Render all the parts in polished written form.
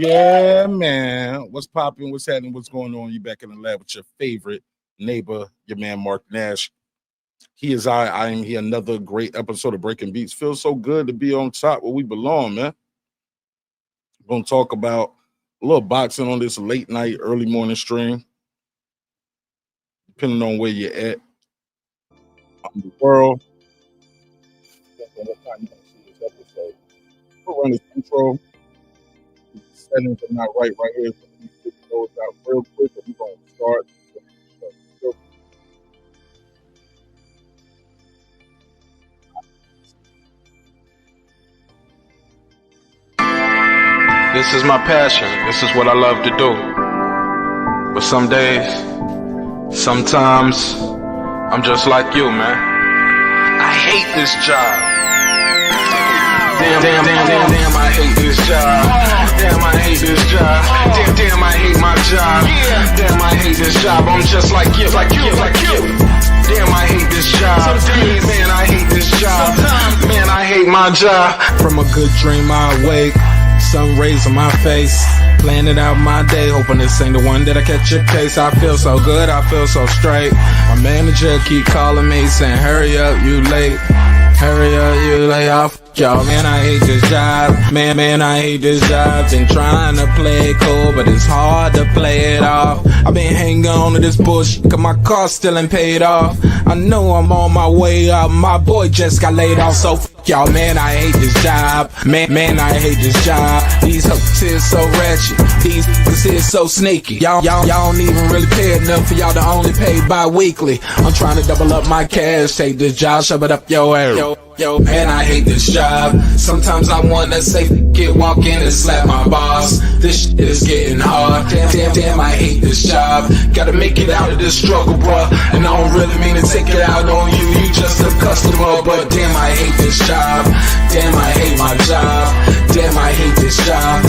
Yeah, man. What's popping? What's happening? What's going on? You back in the lab with your favorite neighbor, your man Mark Nash. He is I am here. Another great episode of Breaking Beats. Feels so good to be on top where we belong, man. We're gonna talk about a little boxing on this late night, early morning stream. Depending on where you're at in the world. What time you gonna see this episode? We'll run this intro. Settings are not right here. So let me get those out real quick. We're going to start. This is my passion. This is what I love to do. But some days, sometimes, I'm just like you, man. I hate this job. Damn, I hate this job. Damn, I hate this job. Damn, I hate my job. Damn, I hate this job. I'm just like you. Damn, I hate this job. Man, I hate this job. Man, I hate my job. From a good dream I awake, sun rays on my face, planning out my day, hoping this ain't the one that I catch a case. I feel so good, I feel so straight. My manager keep calling me saying, hurry up, you late. Hurry up, you lay off, y'all. Man, I hate this job. Man, I hate this job. Been trying to play it cool, but it's hard to play it off. I've been hanging on to this bullshit, cause my car still ain't paid off. I know I'm on my way up, my boy just got laid off, so y'all. Man, I hate this job. Man, I hate this job. These hooks is so ratchet. These hooks is so sneaky. Y'all don't even really pay enough for y'all to only pay bi-weekly. I'm trying to double up my cash. Take this job, shove it up your ass. Yo, man, I hate this job. Sometimes I wanna say, walk in and slap my boss. This shit is getting hard. Damn, I hate this job. Gotta make it out of this struggle, bruh. And I don't really mean to take it out on you. You just a customer, but damn, I hate this job. Damn, I hate my job. Damn, I hate this job.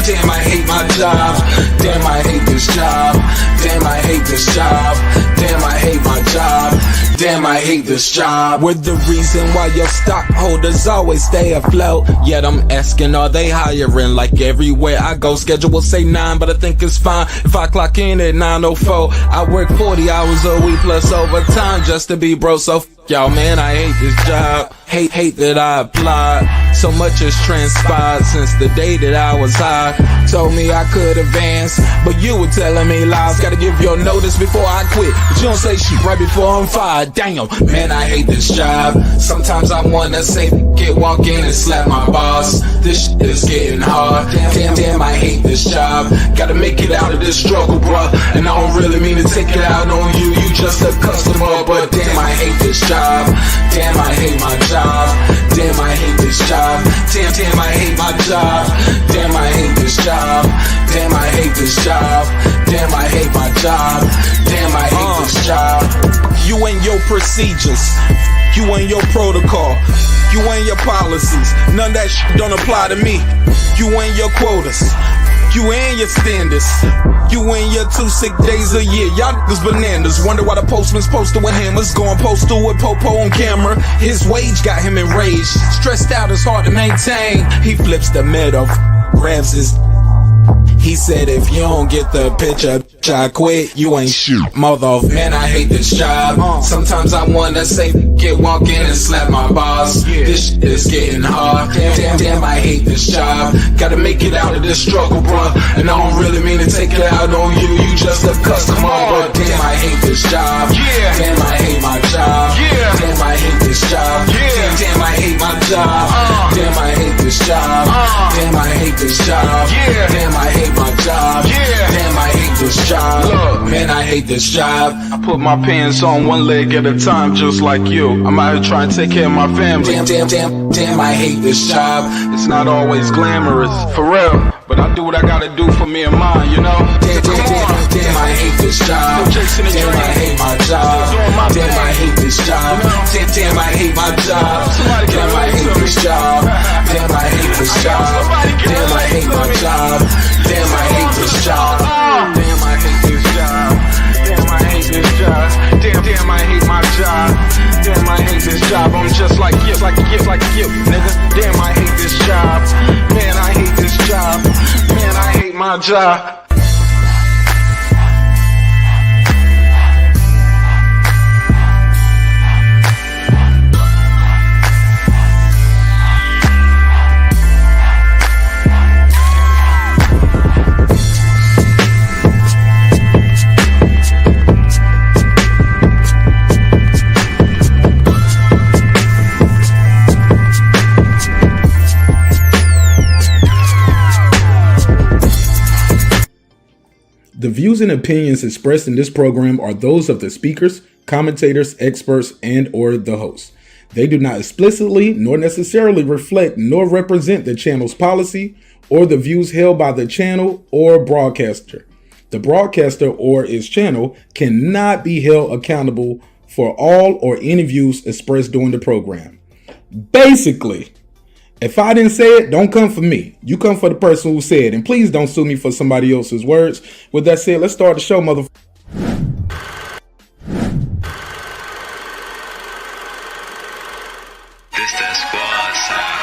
Damn, I hate my job. Damn, I hate this job. Damn, I hate this job. Damn, I hate my job. Damn, I hate this job. We're the reason why your stockholders always stay afloat. Yet I'm asking, are they hiring? Like everywhere I go, schedule will say 9, but I think it's fine if I clock in at 9:04. I work 40 hours a week plus overtime just to be bro. So y'all, man, I hate this job. Hate that I applied. So much has transpired since the day that I was high. Told me I could advance, but you were telling me lies. Gotta give your notice before I quit, but you don't say shit right before I'm fired. Damn, man, I hate this job. Sometimes I wanna say, walk in and slap my boss. This shit is getting hard. Damn, I hate this job. Gotta make it out of this struggle, bruh. And I don't really mean to take it out on you. You just a customer, but damn, I hate this job. Damn, I hate my job. Damn, I hate this job. Damn, I hate my job. Damn, I hate this job. Damn, I hate this job. Damn, I hate my job. Damn, I hate this job. You and your procedures, you and your protocol, you and your policies, none of that shit don't apply to me. You and your quotas, you and your standards, you and your 2 sick days a year. Y'all niggas bananas. Wonder why the postman's posted with hammers, going postal with Popo on camera. His wage got him enraged, stressed out, it's hard to maintain. He flips the middle, grabs his. He said, if you don't get the picture, I quit, you ain't shit, mother. Man, I hate this job. Sometimes I wanna say, walk in and slap my boss. This shit is getting hard. Damn, I hate this job. Gotta make it out of this struggle, bruh. And I don't really mean to take it out on you. You just a customer, but damn, I hate this job. Damn, I hate my job. Damn, I hate this job. Damn, I hate my job. Damn, I hate this job. Damn, I hate this job. Damn, I hate my job. Damn, I hate this job. Look, man, I hate this job. I put my pants on one leg at a time, just like you. I'm out here trying to take care of my family. Damn, I hate this job. It's not always glamorous, for real, but I do what I gotta do for me and mine, you know? Damn, I hate this job. Damn, I hate my job. Damn, I hate this job. Damn, I hate my job. Damn, I hate this job. Damn, I hate this job. Damn, I hate my job. Damn, I hate this job. Damn, I hate this job. Damn, I hate this job. Damn, I hate my job. Damn, I hate this job. I'm just like you, nigga. Damn, I hate this job. Man, I hate this job. Man, I hate my job. The views and opinions expressed in this program are those of the speakers, commentators, experts, and or the host. They do not explicitly nor necessarily reflect nor represent the channel's policy or the views held by the channel or broadcaster. The broadcaster or its channel cannot be held accountable for all or any views expressed during the program. Basically, if I didn't say it, don't come for me. You come for the person who said it. And please don't sue me for somebody else's words. With that said, let's start the show, motherfucker. This that squad sound.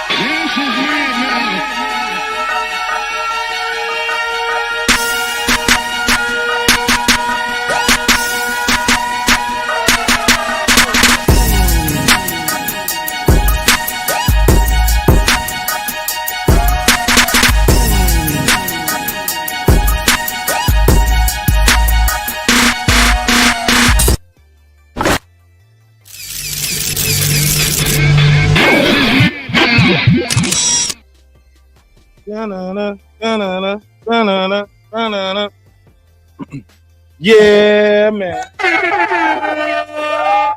Yeah, man. I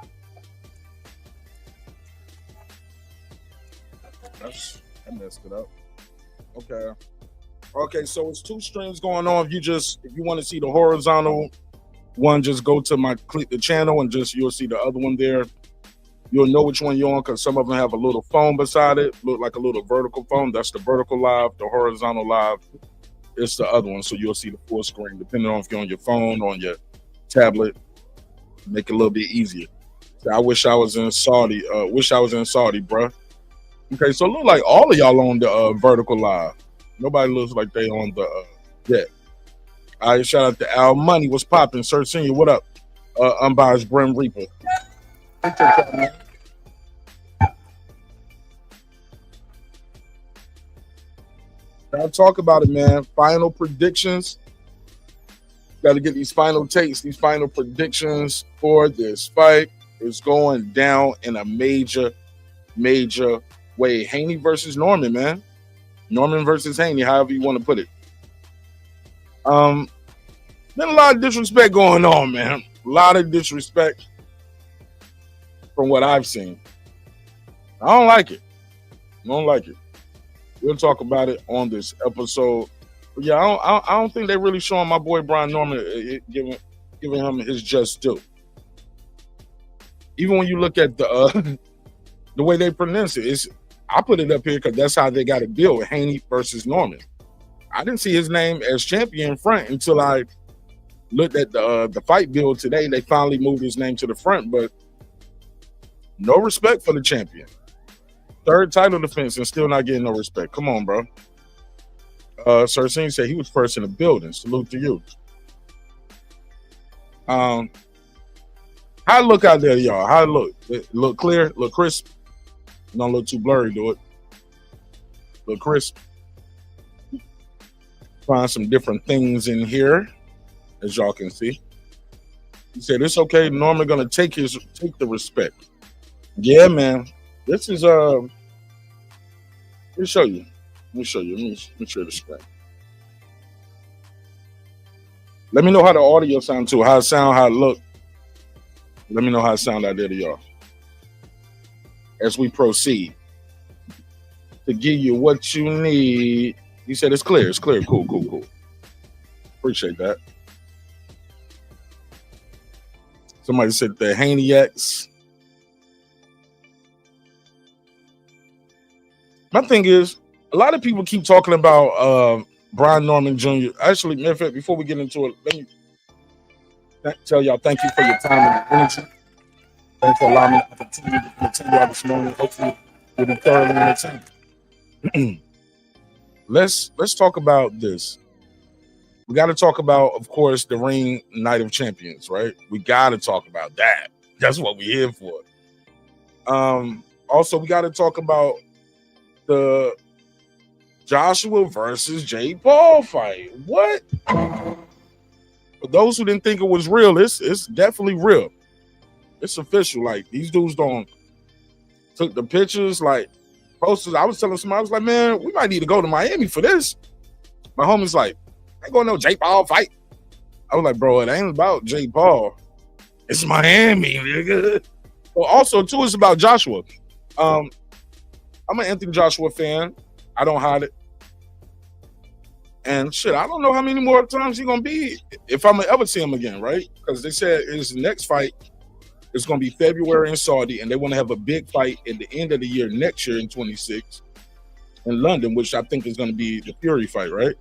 messed it up. Okay, so it's two streams going on. If you want to see the horizontal one, just go to click the channel and you'll see the other one there. You'll know which one you're on because some of them have a little phone beside it, look like a little vertical phone. That's the vertical live. The horizontal live, it's the other one. So you'll see the full screen, depending on if you're on your phone, on your tablet. Make it a little bit easier. So I wish I was in Saudi. Bruh. Okay, so it look like all of y'all on the vertical live. Nobody looks like they on the jet. All right, shout out to Al Money. What's popping? Sir Senior, what up? Unbiased Brim Reaper. I'll talk about it, man. Final predictions. Got to get these final takes, these final predictions for this fight. It's going down in a major way. Haney versus Norman, man. Norman versus Haney, however you want to put it. Been a lot of disrespect going on, man. A lot of disrespect from what I've seen. I don't like it. We'll talk about it on this episode. But yeah, I don't think they're really showing my boy Brian Norman giving him his just due. Even when you look at the way they pronounce it, I put it up here because that's how they got it built. Haney versus Norman. I didn't see his name as champion front until I looked at the fight bill today. They finally moved his name to the front, but no respect for the champion. Third title defense and still not getting no respect. Come on, bro. Sir Singh said he was first in the building. Salute to you. How it look out there, y'all? How it look? It look clear? Look crisp? Don't look too blurry, do it. Look crisp. Find some different things in here, as y'all can see. He said it's okay. Norman gonna take the respect. Yeah, man. This is let me show you. Let me share the screen. Let me know how the audio sound too. How it sound, how it look. Let me know how it sound out there to y'all. As we proceed to give you what you need. He said it's clear. It's clear. Cool. Appreciate that. Somebody said the Haney X. My thing is, a lot of people keep talking about Brian Norman Jr. Actually, matter of fact, before we get into it, let me tell y'all thank you for your time and energy. Thanks for allowing me to continue out this morning. Hopefully, we'll be thoroughly entertained. Let's talk about this. We got to talk about, of course, the ring Night of Champions, right? We got to talk about that. That's what we're here for. Also, we got to talk about the Joshua versus Jake Paul fight. What? For those who didn't think it was real, it's definitely real. It's official. Like, these dudes took the pictures, like, posters. I was telling somebody, I was like, man, we might need to go to Miami for this. My homie's like, I ain't going to no Jake Paul fight. I was like, bro, it ain't about Jake Paul. It's Miami, nigga. Well, also, too, it's about Joshua. I'm an Anthony Joshua fan. I don't hide it. And shit, I don't know how many more times he's going to be if I'm going to ever see him again, right? Because they said his next fight is going to be February in Saudi, and they want to have a big fight at the end of the year next year in 26 in London, which I think is going to be the Fury fight, right?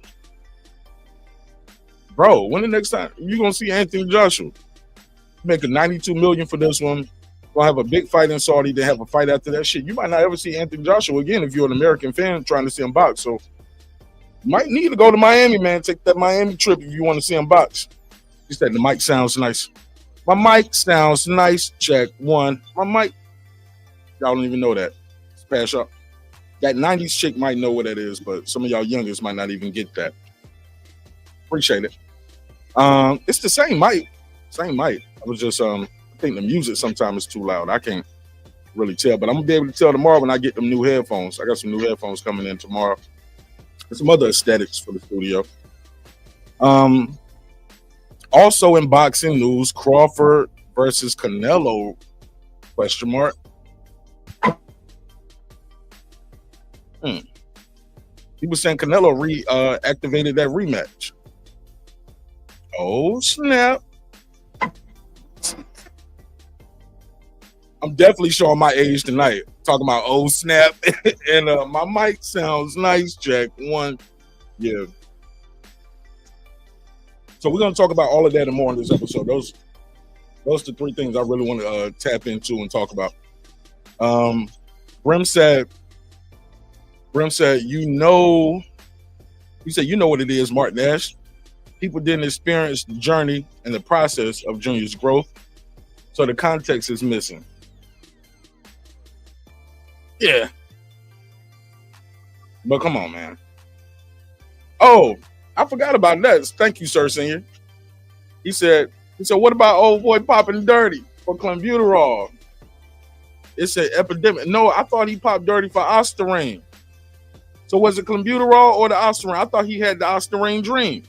Bro, when the next time you going to see Anthony Joshua? Make a $92 million for this one. Gonna have a big fight in Saudi, then have a fight after that shit. You might not ever see Anthony Joshua again if you're an American fan trying to see him box. So you might need to go to Miami, man. Take that Miami trip if you want to see him box. He said the mic sounds nice. My mic sounds nice. Check one. My mic. Y'all don't even know that. It's pass up. That 90s chick might know what that is, but some of y'all youngest might not even get that. Appreciate it. It's the same mic. Same mic. I was just I think the music sometimes is too loud. I can't really tell, but I'm gonna be able to tell tomorrow when I get them new headphones. I got some new headphones coming in tomorrow. And some other aesthetics for the studio. Also in boxing news, Crawford versus Canelo, question mark. People saying Canelo activated that rematch. Oh, snap. I'm definitely showing my age tonight. Talking about oh snap. And my mic sounds nice, check one. Yeah. So we're going to talk about all of that and more in this episode. Those are the three things I really want to tap into and talk about. Brim said, you know what it is, Mark Nash. People didn't experience the journey and the process of Junior's growth, so the context is missing. Yeah. But come on, man. Oh, I forgot about that. Thank you, Sir Senior. He said, what about old boy popping dirty for clenbuterol? It's an epidemic. No, I thought he popped dirty for Ostarine. So was it clenbuterol or the Ostarine? I thought he had the Ostarine dream.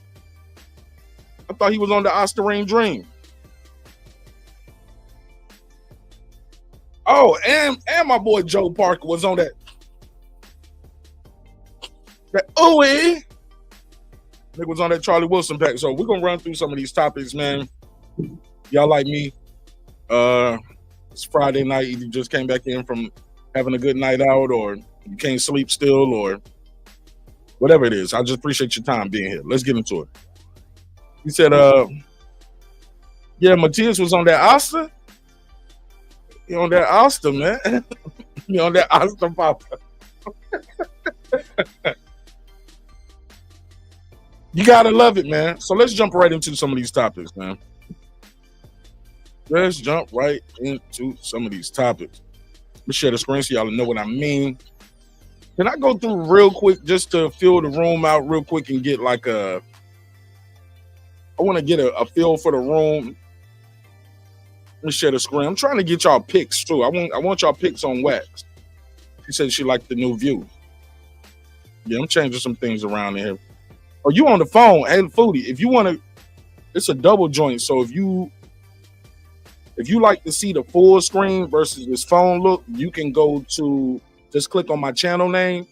I thought he was on the Ostarine dream. Oh, and my boy Joe Parker was on that. Nigga was on that Charlie Wilson pack. So we're gonna run through some of these topics, man. Y'all like me. It's Friday night. You just came back in from having a good night out, or you can't sleep still, or whatever it is. I just appreciate your time being here. Let's get into it. He said, yeah, Matias was on that Asta. You on that Asta, man. You on that Asta Papa. You gotta love it, man. So let's jump right into some of these topics, man. Let's jump right into some of these topics. Let me share the screen so y'all know what I mean. Can I go through real quick just to fill the room out real quick and get like I want to get a feel for the room. Let me share the screen. I'm trying to get y'all picks too. I want y'all picks on wax. She said she liked the new view. Yeah, I'm changing some things around here. Oh, you on the phone? Hey, Foodie, if you want to, it's a double joint. So if you like to see the full screen versus this phone look, you can go to just click on my channel name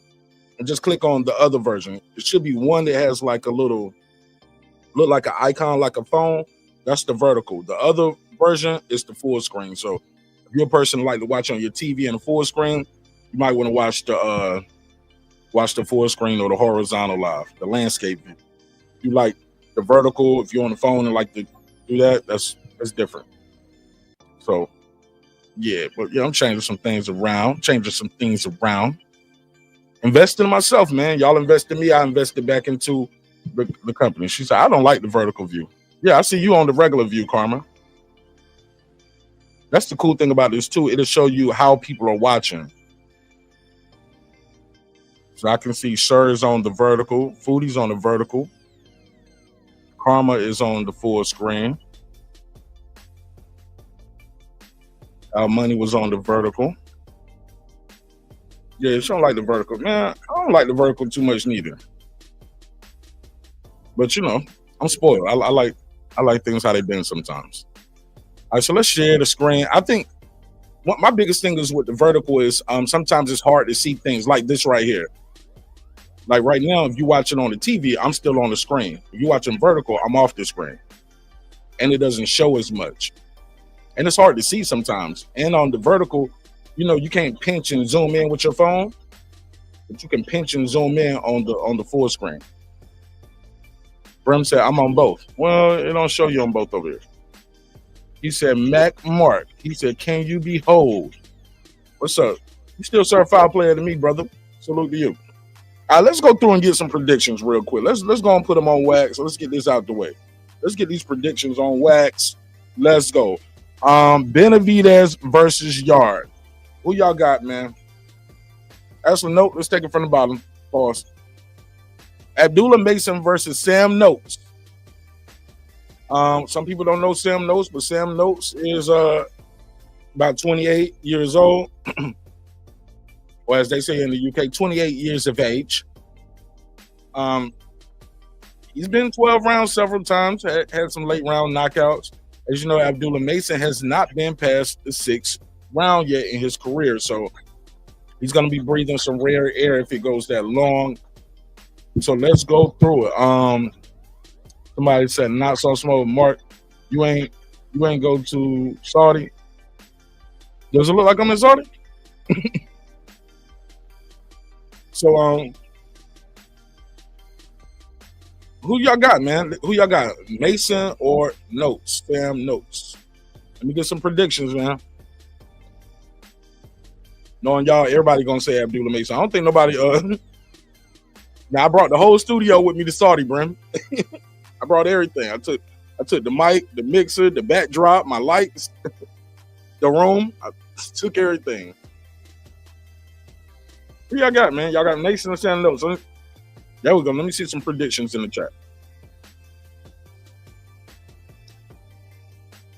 and just click on the other version. It should be one that has like a little, look like an icon, like a phone. That's the vertical. The other version is the full screen. So if you're a person who like to watch on your TV in a full screen, you might want to watch the full screen or the horizontal live, the landscape view. If you like the vertical, if you're on the phone and like to do that, that's different. So yeah, but yeah, I'm changing some things around. Investing in myself, man. Y'all invest in me. I invested back into the company. She said, I don't like the vertical view. Yeah, I see you on the regular view, Karma. That's the cool thing about this too. It'll show you how people are watching. So I can see Sir is on the vertical, Foodie's on the vertical, Karma is on the full screen. Our money was on the vertical. Yeah, she don't like the vertical. Man, I don't like the vertical too much neither. But you know, I'm spoiled. I like things how they've been sometimes. All right, so let's share the screen. I think what my biggest thing is with the vertical is sometimes it's hard to see things like this right here. Like right now, if you're watching on the TV, I'm still on the screen. If you're watching vertical, I'm off the screen. And it doesn't show as much. And it's hard to see sometimes. And on the vertical, you know, you can't pinch and zoom in with your phone, but you can pinch and zoom in on the full screen. Brim said, I'm on both. Well, it don't show you on both over here. He said, Mac Mark. He said, can you behold? What's up? You still certified player to me, brother. Salute to you. All right, let's go through and get some predictions real quick. Let's go and put them on wax. So let's get this out the way. Let's get these predictions on wax. Let's go. Benavidez versus Yarde. Who y'all got, man? That's a note. Let's take it from the bottom. Pause. Abdullah Mason versus Sam Notes. Some people don't know Sam Notes, but Sam Notes is about 28 years old. Or as they say in the UK, 28 years of age. He's been 12 rounds several times, had some late round knockouts. As you know, Abdullah Mason has not been past the 6th round yet in his career. So he's going to be breathing some rare air if it goes that long. So let's go through it. Somebody said, not so small. Mark, you ain't go to Saudi. Does it look like I'm in Saudi? So who y'all got, man? Who y'all got? Mason or Notes? Sam Notes. Let me get some predictions, man. Knowing y'all, everybody gonna say Abdullah Mason. I don't think nobody. Now I brought the whole studio with me to Saudi, Brim. I brought everything. I took the mic, the mixer, the backdrop, my lights, the room. I took everything. Who y'all got, man? Y'all got Mason or Sam Notes? There we go. Let me see some predictions in the chat.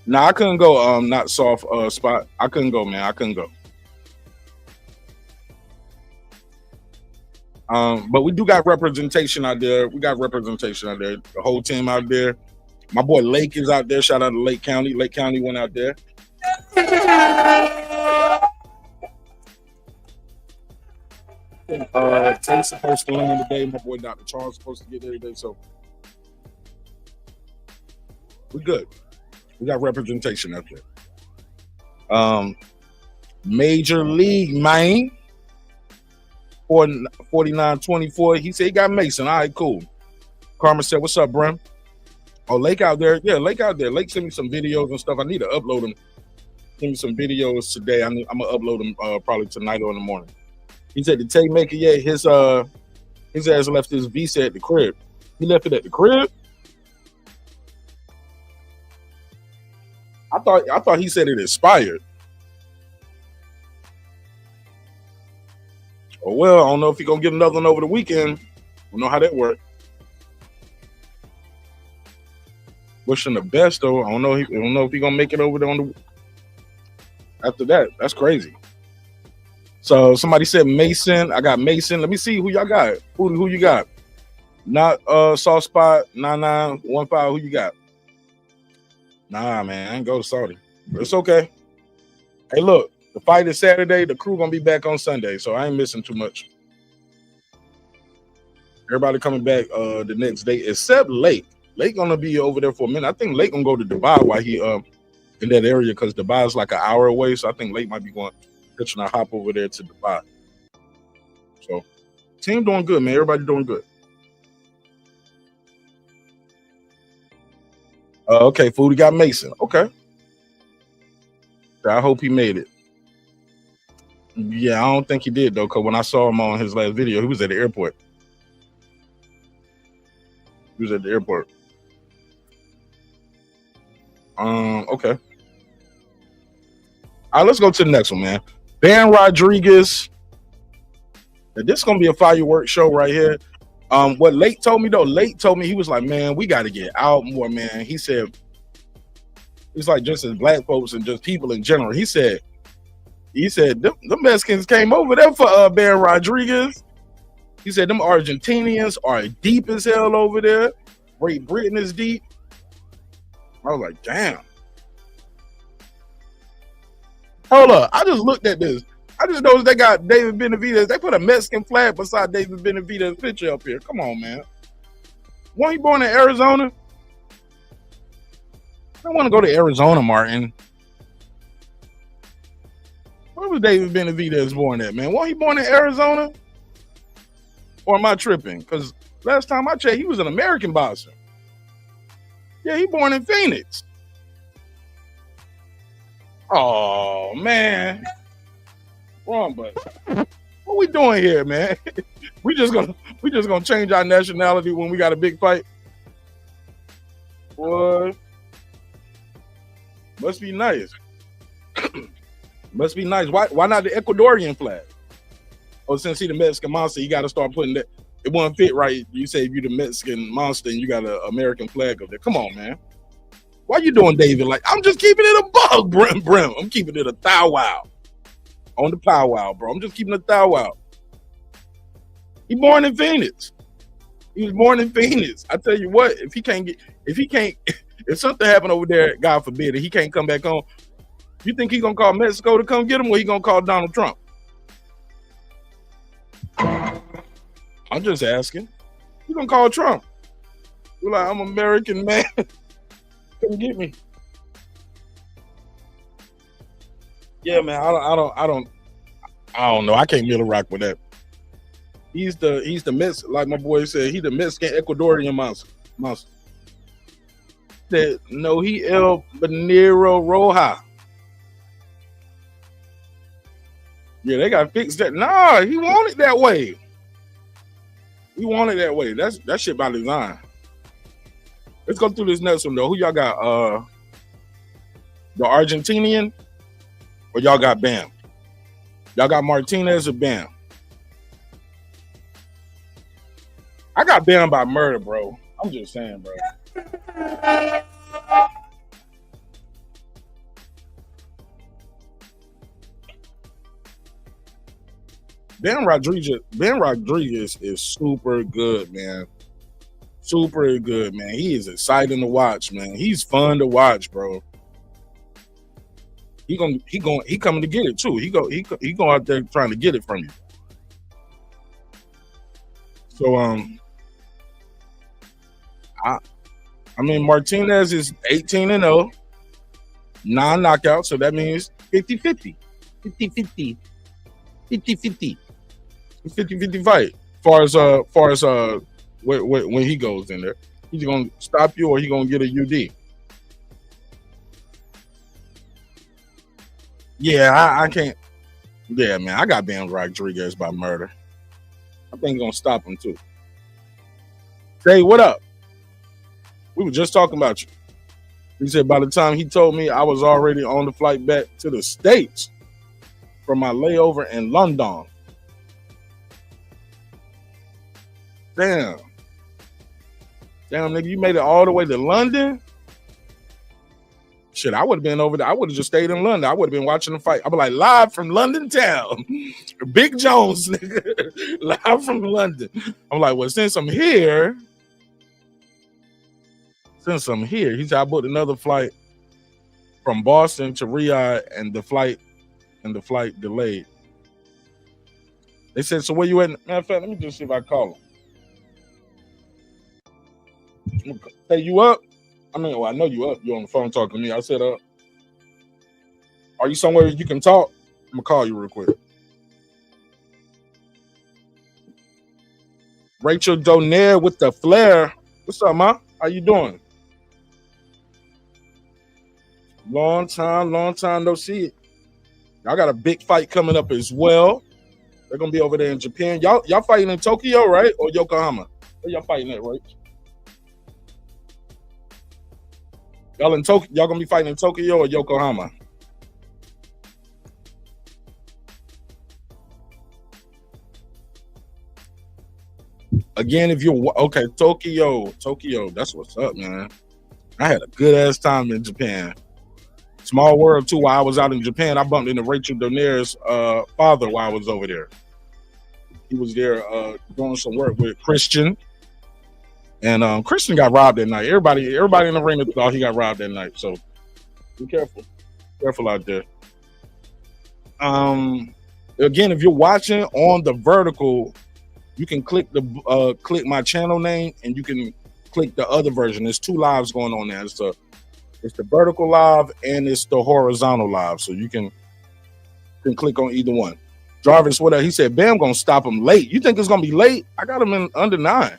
Nah, I couldn't go. Not soft spot. I couldn't go, man. I couldn't go. But we do got representation out there. We got representation out there. The whole team out there. My boy Lake is out there. Shout out to Lake County. Lake County went out there. Tate's supposed to land today. My boy Dr. Charles supposed to get there today. So we're good. We got representation out there. Major League, man. 49-24. He said he got Mason. All right, cool. Karma said, what's up, Brim? Oh, Lake out there. Yeah, Lake out there. Lake sent me some videos and stuff. I need to upload them. Send me some videos today. I'm going to upload them probably tonight or in the morning. He said the tape maker, yeah, his ass left his visa at the crib. He left it at the crib? I thought he said it expired. Oh well, I don't know if he's gonna get another one over the weekend. I don't know how that worked. Wishing the best though. I don't know if he's gonna make it over there on the after that. That's crazy. So somebody said Mason. I got Mason. Let me see who y'all got. Who you got? Not soft spot 9915. Who you got? Nah, man, I ain't go to Saudi. But it's okay. Hey, look, the fight is Saturday. The crew gonna be back on Sunday, so I ain't missing too much. Everybody coming back the next day, except Lake. Lake gonna be over there for a minute. I think Lake gonna go to Dubai while he in that area because Dubai is like an hour away. So I think Lake might be going pitching a hop over there to Dubai. So team doing good, man. Everybody doing good. Okay, Foodie got Mason. Okay. I hope he made it. Yeah, I don't think he did though, because when I saw him on his last video, he was at the airport. He was at the airport. Okay. All right, let's go to the next one, man. Ben Rodriguez. Now, this is gonna be a fireworks show right here. What Late told me though, Late told me he was like, man, we got to get out more, man. He said, it's like just as black folks and just people in general. He said, them Mexicans came over there for Ben Rodriguez. He said them Argentinians are deep as hell over there. Great Britain is deep. I was like, damn. Hold up. I just looked at this. I just noticed they got David Benavidez. They put a Mexican flag beside David Benavidez' picture up here. Come on, man. Wasn't he born in Arizona? I want to go to Arizona, Martin. Where was David Benavidez born at, man? Wasn't he born in Arizona? Or am I tripping? Because last time I checked, he was an American boxer. Yeah, he born in Phoenix. Oh, man. Wrong button. What we doing here, man? we just gonna change our nationality when we got a big fight. Boy. Must be nice. Must be nice. Why not the Ecuadorian flag? Oh, since he the Mexican monster, you got to start putting that. It won't fit right. You say if you the Mexican monster and you got an American flag up there. Come on, man. Why you doing, David? Like, I'm just keeping it a bug, Brim. I'm keeping it a thou wow. On the powwow, bro. I'm just keeping it a thou wow. He born in Phoenix. He was born in Phoenix. I tell you what, if something happened over there, God forbid, and he can't come back home, you think he gonna call Mexico to come get him, or he gonna call Donald Trump? I'm just asking. You gonna call Trump? You're like, I'm American, man. Come get me. Yeah, man. I don't know. I can't really rock with that. He's the Mex, like my boy said. He the Mexican Ecuadorian monster. Said no, he El Banero Roja. Yeah, they got to fix that. Nah, he want it that way. We want it that way. That shit by design. Let's go through this next one though. Who y'all got? The Argentinian, or y'all got Bam? Y'all got Martinez or Bam? I got Bam by murder, bro. I'm just saying, bro. Ben Rodriguez is super good, man. Super good, man. He is exciting to watch, man. He's fun to watch, bro. He coming to get it too. He go out there trying to get it from you. So I mean Martinez is 18-0, 9 knockouts, so that means 50-50. 50-50. 50-50. 50-50 fight. Far as when he goes in there. He's gonna stop you or he gonna get a UD. Yeah, I can't. Yeah, man, I got Ben Rodriguez by murder. I think he's gonna stop him too. Say, what up? We were just talking about you. He said by the time he told me, I was already on the flight back to the States from my layover in London. Damn, nigga, you made it all the way to London? Shit, I would have been over there. I would have just stayed in London. I would have been watching the fight. I'd be like, live from London town. Big Jones, nigga. Live from London. I'm like, well, since I'm here, he said I booked another flight from Boston to Riyadh and the flight delayed. They said, so where you at? Matter of fact, let me just see if I call him. Hey, you up? I mean, well, I know you up. You're on the phone talking to me. I said, are you somewhere you can talk? I'm gonna call you real quick. Rachel Donaire with the flair. What's up, ma? How you doing? Long time no see it. Y'all got a big fight coming up as well. They're gonna be over there in Japan. Y'all fighting in Tokyo, right? Or Yokohama? Where y'all fighting at, right? Y'all in Tokyo? Y'all gonna be fighting in Tokyo or Yokohama? Again, if you're okay, Tokyo, that's what's up, man. I had a good ass time in Japan. Small world too. While I was out in Japan, I bumped into Rachel Donaire's father while I was over there. He was there doing some work with Christian, and Christian got robbed that night. Everybody in the ring thought he got robbed that night. So be careful out there. Again, if you're watching on the vertical, you can click my channel name, and you can click the other version. There's two lives going on there. It's the vertical live and it's the horizontal live. So you can click on either one. Jarvis, what up? He said, Bam gonna stop him late. You think it's gonna be late? I got him in under 9.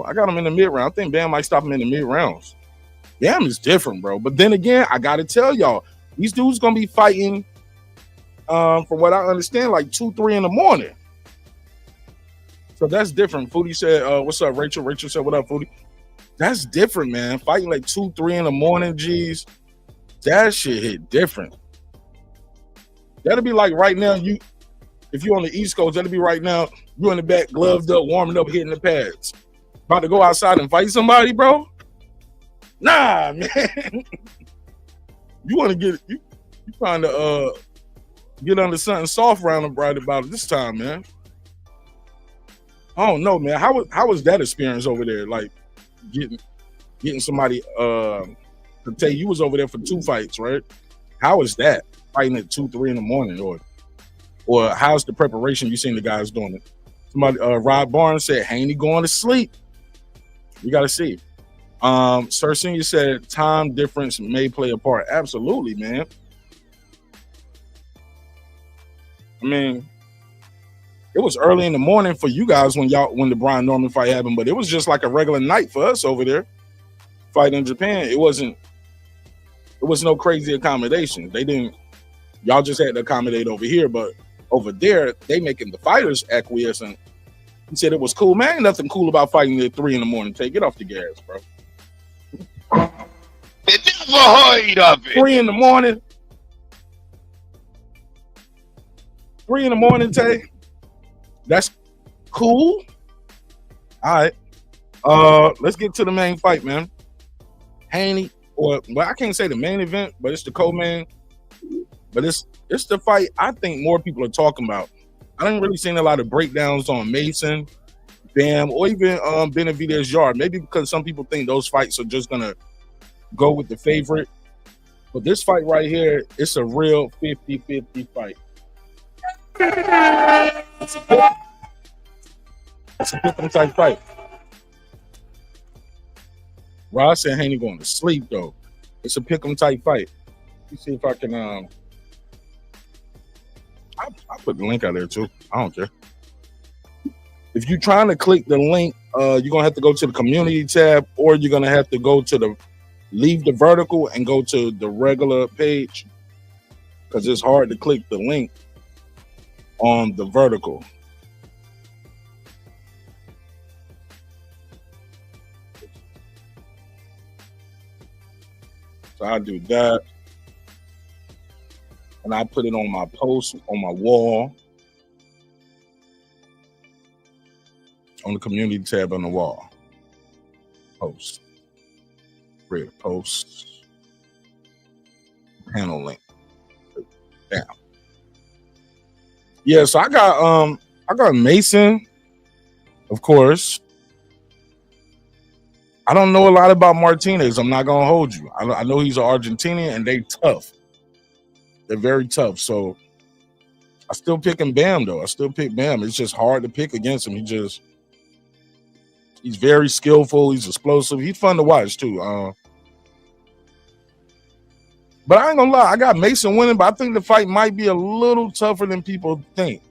I got him in the mid round. I think Bam might stop him in the mid rounds. Bam is different, bro. But then again, I gotta tell y'all, these dudes gonna be fighting, from what I understand, like 2, 3 in the morning. So that's different. Foodie said, what's up, Rachel? Rachel said, what up, Foodie? That's different, man. Fighting like 2, 3 in the morning, G's. That shit hit different. That'll be like right now, if you're on the East Coast, that'll be right now, you in the back, gloved up, warming up, hitting the pads. About to go outside and fight somebody, bro? Nah, man. You want to you trying to get under something soft round right about this time, man. I don't know, man. How was that experience over there? Like getting somebody to tell you was over there for 2 fights, right? How is that? Fighting at 2, 3 in the morning, or how's the preparation you seen the guys doing it? Somebody, Rod Barnes said Haney going to sleep. You got to see. Sir Senior said time difference may play a part. Absolutely, man. I mean, it was early in the morning for you guys when the Brian Norman fight happened, but it was just like a regular night for us over there fighting in Japan. It was no crazy accommodation. Y'all just had to accommodate over here, but over there, they making the fighters acquiesce. And he said it was cool. Man, ain't nothing cool about fighting at 3 in the morning. Get off the gas, bro. Never heard of it. 3 in the morning. 3 in the morning, Tay. That's cool. All right. Let's get to the main fight, man. Haney, well, I can't say the main event, but it's the co-main. But it's the fight I think more people are talking about. I didn't really seen a lot of breakdowns on Mason, Bam, or even Benavidez Yarde. Maybe because some people think those fights are just gonna go with the favorite. But this fight right here, it's a real 50-50 fight. It's a pick-em type fight. Ross said Haney going to sleep though. It's a pick-em type fight. Let me see if I can I'll put the link out there too. I don't care. If you're trying to click the link, you're gonna have to go to the community tab, or you're gonna have to go to leave the vertical and go to the regular page, because it's hard to click the link on the vertical. So I do that. And I put it on my post, on my wall, on the community tab on the wall. Post. Create a post. Panel link. Down. Yeah, so I got Mason, of course. I don't know a lot about Martinez. I'm not gonna hold you. I know he's an Argentinian and they tough. They're very tough. So I still picking Bam though. I still pick Bam. It's just hard to pick against him. He's very skillful. He's explosive. He's fun to watch too. But I ain't gonna lie, I got Mason winning, but I think the fight might be a little tougher than people think.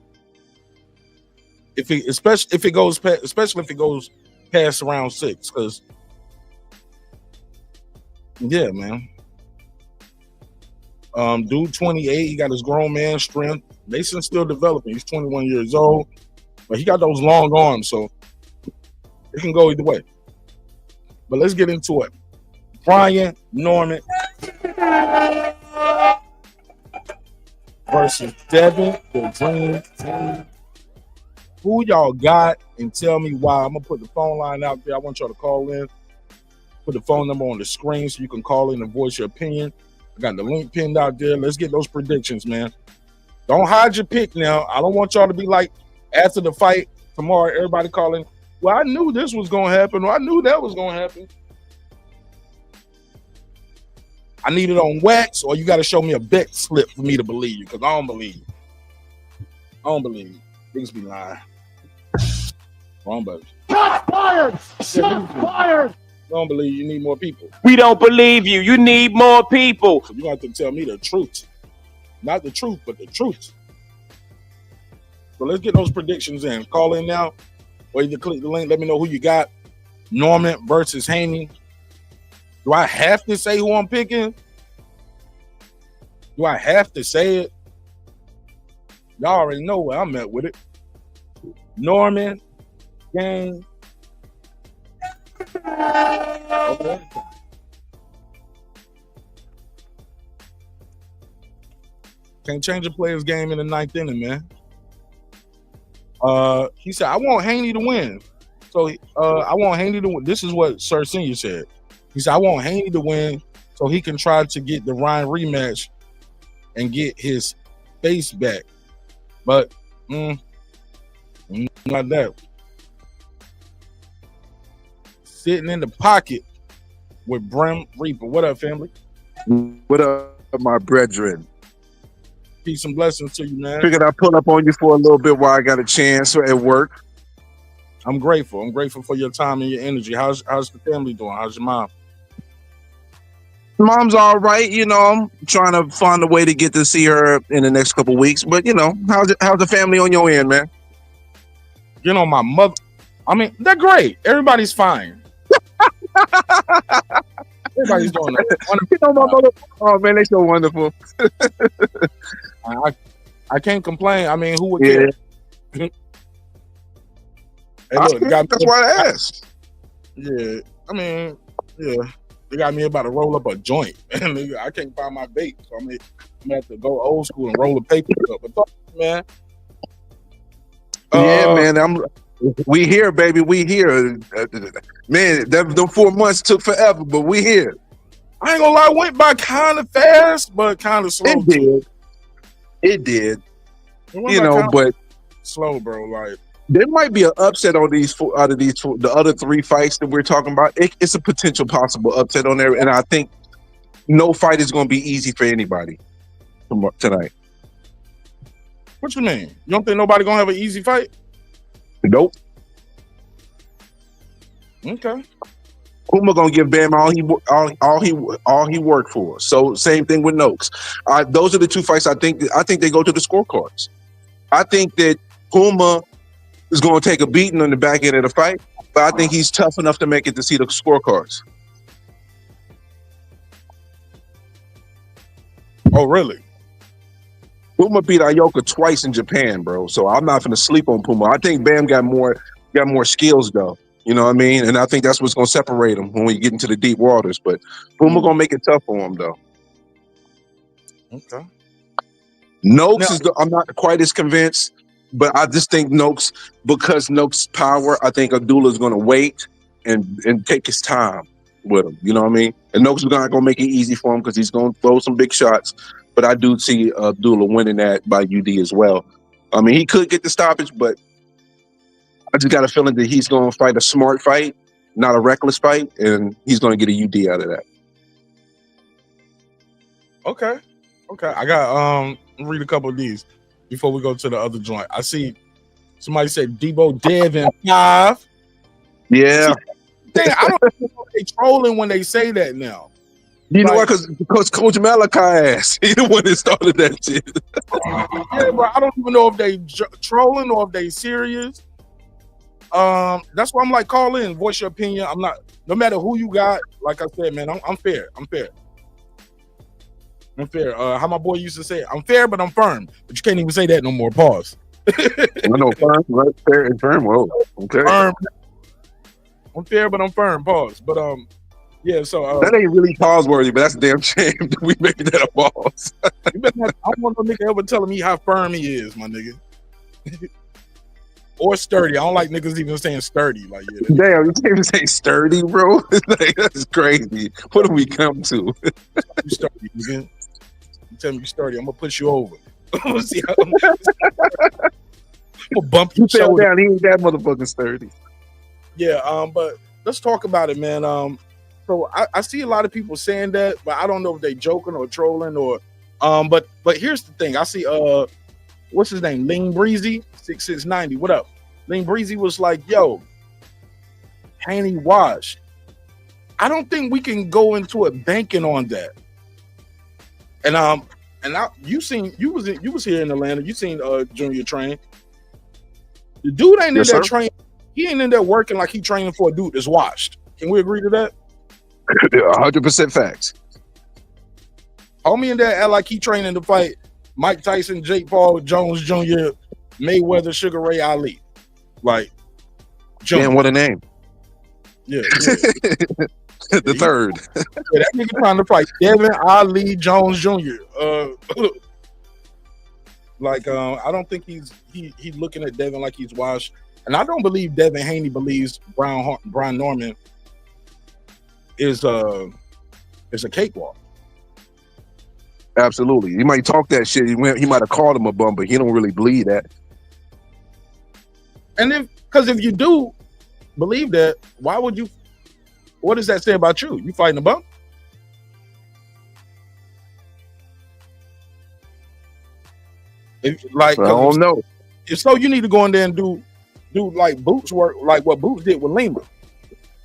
Especially if it goes past round 6, because yeah, man. Dude 28, he got his grown man strength. Mason's still developing. He's 21 years old, but he got those long arms, so it can go either way. But let's get into it. Brian Norman versus Devin the Dream Team. Who y'all got? And tell me why. I'm gonna put the phone line out there. I want y'all to call in. Put the phone number on the screen so you can call in and voice your opinion. I got the link pinned out there. Let's get those predictions, man. Don't hide your pick now. I don't want y'all to be like after the fight tomorrow, everybody calling, well, I knew this was going to happen, or I knew that was going to happen. I need it on wax, or you got to show me a bet slip for me to believe you, because I don't believe you. I don't believe you. Niggas be lying. Wrong button. Shots fired! Shots fired! I don't believe you need more people. We don't believe you. You need more people. So you have to tell me the truth. Not the truth, but the truth. So let's get those predictions in. Call in now, or either click the link. Let me know who you got. Norman versus Haney. Do I have to say who I'm picking? Do I have to say it? Y'all already know where I'm at with it. Norman, gang. Okay. Can't change a player's game in the ninth inning, man. He said, I want Haney to win. So I want Haney to win. This is what Sir Senior said. He said, I want Haney to win so he can try to get the Ryan rematch and get his face back. But not that. Sitting in the pocket with Brim Reaper. What up, family? What up, my brethren? Peace and blessings to you, man. Figured I'd pull up on you for a little bit while I got a chance at work. I'm grateful. I'm grateful for your time and your energy. How's the family doing? How's your mom? Mom's all right. You know, I'm trying to find a way to get to see her in the next couple of weeks. But, you know, how's the family on your end, man? You know, my mother, I mean, they're great. Everybody's fine. Everybody's doing it. You know, my mother, oh, man, they so wonderful. I can't complain. I mean, who would care? Hey, look, that's why I asked. Yeah, I mean, yeah. They got me about to roll up a joint. And I can't find my bait. So I'm going to have to go old school and roll the paper up. But, man. Yeah, man. We here, baby. We here. Man, them 4 months took forever, but we here. I ain't gonna lie, went by kind of fast, but kind of slow. It did. You know, but slow, bro. Like there might be an upset on the other 3 fights that we're talking about. It's a potential possible upset on there, and I think no fight is going to be easy for anybody tonight. What you mean? You don't think nobody gonna have an easy fight? Nope. Okay. Puma gonna give Bam all he worked for. So same thing with Noakes. Those are the 2 fights I think they go to the scorecards. I think that Puma is going to take a beating on the back end of the fight, but I think he's tough enough to make it to see the scorecards. Oh, really? Puma beat Ioka twice in Japan, bro. So I'm not going to sleep on Puma. I think Bam got more skills, though. You know what I mean? And I think that's what's going to separate him when we get into the deep waters. But Puma going to make it tough for him, though. Okay. Noakes I'm not quite as convinced, but I just think Noakes, because Noakes' power, I think Abdullah is going to wait and take his time with him. You know what I mean? And Noakes is not going to make it easy for him because he's going to throw some big shots. But I do see Abdullah winning that by UD as well. I mean, he could get the stoppage, but I just got a feeling that he's going to fight a smart fight, not a reckless fight, and he's going to get a UD out of that. Okay. I got read a couple of these before we go to the other joint. I see somebody said Debo Devin 5. Yeah. Dang, I don't know if they trolling when they say that now. You know what? Because Coach Malachi ass, he's the one that started that shit. Yeah, bro. I don't even know if they trolling or if they serious. That's why I'm like, call in, voice your opinion. I'm not, no matter who you got. Like I said, man, I'm fair. I'm fair. How my boy used to say, I'm fair, but I'm firm. But you can't even say that no more. Pause. I know, firm, right? Fair and firm. Whoa, okay. Firm. I'm fair, but I'm firm. Pause. But Yeah, so That ain't really pause worthy, but that's a damn shame that we making that a pause. you better not, I don't want no nigga ever telling me how firm he is, my nigga. Or sturdy. I don't like niggas even saying sturdy. Like, yeah, that Damn, you can't even say sturdy, bro. Like, that's crazy. What do we come to? you sturdy, nigga. You tell me you sturdy, I'm gonna push you over. I'm gonna bump your You fell shoulder. down, he ain't that motherfucking sturdy. Yeah, but let's talk about it, man. So I see a lot of people saying that, but I don't know if they joking or trolling or but here's the thing. I see what's his name? Lean Breezy 6690. What up? Lean Breezy was like, yo, Haney washed. I don't think we can go into it banking on that. And you was here in Atlanta. You seen Junior train. The dude ain't Yes, in that sir. train. He ain't in there working like he training for a dude that's washed. Can we agree to that? 100% facts. Homie in there act like he training to fight Mike Tyson, Jake Paul, Jones Jr., Mayweather, Sugar Ray Ali. Like, Junior. Damn, what a name. Yeah. The third. Yeah, that nigga trying to fight Devin, Ali, Jones Jr. I don't think he's looking at Devin like he's washed, and I don't believe Devin Haney believes Brian Norman is a cakewalk. Absolutely. He might talk that shit. He might have called him a bum, but he don't really believe that. And if you do believe that, why would you? What does that say about you? You fighting a bum? I don't know. If so, you need to go in there and do like Boots work, like what Boots did with Lima.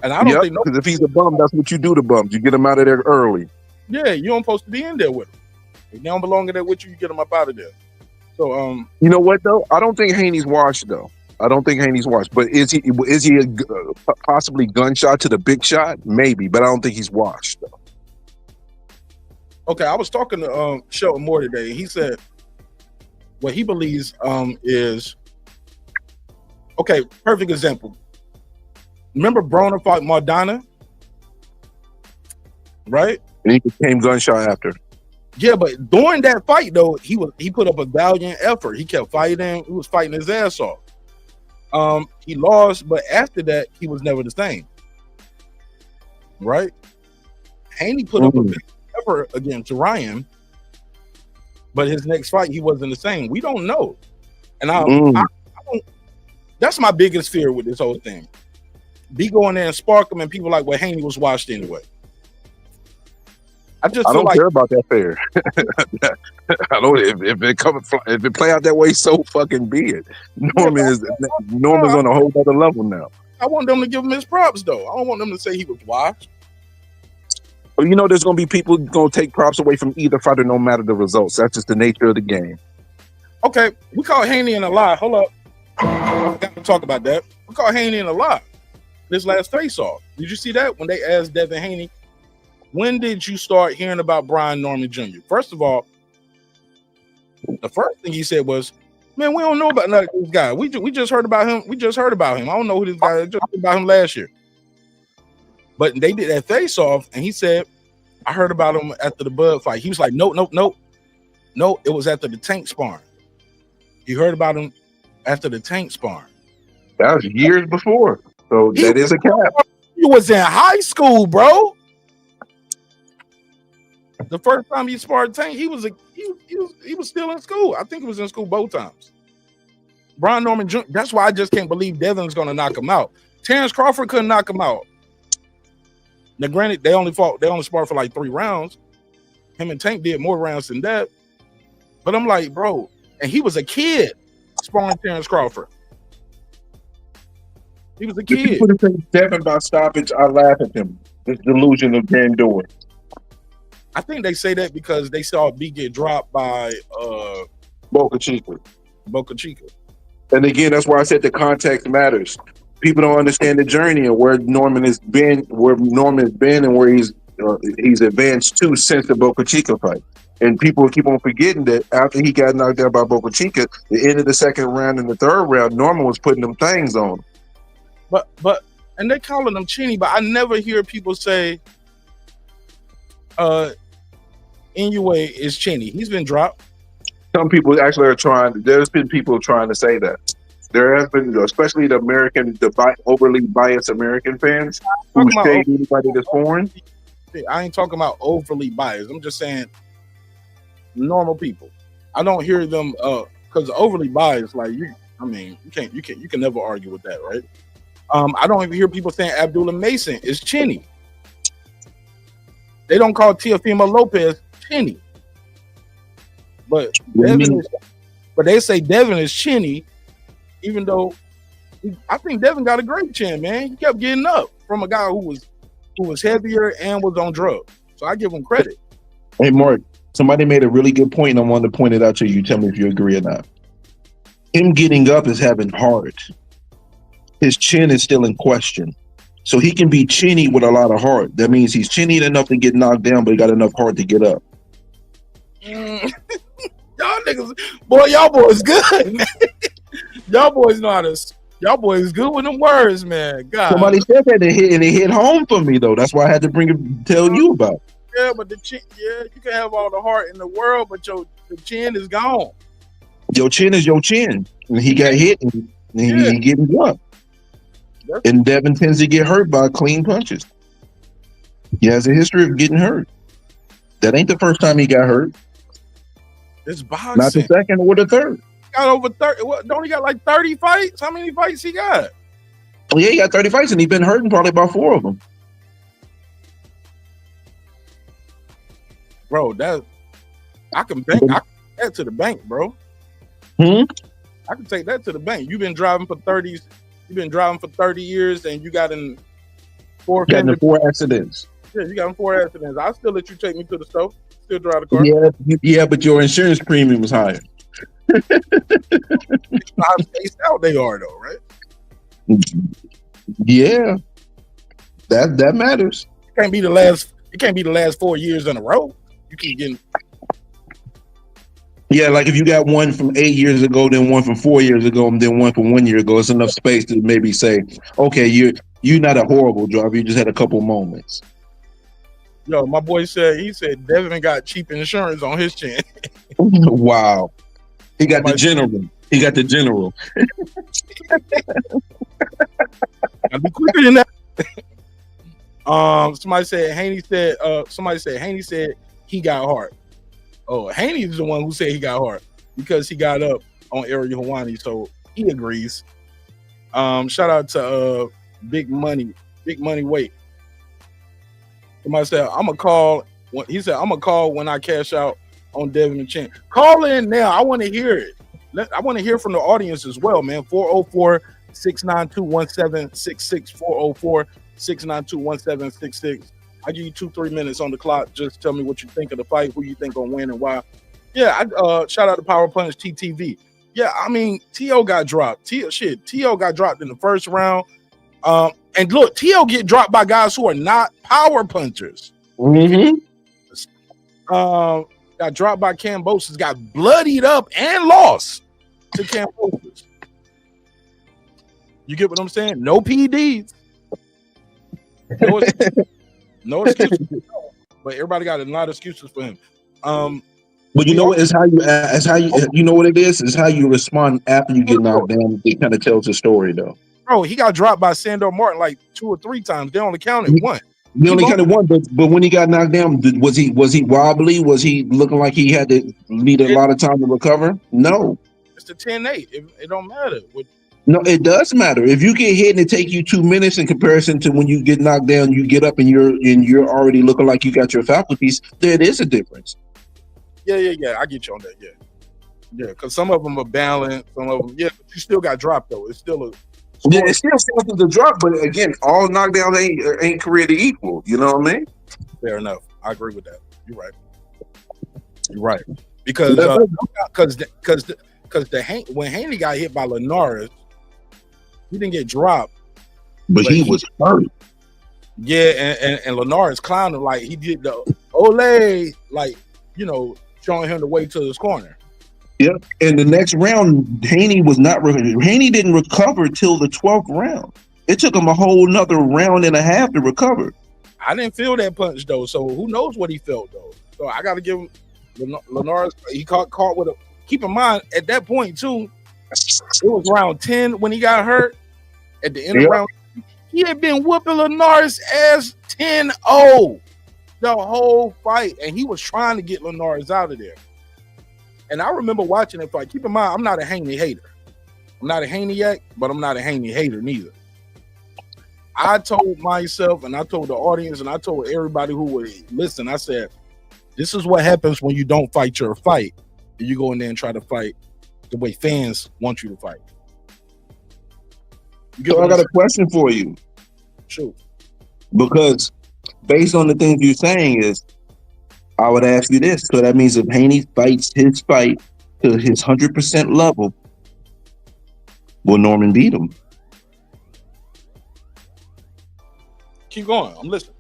And I don't think because if he's a bum, that's what you do to bums. You get him out of there early. Yeah, you don't supposed to be in there with him. If they don't belong in there with you, you get them up out of there. So you know what though? I don't think Haney's washed though. I don't think Haney's washed. But is he possibly gunshot to the big shot? Maybe, but I don't think he's washed though. Okay, I was talking to Shelton Moore today. He said what he believes is okay. Perfect example. Remember Broner fought Maidana, right? And he became gunshot after. Yeah, but during that fight though, he put up a valiant effort. He kept fighting. He was fighting his ass off. He lost, but after that, he was never the same. Right? Haney put up a big effort against Ryan, but his next fight, he wasn't the same. We don't know. And I don't, that's my biggest fear with this whole thing. Be going there and spark him, and people like, well, Haney was washed anyway. I don't care about that fair. I don't. If it play out that way, so fucking be it. Norman's on a whole other level now. I want them to give him his props though. I don't want them to say he was washed. But you know, there's gonna be people gonna take props away from either fighter, no matter the results. That's just the nature of the game. Okay, we call Haney in a lie. Hold up, I got to talk about that. We call Haney in a lie. This last face-off. Did you see that when they asked Devin Haney? When did you start hearing about Brian Norman Jr.? First of all, the first thing he said was, "Man, we don't know about this guy. We just heard about him. We just heard about him. I don't know who this guy is. Just heard about him last year." But they did that face off, and he said, "I heard about him after the Bud fight." He was like, "No. It was after the Tank sparring. You heard about him after the Tank sparring. That was years before. So that is a cap. He was in high school, bro. The first time he sparred Tank, he was still in school. I think he was in school both times. Brian Norman Jr. That's why I just can't believe Devin's gonna knock him out. Terrence Crawford couldn't knock him out. Now, granted, they only sparred for like 3 rounds. Him and Tank did more rounds than that. But I'm like, bro, and he was a kid sparring Terrence Crawford. He was a kid. People that say Devin by stoppage, I laugh at them. This delusion of grandeur. I think they say that because they saw B get dropped by Boca Chica. And again, that's why I said the context matters. People don't understand the journey and where Norman has been, and where he's advanced to since the Boca Chica fight. And people keep on forgetting that after he got knocked out by Boca Chica, the end of the second round and the third round, Norman was putting them things on him. But and they calling him Chinny, but I never hear people say Inoue is chinny. He's been dropped. Some people actually are trying. There's been people trying to say that. There has been, especially the overly biased American fans who shade anybody that's foreign. I ain't talking about overly biased. I'm just saying normal people. I don't hear them because overly biased, like you can never argue with that, right? I don't even hear people saying Abdullah Mason is chinny. They don't call Teofimo Lopez chinny. But they say Devin is chinny, even though I think Devin got a great chin, man. He kept getting up from a guy who was heavier and was on drugs. So I give him credit. Hey, Mark, somebody made a really good point, and I wanted to point it out to you. Tell me if you agree or not. Him getting up is having heart. His chin is still in question. So he can be chinny with a lot of heart. That means he's chinny enough to get knocked down, but he got enough heart to get up. Y'all niggas, boy, y'all boys good, man. Y'all boys know how to. Y'all boys good with them words, man. God. Somebody said that and it hit home for me though. That's why I had to tell you about it. Yeah, but the chin, you can have all the heart in the world, but the chin is gone. Your chin is your chin. And he got hit and he getting up. And Devin tends to get hurt by clean punches. He has a history of getting hurt. That ain't the first time he got hurt. It's boxing. Not the second or the third. He got over 30. What, don't he got like 30 fights? How many fights he got? Oh, yeah, he got 30 fights and he's been hurting probably about 4 of them. Bro, I can bank. I can take that to the bank, bro. I can take that to the bank. You've been driving for 30. You've been driving for 30 years, and you got in 4 accidents. Yeah, you got in 4 accidents. I'll still let you take me to the stove. Still drive the car. Yeah, but your insurance premium was higher. How spaced out they are, though, right? Yeah, that matters. It can't be the last 4 years in a row. You keep getting. Yeah, like if you got one from 8 years ago, then one from 4 years ago, and then one from 1 year ago, it's enough space to maybe say, okay, you're not a horrible driver. You just had a couple moments. Yo, my boy said Devin got cheap insurance on his chin. Wow, he got the general. He got the general. I'll be quicker than that. Somebody said Haney said he got hard. Oh, Haney is the one who said he got hard because he got up on Ariel Helwani, so he agrees. Shout out to Big Money Wait. Somebody said I'm gonna call. He said I'm gonna call when I cash out on Devin and Chin. Call in now. I want to hear it. I want to hear from the audience as well, man. 404-692-1766. 404-692-1766. I give you 2-3 minutes on the clock. Just tell me what you think of the fight, who you think gonna win, and why. Yeah, shout out to Power Punch TTV. Yeah, I mean, T.O. got dropped. T.O. got dropped in the first round. And look, T.O. get dropped by guys who are not power punchers. Mm-hmm. Got dropped by Kambosos, got bloodied up and lost to Kambosos. You get what I'm saying? No PDs. No excuses. But everybody got a lot of excuses for him. But you know what? It's how you know what it is? It's how you respond after you get knocked down. It kind of tells the story, though. Bro, he got dropped by Sandor Martin like 2 or 3 times. They only counted one. They only counted one, but when he got knocked down, was he wobbly? Was he looking like he had to need a lot of time to recover? No. It's the 10-8. It don't matter. No, it does matter. If you get hit and it take you 2 minutes in comparison to when you get knocked down, you get up and you're already looking like you got your faculties, there is a difference. Yeah. I get you on that. Yeah, because some of them are balanced. Some of them, but you still got dropped though. It's still a. Yeah, it's still something to drop, but again, all knockdowns ain't created equal. You know what I mean? Fair enough. I agree with that. You're right. Because when Haney got hit by Linares, he didn't get dropped, but he was hurt. Yeah, and Linares clowned him like he did the Olay, like showing him the way to his corner. Yeah, and the next round, Haney didn't recover till the 12th round. It took him a whole nother round and a half to recover. I didn't feel that punch though, so who knows what he felt though. So I got to give him Linares. He caught with a. Keep in mind at that point too, it was round 10 when he got hurt. At the end of round, he had been whooping Linares' ass 10-0 the whole fight, and he was trying to get Linares out of there. And I remember watching that fight. Keep in mind, I'm not a Haney hater. I'm not a Haney-iac, but I'm not a Haney hater neither. I told myself, and I told the audience, and I told everybody who would listen, I said, this is what happens when you don't fight your fight. And you go in there and try to fight the way fans want you to fight. So I got a question for you. Shoot. Because based on the things you're saying is, I would ask you this. So that means if Haney fights his fight to his 100% level, will Norman beat him? Keep going. I'm listening.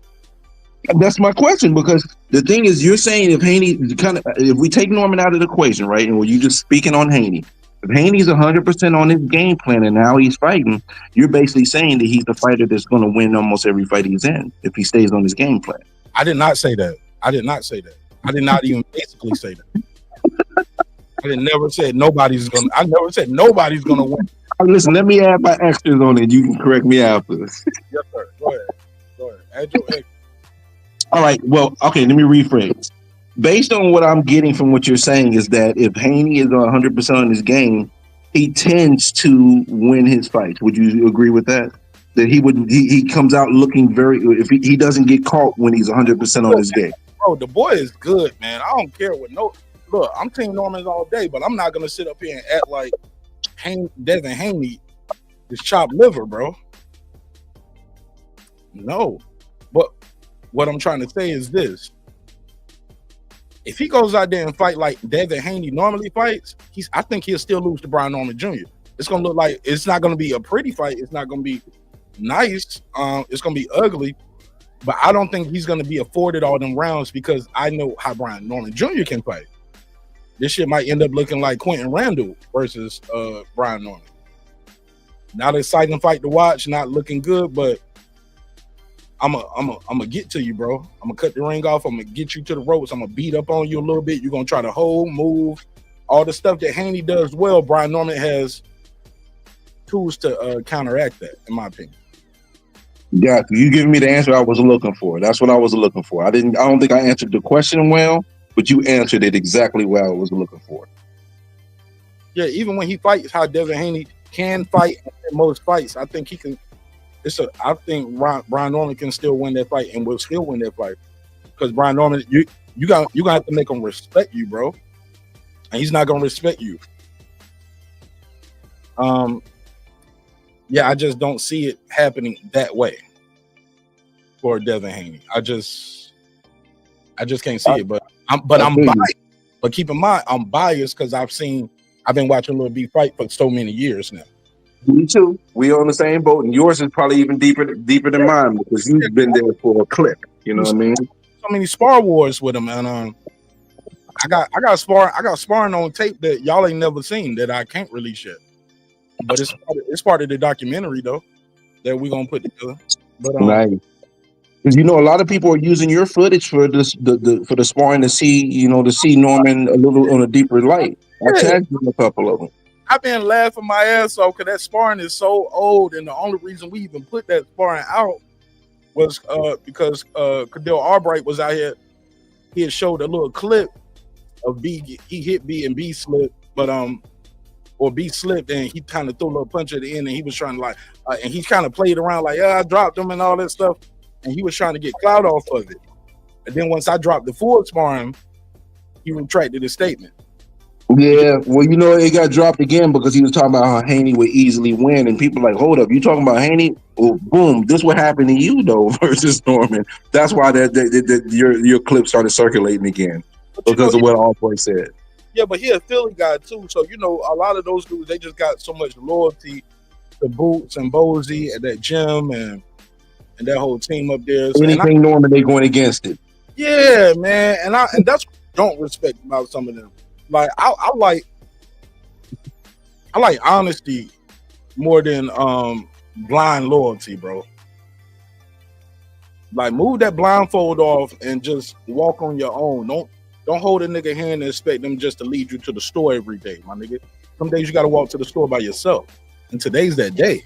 That's my question, because the thing is, you're saying if Haney if we take Norman out of the equation, right, and you just speaking on Haney, if Haney's 100% on his game plan and now he's fighting, you're basically saying that he's the fighter that's going to win almost every fight he's in if he stays on his game plan. I did not say that. I did not say that. I did not even basically say that. I never said nobody's gonna. I never said nobody's gonna win. Listen, let me add my extras on it. You can correct me after. Yes, sir. Go ahead. Add your extras. All right. Well, okay. Let me rephrase. Based on what I'm getting from what you're saying is that if Haney is 100% on his game, he tends to win his fights. Would you agree with that? That he comes out looking very. If he doesn't get caught when he's 100% on his game. Bro, the boy is good, man. I don't care what look. I'm Team Norman all day, but I'm not gonna sit up here and act like Devin Haney is chopped liver, bro. No, but what I'm trying to say is this: if he goes out there and fight like Devin Haney normally fights, I think he'll still lose to Brian Norman Jr. It's gonna look like it's not gonna be a pretty fight. It's not gonna be nice. It's gonna be ugly. But I don't think he's going to be afforded all them rounds because I know how Brian Norman Jr. can fight. This shit might end up looking like Quentin Randall versus Brian Norman. Not an exciting fight to watch, not looking good, but I'm a get to you, bro. I'm gonna cut the ring off. I'm gonna get you to the ropes. I'm gonna beat up on you a little bit. You're gonna try to hold, move, all the stuff that Haney does well. Brian Norman has tools to counteract that, in my opinion. Yeah, you giving me the answer I was looking for. That's what I was looking for. I don't think I answered the question well, but you answered it exactly what I was looking for. Yeah, even when he fights how Devin Haney can fight in most fights, I think he can. I think Brian Norman can still win that fight and will still win that fight because Brian Norman, you gonna have to make him respect you, bro, and he's not gonna respect you. Yeah, I just don't see it happening that way for Devin Haney. I just can't see it. But I'm biased. But keep in mind, I'm biased because I've been watching Lil B fight for so many years now. Me too. We on the same boat, and yours is probably even deeper than mine because you've been there for a clip. You know what I mean? So many spar wars with him, and I got sparring on tape that y'all ain't never seen that I can't release yet. But it's part of the documentary though that we're gonna put together. But right. Because a lot of people are using your footage for this for the sparring to see Norman a little on a deeper light. I tagged him a couple of them. I've been laughing my ass off because that sparring is so old, and the only reason we even put that sparring out was because Cadell Albright was out here. He had showed a little clip of B. He hit B and B slipped, but or B slipped and he kind of threw a little punch at the end, and he was trying to and he kind of played around like, I dropped him and all that stuff, and he was trying to get clout off of it. And then once I dropped the full sparring, he retracted his statement. Yeah, well, it got dropped again because he was talking about how Haney would easily win, and people like, hold up, you talking about Haney? Well, boom, this what happened to you though versus Norman. That's why your clip started circulating again because of what Albright said. Yeah, but he a Philly guy too, so a lot of those dudes, they just got so much loyalty to Boots and Bozy and that gym and that whole team up there. So, anything Norman, they going against it. Yeah, man, and that's what I don't respect about some of them. Like I like honesty more than blind loyalty, bro. Like, move that blindfold off and just walk on your own. Don't hold a nigga hand and expect them just to lead you to the store every day, my nigga. Some days you got to walk to the store by yourself, and today's that day.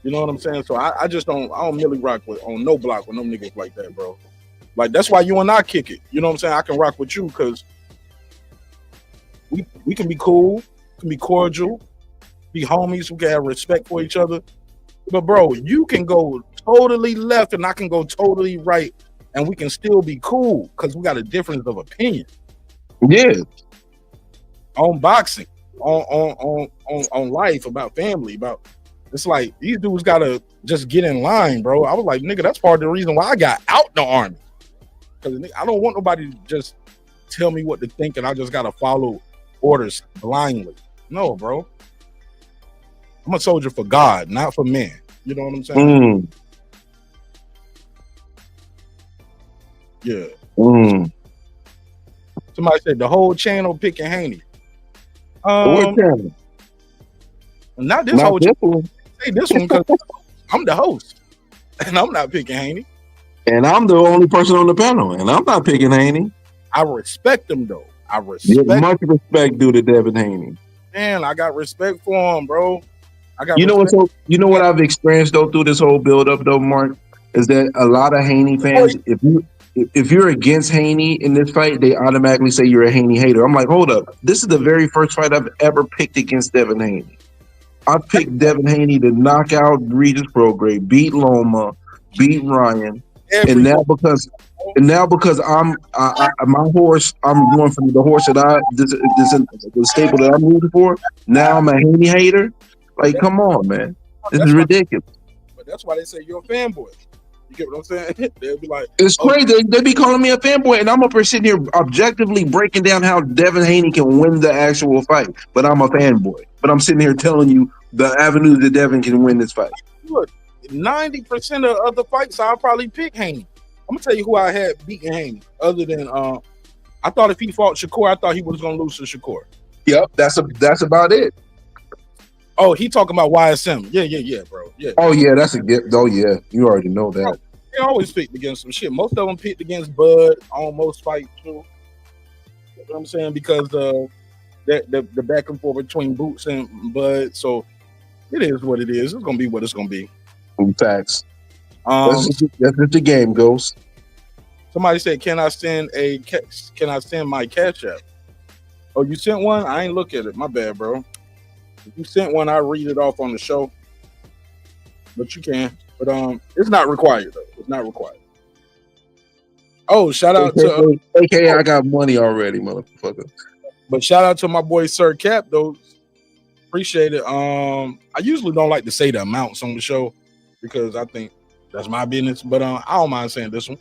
You know what I'm saying? So I don't really rock with on no block with no niggas like that, bro. Like, that's why you and I kick it. You know what I'm saying? I can rock with you because we can be cool, can be cordial, be homies, we can have respect for each other. But bro, you can go totally left and I can go totally right, and we can still be cool because we got a difference of opinion. Yeah. On boxing, on life, about family, about it's like these dudes gotta just get in line, bro. I was like, nigga, that's part of the reason why I got out the army. Because I don't want nobody to just tell me what to think and I just gotta follow orders blindly. No, bro. I'm a soldier for God, not for men. You know what I'm saying? Yeah. Somebody said the whole channel picking Haney. What channel? Not this whole channel. Say this one because I'm the host and I'm not picking Haney. And I'm the only person on the panel, and I'm not picking Haney. I respect him though. I respect. Much respect due to Devin Haney. Man, I got respect for him, bro. I got. You know what I've experienced though through this whole build up though, Mark, is that a lot of Haney fans, if you're against Haney in this fight, they automatically say you're a Haney hater. I'm like, hold up, this is the very first fight I've ever picked against Devin Haney. I picked Devin Haney to knock out Regis Prograde, beat Loma, beat Ryan. And now because I'm my horse, I'm going for the horse that the staple that I'm rooting for. Now I'm a Haney hater. Like, come on, man, this is ridiculous. But that's why they say you're a fanboy. You get what I'm saying? They'll be like, it's crazy. They be calling me a fanboy, and I'm up here sitting here objectively breaking down how Devin Haney can win the actual fight. But I'm a fanboy. But I'm sitting here telling you the avenues that Devin can win this fight. Look, 90% of other fights, I'll probably pick Haney. I'm gonna tell you who I had beating Haney. Other than I thought if he fought Shakur, I thought he was gonna lose to Shakur. Yep, that's about it. Oh, he talking about YSM. Yeah, bro. Yeah. Oh yeah, that's a gift. Oh yeah, you already know that. They always picked against some shit. Most of them picked against Bud on most fights too. You know what I'm saying? Because the back and forth between Boots and Bud. So it is what it is. It's gonna be what it's gonna be. Facts. That's just the game goes. Somebody said, "Can I send my Cash App?" Oh, you sent one? I ain't look at it. My bad, bro. If you sent one, I read it off on the show. But you can. But it's not required though. It's not required. Oh, shout out to AKA I got money already, motherfucker. But shout out to my boy Sir Cap though. Appreciate it. I usually don't like to say the amounts on the show because I think that's my business. But I don't mind saying this one.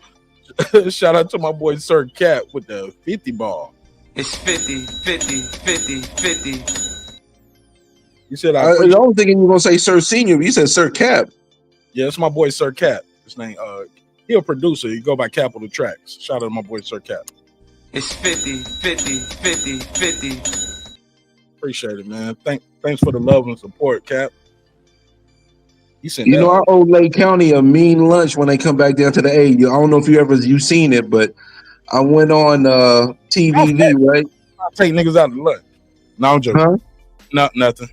Shout out to my boy Sir Cap with the 50 ball. It's 50, 50, 50, 50. You said I was thinking you were gonna say Sir Senior, but you said Sir Cap. Yeah, it's my boy Sir Cap. His name he a producer. He go by Capital Tracks. Shout out to my boy Sir Cap. It's 50, 50, 50, 50. Appreciate it, man. Thanks for the love and support, Cap. You know, I owe Lake County a mean lunch when they come back down to the A. I don't know if you seen it, but I went on TVV, right? I take niggas out to lunch. No, I'm joking. Huh? No, nothing.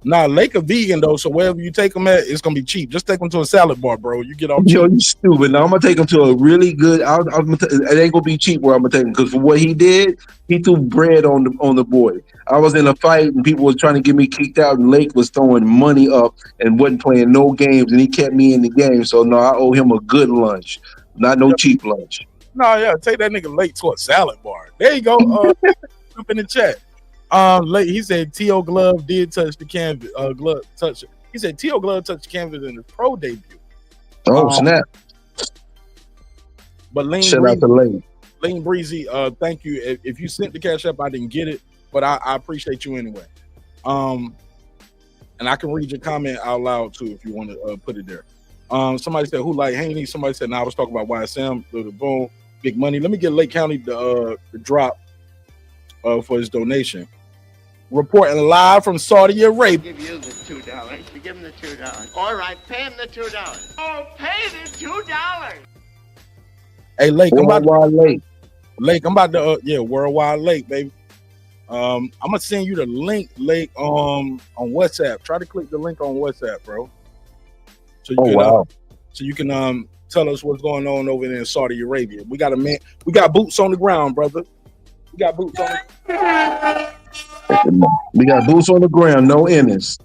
Nah, Lake a vegan though, so wherever you take them at, it's gonna be cheap. Just take them to a salad bar, bro. You get off. Yo, you stupid. Now I'm gonna take him to a really good. It ain't gonna be cheap where I'm gonna take him because for what he did, he threw bread on the boy. I was in a fight and people was trying to get me kicked out, and Lake was throwing money up and wasn't playing no games, and he kept me in the game. So no, I owe him a good lunch, not no cheap lunch. No, yeah, take that nigga Lake to a salad bar. There you go. Up in the chat. He said T.O. Glove did touch the canvas. He said T.O. Glove touched the canvas in his pro debut. Oh snap! But shout out to Lane. Lane Breezy, thank you. If you sent the cash up, I didn't get it, but I appreciate you anyway. And I can read your comment out loud too if you want to put it there. Somebody said who like Haney. Somebody said I was talking about YSM. The boom, big money. Let me get Lake County the drop for his donation. reporting live from Saudi Arabia. Give you the $2. You give him the $2. All right, pay him the $2. Oh, pay the $2. Hey, Lake, Worldwide Lake. I'm about to Worldwide Lake, baby. I'm gonna send you the link, Lake, on WhatsApp. Try to click the link on WhatsApp, bro. So you can tell us what's going on over there in Saudi Arabia. We got boots on the ground, brother. We got boots on the ground, no innings.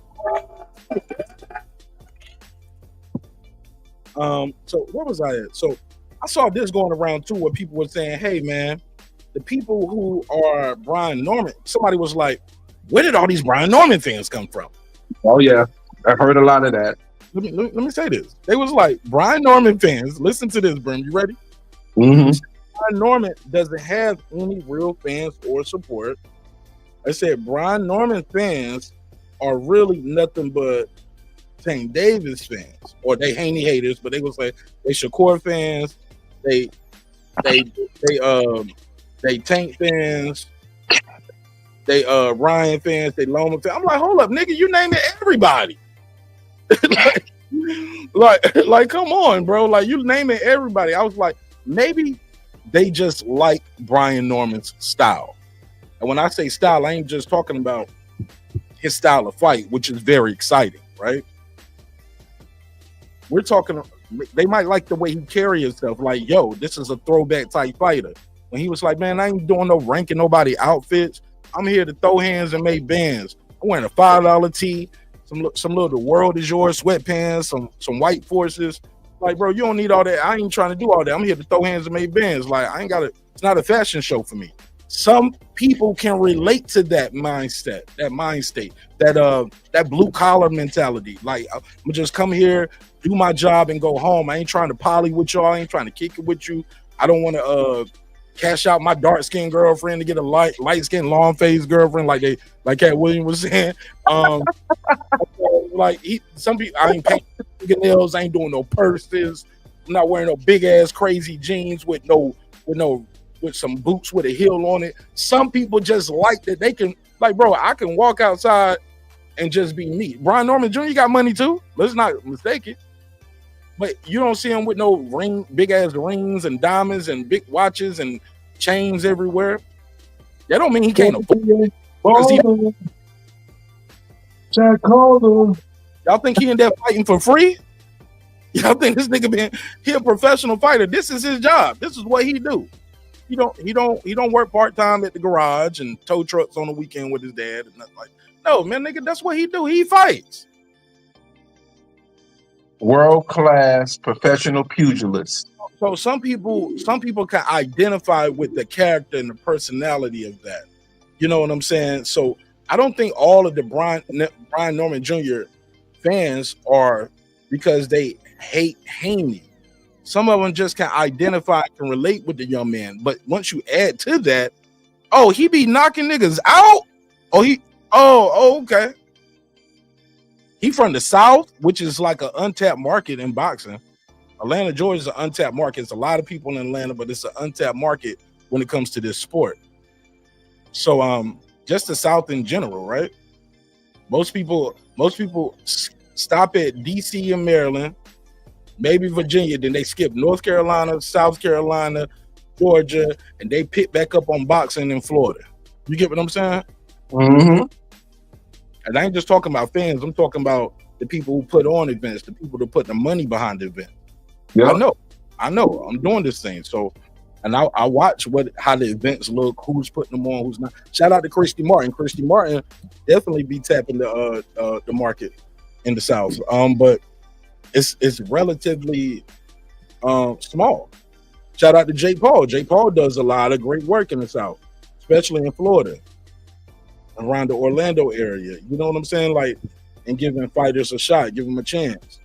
So where was I at? So I saw this going around too, where people were saying, "Hey, man, the people who are Brian Norman." Somebody was like, "Where did all these Brian Norman fans come from?" Oh yeah, I've heard a lot of that. Let me say this. They was like, Brian Norman fans. Listen to this, Brim. You ready? Mm-hmm. Brian Norman doesn't have any real fans or support. I said Brian Norman fans are really nothing but Tank Davis fans, or they Haney haters, but they was like they Shakur fans, they Tank fans, they Ryan fans, they Loma fans. I'm like, hold up, nigga, you naming everybody. like, come on, bro. Like, you naming everybody. I was like, maybe they just like Brian Norman's style. And when I say style, I ain't just talking about his style of fight, which is very exciting, right? We're talking, they might like the way he carry himself. Like, yo, this is a throwback type fighter. When he was like, man, I ain't doing no ranking nobody outfits. I'm here to throw hands and make bands. I'm wearing a $5 tee, some little "The World Is Yours" sweatpants, some white forces. Like, bro, you don't need all that. I ain't trying to do all that. I'm here to throw hands and make bands. Like, I ain't got it's not a fashion show for me. Some people can relate to that mindset, that mind state, that blue collar mentality. Like, I'm gonna just come here, do my job, and go home. I ain't trying to poly with y'all. I ain't trying to kick it with you. I don't want to cash out my dark skinned girlfriend to get a light skinned long faced girlfriend, like Cat Williams was saying. Some people, I ain't painting fingernails. I ain't doing no purses. I'm not wearing no big ass crazy jeans with some boots with a heel on it. Some people just like that they can, like, bro, I can walk outside and just be me. Brian Norman Jr. got money too. Let's not mistake it. But you don't see him with no big ass rings and diamonds and big watches and chains everywhere. That don't mean he can't afford it. Y'all think he in there fighting for free? Y'all think this nigga he a professional fighter? This is his job. This is what he do. He don't work part-time at the garage and tow trucks on the weekend with his dad and nothing like that. No, man, nigga, that's what he do. He fights. World-class professional pugilist. So some people can identify with the character and the personality of that. You know what I'm saying? So I don't think all of the Brian Norman Jr. fans are because they hate Haney. Some of them just can identify, can relate with the young man. But once you add to that, oh, he be knocking niggas out. Okay. He from the South, which is like an untapped market in boxing. Atlanta, Georgia is an untapped market. It's a lot of people in Atlanta, but it's an untapped market when it comes to this sport. So just the South in general, right? Most people stop at DC and Maryland, maybe Virginia, then they skip North Carolina, South Carolina, Georgia, and they pick back up on boxing in Florida. You get what I'm saying? Mm-hmm. And I ain't just talking about fans. I'm talking about the people who put on events, the people that put the money behind the event. Yeah. I know. I'm doing this thing. So, and I watch how the events look, who's putting them on, who's not. Shout out to Christy Martin. Christy Martin definitely be tapping the market in the South. But it's relatively small. Shout out to Jake Paul. Jake Paul does a lot of great work in the South, especially in Florida, around the Orlando area. You know what I'm saying? Like, and giving fighters a shot, give them a chance.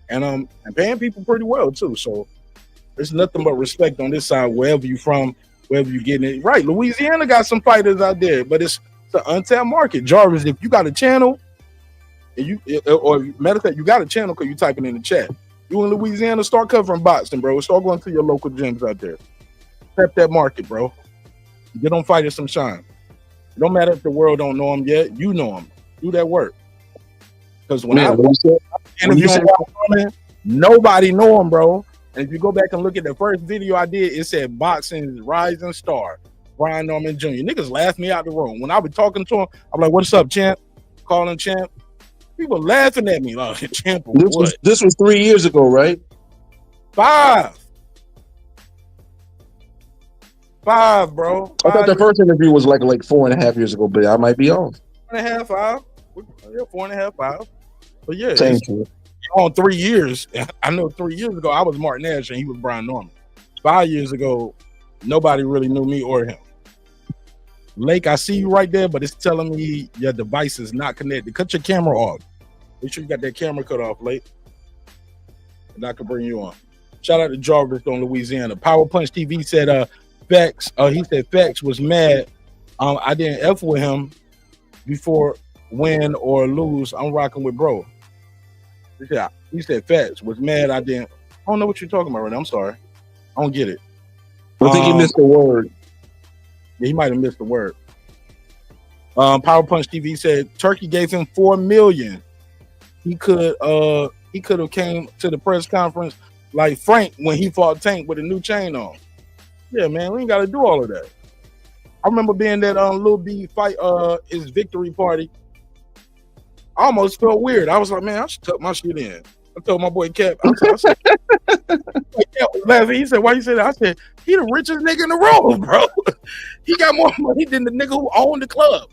And paying people pretty well too. So there's nothing but respect on this side, wherever you from, wherever you getting it. Right, Louisiana got some fighters out there, but it's the untapped market. Jarvis, if you got a channel, or matter of fact, you got a channel because you typing in the chat. You in Louisiana, start covering boxing, bro. Start going to your local gyms out there. Tap that market, bro. Get on fighters some shine. No matter if the world don't know him yet, you know him. Do that work. Because when I interviewed him, nobody know him, bro. And if you go back and look at the first video I did, it said boxing rising star, Brian Norman Jr. Niggas laughed me out the room. When I was talking to him, I'm like, "What's up, champ?" Calling champ. People laughing at me like, "Champ, this was 3 years ago, right? 5, bro. I thought the first interview was like 4.5 years ago, but I might be off. 4.5, 5. Yeah, 4.5, 5. But yeah, Thank you. On 3 years. I know 3 years ago I was Mark Nash and he was Brian Norman. 5 years ago, nobody really knew me or him. Lake, I see you right there, but it's telling me your device is not connected. Cut your camera off. Make sure you got that camera cut off, Lake. And I can bring you on. Shout out to Jarvis on Louisiana. Power Punch TV said Fex, he said Fex was mad. I didn't F with him before win or lose. I'm rocking with bro. Yeah, he said Fex was mad. I don't know what you're talking about right now. I'm sorry. I don't get it. I think he missed the word. Yeah, he might have missed the word. Power Punch TV said Turkey gave him $4 million. He could have came to the press conference like Frank when he fought Tank with a new chain on. Yeah, man, we ain't got to do all of that. I remember being that Lil B fight his victory party. I almost felt weird. I was like, man, I should tuck my shit in. I told my boy Cap, I said Cap was laughing. He said, why you say that? I said, he the richest nigga in the room, bro. He got more money than the nigga who owned the club.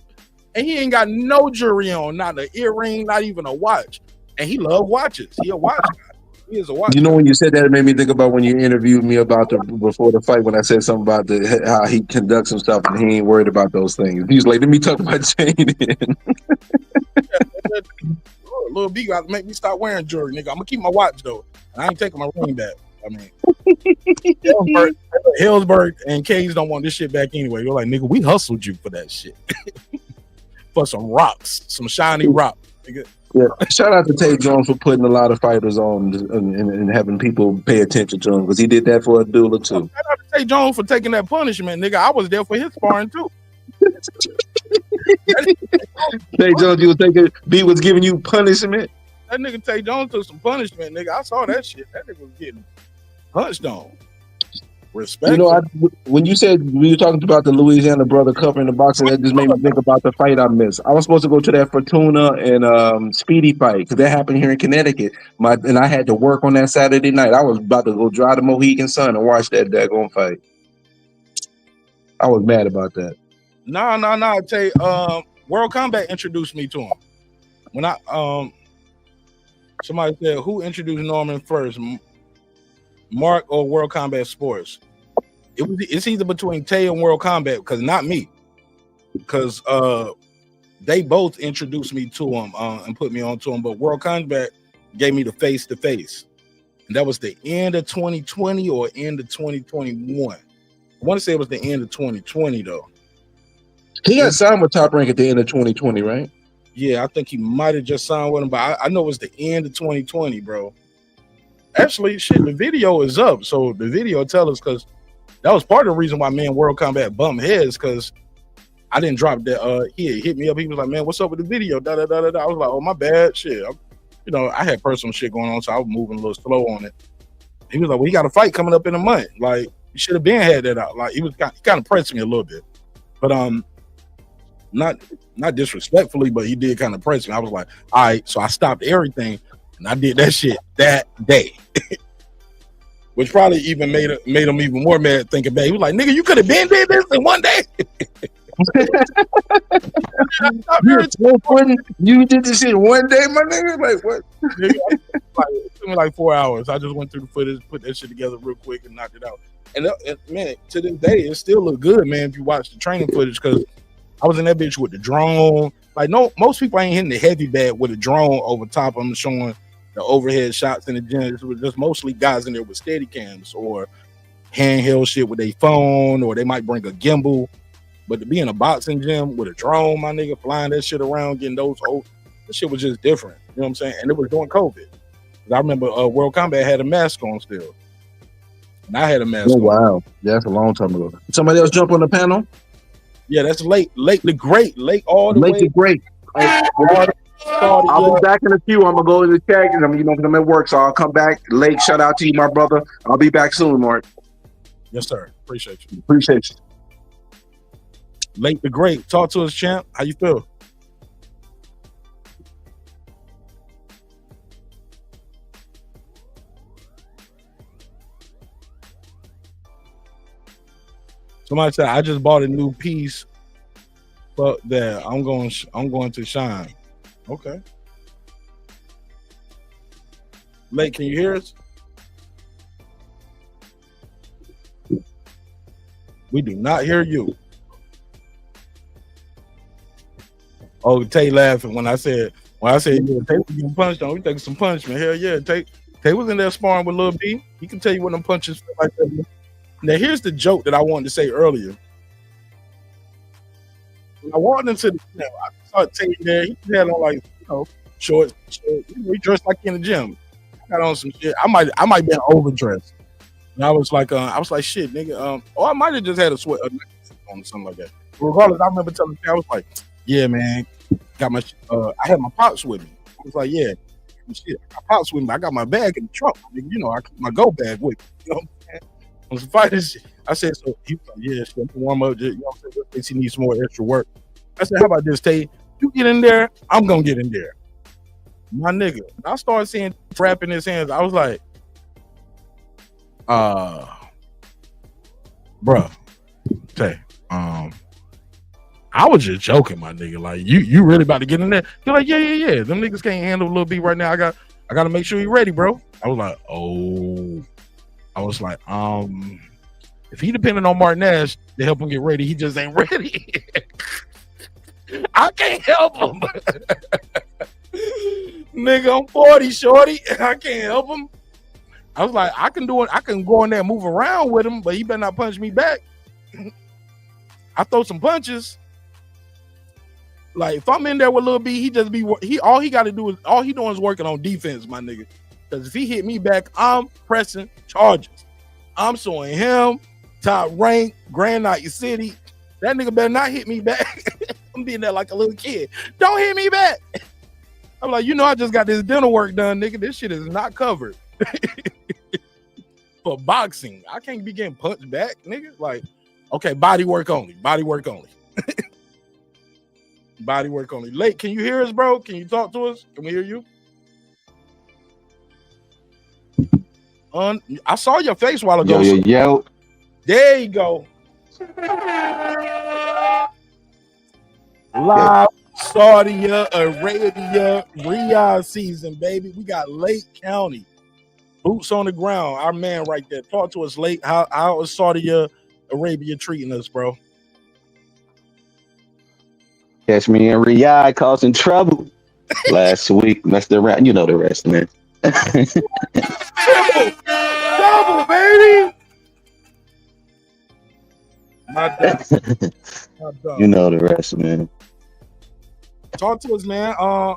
And he ain't got no jewelry on, not an earring, not even a watch. And he loved watches. He a watch guy. He is a watch. You know, when you said that, it made me think about when you interviewed me about before the fight, when I said something about how he conducts himself and he ain't worried about those things. He's like, let me tuck my chain in. Little B got to make me stop wearing jewelry, nigga. I'm gonna keep my watch though. And I ain't taking my ring back. I mean, Hillsburg and K's don't want this shit back anyway. You're like, nigga, we hustled you for that shit. For some rocks, some shiny rock, nigga. Yeah. Shout out to Tay Jones for putting a lot of fighters on and having people pay attention to him, because he did that for Abdullah too. Shout out to Tay Jones for taking that punishment, nigga. I was there for his sparring too. Tay Jones, you were thinking B was giving you punishment? That nigga Tay Jones took some punishment, nigga. I saw that shit. That nigga was getting punched on. Respect. You know, when you said we were talking about the Louisiana brother covering the boxing, that just made me think about the fight I missed. I was supposed to go to that Fortuna and Speedy fight because that happened here in Connecticut. And I had to work on that Saturday night. I was about to go drive to Mohegan Sun and watch that daggone fight. I was mad about that. No. I tell you, World Combat introduced me to him. When I somebody said, who introduced Norman first, Mark or World Combat Sports? It's either between Tay and World Combat, because not me, because they both introduced me to him and put me on to him. But World Combat gave me the face to face, and that was the end of 2020 or end of 2021. I want to say it was the end of 2020 though. He got signed with Top Rank at the end of 2020, right? Yeah, I think he might have just signed with him, but I know it was the end of 2020, bro. Actually, shit, the video is up, so the video tell us, because that was part of the reason why me and World Combat bumped heads, because I didn't drop that. He hit me up. He was like, man, what's up with the video? Da, da, da, da, da. I was like, oh, my bad. Shit. I had personal shit going on, so I was moving a little slow on it. He was like, well, he got a fight coming up in a month. Like, you should have been had that out. Like, he kind of pressed me a little bit. But not disrespectfully, but he did kind of press me. I was like, all right, so I stopped everything and I did that shit that day. Which probably even made him even more mad thinking back. He was like, nigga, you could have been did this in one day. You did this shit one day, my nigga? Like, what? It took me like 4 hours. I just went through the footage, put that shit together real quick and knocked it out. And man, to this day, it still look good, man, if you watch the training footage, because I was in that bitch with the drone. Like, no, most people ain't hitting the heavy bag with a drone over top of them showing the overhead shots in the gym. It was just mostly guys in there with steady cams or handheld shit with their phone, or they might bring a gimbal. But to be in a boxing gym with a drone, my nigga, flying that shit around, getting those this shit was just different. You know what I'm saying? And it was during COVID. I remember World Combat had a mask on still. And I had a mask on. Wow. Yeah, that's a long time ago. Somebody else jump on the panel? Yeah, that's Lake the Great, Lake all the Lake way. the Great. I'll be back in a few. I'm gonna go to the check, and I'm at work, so I'll come back. Lake, shout out to you, my brother. I'll be back soon, Mark. Yes, sir. Appreciate you. Appreciate you. Lake the Great, talk to us, champ. How you feel? Somebody said I just bought a new piece. Fuck that. I'm going to shine. Okay. Lake, can you hear us? We do not hear you. Oh, Tay laughing when I said yeah, Tay was getting punched on. We taking some punishment. Hell yeah, Tay was in there sparring with Lil B. He can tell you what them punches feel like that. Now here's the joke that I wanted to say earlier. When I walked into the gym, I saw Tay there. He had on like shorts. He dressed like in the gym. I got on some shit. I might be overdressed. And I was like, shit, nigga. Or I might have just had a sweat on or something like that. But regardless, I remember telling Tay, I was like, yeah, man, got my. I had my pops with me. I was like, yeah, shit, I got pops with me. I got my bag in the trunk. Nigga, I keep my go bag with me. You know what I'm saying? On some fighters shit. I said, so he was like, yeah, shit, I'm warm up. You know what I'm saying? In case he needs some more extra work. I said, how about this, Tay? You get in there, I'm gonna get in there. My nigga. I started seeing trap in his hands. I was like, bruh, Tay, I was just joking, my nigga. Like, you really about to get in there? You're like, yeah. Them niggas can't handle a little beat right now. I gotta make sure you ready, bro. I was like, oh. I was like, if he depending on Martin Nash to help him get ready, he just ain't ready. I can't help him. Nigga, I'm 40, shorty. I can't help him. I was like, I can do it. I can go in there and move around with him, but he better not punch me back. I throw some punches. Like, if I'm in there with Lil B, all he doing is working on defense, my nigga. Because if he hit me back, I'm pressing charges. I'm showing him top rank, Grand Night City. That nigga better not hit me back. I'm being there like a little kid. Don't hit me back. I'm like, I just got this dental work done, nigga. This shit is not covered. For boxing, I can't be getting punched back, nigga. Like, okay, body work only. Body work only. Body work only. Late, can you hear us, bro? Can you talk to us? Can we hear you? I saw your face a while ago. Yo. There you go. Live Saudi Arabia Riyadh season, baby. We got Lake County. Boots on the ground. Our man right there. Talk to us, Lake. How is Saudi Arabia treating us, bro? Catch me in Riyadh causing trouble. Last week, messed around. You know the rest, man. Double, baby. My dog. You know the rest, man. Talk to us, man. Man,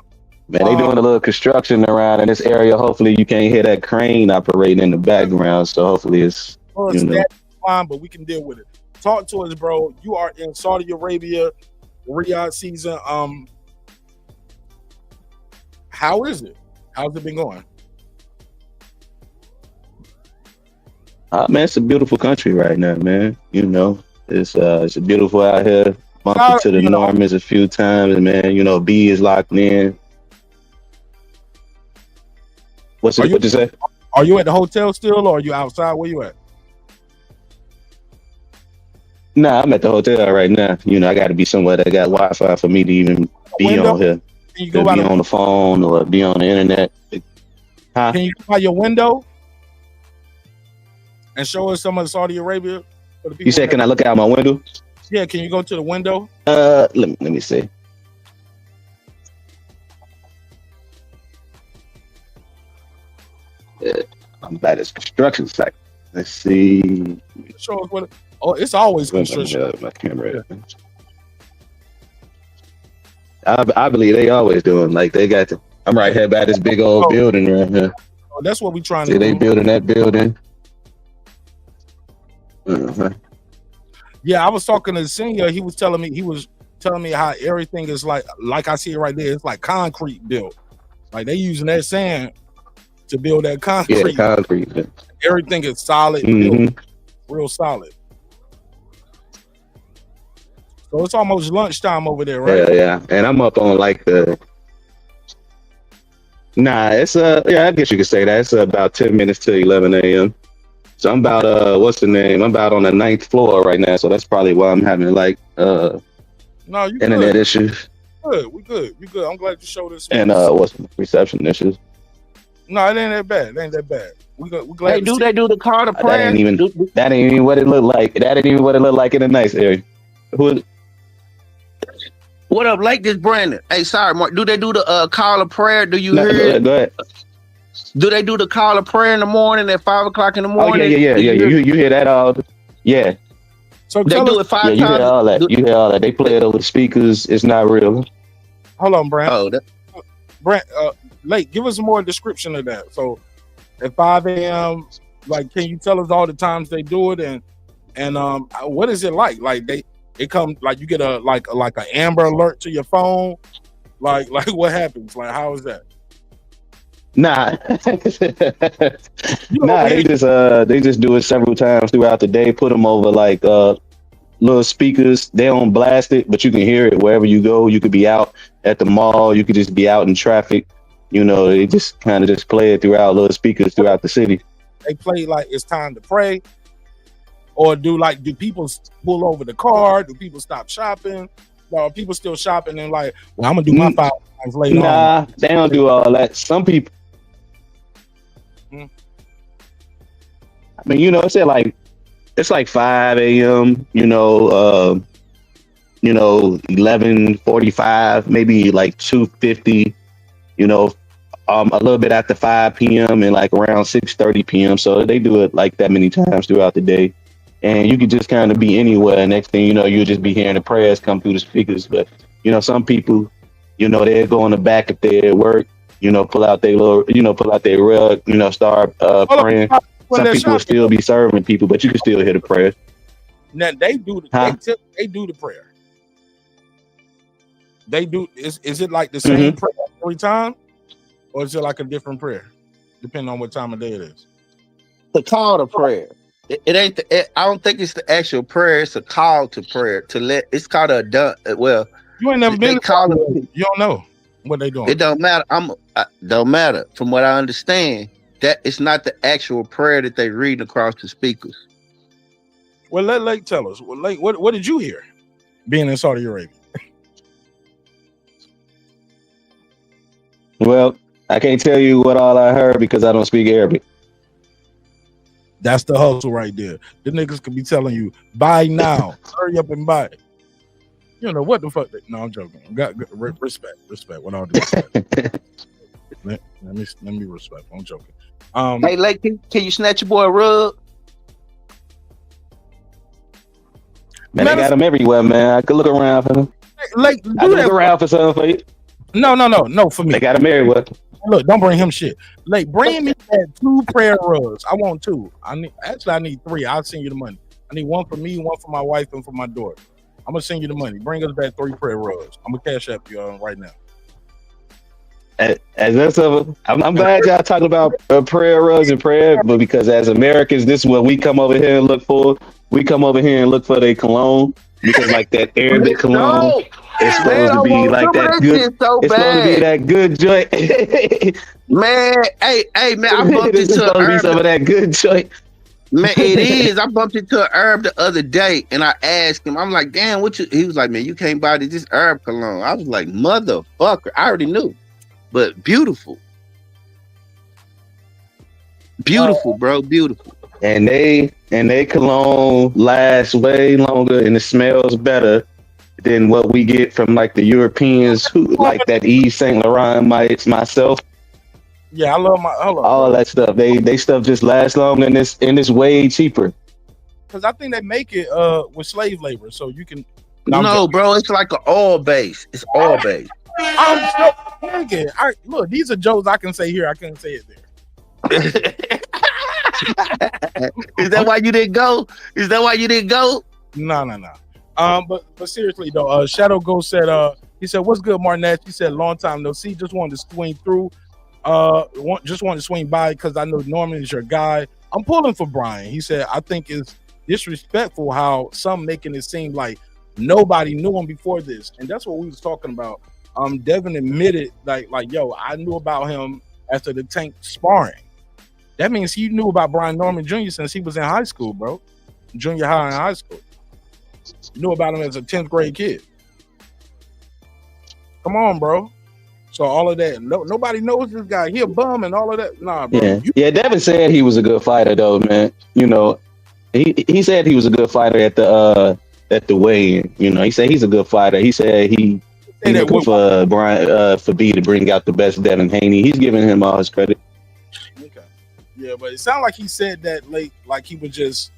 they doing a little construction around in this area. Hopefully, you can't hear that crane operating in the background. So hopefully, it's fine, but we can deal with it. Talk to us, bro. You are in Saudi Arabia, Riyadh season. How is it? How's it been going? Man, it's a beautiful country right now, man. It's beautiful out here. Bumped to the Normans a few times, man. B is locked in. What you say? Are you at the hotel still, or are you outside? Where you at? Nah, I'm at the hotel right now. I got to be somewhere that got Wi-Fi for me to even be on here. Can you go be on the phone or be on the internet? Can you go by your window and show us some of Saudi Arabia? For the people you said, can I look out my window? Yeah, can you go to the window? Let me see. I'm by this construction site. Let's see. Show us what. Oh, it's always construction. My camera. Yeah. I believe they always doing like they got. I'm right here by this big old building right here. Oh, that's what we trying to do. They building that building. Yeah, I was talking to the senior. He was telling me how everything is like I see it right there. It's like concrete built. Like they using that sand to build that concrete. Yeah, concrete. Everything is solid, built, real solid. So it's almost lunchtime over there, right? Yeah. And I'm up on like the. Nah, it's yeah, I guess you could say that. It's about 10 minutes to 11 a.m. So I'm about what's the name? I'm about on the 9th floor right now. So that's probably why I'm having like No, you internet good. issues. Good, we good. You good. I'm glad you showed us. And what's reception issues? No, it ain't that bad. It ain't that bad. We glad. Hey, do they do the call to That prayer? ain't even what it looked like. That ain't even what it looked like in a nice area. What up, Lake? This Brandon. Hey, sorry, Mark. Do they do the call of prayer? Do you No, hear? go ahead. Do they do the call of prayer in the morning at 5 o'clock in the Oh morning? yeah. You hear that all? Yeah. So They do it 5 times. You hear all that. You hear all that. They play it over the speakers. It's not real. Hold on, Brent. Oh, Brent, Lake, give us more description of that. So at 5 a.m., like, can you tell us all the times they do it, and what is it like? Like it come like you get a like an Amber Alert to your phone, like what happens? Like how is that? Nah, nah. They just do it several times throughout the day. Put them over like little speakers. They don't blast it, but you can hear it wherever you go. You could be out at the mall. You could just be out in traffic. You know, they just kind of just play it throughout little speakers throughout the city. They play like it's time to pray, or do people pull over the car? Do people stop shopping? Or are people still shopping and like, well, I'm gonna do my 5 times later on? Nah, they don't do all that. Some people. I mean, you know, it's like 5 a.m. You know, 11:45, maybe like 2:50. You know, a little bit after 5 p.m. and like around 6:30 p.m. So they do it like that many times throughout the day, and you could just kind of be anywhere. Next thing you know, you'll just be hearing the prayers come through the speakers. But you know, some people, you know, they'll go in the back if they're at work. You know, pull out their rug, you know, start praying. Some people will still be serving people, but you can still hear the prayer. Now they do they do the prayer. They do is it like the same prayer every time, or is it like a different prayer, depending on what time of day it is? The call to prayer. It ain't. I don't think it's the actual prayer. It's a call to prayer. It's called a done. Well, you ain't never been. You don't know what they doing. It don't matter. Don't matter. From what I understand, that it's not the actual prayer that they reading across the speakers. Well, let Lake tell us. Well, Lake, what did you hear being in Saudi Arabia? Well, I can't tell you what all I heard because I don't speak Arabic. That's the hustle right there. The niggas could be telling you, buy now, hurry up and buy it. You know what the fuck? No, I'm joking. Got respect. What I'll do. let me respect. I'm joking. Hey, Lake, can you snatch your boy a rug? Man, they got them everywhere, man. I could look around for them. Lake, I could look around for something for you. No, for me. They got them everywhere. Look, don't bring him shit. Like, bring me that 2 prayer rugs. I want 2. I need 3. I'll send you the money. I need 1 for me, 1 for my wife, and for my daughter. I'm gonna send you the money. Bring us back 3 prayer rugs. I'm gonna cash app you right now. I'm glad y'all talking about prayer rugs and prayer, but because as Americans, this is what we come over here and look for. We come over here and look for their cologne because, like, that Arabic cologne. It's supposed to be like that good. It's supposed to be that good joint. Man, hey, man, I bumped into a herb. Some of that good joint. Man, it is. I bumped into a herb the other day, and I asked him. I'm like, "Damn, what you?" He was like, "Man, you can't buy this herb cologne." I was like, "Motherfucker!" I already knew, but beautiful, bro, beautiful. And they cologne lasts way longer, and it smells better than what we get from like the Europeans who like that Yves Saint Laurent, myself. Yeah, I love all that stuff. They stuff just lasts long and it's way cheaper. Because I think they make it with slave labor, so you can. No, bro, it's like an oil base. It's oil base. I'm so thinking. Look, these are jokes I can say here. I couldn't say it there. Is that why you didn't go? No. But seriously though, Shadow Ghost said, he said, "What's good, Martinez?" He said, "Long time no see. Just wanted to swing through. Just wanted to swing by because I know Norman is your guy. I'm pulling for Brian." He said, "I think it's disrespectful how some making it seem like nobody knew him before this," and that's what we was talking about. Devin admitted like, yo, I knew about him after the Tank sparring. That means he knew about Brian Norman Jr. since he was in high school, bro. Junior high and high school. Knew about him as a 10th grade kid. Come on, bro. So all of that, nobody knows this guy. He a bum and all of that. Nah, bro. Yeah. Devin said he was a good fighter, though, man. You know, he said he was a good fighter at the weigh-in. You know, he said he's a good fighter. He said he's looking for Brian for B to bring out the best Devin Haney. He's giving him all his credit. Okay. Yeah, but it sounded like he said that late, like he was just.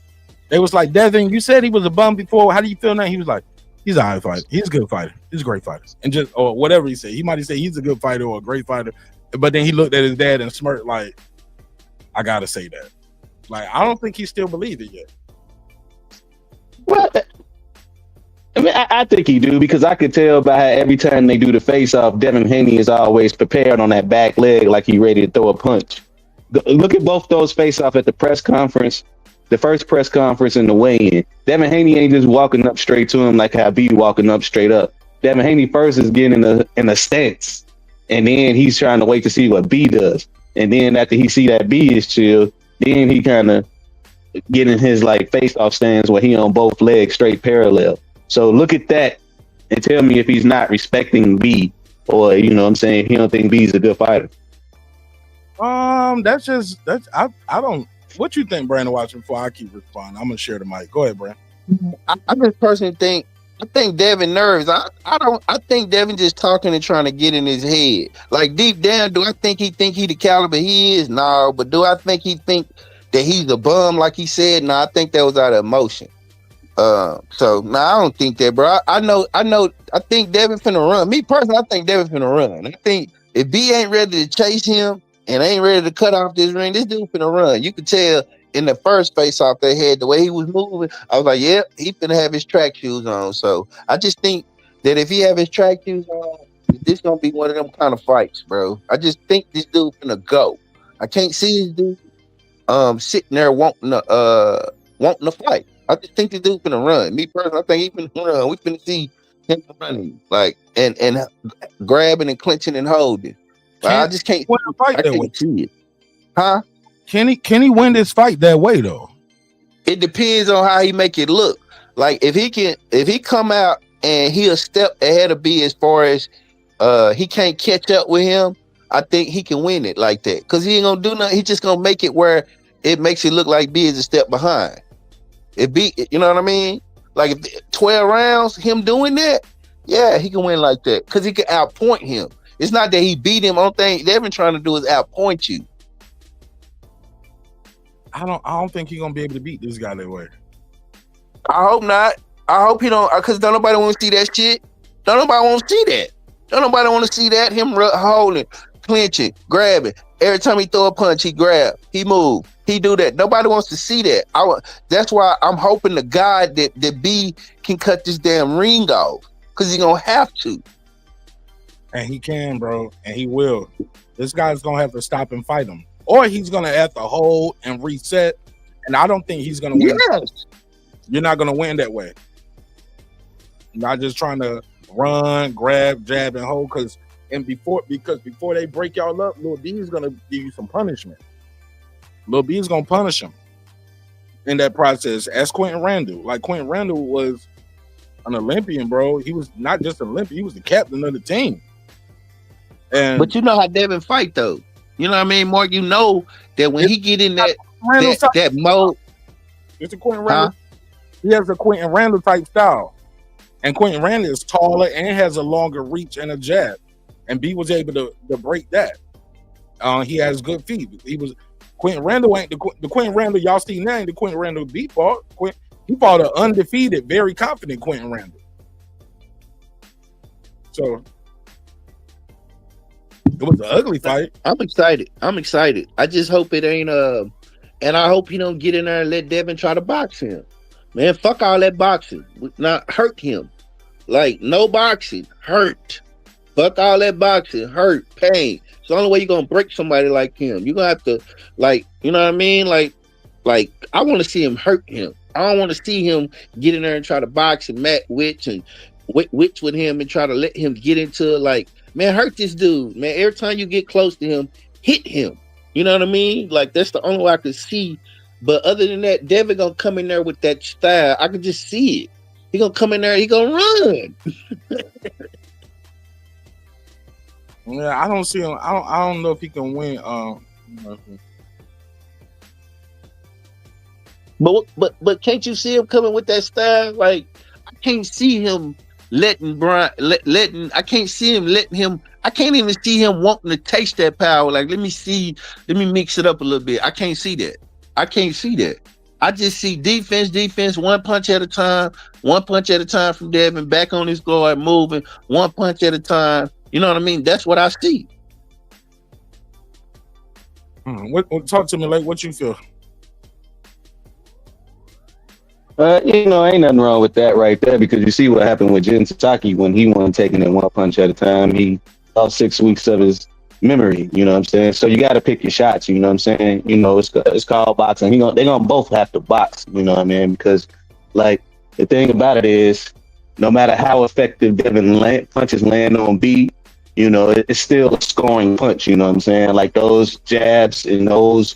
They was like, "Devin, you said he was a bum before. How do you feel now?" He was like, "He's a high fighter. He's a good fighter. He's a great fighter." And just or whatever he said. He might have said he's a good fighter or a great fighter, but then he looked at his dad and smirked like, "I gotta say that." Like, I don't think he still believes it yet. Well, I mean, I think he do because I could tell by how every time they do the face-off, Devin Haney is always prepared on that back leg like he ready to throw a punch. Look at both those face-off at the press conference. The first press conference and the weigh-in. Devin Haney ain't just walking up straight to him like how B walking up straight up. Devin Haney first is getting in a stance, and then he's trying to wait to see what B does. And then after he see that B is chill, then he kind of get in his like face-off stance where he on both legs straight parallel. So look at that and tell me if he's not respecting B, or you know what I'm saying, he don't think B's a good fighter. I don't. What you think, Brandon? Watching before I keep responding, I'm gonna share the mic. Go ahead, Brandon. I just personally think Devin nervous. I think Devin just talking and trying to get in his head. Like deep down, do I think he the caliber he is? No, but do I think he think that he's a bum like he said? No, I think that was out of emotion. So no, I don't think that, bro. I think Devin finna run. Me personally, I think Devin finna run. I think if B ain't ready to chase him and ain't ready to cut off this ring, this dude finna run. You could tell in the first face-off they had, the way he was moving, I was like, yeah, he finna have his track shoes on. So I just think that if he have his track shoes on, this gonna be one of them kind of fights, bro. I just think this dude finna go. I can't see this dude sitting there wanting to fight. I just think this dude finna run. Me personally, I think he finna run. We finna see him running, like and grabbing and clinching and holding. I just can't. I can't see it, huh? Can he win this fight that way though? It depends on how he make it look. Like if he come out and he a step ahead of B as far as he can't catch up with him, I think he can win it like that. Cause he ain't gonna do nothing. He just gonna make it where it makes it look like B is a step behind. It be, you know what I mean? Like if 12 rounds, him doing that, yeah, he can win like that. Cause he can outpoint him. It's not that he beat him. Only thing they've been trying to do is outpoint you. I don't think he's gonna be able to beat this guy that way. I hope not. I hope he don't, because don't nobody want to see that shit. Don't nobody want to see that. Don't nobody want to see that. Him holding, clinching, grabbing. Every time he throw a punch, he grab, he move, he do that. Nobody wants to see that. That's why I'm hoping to God that B can cut this damn ring off, because he's gonna have to. And he can, bro, and he will. This guy's gonna have to stop and fight him, or he's gonna have to hold and reset. And I don't think he's gonna win. Yes. You're not gonna win that way. Not just trying to run, grab, jab, and hold. Because before they break y'all up, Lil B is gonna give you some punishment. Lil B is gonna punish him in that process. As Quentin Randall, like Quentin Randall was an Olympian, bro. He was not just an Olympian; he was the captain of the team. But you know how Devin fight though. You know what I mean, Mark? You know that when he get in that mode, it's a Quentin Randall. He has a Quentin Randall type style, and Quentin Randall is taller and has a longer reach and a jab. And B was able to break that. He has good feet. Quentin Randall ain't the Quentin Randall y'all see now. Ain't the Quentin Randall B fought. He fought an undefeated, very confident Quentin Randall. So it was an ugly fight. I'm excited. I just hope it ain't and I hope he don't get in there and let Devin try to box him. Man, fuck all that boxing. Not hurt him. Like, no boxing. Hurt. Fuck all that boxing. Hurt. Pain. It's the only way you're gonna break somebody like him. You're gonna have to, like, you know what I mean? Like I want to see him hurt him. I don't want to see him get in there and try to box and Matt Witch and witch with him and try to let him get into, like, man, hurt this dude, man. Every time you get close to him, hit him. You know what I mean? Like, that's the only way I could see. But other than that, Devin gonna come in there with that style. I can just see it. He gonna come in there. He gonna run. Yeah, I don't see him. I don't know if he can win. But can't you see him coming with that style? Like, I can't see him letting Brian I can't see him letting him. I can't even see him wanting to taste that power. Like, let me mix it up a little bit. I can't see that. I can't see that. I just see defense, one punch at a time from Devin, back on his guard, moving, one punch at a time. You know what I mean? That's what I see. Talk to me, like, what you feel? You know, ain't nothing wrong with that right there, because you see what happened with Jin Sasaki when he wasn't taking it one punch at a time. He lost 6 weeks of his memory, you know what I'm saying? So you got to pick your shots, you know what I'm saying? You know, it's called boxing. They're going to both have to box, you know what I mean? Because, like, the thing about it is, no matter how effective Devin punches land on beat, you know, it's still a scoring punch, you know what I'm saying? Like, those jabs and those,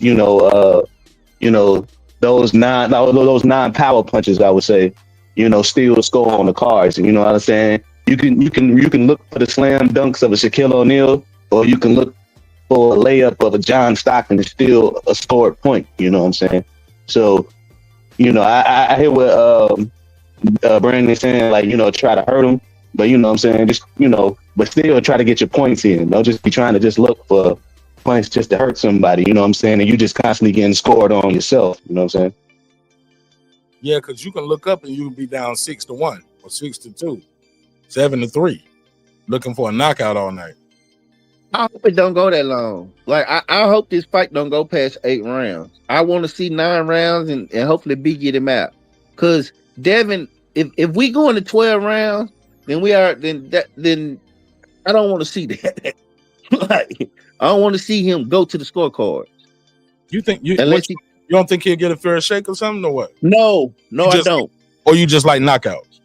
those non-power punches, I would say, you know, still score on the cards. You know what I'm saying? You can look for the slam dunks of a Shaquille O'Neal, or you can look for a layup of a John Stockton. It's still a scored point. You know what I'm saying? So, you know, I hear what Brandon is saying, like, you know, try to hurt him, but, you know what I'm saying, just, you know, but still try to get your points in. Don't just be trying to just look for points just to hurt somebody, you know what I'm saying? And you just constantly getting scored on yourself, you know what I'm saying? Yeah, because you can look up and you can be down 6-1 or 6-2, 7-3, looking for a knockout all night. I hope it don't go that long. Like, I hope this fight don't go past 8 rounds. I want to see 9 rounds and hopefully B get him out. Because Devin, if we go into 12 rounds, then I don't want to see that. Like, I don't want to see him go to the scorecard. You think you don't think he'll get a fair shake or something, or what? No, I don't. Or you just like knockouts?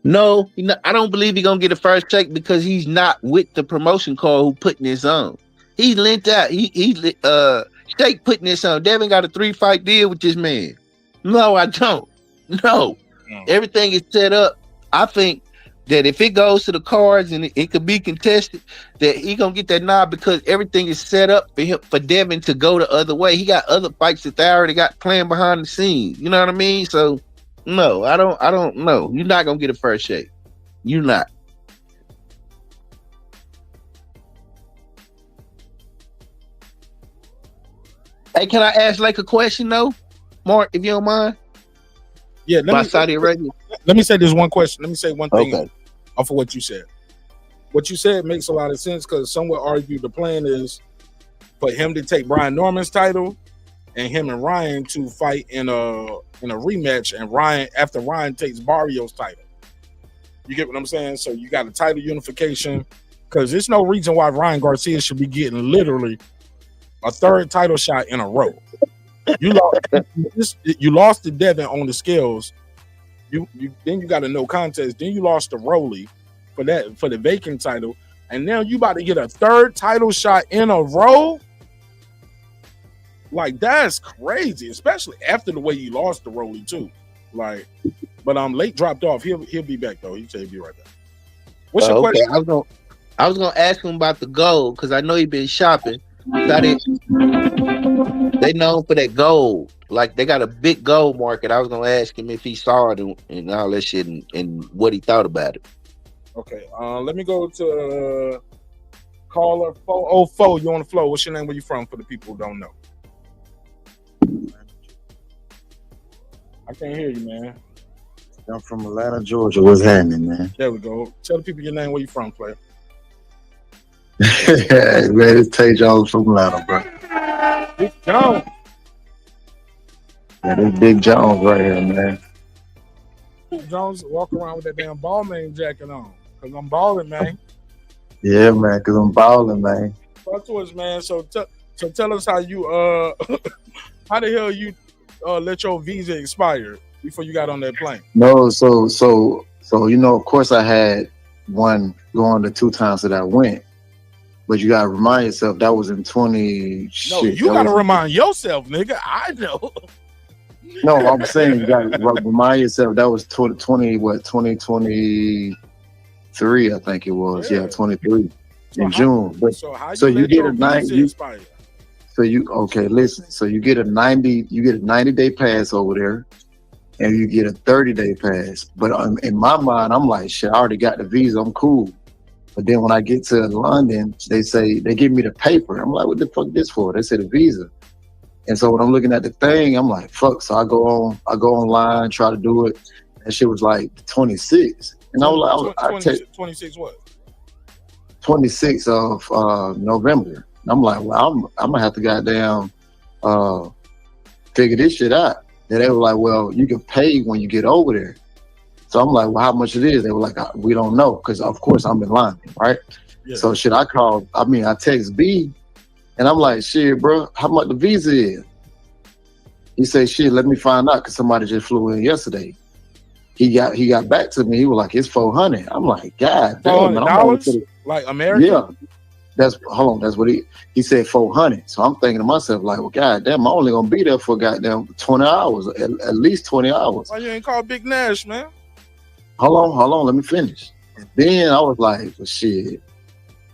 No, I don't believe he's gonna get a first shake because he's not with the promotion card who putting this on. He lent out. Shake putting this on. Devin got a 3-fight deal with this man. No, I don't. No. Everything is set up. I think that if it goes to the cards and it could be contested, that he gonna get that nod because everything is set up for him, for Devin to go the other way. He got other fights that they already got planned behind the scenes. You know what I mean? So no, I don't know. You're not gonna get a first shake. You're not. Hey, can I ask like a question though, Mark, if you don't mind? Yeah, Saudi Arabia. Let me say this one question. Let me say one thing off of what you said. What you said makes a lot of sense because some would argue the plan is for him to take Brian Norman's title and him and Ryan to fight in a rematch, and after Ryan takes Barrio's title. You get what I'm saying? So you got a title unification because there's no reason why Ryan Garcia should be getting literally a 3rd title shot in a row. You lost to Devin on the scales. Then you got a no contest. Then you lost to Rowley for the vacant title, and now you about to get a 3rd title shot in a row. Like, that's crazy, especially after the way you lost to Rowley too. Like, but Late dropped off. He'll be back though. He said he'll be right back. What's your question? I was gonna ask him about the gold because I know he's been shopping. They known for that gold. Like, they got a big gold market. I was gonna ask him if he saw it and all that shit and what he thought about it. Okay, let me go to caller 404. You on the floor? What's your name? Where you from? For the people who don't know. I can't hear you, man. I'm from Atlanta, Georgia. What's happening, man? There we go. Tell the people your name. Where you from, player? Man, it's Tay Jones from Atlanta, bro. It's gone. Yeah, this Big Jones right here, man. Jones walk around with that damn ball main jacket on. Cause I'm balling, man. Yeah, man, because I'm balling, man. Talk to us, man. So tell us how you how the hell you let your visa expire before you got on that plane? No, so you know, of course I had one going the 2 times that I went. But you gotta remind yourself that was in 20. No, you gotta remind yourself, nigga. I know. No, I'm saying you gotta remind yourself that was 2023, I think it was. Yeah, 23 in June. But so you get a 90. So you okay? Listen. So you get a 90. You get a 90-day pass over there, and you get a 30-day pass. But in my mind, I'm like, shit. I already got the visa. I'm cool. But then when I get to London, they say they give me the paper. I'm like, what the fuck this for? They say the visa. And so when I'm looking at the thing, I'm like, fuck. So I go online, try to do it. That shit was like 26. And I was like, 26 what? 26 of November. And I'm like, well, I'm gonna have to goddamn figure this shit out. And they were like, well, you can pay when you get over there. So I'm like, well, how much it is? They were like, we don't know, because of course I'm in London, right? Yeah. So shit, I text B, and I'm like, shit, bro, how much the visa is? He said, shit, let me find out, because somebody just flew in yesterday. He got back to me. He was like, it's $400. I'm like, God damn, $400? Like American? Yeah. That's what he said, $400. So I'm thinking to myself, like, well, God damn, I'm only gonna be there for goddamn 20 hours, at least 20 hours. Why you ain't called Big Nash, man? Hold on, let me finish. And then I was like, well, shit,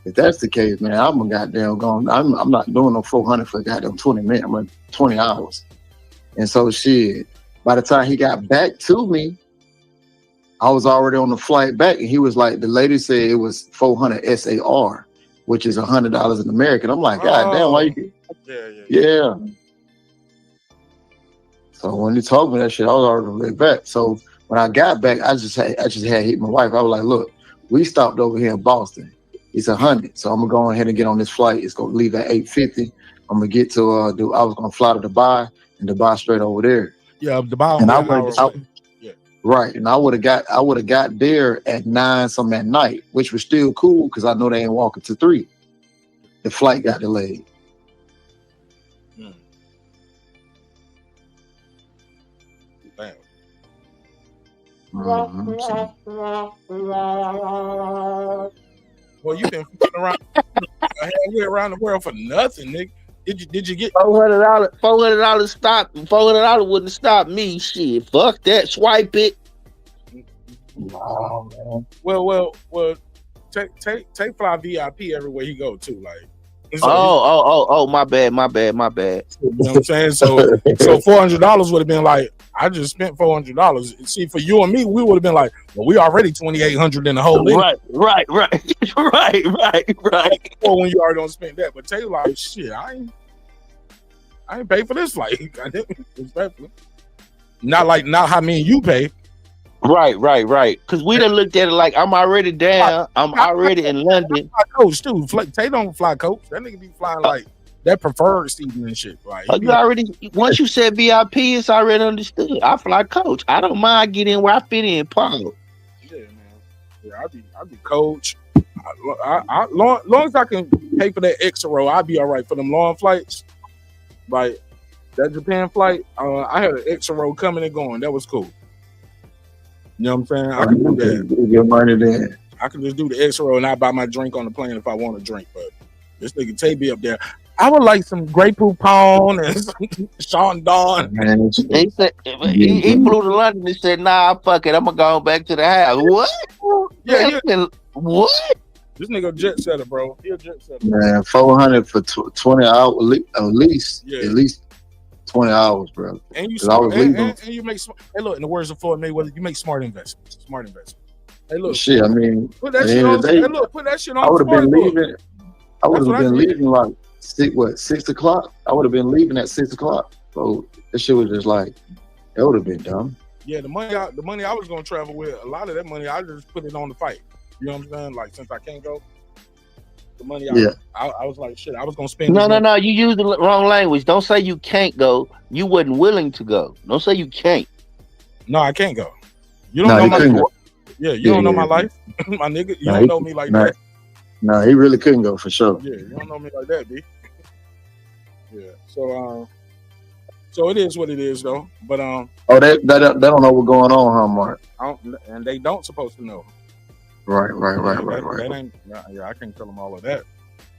if that's the case, man, I'm a goddamn gone. I'm not doing no 400 for goddamn 20 minutes. I'm 20 hours. And so shit, by the time he got back to me, I was already on the flight back, and he was like, the lady said it was 400 SAR, which is $100 in American. I'm like, God damn, why you? Yeah. So when he told me that shit, I was already on the way back. So when I got back, I just had hit my wife. I was like, look, we stopped over here in Boston. It's 100. So I'm gonna go ahead and get on this flight. It's gonna leave at 8:50. I'm gonna get to I was gonna fly to Dubai, and Dubai straight over there. Yeah, Dubai. And right. And I would have got there at 9 something at night, which was still cool because I know they ain't walking to 3. The flight got delayed. Damn. Well, you been around halfway around the world for nothing, nigga. Did you get $400? $400 wouldn't stop me. Shit, fuck that. Swipe it. Wow, man. Well. Take fly VIP everywhere you go too. Like. Oh, my bad. You know what I'm saying? So $400 would have been like, I just spent $400. See, for you and me, we would have been like, well, we already $2,800 in the whole league. Right. Or when you already don't spend that, but Taylor like, shit, I ain't pay for this flight. Not how me and you pay. Right. Because we done looked at it like I'm already down. I'm already in London. I coach too. Tay don't fly coach. That nigga be flying like that preferred season and shit. Like once you said VIP, it's already understood. I fly coach. I don't mind getting where I fit in, Paul. Yeah, man. Yeah, I be coach. Long as I can pay for that extra row, I'll be all right for them long flights. Like that Japan flight, I had an extra row coming and going. That was cool. You know what I'm saying? I can do that. Your money there. I can just do the extra row and I buy my drink on the plane if I want to drink. But this nigga Tay be up there. I would like some Grey Poupon and some Sean Dawn. He said he flew to London and said, "Nah, fuck it, I'm gonna go back to the house." What? Yeah. What? This nigga jet setter, bro. He a jet setter. Man, 400 for 20 hours at least. Yeah. At least 20 hours, bro. And you smart, and you make smart. Hey, look, in the words of Floyd Mayweather, you make smart investments. Hey, look. Shit, I mean, put that shit on. Hey, look, put that shit on. I would have been leaving. I would have been leaving like 6 o'clock. I would have been leaving at 6 o'clock. So this shit was just like, it would have been dumb. Yeah, the money I was gonna travel with, a lot of that money I just put it on the fight. You know what I'm saying? Like since I can't go. The money Yeah. I was like, shit, I was gonna spend. No. You used the wrong language. Don't say you can't go. You wasn't willing to go. Don't say you can't. No, I can't go. You don't know my life. Yeah, you don't know my life, my nigga. You don't know me like that. No, he really couldn't go for sure. Yeah, you don't know me like that, B. Yeah. So it is what it is, though. But they don't know what's going on, huh, Mark? And they don't supposed to know. Right. That ain't. Yeah, I can't tell them all of that.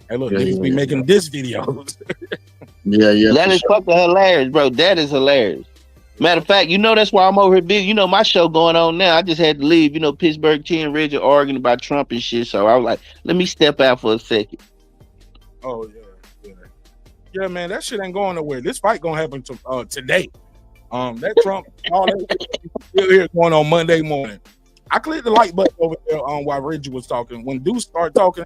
Hey, look, niggas be making this videos. yeah. That is fucking hilarious, bro. That is hilarious. Matter of fact, that's why I'm over here busy. My show going on now. I just had to leave. Pittsburgh, T and Ridge are arguing about Trump and shit. So I was like, let me step out for a second. Oh yeah, man. That shit ain't going nowhere. This fight gonna happen today. That Trump, all that still here going on Monday morning. I clicked the like button over there while Reggie was talking. When Deuce started talking,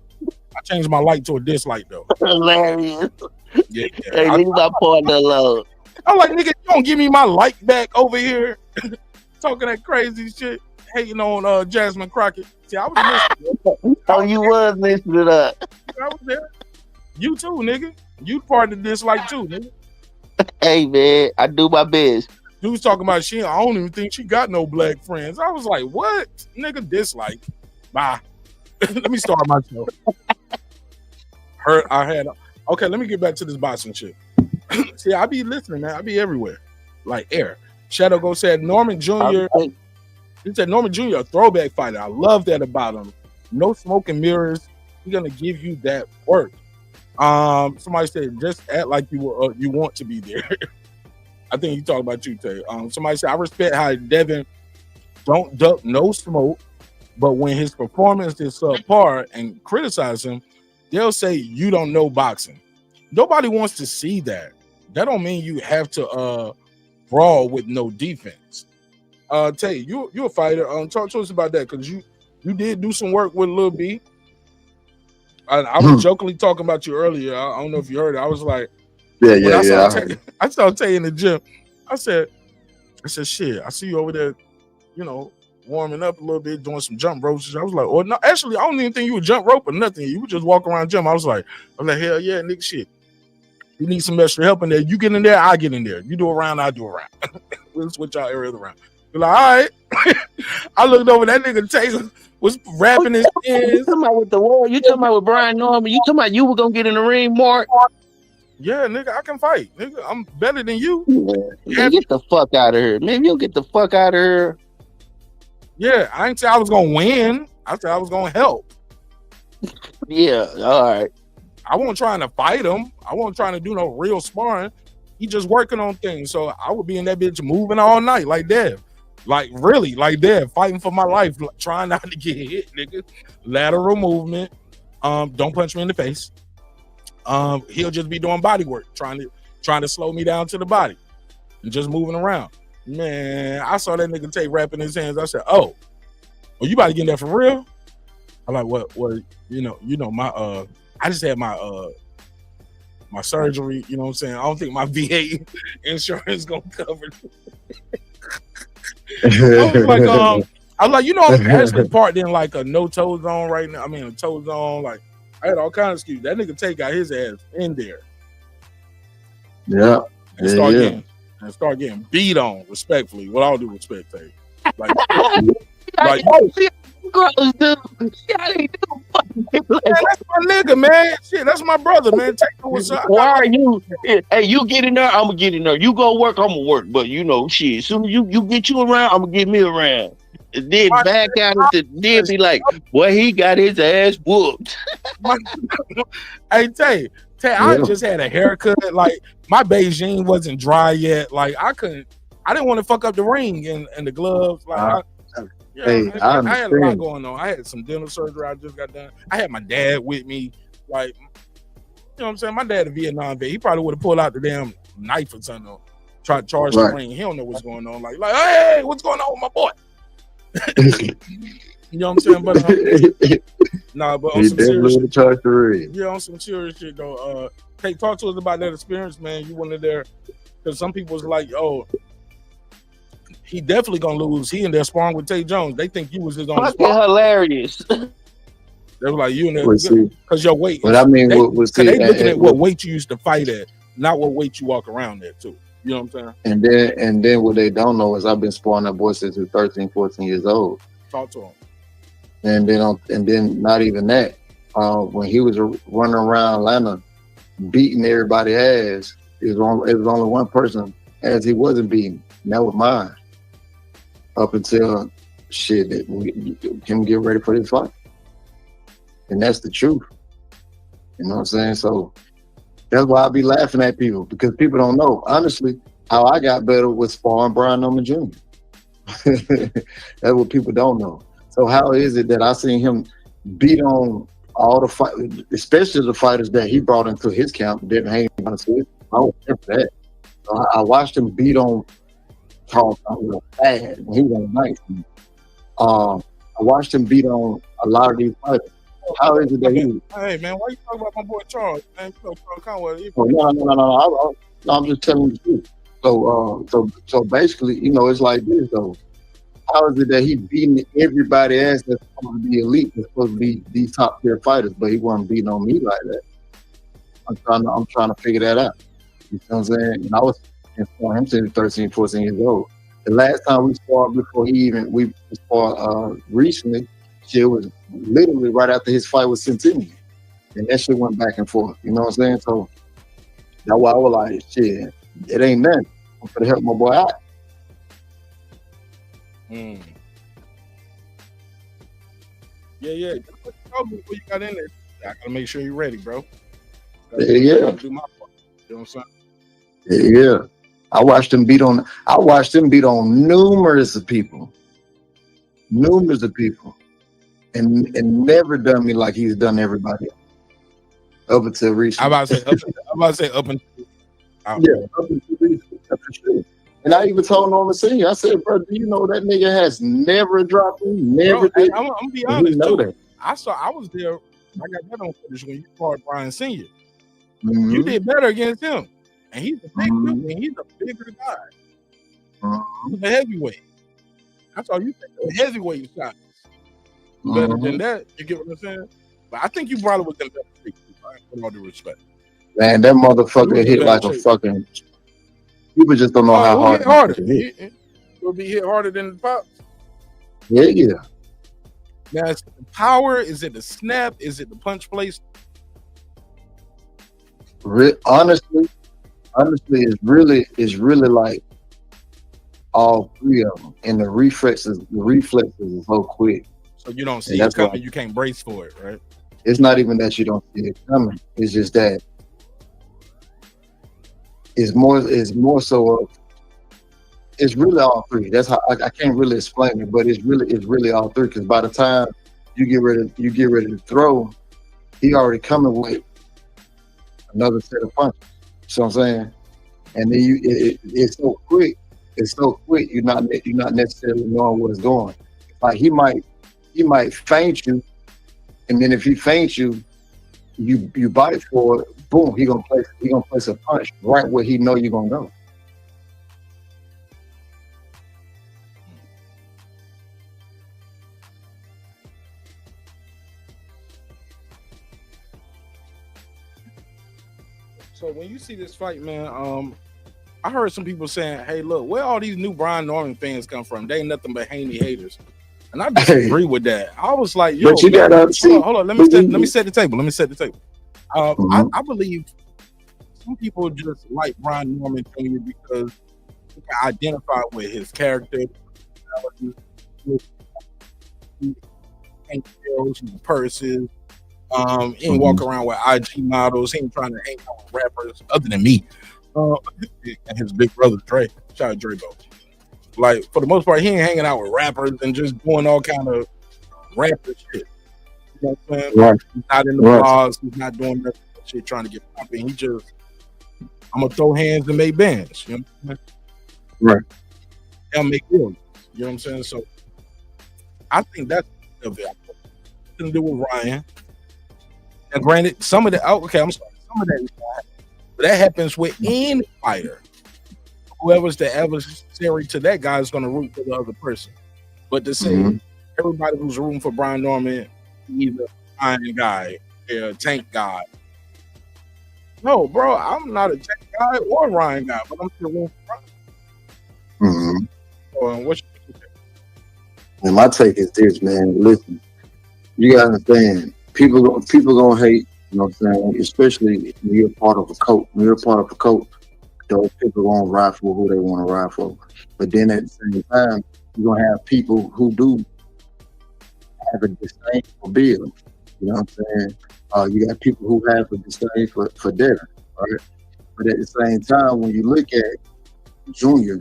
I changed my like to a dislike though. Hilarious. Yeah. Hey, leave my partner alone. I'm like, nigga, you don't give me my like back over here. Talking that crazy shit, hating on Jasmine Crockett. See, I was listening. Oh, you was listening to that. I was there. You too, nigga. You part of the dislike too, nigga. Hey, man, I do my best. Dude's talking about I don't even think she got no black friends. I was like, what? Nigga, dislike. Bye. Let me start my show. Okay, let me get back to this boxing shit. See, I be listening, man. I be everywhere. Like air. Shadow Go said Norman Jr. He said Norman Jr. a throwback fighter. I love that about him. No smoke and mirrors. He's gonna give you that work. Somebody said just act like you want to be there. I think he talked about you, Tay. Somebody said I respect how Devin don't duck no smoke, but when his performance is subpar and criticize him, they'll say you don't know boxing. Nobody wants to see that. That don't mean you have to brawl with no defense. Tay, you a fighter. Talk to us about that because you did do some work with Lil B. I was jokingly talking about you earlier. I don't know if you heard it. I was like, I saw Tay in the gym. I said, shit. I see you over there, warming up a little bit, doing some jump ropes. I was like, oh no, actually, I don't even think you would jump rope or nothing. You would just walk around gym. I was like, hell yeah, nigga, shit. You need some extra help in there. You get in there, I get in there. You do around, I do around. We'll switch our areas around. You're like, all right. I looked over, that nigga Taylor was rapping his hands. You talking about with the war? You talking about with Brian Norman? You talking about you were gonna get in the ring, Mark? Yeah, nigga, I can fight. Nigga, I'm better than you. Man, get the fuck out of here. Man, you get the fuck out of here. Yeah, I ain't say I was gonna win. I said I was gonna help. Yeah, all right. I wasn't trying to fight him. I wasn't trying to do no real sparring. He just working on things. So I would be in that bitch moving all night like Dev. Like really, like Dev, fighting for my life, trying not to get hit, nigga. Lateral movement. Don't punch me in the face. He'll just be doing body work, trying to slow me down to the body and just moving around. Man, I saw that nigga Tay wrapping his hands. I said, oh, you about to get in there for real? I'm like, what, my I just had my my surgery, you know what I'm saying? I don't think my VA insurance gonna cover it. I was like, I'm actually parked in like a no toe zone right now. I mean a toe zone, like I had all kinds of excuses. That nigga Tay got his ass in there. Yeah. And start getting beat on respectfully. With all due respect, Tay. Like girls do. That's my nigga, man. Shit, that's my brother, man. Take what's up. Why are you? Hey, you get in there, I'm gonna get in there. You go work, I'm gonna work. But shit. As soon as you get you around, I'm gonna get me around. And then back out then be like, boy, he got his ass whooped. Hey, Tay, I just had a haircut. Like my Beijing wasn't dry yet. Like I didn't want to fuck up the ring and the gloves. Like I had a lot going on. I had some dental surgery I just got done. I had my dad with me. Like, you know what I'm saying? My dad a Vietnam vet. He probably would have pulled out the damn knife or something. Try to charge the ring. He don't know what's going on. Like, hey, what's going on with my boy? You know what I'm saying? But but on some serious shit. On some serious shit though. Hey, talk to us about that experience, man. You went in there because some people was like, oh, he definitely gonna lose. He in there sparring with Tay Jones. They think you was his own. Fucking hilarious. They were like, you know, Well, see, because your weight. but I mean, they looking at what what weight you used to fight at, not what weight you walk around at too. You know what I'm saying? and then what they don't know is I've been sparring that boy since he was 13, 14 years old. Talk to him. And then not even that. When he was running around Atlanta beating everybody's ass, it was only one person as he wasn't beating, and that was mine. Up until him get ready for this fight. And that's the truth. You know what I'm saying? So that's why I be laughing at people, because people don't know. Honestly, how I got better was sparring Brian Norman Jr. That's what people don't know. So how is it that I seen him beat on all the fight, especially the fighters that he brought into his camp, Devin Haney, I was there for that. So I watched him beat on Carl bad when he was on night. I watched him beat on a lot of these fighters. How is it that he? Hey man, why you talking about my boy Charles? Man, Charles Conway. Oh, no. I'm just telling the truth. So basically, you know, it's like this though. How is it that he beating everybody ass that's supposed to be elite, that's supposed to be these top tier fighters, but he wasn't beating on me like that? I'm trying to figure that out. You know what I'm saying? And I was sparring him since 13, 14 years old. The last time we sparred before we sparred recently, it was literally right after his fight with Centennial. And that shit went back and forth. You know what I'm saying? So that's why I was like, shit, it ain't nothing. I'm gonna help my boy out. Yeah. That's what you told me before you got in there. I gotta make sure you're ready, bro. Yeah. Do my part. You know what I'm saying? Yeah. I watched him beat on numerous people. And never done me like he's done everybody else. Up until recently. I'm about to say up until recently, for sure. And I even told him on the scene, I said, bro, do you know that nigga has never dropped me? Never did. I'm gonna be honest too. That. I was there. I got that on footage when you fought Brian Sr. Mm-hmm. You did better against him. And he's a big dude, and he's a bigger guy. He's a heavyweight. That's all you think. A heavyweight shot. Better than that, you get what I'm saying? But I think you probably was in better shape, with all due respect. Man, that motherfucker hit like a fucking. People just don't know how hard. Harder. It will be hit harder than the pop. Yeah. Now, is it the power? Is it the snap? Is it the punch place? Honestly, it's really like all three of them, and the reflexes are so quick. So you don't see it coming. You can't brace for it, right? It's not even that you don't see it coming. It's just that it's more so. It's really all three. That's how I can't really explain it, but it's really all three. Because by the time you get ready to throw, he already coming with another set of punches. You know what I'm saying? And then it's so quick. It's so quick. You're not necessarily knowing where it's going. Like he might feint you, and then if he feints you, you bite for it. Boom! He gonna place a punch right where he know you're gonna go. So when you see this fight, man, I heard some people saying, "Hey, look, where all these new Brian Norman fans come from? They ain't nothing but Haney haters." And I disagree with that. I was like, "Yo, but you man, gotta see. Hold on. Let me set the table. I believe some people just like Brian Norman Jr. because they can identify with his character, purses. He ain't walk around with IG models. He ain't trying to hang out with rappers other than me. And his big brother Dre. Shout out Dre, like for the most part, he ain't hanging out with rappers and just doing all kind of rapper shit. You know what I'm saying? Right. He's not in the blogs. He's not doing that shit trying to get popping. He just, I'm gonna throw hands and make bands. You know what I'm saying? Right. And make deals. You know what I'm saying? So I think that's of it. Nothing to do with Ryan. And granted, some of that is but that happens with any fighter. Whoever's the adversary to that guy is going to root for the other person. But to say everybody who's rooting for Brian Norman either Ryan guy, tank guy. No, bro, I'm not a tank guy or Ryan guy, but I'm still going for Ryan. What's your take? And my take is this, man. Listen, you gotta understand, people gonna hate. You know what I'm saying? Especially when you're part of a coach. When you're part of a coach, those people gonna ride for who they want to ride for. But then at the same time, you're gonna have people who do have a disdain for Bill. You know what I'm saying? You got people who have a disdain for Devin, right? But at the same time, when you look at Junior,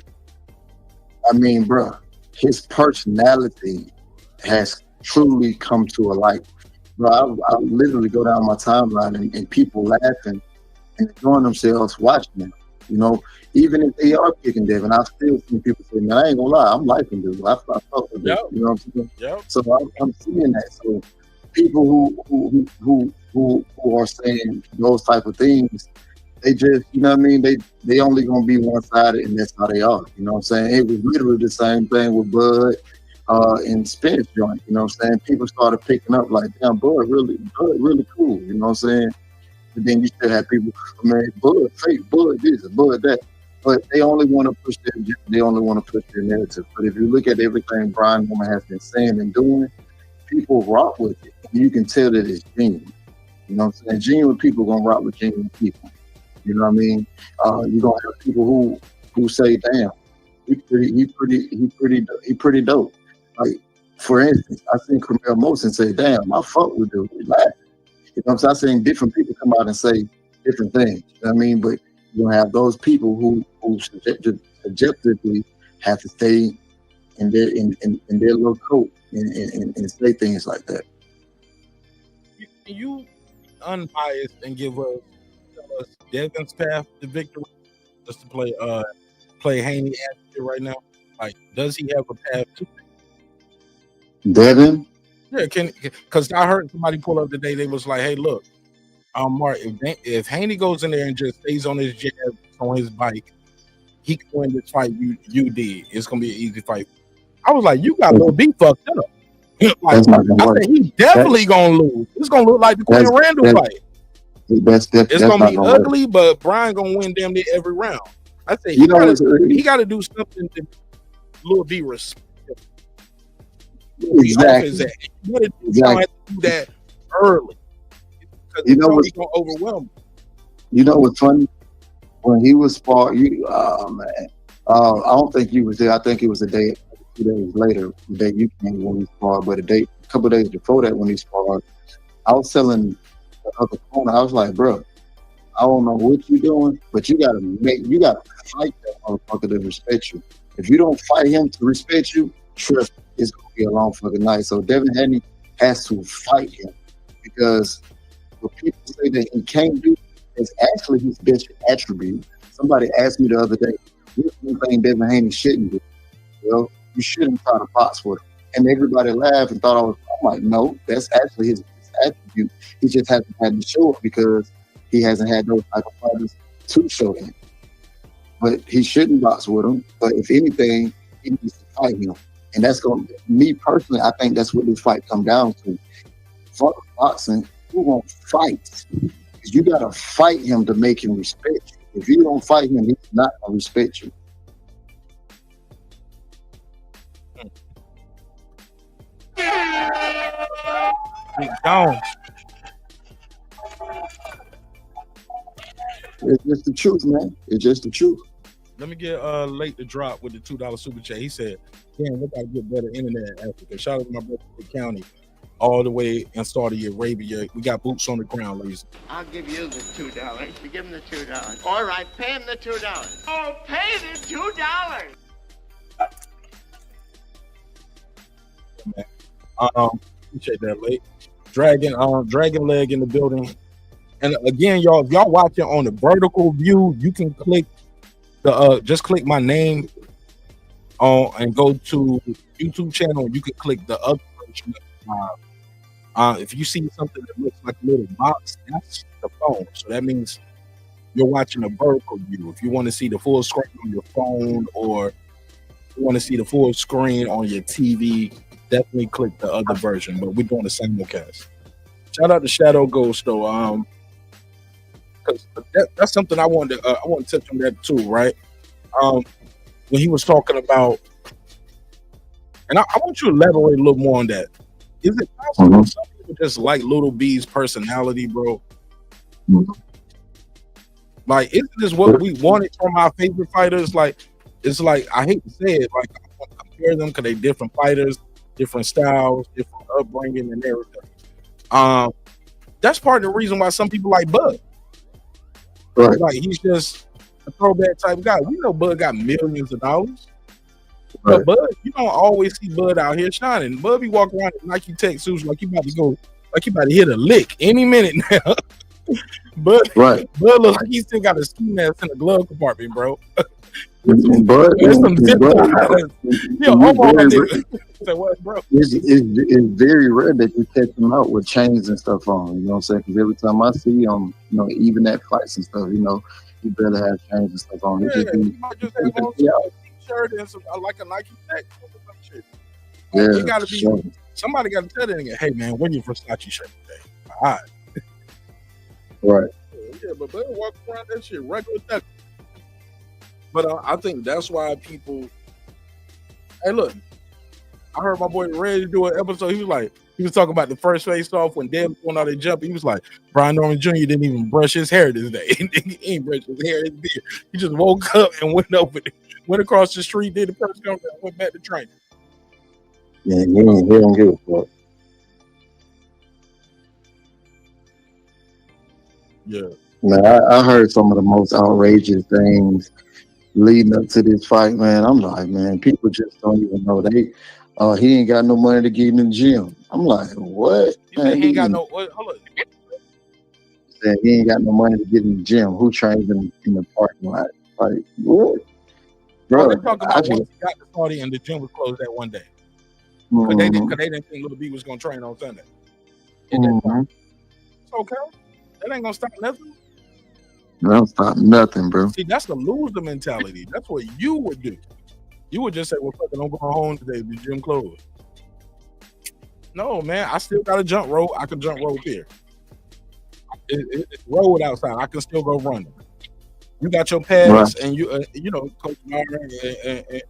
I mean, bro, his personality has truly come to a light. Bro, I literally go down my timeline and people laughing and enjoying themselves watching him. You know, even if they are picking Devin, I still see people say, "Man, I ain't gonna lie, I'm liking dude. I fuck with dude." You know what I'm saying? Yep. So I'm seeing that. So people who are saying those type of things, they just, you know what I mean? They only gonna be one sided, and that's how they are. You know what I'm saying? It was literally the same thing with Bud and Spence joint. You know what I'm saying? People started picking up like, damn, Bud really cool. You know what I'm saying? But then you still have people, man, Bud fake, Bud this, Bud that. But they only want to push their narrative. But if you look at everything Brian Norman has been saying and doing, people rock with it. And you can tell that it's genuine. You know what I'm saying? Genuine people gonna rock with genuine people. You know what I mean? You're gonna have people who say, damn, he pretty dope. Like, for instance, I seen Camille Mosin say, damn, I fuck with dude. You know what I'm saying? I've seen different people come out and say different things. You know what I mean? But you're gonna have those people who subjectively have to stay in their little coat and say things like that. Can you unbiased and tell us Devin's path to victory? Just to play Haney advocate right now. Like, does he have a path to Devin? Yeah, because I heard somebody pull up today. They was like, "Hey, look, Mark, if Haney goes in there and just stays on his jab on his bike, he can win this fight. You did. It's gonna be an easy fight." I was like, "You got Lil B fucked up." Like, I said, he's definitely gonna lose. It's gonna look like the Quinn Randall fight. It's gonna be ugly, but Brian gonna win damn near every round. I say he got to do something to Lil B respect. Exactly. You have to do that early. You know what's gonna overwhelm. You know what's funny? When he was sparring, man. I don't think he was there. I think it was a day, 2 days later, the day you came when he sparred, but a couple of days before that when he sparred, I was telling the other corner, I was like, bro, I don't know what you're doing, but you gotta fight that motherfucker to respect you. If you don't fight him to respect you, trust me, it's gonna be a long fucking night. So Devin Haney has to fight him, because what people say that he can't do is actually his best attribute. Somebody asked me the other day, what's one thing Devin Haney shouldn't do? Well, you shouldn't try to box with him. And everybody laughed and thought I'm like, no, that's actually his attribute. He just hasn't had to show it because he hasn't had those type of fighters to show him. But he shouldn't box with him. But if anything, he needs to fight him. And that's going to, me personally, I think that's what this fight come down to. Fuck boxing, who gonna fight? Because you got to fight him to make him respect you. If you don't fight him, he's not going to respect you. It's just the truth, man. It's just the truth. Let me get Late to drop with the $2 super chat. He said, "Damn, we gotta get better internet in Africa." Shout out to my brother County, all the way in Saudi Arabia. We got boots on the ground, ladies. I'll give you the $2. You give him the $2. All right, pay him the $2. Oh, pay the $2. Appreciate that, Late. Dragon leg in the building. And again, y'all, if y'all watching on the vertical view, you can click the just click my name on and go to YouTube channel. You can click the other version. If you see something that looks like a little box, that's the phone. So that means you're watching a vertical view. If you want to see the full screen on your phone, or you want to see the full screen on your TV, definitely click the other version. But we're doing the simulcast. Shout out to Shadow Ghost though. Because that's something I wanted to touch on that too, right? When he was talking about, and I want you to elaborate a little more on that. Is it possible some people just like Little B's personality, bro? Like, isn't this what we wanted from our favorite fighters? Like, it's like, I hate to say it, like, I want to compare them because they different fighters, different styles, different upbringing and everything. That's part of the reason why some people like Bud. Right. Like, he's just a throwback type guy. We know Bud got millions of dollars. Right. But Bud, you don't always see Bud out here shining. Bud be walking around in Nike Tech suits like he about to hit a lick any minute now. But Right. Bud look like he still got a ski mask in the glove compartment, bro. But There's some zip ties. It's very rare that you catch them out with chains and stuff on. You know what I'm saying? Because every time I see him, you know, even at fights and stuff, you know, he better have chains and stuff on. Yeah, he might just have on a t-shirt and some like a Nike Tech or some shit. Yeah, you gotta be sure. Somebody got to tell that nigga, hey man, wear your Versace shirt today. All right. Right. Yeah, but Bud walk around that shit regular duck. But I think that's why people. Hey, look, I heard my boy ready to do an episode. He was talking about the first face off when Deb was going out there jumping. He was like, Brian Norman Jr. didn't even brush his hair this day. He ain't brushed his hair. He just woke up and went across the street, did the press conference, and went back to training. Yeah, he don't give a fuck. Yeah. Man, I heard some of the most outrageous things leading up to this fight, man. I'm like, man, people just don't even know he ain't got no money to get in the gym. I'm like, what? Man, he ain't got no. Hold on. Said he ain't got no money to get in the gym. Who trains in the parking lot? Like, what? Bro, they're talking about once he got the party and the gym was closed that one day. Because they didn't think Little B was gonna train on Sunday. It's okay. That ain't gonna stop nothing. Don't stop nothing, bro. See, that's the loser mentality. That's what you would do. You would just say, well, fuck it, I'm going home today. The gym closed. No, man, I still got a jump rope. I can jump rope here. It's road outside. I can still go running. You got your pads, right. And you know, Coach Myron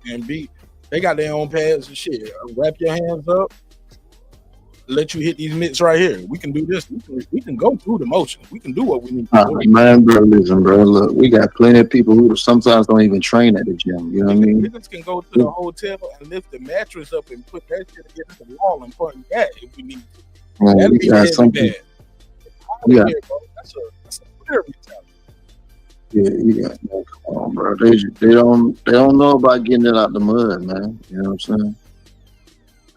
and B, they got their own pads and shit. Wrap your hands up. Let you hit these mitts right here. We can do this. We can go through the motions. We can do what we need to do. Man, bro, listen, bro. Look, we got plenty of people who sometimes don't even train at the gym. You know what I mean? Niggas can go to the hotel and lift the mattress up and put that shit against the wall and point that if we need to. Man, that'd be something. Yeah, that's a clear mentality. Yeah. No, come on, bro. They don't know about getting it out the mud, man. You know what I'm saying?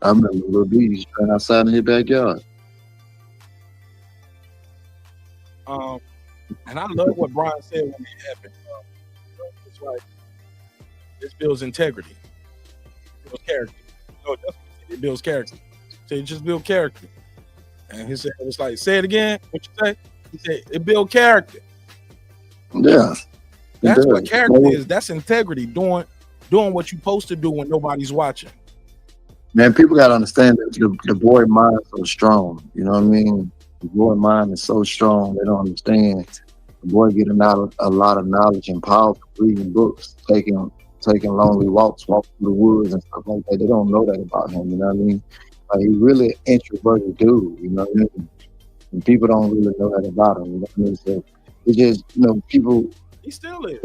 I remember Lil B trying outside in his backyard. And I love what Brian said when it happened. It's like this builds integrity, it builds character. No, that's what it builds character. So it just build character. And he said, it was like, say it again. What you say? He said, it build character. Yeah, that's what character is. That's integrity. Doing what you're supposed to do when nobody's watching. Man, people gotta understand that the boy mind is so strong. You know what I mean? The boy mind is so strong. They don't understand. The boy getting out a lot of knowledge and power from reading books, taking lonely walks through the woods and stuff like that. They don't know that about him. You know what I mean? Like, he's really an introverted dude. You know what I mean? And people don't really know that about him. You know what I mean? So it's just, you know, people. He still is.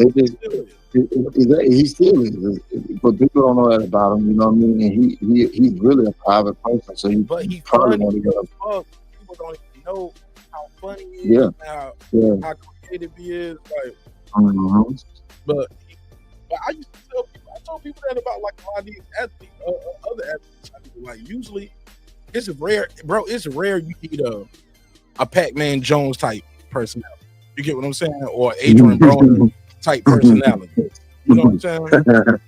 He still is. But people don't know that about him. You know what I mean? And he's really a private person. So he probably want to go. People don't even know how funny he is. How creative he is. Like, but I used to tell people. I told people that about like a lot of these athletes, other athletes. Like, usually, it's rare, bro. It's rare you need a Pac-Man Jones type personality. You get what I'm saying? Or Adrian Broner type personality. You know what I'm saying?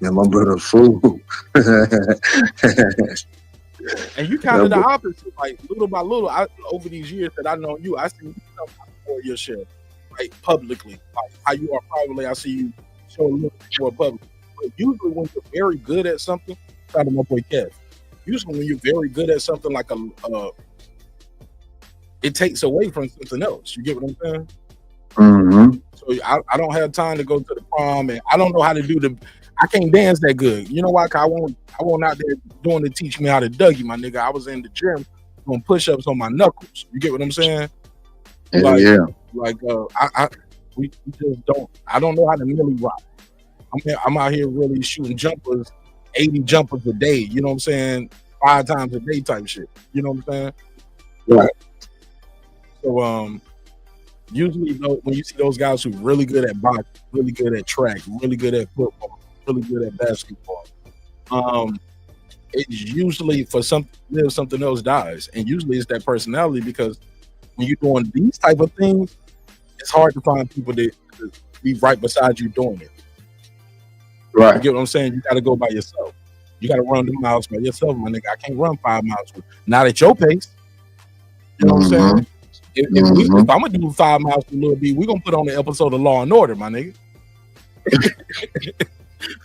Yeah, my brother fool. And you kind of the opposite. Like, little by little, over these years that I know you, I see you come out for your shit, like, publicly. Like how you are privately, I see you show a little bit more public. But usually when you're very good at something, shout out to my boy Kev. Usually when you're very good at something like it takes away from something else. You get what I'm saying? Mm-hmm. So I don't have time to go to the prom, and I don't know how to do I can't dance that good. You know why? I won't out there doing to teach me how to Dougie, my nigga. I was in the gym doing push-ups on my knuckles. You get what I'm saying? We just don't. I don't know how to milli rock. I'm out here really shooting jumpers, 80 jumpers a day. You know what I'm saying? 5 times a day type shit. You know what I'm saying? Right. So usually when you see those guys who really good at boxing, really good at track, really good at football, really good at basketball, it's usually for something else dies, and usually it's that personality, because when you're doing these type of things, it's hard to find people that be right beside you doing it. Right. You get what I'm saying? You got to go by yourself. You got to run the miles by yourself, my nigga. I can't run 5 miles not at your pace. You know what I'm saying? If I'm gonna do 5 miles with Lil B, we're gonna put on the episode of Law and Order, my nigga.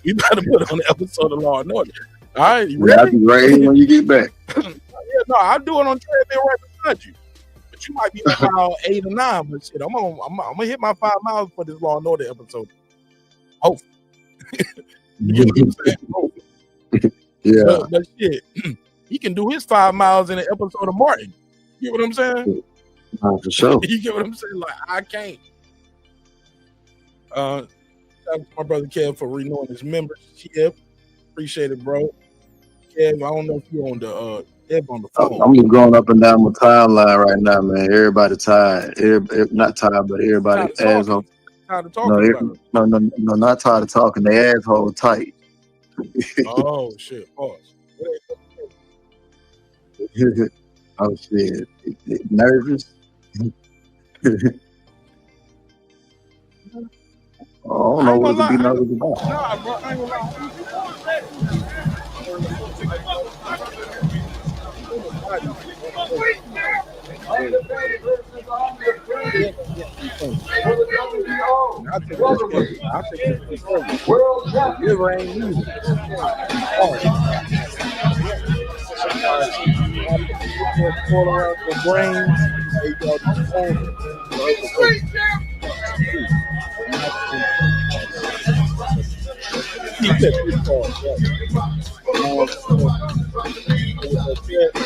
You better put on the episode of Law and Order. All right, you ready? I'll be ready when you get back. No, I'll do it on treadmill right beside you. But you might be on mile 8 or 9, but shit, I'm gonna hit my 5 miles for this Law and Order episode. Hopefully. You get what I'm saying? Hopefully. Yeah. But shit, he can do his 5 miles in an episode of Martin. You get what I'm saying? For sure. You get what I'm saying? Like, I can't. Shout out to my brother Kev for renewing his membership. Appreciate it, bro. Kev, I don't know if you're on the phone. I'm just going up and down my timeline right now, man. Everybody tired. Not tired, but everybody asshole. Tired of talking about it. No, not tired of talking. They asshole tight. Oh shit! Pause. Oh shit! Nervous. I don't know what to be nervous about. Nah, bro, I ain't gonna lie.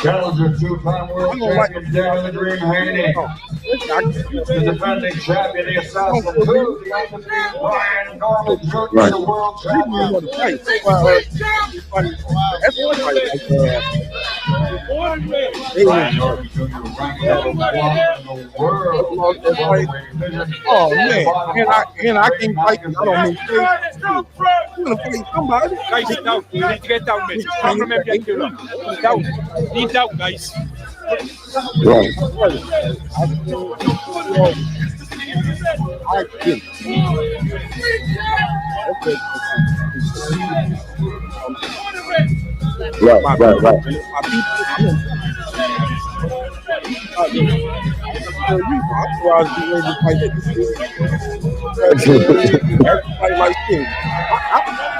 Challenger, two-time world champion Devin the Dream Haney. The defending champion, the assassin, the undefeated Brian Norman Jr., the world champion. Brian Norman Jr. ranked number 1 in the world. Oh man, and I can't fight. I don't mean you're gonna fight somebody. Guys, sit down. You need to get down, mate. Don't remember that too long. Down. Need down, guys. Right. I get it.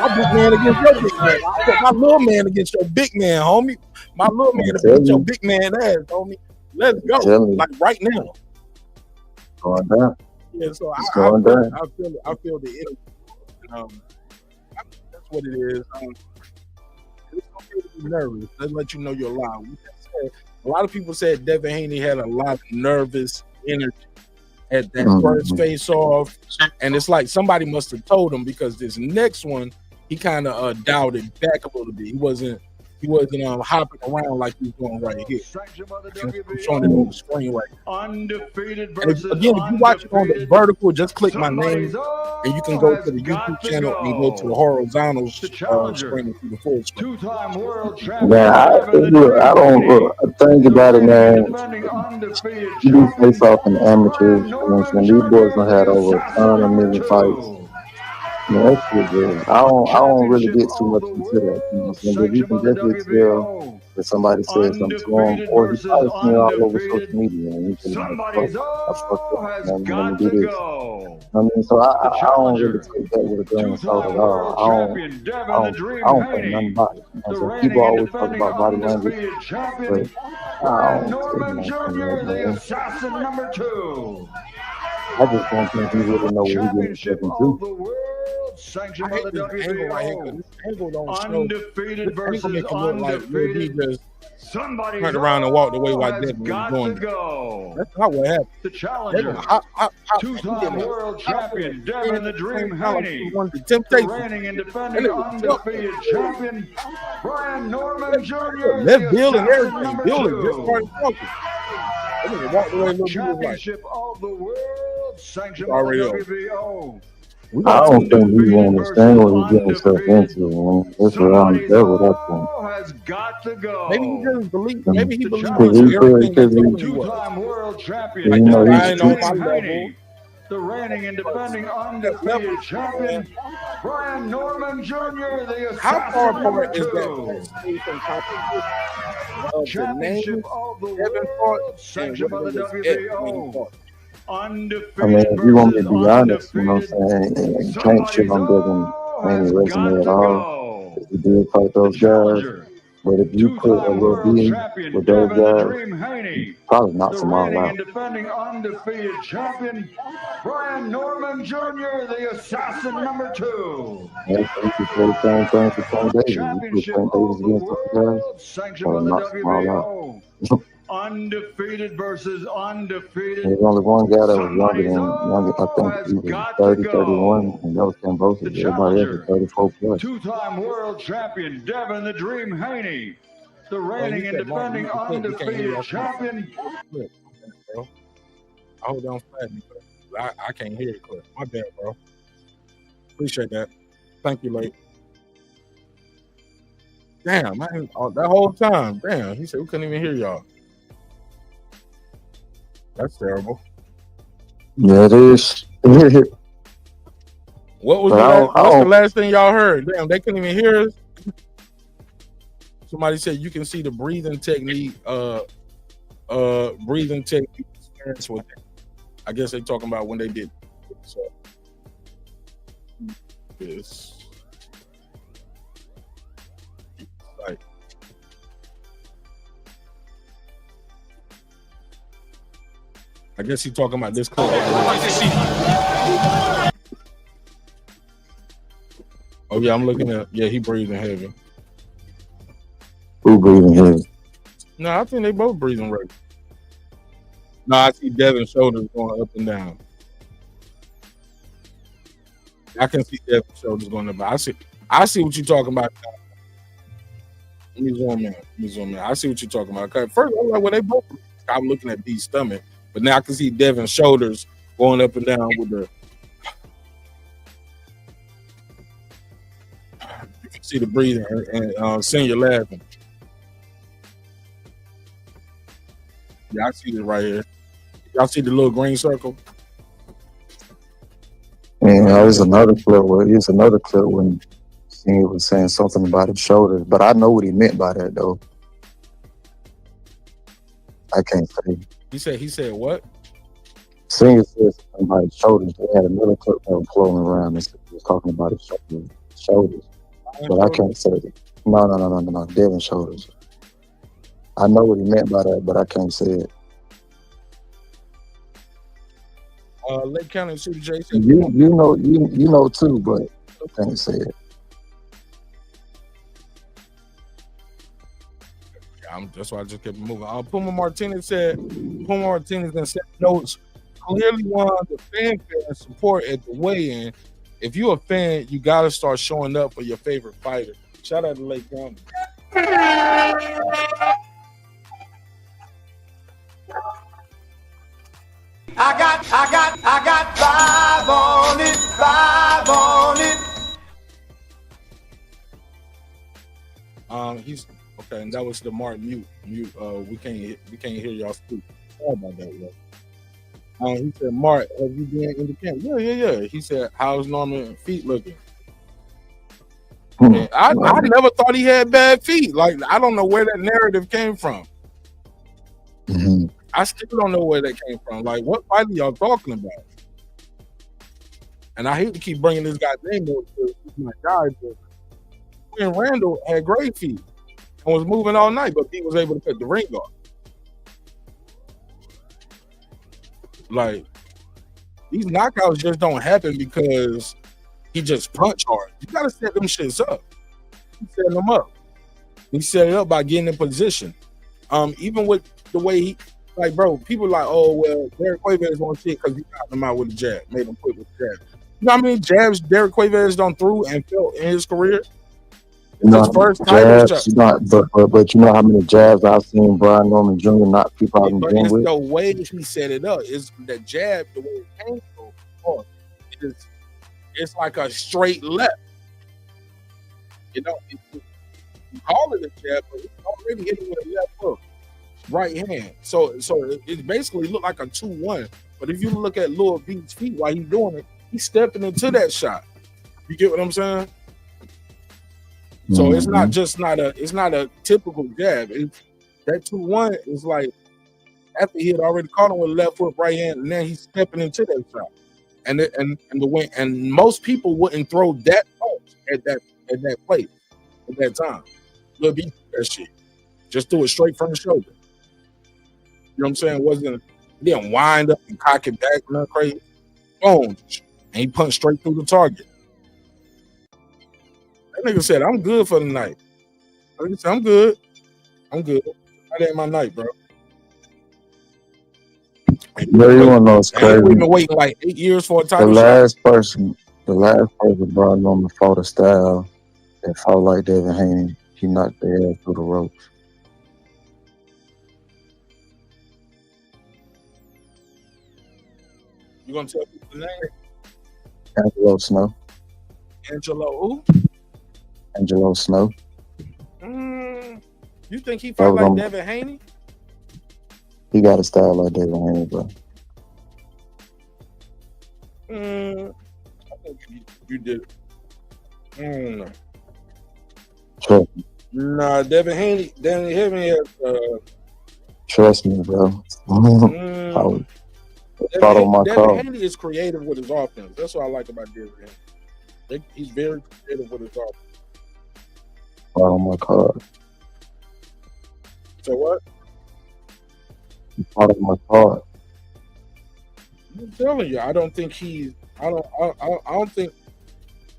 My big man against your big man. I put my little man against your big man, homie. My little man against your big man ass, homie. Let's go. Like right now. Going down. Yeah, so I feel the energy. That's what it is. It's okay to be nervous. Let's let you know you're alive. A lot of people said Devin Haney had a lot of nervous energy at that first face off, and it's like somebody must have told him, because this next one he kind of dialed back a little bit. He wasn't hopping around like he's doing right here. I'm showing it on the screen right now. Undefeated versus again, if you watch it on the vertical, just click my name, and you can go to the YouTube channel and go to the horizontal screen and see the full screen. Two-time world champion. Man, I don't think about it, man. You do face off in amateurs. You know what I'm saying? These boys done had over a ton of million fights. Man, that shit, man. I don't really get too much into that. You know what I'm saying? But you can definitely tell that somebody said something to him, or he probably seen it all over social media, and you can like, I fucked up, man. Let me do this. I mean, so I don't really take that with a grain of salt at all. I don't think nothing about it. You know, so people always talk about body language, but I don't take nothing from that, Assassin number 2. I just don't think he really know what he's getting into. Sanctioned I by hate the this angle right here. 'Cause WBO. This angle don't show. Undefeated This versus angle make it look like he undefeated. just Somebody turned around and walked away while has Devin was got doing to that. go. That's not what happened. The challenger, two-time world champion Devin the Dream Haney, the reigning and defending undefeated champion Brian Norman Jr. Let's build and the everything. number Build it. 2. Just started talking. Walked away a little bit like Championship of the world, sanctioned by already the over. WBO. I don't think he understand what he's getting himself into, man. That's what I think. Has got to go. Maybe he doesn't believe. Maybe he believes Two-time everything. world champion, You know, Devin he's the Dream on my level. Haney, the reigning and defending undefeated champion Brian Norman Jr. The How far assassin number apart is 2. that space and competition of the Championship name of the Devin world, fought and sanctioned by what the it was at when he WBO. fought? I mean, if you want me to be honest, you know what I'm saying? You can't shit on Devin Haney resume at all. He did fight those guys. But if you put a little beat with those guys, probably knock them all out. And defending undefeated champion Brian Norman Jr., the assassin number 2. You could play the same thing for 10 days. You put 10 days against those guys, sanctioned by or the knock them all out. Undefeated versus undefeated. There's only one guy that was younger, I think he was 30, 31, and that was Cambosis. Everybody else was 34 plus. Two-time world champion Devin the Dream Haney, the reigning and defending undefeated champion. Look, bro. Hold on flat. I can't hear it clear. My bad, bro. Appreciate that. Thank you, late. Damn, man. That whole time. Damn. He said we couldn't even hear y'all. That's terrible. Yeah, it is. What was the last thing y'all heard? Damn, they couldn't even hear us. Somebody said you can see the breathing technique, experience with it. I guess they talking about when they did. So it's like I guess he's talking about this clip. Oh yeah, I'm looking at he breathing heavy. Who breathing heavy? No, I think they both breathing right. No, I see Devin's shoulders going up and down. I can see Devin's shoulders going up. I see what you're talking about. Let me zoom in. I see what you're talking about. First, I'm like, well, they both. I'm looking at D's stomach, but now I can see Devin's shoulders going up and down with the. You can see the breathing and Senior laughing. Yeah, I see it right here. Y'all see the little green circle? And there's another clip when he was saying something about his shoulders, but I know what he meant by that though. I can't say. He said what? Senior said something about his shoulders. They had another clip that was floating around and he was talking about his shoulders. But I can't say it. No. Devin's shoulders. I know what he meant by that, but I can't say it. Lake County City J said you know too, but I can't say it. That's why I just kept moving. Puma Martinez and set notes clearly won the fan support at the weigh-in. If you're a fan, you got to start showing up for your favorite fighter. Shout out to Lake County. I got 5 on it. He's okay, and that was the Mark mute. We can't hear y'all speak. Sorry about that, yo. He said, Mark, have you been in the camp? Yeah. He said, how's Norman feet looking? I never thought he had bad feet. Like, I don't know where that narrative came from. Mm-hmm. I still don't know where that came from. Like, what fight are y'all talking about? And I hate to keep bringing this guy's name up because he's my guy, but Quinn Randall had great feet and was moving all night, but he was able to put the ring off. Like, these knockouts just don't happen because he just punch hard. You gotta set them shits up. He set them up. He set it up by getting in position. Even with the way he, like, bro, people like, oh well, Derek Cuevas won't shit because he got him out with a jab, made him quit with the jab. You know how many jabs Derek Cuevas done threw and felt in his career? His first title shot. But you know how many jabs I've seen Brian Norman Jr. knock people out in the But gym it's with? the way he set it up. Is the jab, the way it came so hard. It's like a straight left. You know, you call it a jab, but it's already hitting with a left hook, right hand. So it basically looked like a 2-1. But if you look at Lil B's feet while he's doing it, he's stepping into that shot. You get what I'm saying? So it's not a typical jab. That 2-1 is like after he had already caught him with a left foot, right hand, and then he's stepping into that shot. And most people wouldn't throw that punch at that place at that time. Lil B that shit. Just threw it straight from the shoulder. You know what I'm saying? He didn't wind up and cock it back, nothing crazy. Boom. And he punched straight through the target. That nigga said, I'm good for the night. That nigga said, I'm good. That ain't my night, bro. You want to know what's crazy? We've been waiting like 8 years for a title The last person Brian Norman fought a style that fought like Devin Haney. He knocked their ass through the ropes. You gonna tell people the name? Angelo Snow. Angelo who? Angelo Snow. You think he fought like Devin Haney? He got a style like Devin Haney, bro. I think you did. Trust me. Nah, Devin Haney has Trust me, bro. Devin Haney is creative with his offense. That's what I like about Devin Haney. He's very creative with his offense. Part on my card. So what? Part of my card. I'm telling you, I don't think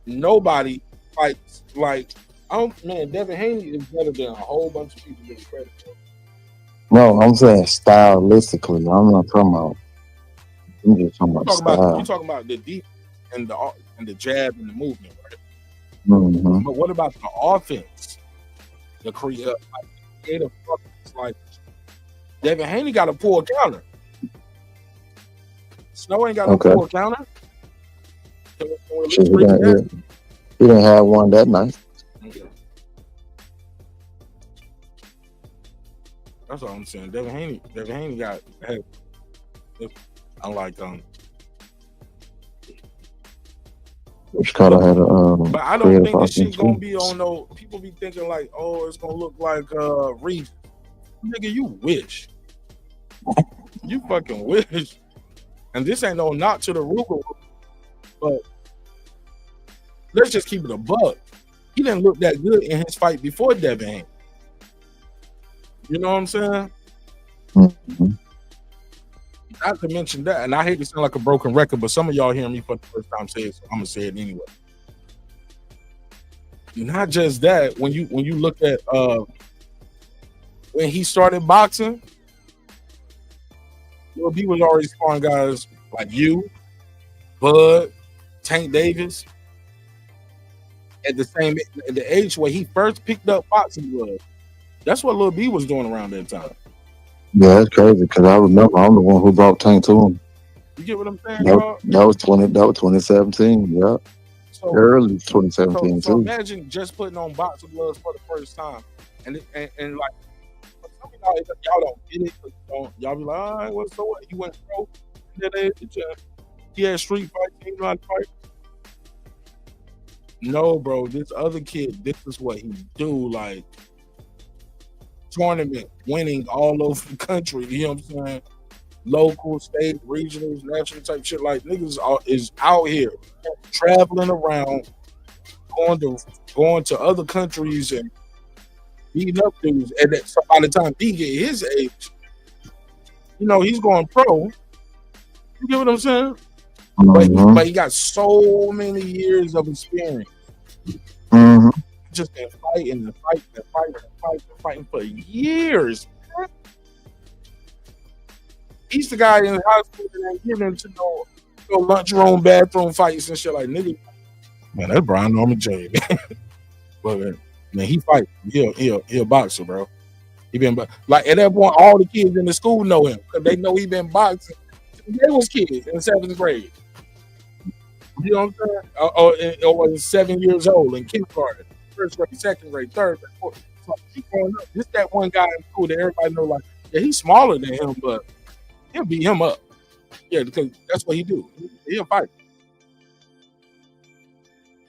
nobody fights like. Devin Haney is better than a whole bunch of people getting credit for. No, I'm saying stylistically. I'm not talking about. I'm just talking about style. You're talking about the deep and the jab and the movement, right? Mm-hmm. But what about the offense? The creative offense, like Devin Haney got to pull a counter. Snow ain't got to pull a counter. He didn't have one that night. Okay. That's all I'm saying. Devin Haney had unlike Which kind of had a but I don't think this shit gonna be on no. People be thinking like, oh, it's gonna look like Reese. Nigga, you wish. You fucking wish. And this ain't no knock to the Ruger, but let's just keep it a buck. He didn't look that good in his fight before Devin Haney. You know what I'm saying? Mm-hmm. Not to mention that, and I hate to sound like a broken record, but some of y'all hearing me for the first time say it, so I'm gonna say it anyway. Not just that, when you look at when he started boxing, he was already sparring guys like you, Bud, Tank Davis, at the age where he first picked up boxing gloves. That's what Lil B was doing around that time. Yeah, that's crazy because I remember I'm the one who brought Tank to him. You get what I'm saying? That was 2017. Yeah, early 2017 so too. Imagine just putting on boxing gloves for the first time, and like some of y'all don't get it. Y'all be like, all right, well, so what? He went pro. He had street fights. He knew how to fight. No, bro, this other kid, this is what he do. Like tournament winning all over the country. You know what I'm saying? local, state, regionals, national type shit. Like niggas is out here traveling around, going to other countries and beating up dudes. And so by the time he get his age, he's going pro. You get what I'm saying? Mm-hmm. But he got so many years of experience. Mm-hmm. Just been fighting for years. He's the guy in high school that ain't getting into no lunchroom, bathroom fights and shit like nigga. Man, that's Brian Norman J. But man, he fight. He a boxer, bro. He been like at that point, all the kids in the school know him because they know he been boxing. They was kids in 7th grade. You know what I'm saying? Or was 7 years old in kindergarten, 1st grade, 2nd grade, 3rd grade, 4th. So keep going up. Just that one guy in school that everybody know, like, yeah, he's smaller than him, but he'll beat him up. Yeah, because that's what he do. He'll fight.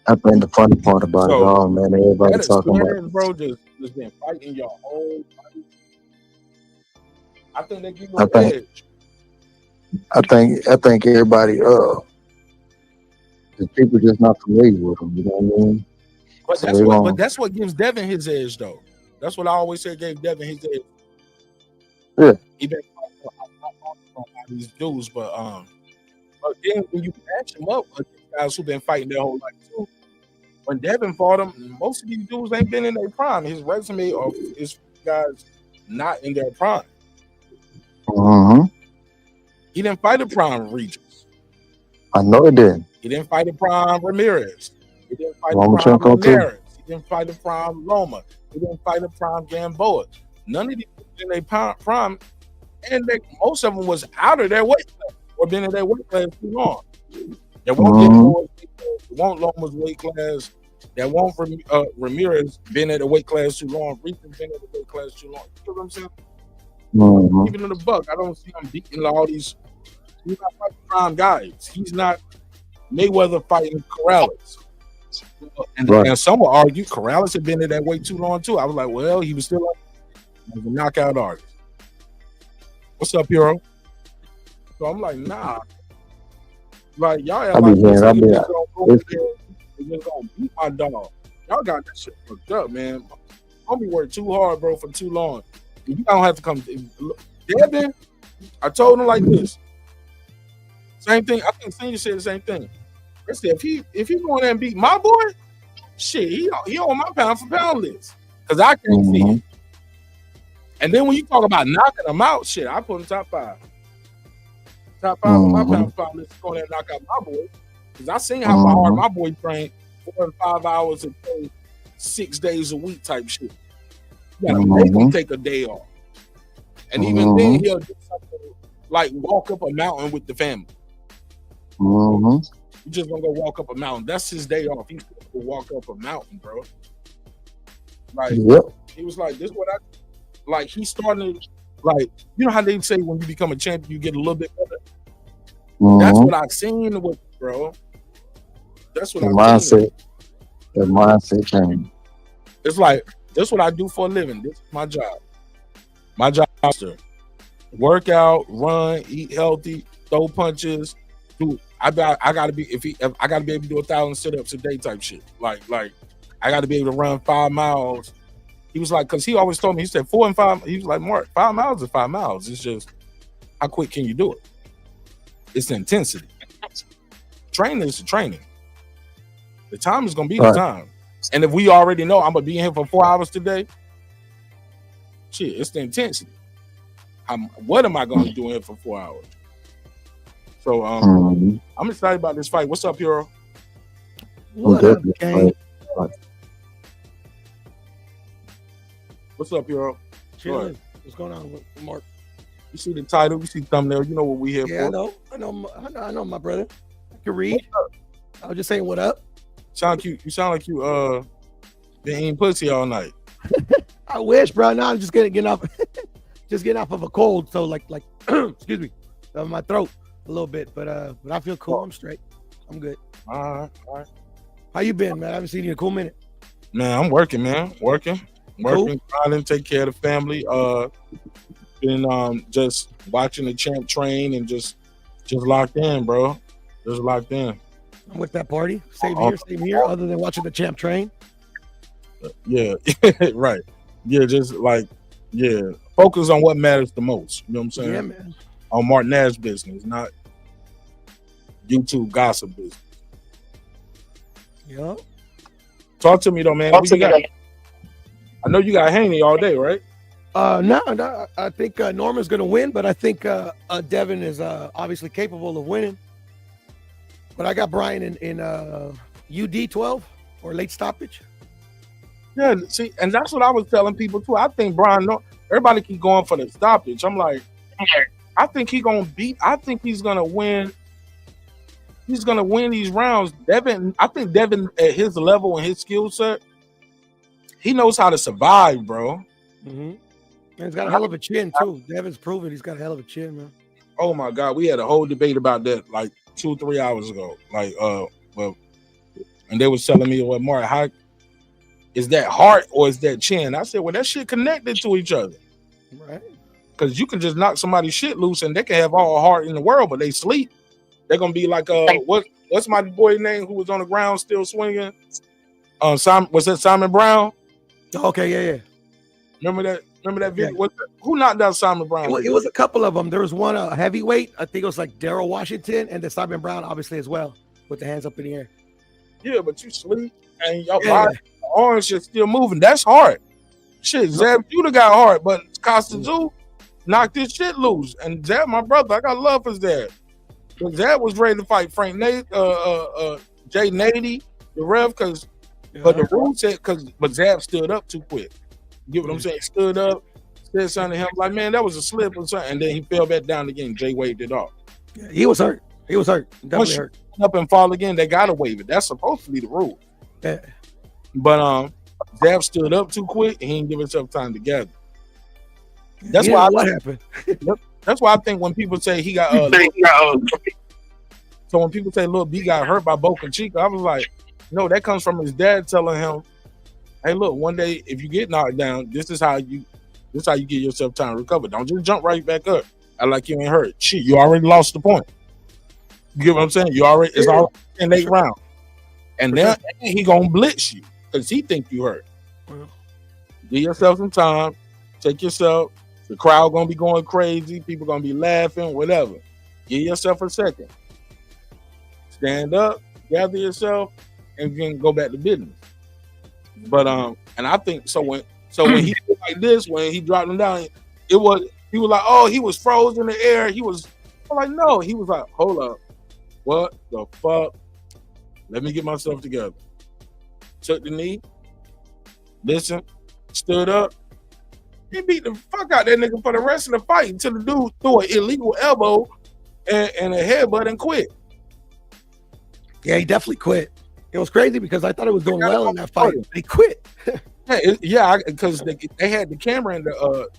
I think the funny part about it all, man, everybody talking about, bro, just been fighting your whole life. I think they give you an edge. I think everybody, the people just not familiar with them. You know what I mean? But that's what gives Devin his edge, though. That's what I always say gave Devin his edge. Yeah. He been fighting these dudes, but then when you match him up with guys who've been fighting their whole life too, when Devin fought him, most of these dudes ain't been in their prime. His resume of his guys not in their prime. Mm-hmm. He didn't fight a prime Regis. I know it did. He didn't fight a prime Ramirez. He didn't fight a prime Ramirez. He didn't fight a prime Loma. He didn't fight a prime Gamboa. None of these in their prime, and most of them was out of their weight class or been in their weight class too long. They won't get more. They won't Loma's weight class. They won't Ramirez been at a weight class too long. Regis been at a weight class too long. You know what I'm saying? Mm-hmm. Even in the buck, I don't see him beating all these. He's not fighting prime guys. He's not Mayweather fighting Corrales. And some will argue Corrales had been in that weight too long too. I was like, well, he was still a knockout artist. What's up, Hero? So I'm like, nah. Like y'all are like just gonna beat my dog. Y'all got that shit fucked up, man. Homie worked too hard, bro, for too long. You don't have to come. Devin, I told him like this. Same thing. I think Senior said the same thing. I said if he go in there and beat my boy, shit, he on my pound for pound list because I can't see him. And then when you talk about knocking him out, shit, I put him top 5. Top 5 on my pound for pound list. Go there and knock out my boy because I seen how hard my boy trained 4 and 5 hours a day, 6 days a week type shit. You gotta make him take a day off. And even then, he'll do something like walk up a mountain with the family. You just gonna go walk up a mountain. That's his day off. He's gonna go walk up a mountain, bro. Like, he was like, this is what I like. He started, like, you know how they say when you become a champion, you get a little bit better? That's what I've seen with, bro. That's what I've seen. The mindset change. It's like, this is what I do for a living. This is my job. My job is to work out, run, eat healthy, throw punches. Dude, I gotta be I gotta be able to do 1,000 sit-ups a day type shit. Like I gotta be able to run 5 miles. He was like, because he always told me, he said 4 and 5. He was like, Mark, 5 miles is 5 miles. It's just how quick can you do it? It's the intensity. Training is the training. The time is gonna be the time. And if we already know I'm gonna be in here for 4 hours today, shit, it's the intensity. What am I gonna do in here for 4 hours? So I'm excited about this fight. What's up, Hero? What up, gang? What's up, Hero? Chilling. What's going on with Mark? You see the title, you see the thumbnail, you know what we here for. Yeah, I know, my brother. I can read. I was just saying, what up? You sound like you been eating pussy all night. I wish, bro. Now I'm just getting off of a cold, so like excuse me, my throat a little bit, but I feel cool. I'm straight. I'm good. All right. How you been, man? I haven't seen you in a cool minute. Man, I'm working, man. Working, trying to take care of the family. been just watching the champ train and just locked in, bro. Just locked in. I'm with that party. Same here. Other than watching the champ train. Yeah, right. Yeah, just like focus on what matters the most. You know what I'm saying? Yeah, man. On Mark Nash business, not YouTube gossip business. Yeah. Talk to me though, man. What you got? I know you got Haney all day, right? No. I think Norman's gonna win, but I think Devin is obviously capable of winning. But I got Brian in UD 12 or late stoppage. Yeah, see, and that's what I was telling people too. I think Brian, everybody keep going for the stoppage. I'm like, I think he's gonna win. He's gonna win these rounds. Devin, I think Devin at his level and his skill set, he knows how to survive, bro. Mm-hmm. And he's got a hell of a chin too. Devin's proven he's got a hell of a chin, man. Oh my God, we had a whole debate about that like 2-3 hours ago. Like, and they was telling me, "Well, Mark, how is that heart or is that chin?" I said, "Well, that shit connected to each other, right? Because you can just knock somebody's shit loose and they can have all the heart in the world, but they sleep. They're gonna be like, what's my boy's name who was on the ground still swinging? Simon, was that Simon Brown? Okay, yeah. Remember that video? Yeah. Who knocked out Simon Brown? It was a couple of them. There was one heavyweight. I think it was like Daryl Washington, and then Simon Brown, obviously as well, with the hands up in the air. Yeah, but you sleep and your body, arms are still moving. That's hard. Shit, Zab Judah got hard, but Costa Zoo knocked his shit loose. And Zab, my brother, I got love for Zab. But Zab was ready to fight Frank Nate, Jay Nady, the ref, but the rule said but Zab stood up too quick. You get what I'm saying? Stood up, said something to him like, man, that was a slip or something, and then he fell back down again. Jay waved it off. Yeah, he was hurt. Definitely hurt. Up and fall again, they gotta wave it. That's supposed to be the rule. Yeah. But Zab stood up too quick and he didn't give himself time to gather. That's why what happened. That's why I think when people say he got so when people say Lil B got hurt by Boca Chica, I was like, no, that comes from his dad telling him, hey, look, one day if you get knocked down, this is how you get yourself time to recover. Don't just jump right back up. I like you ain't hurt. Shit, you already lost the point. You get what I'm saying? It's already in 8 rounds. And then he gonna blitz you because he think you hurt. Give yourself some time, take yourself. The crowd gonna be going crazy, people gonna be laughing, whatever. Give yourself a second. Stand up, gather yourself, and then go back to business. But and I think so when he did like this, when he dropped him down, he was like, oh, he was frozen in the air. I'm like, no, he was like, hold up, what the fuck? Let me get myself together. Took the knee, listen, stood up. He beat the fuck out that nigga for the rest of the fight until the dude threw an illegal elbow and a headbutt and quit. Yeah, he definitely quit. It was crazy because I thought it was going well in that fight. But he quit. Because they had the camera in the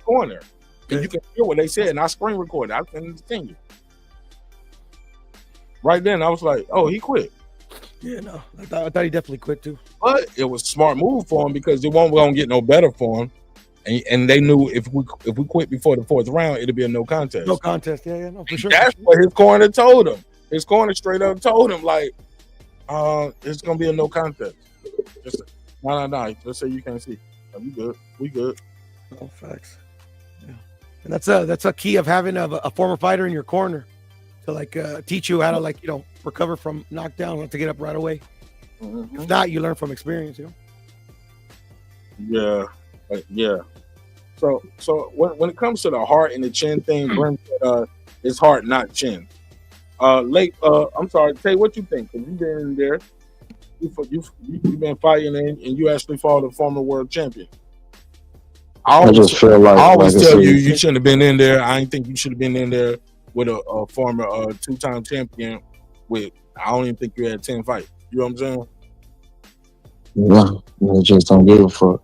corner. And you can hear what they said, and I screen recorded. I couldn't continue. Right then, I was like, oh, he quit. Yeah, no, I thought he definitely quit too. But it was a smart move for him because it won't gonna get no better for him. And they knew if we quit before the 4th round, it'd be a no contest. No contest, yeah, no, for sure. That's what his corner told him. His corner straight up told him, like, it's gonna be a no contest. Just no. Just say you can't see. You good. We good. No facts. Yeah. And that's a key of having a former fighter in your corner to teach you how to recover from knockdown, to get up right away. Mm-hmm. If not, you learn from experience, Yeah. So when it comes to the heart and the chin thing, Brent said, it's heart, not chin. I'm sorry, Tay, what you think? Because you've been in there, you've been fighting and you actually fought a former world champion. I just feel like I always tell you shouldn't have been in there. I didn't think you should have been in there with a former 2-time champion. I don't even think you had 10 fights. You know what I'm saying? Yeah, I just don't give a fuck.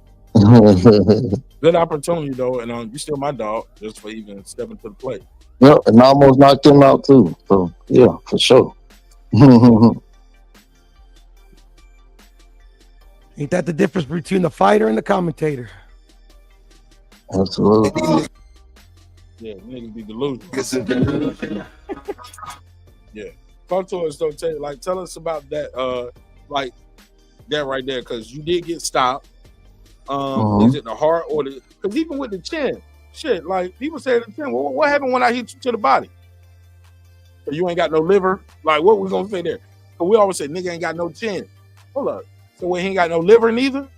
Good opportunity though, and you still my dog just for even stepping to the plate. Yep, and I almost knocked him out too. So yeah, for sure. Ain't that the difference between the fighter and the commentator? Absolutely. Yeah, niggas be delusional. Yeah. Talk to us though, tell us about that, like that right there, because you did get stopped. Is it the heart or the? Because even with the chin, shit, like people say the chin. Well, what happened when I hit you to the body? So you ain't got no liver. Like what we gonna say there? But we always say nigga ain't got no chin. Hold up. So he ain't got no liver neither.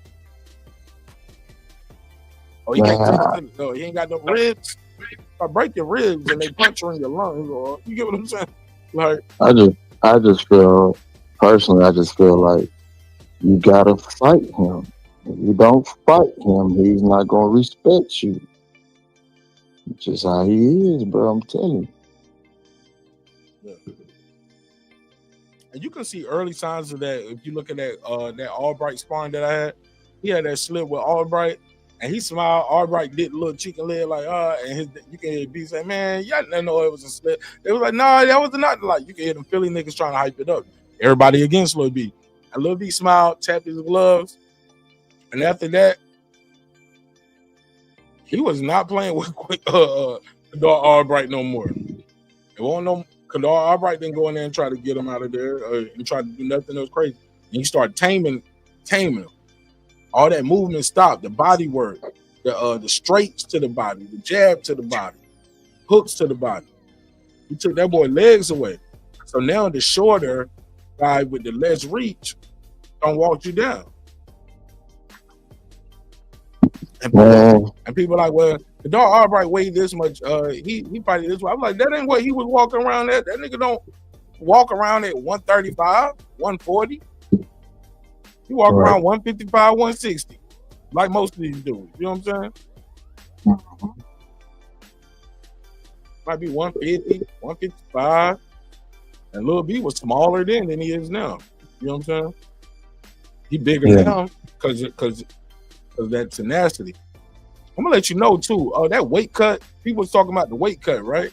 Oh, he he ain't got no ribs. If I break your ribs and they punch you in your lungs, or you get what I'm saying? Like I just feel personally, I just feel like you gotta fight him. If you don't fight him, he's not gonna respect you. It's just how he is, bro. I'm telling you. Yeah. And you can see early signs of that if you look at that that Albright sparring that I had. He had that slip with Albright, and he smiled. Albright did a little chicken leg like and you can hear B say, "Man, y'all didn't know it was a slip." They was like, "Nah, that was not." Like you can hear them Philly niggas trying to hype it up. Everybody against Lil B. And Lil B smiled, tapped his gloves, and after that, he was not playing with Kadar Albright no more. It won't no Kadar Albright didn't go in there and try to get him out of there and try to do nothing else crazy. And he started taming him. All that movement stopped. The body work, the straights to the body, the jab to the body, hooks to the body. He took that boy legs away. So now the shorter guy with the less reach don't walk you down. And people like, well, the dog Albright weighed this much. He fighting this way. I'm like, that ain't what he was walking around at. That nigga don't walk around at 135, 140. He walk around 155, 160, like most of these dudes. You know what I'm saying? Might be 150, 155. And Lil B was smaller then than he is now. You know what I'm saying? He bigger now because that tenacity. I'm gonna let you know too. That weight cut. People was talking about the weight cut, right?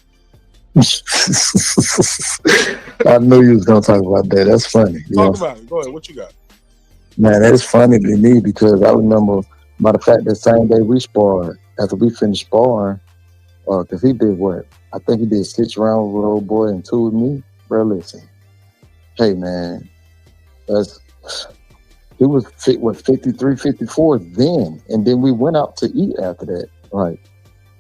I knew you was gonna talk about that. That's funny. Talk about it. Go ahead. What you got? Man, that's funny to me because I remember, matter of fact, the same day we sparred, after we finished sparring, because he did what? I think he did 6 rounds with old boy and 2 with me. Bro, listen. Hey, man. He was fit with 53, 54 then. And then we went out to eat after that. Like,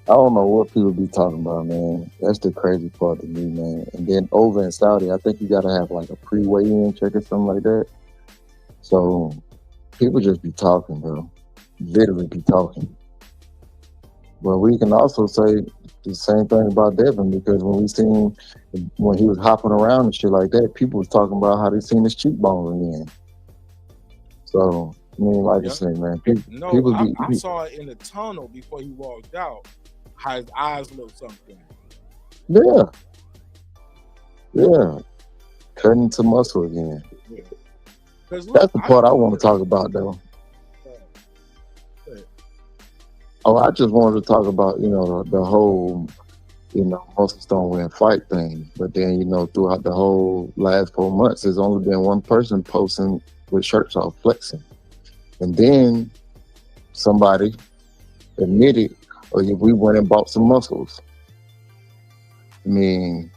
I don't know what people be talking about, man. That's the crazy part to me, man. And then over in Saudi, I think you got to have like a pre-weigh-in check or something like that. So people just be talking, bro. Literally be talking. But we can also say the same thing about Devin because when we seen when he was hopping around and shit like that, people was talking about how they seen his cheekbones again. So I mean, like I said, man, I saw it in the tunnel before he walked out. How his eyes looked something. Yeah, cutting to muscle again. Yeah. That's the part I want to talk about, though. Oh, I just wanted to talk about, the whole, muscles don't win fight thing. But then, throughout the whole last 4 months, there's only been one person posting with shirts off flexing. And then somebody admitted, we went and bought some muscles. I mean,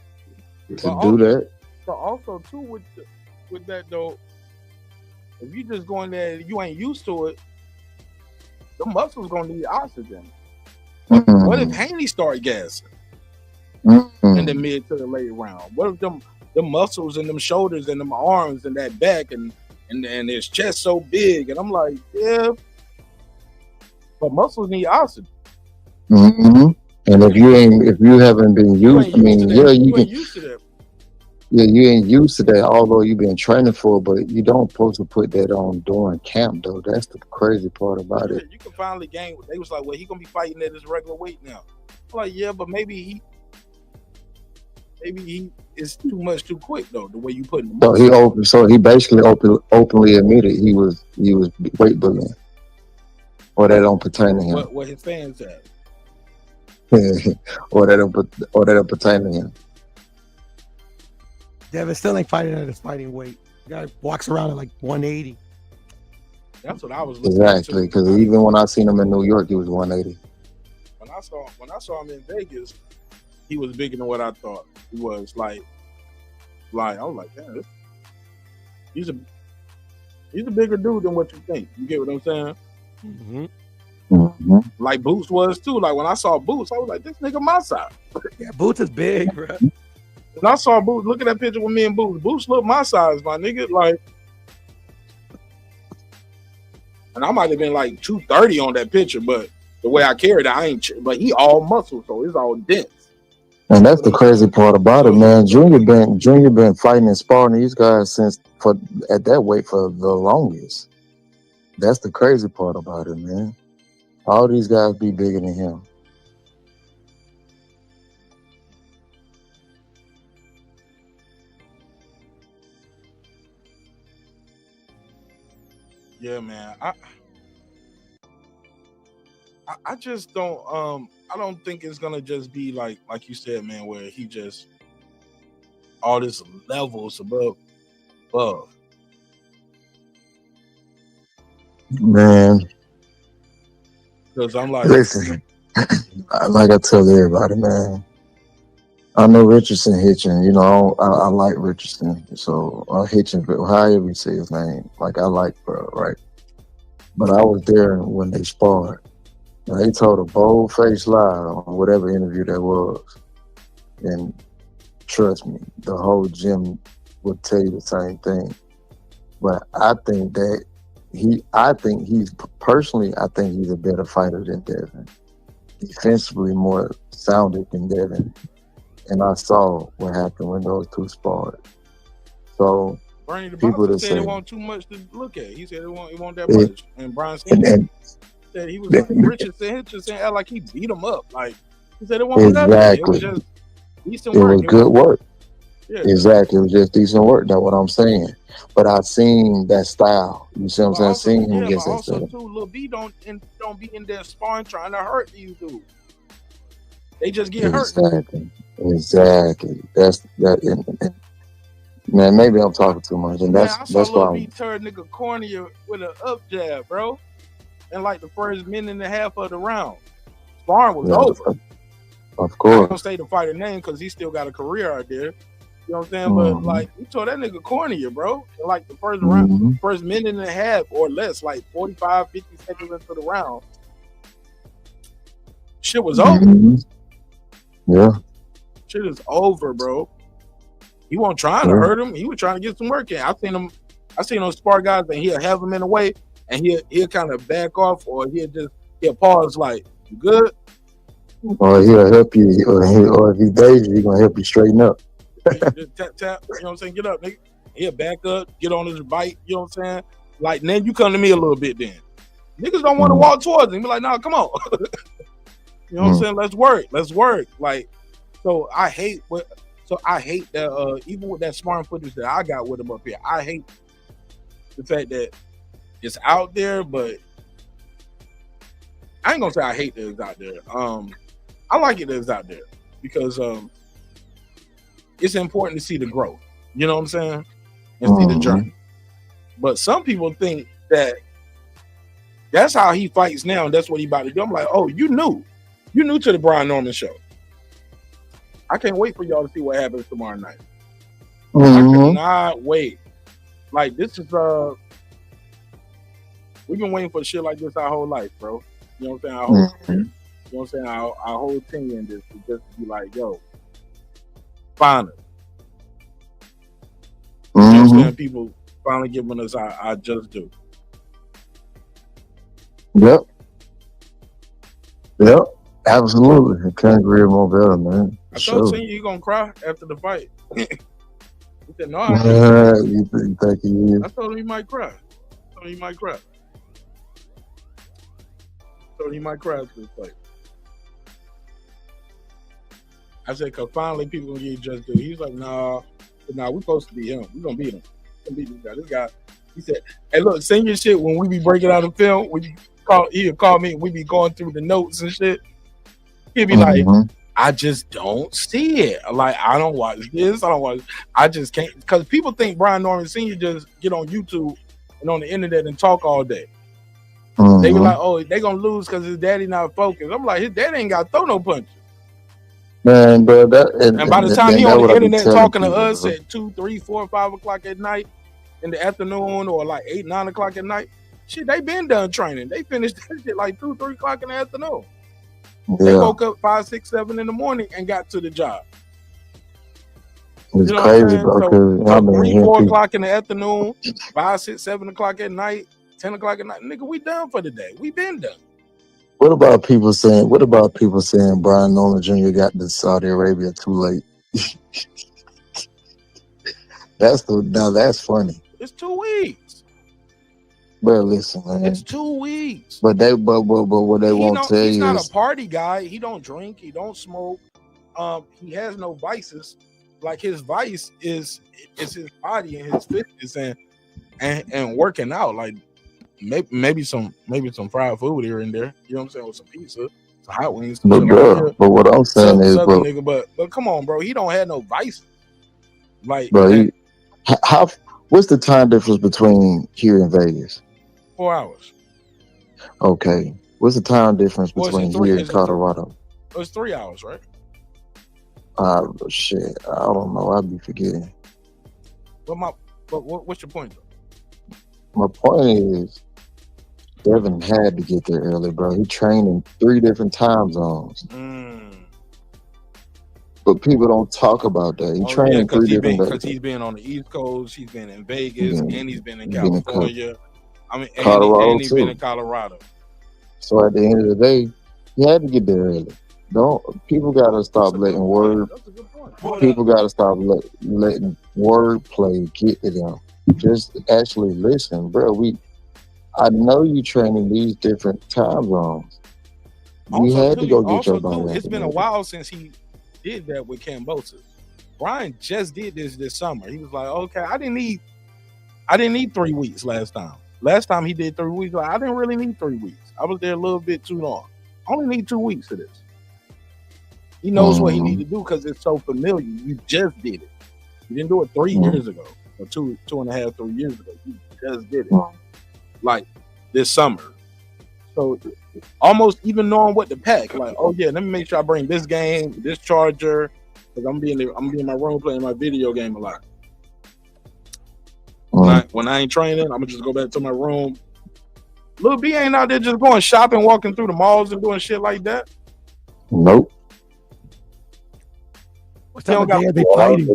do that. So also, too, with that, though, if you just go in there and you ain't used to it, the muscles gonna need oxygen. What if Haney start gassing in the mid to the late round? What if them muscles and them shoulders and them arms and that back and his chest so big? And I'm like, yeah, but muscles need oxygen. And if you haven't been used, you ain't used to that. Yeah, you ain't used to that, although you've been training for it, but you don't supposed to put that on during camp, though. That's the crazy part about it. You can finally gain. They was like, well, he gonna be fighting at his regular weight now. I'm like, yeah, but maybe he is too much too quick though. The way you put him. So he basically openly admitted he was weight bullying, or that don't pertain to him. What his fans have. or that don't pertain to him. Devin still ain't fighting at his fighting weight. The guy walks around at like 180. That's what I was looking exactly, because even when I seen him in New York, he was 180. I saw him in Vegas, he was bigger than what I thought he was. Like I was like, damn, he's a bigger dude than what you think. You get what I'm saying? Mm-hmm. Mm-hmm. Like Boots was too. Like when I saw Boots, I was like, this nigga my size. Yeah, Boots is big, bro. When I saw Boots, look at that picture with me and Boots. Boots look my size, my nigga. Like, and I might have been like 230 on that picture, but the way I carried it, I ain't. But he all muscle, so it's all dense. And that's the crazy part about it, man. Junior been fighting and sparring these guys at that weight for the longest. That's the crazy part about it, man. All these guys be bigger than him. Yeah, man. I just don't I don't think it's gonna just be like you said, man, where he just all this levels above. Man, Because I'm like, listen, like I tell everybody, man. I know Richardson Hitchin. You know, I like Richardson. So Hitchin, however you say his name, like I like, bro, right? But I was there when they sparred. And they told a bold-faced lie on whatever interview that was. And trust me, the whole gym would tell you the same thing. But I think he's a better fighter than Devin. Defensively more sounded than Devin. And I saw what happened when those two sparred. So Bernie the people boxer that said say it wasn't too much to look at. He said it won't that much. And Brian said he was like, Richardson act like he beat him up. Like he said it wasn't that bad. It was just decent work. It was good work. Yeah. Exactly. It was just decent work. That's what I'm saying. But I've seen that style. You see what I'm saying? Seen him against that style. Too, Lil B don't be in there sparring trying to hurt these dudes. They just get hurt. Exactly. That's that. Man, maybe I'm talking too much, and that's why I'm. B turned nigga cornier with an up jab, bro. And like the first minute and a half of the round, sparring was over. Of course. I'm not gonna say the fighter name because he still got a career out there. You know what I'm saying? But like you told that nigga cornier, bro. And like the first round, first minute and a half or less, like 45, 50 seconds into the round, shit was over. Yeah. Shit is over, bro. He wasn't trying to hurt him. He was trying to get some work in. I seen him spar guys and he'll have him in the way and he'll kind of back off or he'll pause like, you good? Or he'll help you, or if he days you, he's gonna help you straighten up. Just tap, you know what I'm saying? Get up, nigga. He'll back up, get on his bike, you know what I'm saying? Like, then you come to me a little bit then. Niggas don't want to walk towards him. Be like, nah, come on. You know what I'm saying? Let's work. Like, so I hate that even with that sparring footage that I got with him up here, I hate the fact that it's out there, but I ain't gonna say I hate that it's out there. I like it that it's out there because it's important to see the growth. You know what I'm saying? And see the journey. But some people think that that's how he fights now, and that's what he about to do. I'm like, oh, you new to the Brian Norman show. I can't wait for y'all to see what happens tomorrow night. I cannot wait. Like this is we've been waiting for shit like this our whole life, bro. You know what I'm saying? You know what I'm saying? Our whole team in this is just to be like, yo, finally. You know what I'm saying? People finally giving us our just due. Yep. Absolutely. I can't agree more better, man. I told you gonna cry after the fight. He said, no, you think he is? I told him he might cry. After this fight. I said, cause finally people gonna get just due. He's like, nah, we supposed to beat him. We gonna beat him. This guy. He said, hey, look, send your shit when we be breaking out the film. He'll call me and we be going through the notes and shit. He'll be like, I just don't see it. Like, I don't watch this. I just can't. Because people think Brian Norman Sr. just get on YouTube and on the internet and talk all day. They were like, "Oh, they gonna lose because his daddy not focused." I'm like, his daddy ain't got to throw no punches. Man, bro, And by the time he on the internet talking to us at 2, 3, 4, 5 o'clock at night in the afternoon, or like 8, 9 o'clock at night, shit, they been done training. They finished that shit like 2, 3 o'clock in the afternoon. They woke up 5, 6, 7 in the morning and got to the job. It's you know crazy, bro. So 3, 4 o'clock in the afternoon, 5, 6, 7 o'clock at night, 10 o'clock at night, nigga, we done for the day. We been done. What about people saying Brian Nolan Jr. got to Saudi Arabia too late? That's funny. It's 2 weeks. Bro, listen, man. It's 2 weeks. But what they won't tell you is he's not a party guy. He don't drink. He don't smoke. He has no vices. Like, his vice is his body and his fitness and working out. Like, maybe some fried food here and there. You know what I'm saying? With some pizza, some hot wings. But what I'm saying is, bro, nigga, but come on, bro. He don't have no vices. Like, bro, what's the time difference between here and Vegas? 4 hours. Okay. What's the time difference between here and Colorado? It's 3 hours, right? Shit, I don't know. I'd be forgetting. What's your point, though? My point is, Devin had to get there early, bro. He trained in 3 different time zones. But people don't talk about that. He trained in 3 different because he's been on the East Coast, he's been in Vegas, and he's been in California. Colorado and he's been in Colorado. So at the end of the day, he had to get there early. People gotta stop letting People gotta stop letting wordplay get to them. Just actually listen, bro. I know you training these different time zones. You had to go get your body. It's been a while since he did that with Cambosa. Brian just did this summer. He was like, okay, I didn't need 3 weeks last time. Last time he did 3 weeks, like, I didn't really need 3 weeks. I was there a little bit too long. I only need 2 weeks for this. He knows what he needs to do because it's so familiar. You just did it. You didn't do it 3 years ago, or 2.5, 3 years ago. You just did it, like this summer. So almost even knowing what to pack, like, oh yeah, let me make sure I bring this game, this charger, because I'm being in my room playing my video game a lot. When I ain't training, I'm gonna just go back to my room. Lil B ain't out there just going shopping, walking through the malls and doing shit like that. Nope. What time of day are they fighting?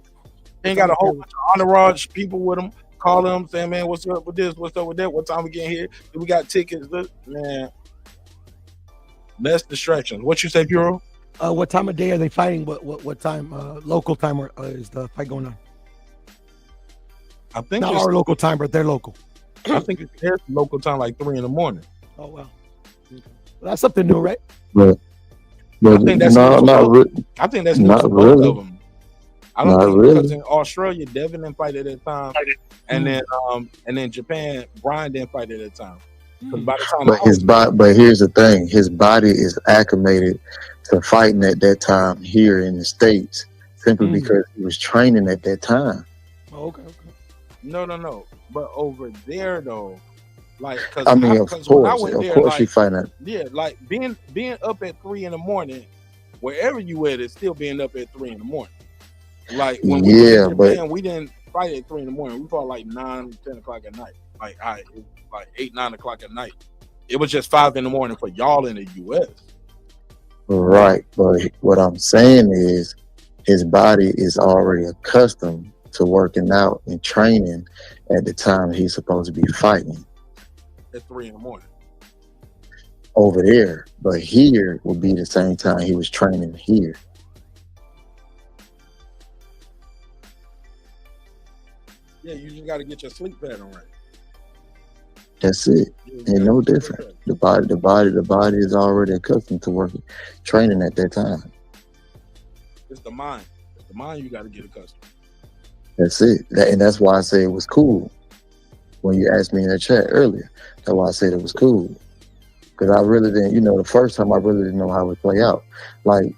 They ain't got a whole bunch of entourage people with them, calling them, saying, man, what's up with this? What's up with that? What time we getting here? We got tickets. Man, less distractions. What you say, Puro? What time of day are they fighting? What time? Local time is the fight going on? I think not our local time, but they're local. I think it's their local time, like 3 in the morning. Oh wow, well, that's something new, right? But I think that's I think that's not both really. of them. I don't think because in Australia, Devin didn't fight at that time, and then Japan, Brian didn't fight at that time. By the time but here's the thing: his body is acclimated to fighting at that time here in the States, simply because he was training at that time. Oh, okay. No. But over there though, like, cause I mean, of course, you find that. Yeah, like being up at 3 in the morning, wherever you at, it's still being up at 3 in the morning. Like when we were in Japan, we didn't fight at 3 in the morning. We fought like 9, 10 o'clock at night. Like like 8, 9 o'clock at night. It was just 5 in the morning for y'all in the US. Right, but what I'm saying is, his body is already accustomed to working out and training at the time he's supposed to be fighting. At 3 in the morning. Over there, but here would be the same time he was training here. Yeah, you just got to get your sleep pattern right. That's it. Ain't no different. The body is already accustomed to working, training at that time. It's the mind. It's the mind you got to get accustomed. That's it. And that's why I say it was cool. When you asked me in the chat earlier, that's why I said it was cool. Because I really didn't, the first time I really didn't know how it would play out. Like,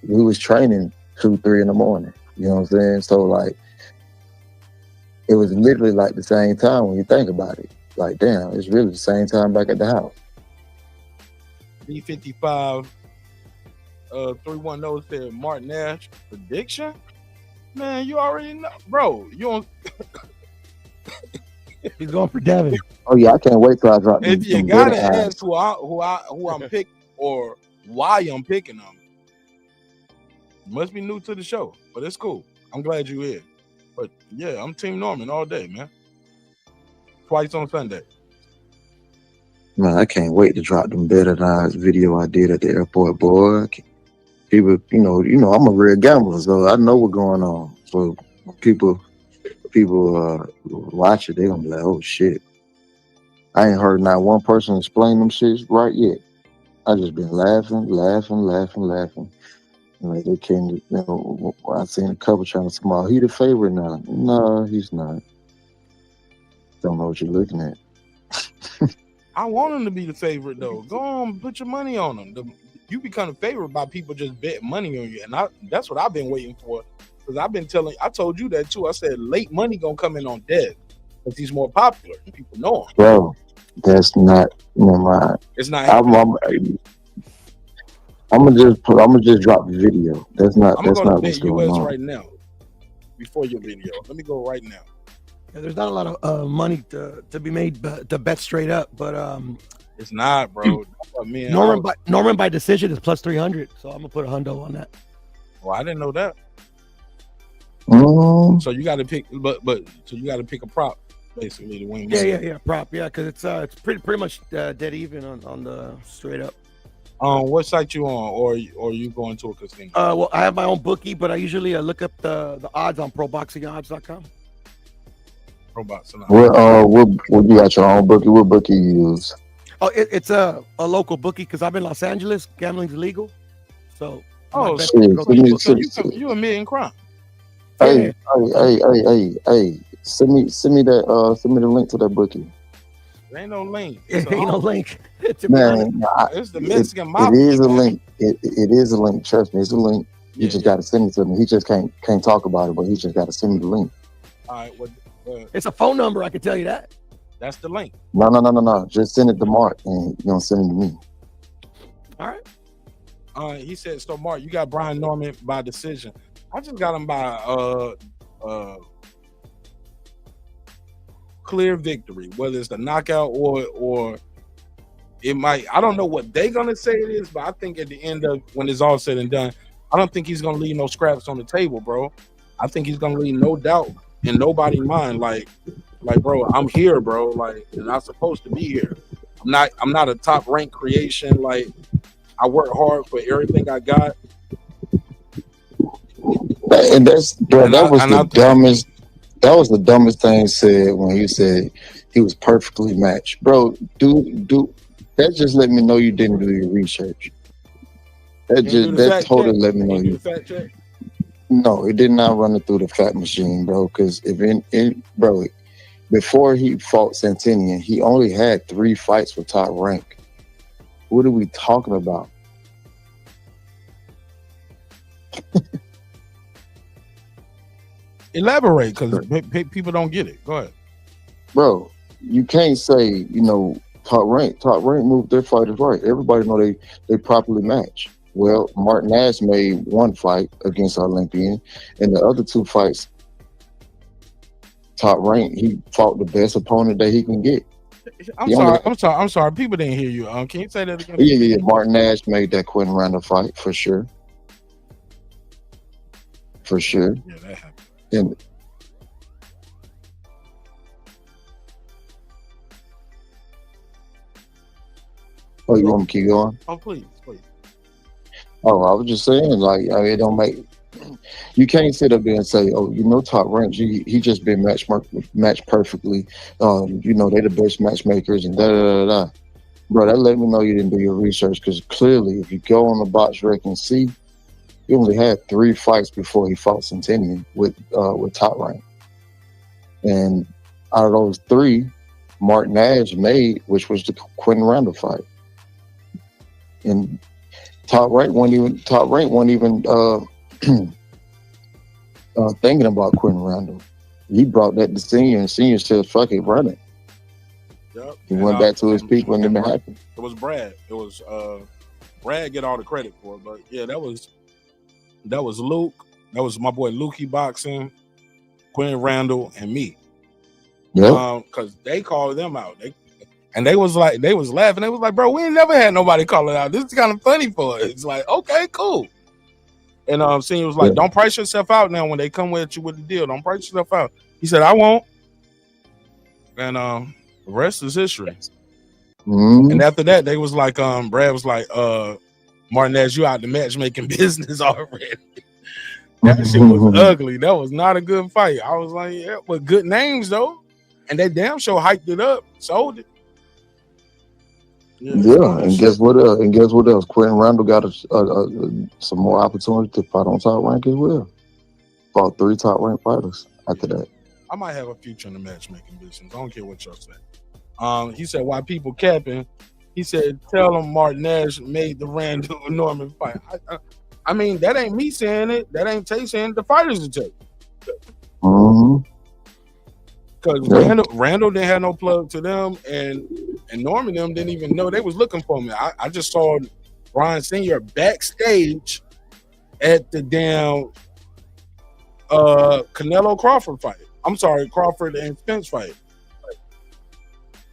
we was training 2, 3 in the morning. You know what I'm saying? So, like, it was literally like the same time when you think about it. Like, damn, it's really the same time back at the house. B55 310 said Martin Nash prediction. Man, you already know, bro. You don't. He's going for Devin. Oh yeah, I can't wait till I drop. If you gotta ask who I'm picking or why I'm picking them, you must be new to the show, but it's cool. I'm glad you're here. But yeah, I'm Team Norman all day, man. Twice on Sunday. Man, I can't wait to drop them better odds video I did at the airport, boy. People, you know, I'm a real gambler, so I know what's going on. So when people watch it, they gonna be like, "Oh shit!" I ain't heard not one person explain them shits right yet. I just been laughing. Like they can't, you know. I seen a couple trying to smile. He the favorite now. No, he's not. Don't know what you're looking at. I want him to be the favorite though. Go on, put your money on him. You become a favorite by people just bet money on you, and that's what I've been waiting for. Because I told you that too. I said late money gonna come in on Dev because he's more popular. People know him. Bro, that's not. Never mind. It's not. I'm gonna just drop the video. That's not what's going on right now. Before your video, let me go right now. Yeah, there's not a lot of money to be made to bet straight up, but it's not, bro. Norman by decision is plus 300, so I'm gonna put a hundo on that. Well, I didn't know that. So you got to pick, so you got to pick a prop basically to win. Yeah, prop, because it's pretty much dead even on the straight up. What site you on, or you going to a casino? Well, I have my own bookie, but I usually look up the odds on proboxingodds.com. What you got your own bookie? What bookie you use? Oh, it's a local bookie because I'm in Los Angeles. Gambling's illegal, so. Oh, so you a million crime. Hey! Send me the link to that bookie. There ain't no link. Ain't no link. Man, it's the Mexican mob. It is a link. It is a link. Trust me, it's a link. You just got to send it to me. He just can't talk about it, but he just got to send me the link. All right. Well, it's a phone number. I can tell you that. That's the link. No. Just send it to Mark, and you're gonna send it to me. All right. He said, so Mark, you got Brian Norman by decision. I just got him by clear victory, whether it's the knockout or it might. I don't know what they're gonna say it is, but I think at the end of when it's all said and done, I don't think he's gonna leave no scraps on the table, bro. I think he's gonna leave no doubt in nobody's mind. Like, bro, I'm here, bro. Like, and I'm supposed to be here. I'm not a top ranked creation. Like, I work hard for everything I got. And that was the dumbest thing said when he said he was perfectly matched. Bro, dude, that just let me know you didn't do your research. That totally let me know you. No, it did not run it through the fact machine, bro. Because before he fought Santinian, he only had 3 fights with top rank. What are we talking about? Elaborate, because people don't get it. Go ahead, bro. You can't say top rank moved their fighters right. Everybody know they properly match. Well, Martin Nash made 1 fight against Olympian, and the other 2 fights, top rank, he fought the best opponent that he can get. I'm sorry. People didn't hear you. Can you say that again? Yeah. Martin Nash made that Quentin Randall fight for sure. For sure. Yeah, that happened. And you want me to keep going? Oh, please. Oh, I was just saying, it don't make. You can't sit up there and say, "Oh, top rank. He just been matched perfectly. They the best matchmakers and da da da da." Bro, that let me know you didn't do your research, because clearly, if you go on the box rec and see, he only had 3 fights before he fought Centennial with top rank, and out of those 3, Martin Nash made, which was the Quentin Randall fight, and top rank wasn't even thinking about Quentin Randall. He brought that to Senior, and Senior said, "Fuck it, run it." Yep. He went back to his peak when it happened. It was Brad. It was Brad get all the credit for it, but yeah, that was Luke. That was my boy Lukey Boxing, Quinn Randall, and me. Yeah. Because they called them out. They was laughing. They was like, bro, we ain't never had nobody call it out. This is kind of funny for us. It's like, okay, cool. And Senior was like, don't price yourself out now when they come with you with the deal. Don't price yourself out. He said, I won't. And the rest is history. Mm-hmm. And after that, they was like, Brad was like, Martinez, you out the matchmaking business already. That shit was ugly. That was not a good fight. I was like, yeah, but good names though. And they damn sure hyped it up, sold it. Yeah, and guess what else? Quentin Randall got some more opportunity to fight on top rank as well. Fought 3 top ranked fighters after that. I might have a future in the matchmaking business. I don't care what y'all say. He said, why people capping? He said, tell them Martinez made the Randall Norman fight. I mean, that ain't me saying it. That ain't Tay saying it. The fighters will tell you. Because Randall didn't have no plug to them, and Norman them didn't even know they was looking for me. I just saw Brian Senior backstage at the damn Canelo Crawford fight. I'm sorry, Crawford and Spence fight.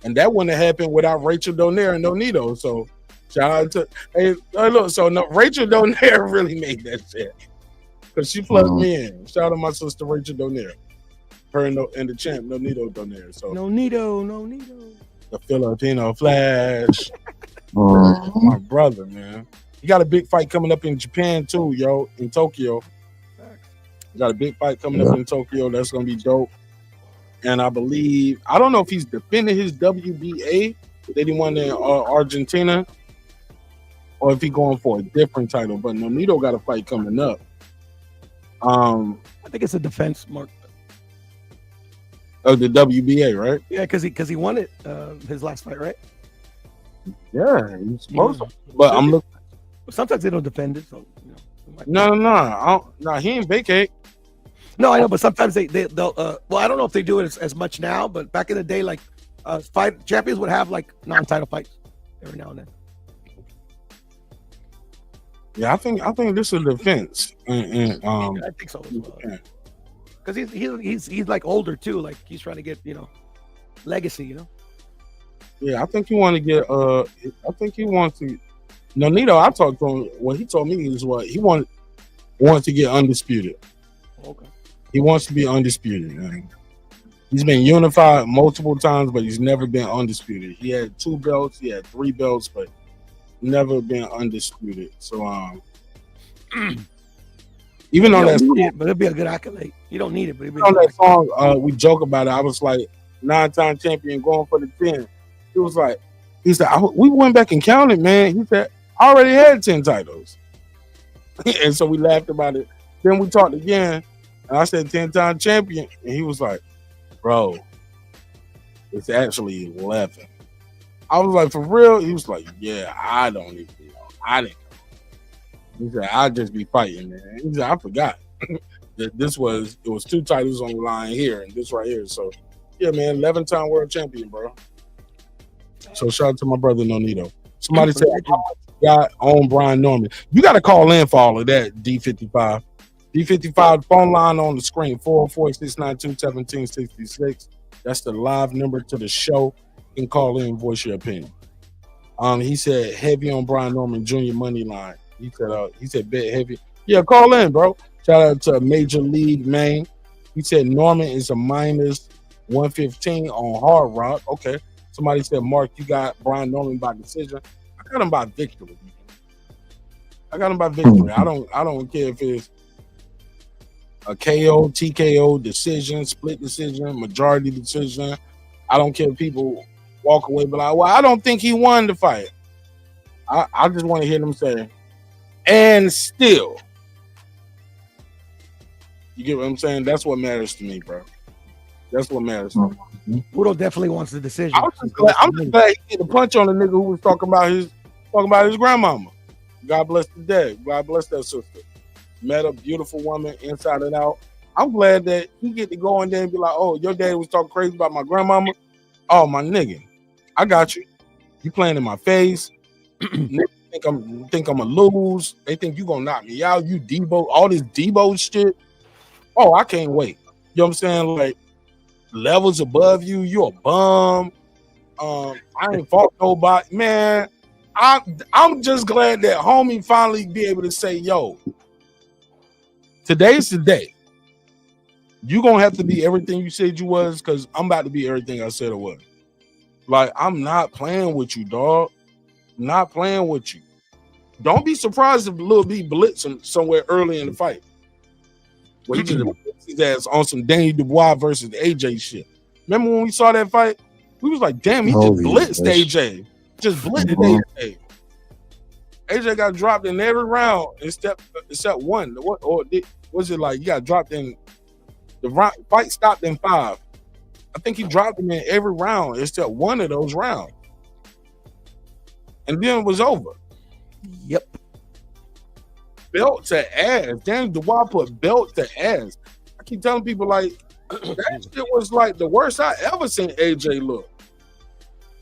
And that wouldn't have happened without Rachel Donaire and Nonito. So shout out to Rachel Donaire really made that shit. Because she plugged me in. Shout out to my sister Rachel Donaire. Her and the champ Nonito Donaire. So Nonito. The Filipino Flash. My brother, man. You got a big fight coming up in Japan too, yo, in Tokyo. You got a big fight coming up in Tokyo. That's gonna be dope. And I don't know if he's defending his WBA that he won in Argentina, or if he's going for a different title. But Nonito got a fight coming up. I think it's a defense, Mark. Of the WBA, right? Yeah, because he won it his last fight, right? Yeah, he's supposed to. But I'm looking. Sometimes they don't defend it, so No, he ain't vacate. No, I know, but sometimes they'll. Well, I don't know if they do it as much now, but back in the day, like fight champions would have like non-title fights every now and then. Yeah, I think this is a defense. I think so as well. Because he's like older too, like he's trying to get legacy, Yeah, I think he want to get. I think he wants to. Nonito, I talked to him. What he told me is what he wants to get undisputed. Okay. He wants to be undisputed. Man. He's been unified multiple times, but he's never been undisputed. He had 2 belts, he had 3 belts, but never been undisputed. So even on that song, but it'd be a good accolade. You don't need it, but it'd be on that song, we joke about it. I was like 9-time champion going for the 10. He said, we went back and counted, man. He said, I already had 10 titles. And so we laughed about it. Then we talked again, and I said 10-time champion, and he was like, bro, it's actually 11. I was like, for real? He was like, yeah, I don't even know. I didn't know. He said, I'll just be fighting, man. He said, I forgot that it was 2 titles on the line here and this right here. So yeah, man, 11-time world champion, bro. So shout out to my brother Nonito. Somebody said, got on Brian Norman. You got to call in for all of that, D55. D55 phone line on the screen, 44692-1766. That's the live number to the show. You can call in and voice your opinion. He said heavy on Brian Norman Jr. money line. He said bet heavy. Yeah, call in, bro. Shout out to Major League Maine. He said Norman is a minus 115 on Hard Rock. Okay. Somebody said, Mark, you got Brian Norman by decision. I got him by victory. I don't care if it's a KO, TKO, decision, split decision, majority decision. I don't care if people walk away but like, well, I don't think he won the fight. I just want to hear them say, and still. You get what I'm saying? That's what matters to me, bro. That's what matters to me. Udo definitely wants the decision. I'm just glad he hit a punch on the nigga who was talking about his grandmama. God bless the dead. God bless that sister. Met a beautiful woman inside and out. I'm glad that he get to go in there and be like, oh, your dad was talking crazy about my grandmama. Oh, my nigga, I got you. You playing in my face. think I'm gonna lose. They think you gonna knock me out. You Debo, all this Debo shit. Oh, I can't wait. You know what I'm saying? Like levels above you, you a bum. I ain't fought nobody, man. I'm just glad that homie finally be able to say, yo, today's the day. You gonna have to be everything you said you was, because I'm about to be everything I said I was. Like, I'm not playing with you, dog. Not playing with you. Don't be surprised if Lil B blitz him somewhere early in the fight. Well, he just blitzed his ass on some Danny Dubois versus AJ shit. Remember when we saw that fight? We was like, damn, he just blitzed AJ. Just blitzed AJ. AJ got dropped in every round except one. Was it like he got dropped in the fight stopped in 5? I think he dropped him in every round except one of those rounds. And then it was over. Yep. Belt to ass. Danny Dubois put belt to ass. I keep telling people, like, that shit was like the worst I ever seen AJ look.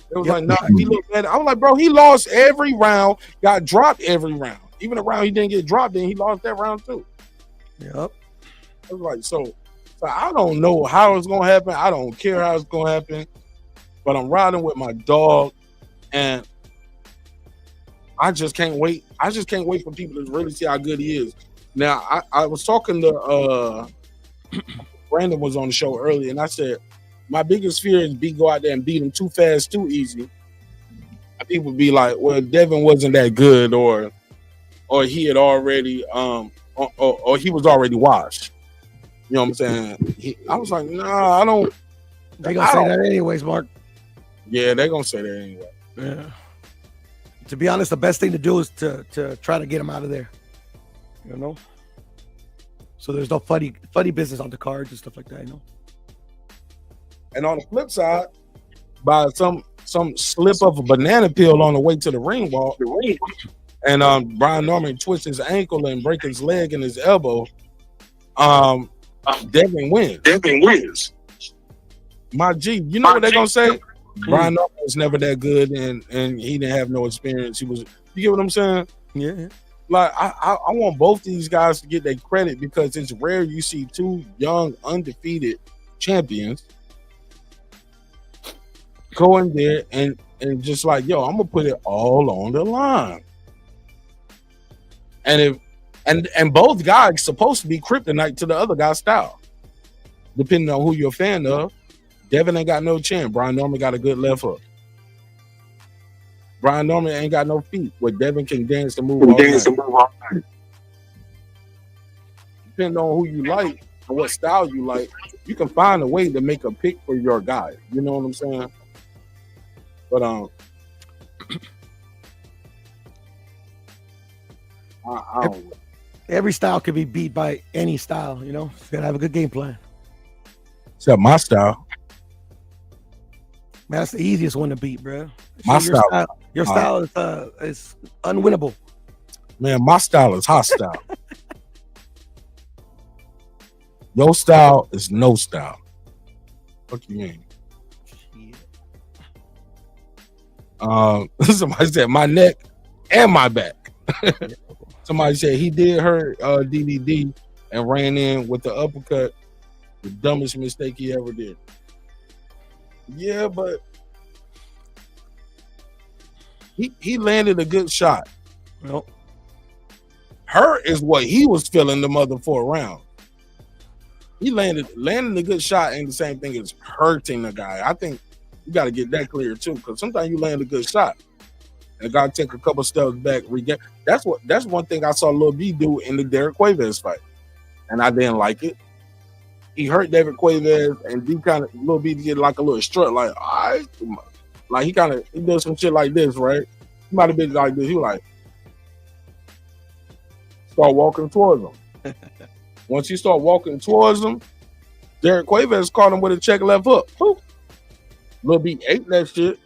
It was like, nah, he looked better. I was like, bro, he lost every round, got dropped every round. Even the round he didn't get dropped in, he lost that round too. Yep. I was like, so I don't know how it's gonna happen. I don't care how it's gonna happen, but I'm riding with my dog, and I just can't wait. I just can't wait for people to really see how good he is. Now, I was talking to Brandon was on the show earlier, and I said my biggest fear is go out there and beat him too fast, too easy. And people be like, "Well, Devin wasn't that good, or he had already, or he was already washed." You know what I'm saying? I was like, "Nah, I don't." They gonna say that anyways, Mark. Yeah, they gonna say that anyway. Yeah. To be honest, the best thing to do is to try to get him out of there. You know. So there's no funny business on the cards and stuff like that, you know. And on the flip side, by some slip of a banana peel on the way to the ring wall, and Brian Norman twists his ankle and break his leg and his elbow, Devin wins. My G, you know what they're gonna say? Brian Norman was never that good, and he didn't have no experience. He was, you get what I'm saying? Yeah. Like I want both these guys to get their credit, because it's rare you see two young undefeated champions go in there and just like, yo, I'm gonna put it all on the line. And if both guys supposed to be kryptonite to the other guy's style, depending on who you're a fan of. Devin ain't got no chin. Brian Norman got a good left hook. Brian Norman ain't got no feet, where Devin can dance and move all night. Depending on who you like and what style you like, you can find a way to make a pick for your guy. You know what I'm saying? But every style can be beat by any style. You know, you gotta have a good game plan. Except my style. Man, that's the easiest one to beat, bro. My Your style is unwinnable. Man, my style is hostile. Your style is no style. What you mean? Somebody said my neck and my back. Somebody said he did hurt DVD and ran in with the uppercut. The dumbest mistake he ever did. Yeah, but he landed a good shot. Nope. Hurt is what he was feeling the mother 4 rounds. He landing a good shot ain't the same thing as hurting the guy. I think you got to get that clear too, because sometimes you land a good shot and the guy take a couple steps back. That's one thing I saw Lil B do in the Derek Cuevas fight, and I didn't like it. He hurt David Cuevas, and Lil B get like a little strut, like, all right. Like he does some shit like this, right? He might have been like this. He was like, start walking towards him. Once you start walking towards him, Derek Cuevas caught him with a check left hook. Lil B ate that shit.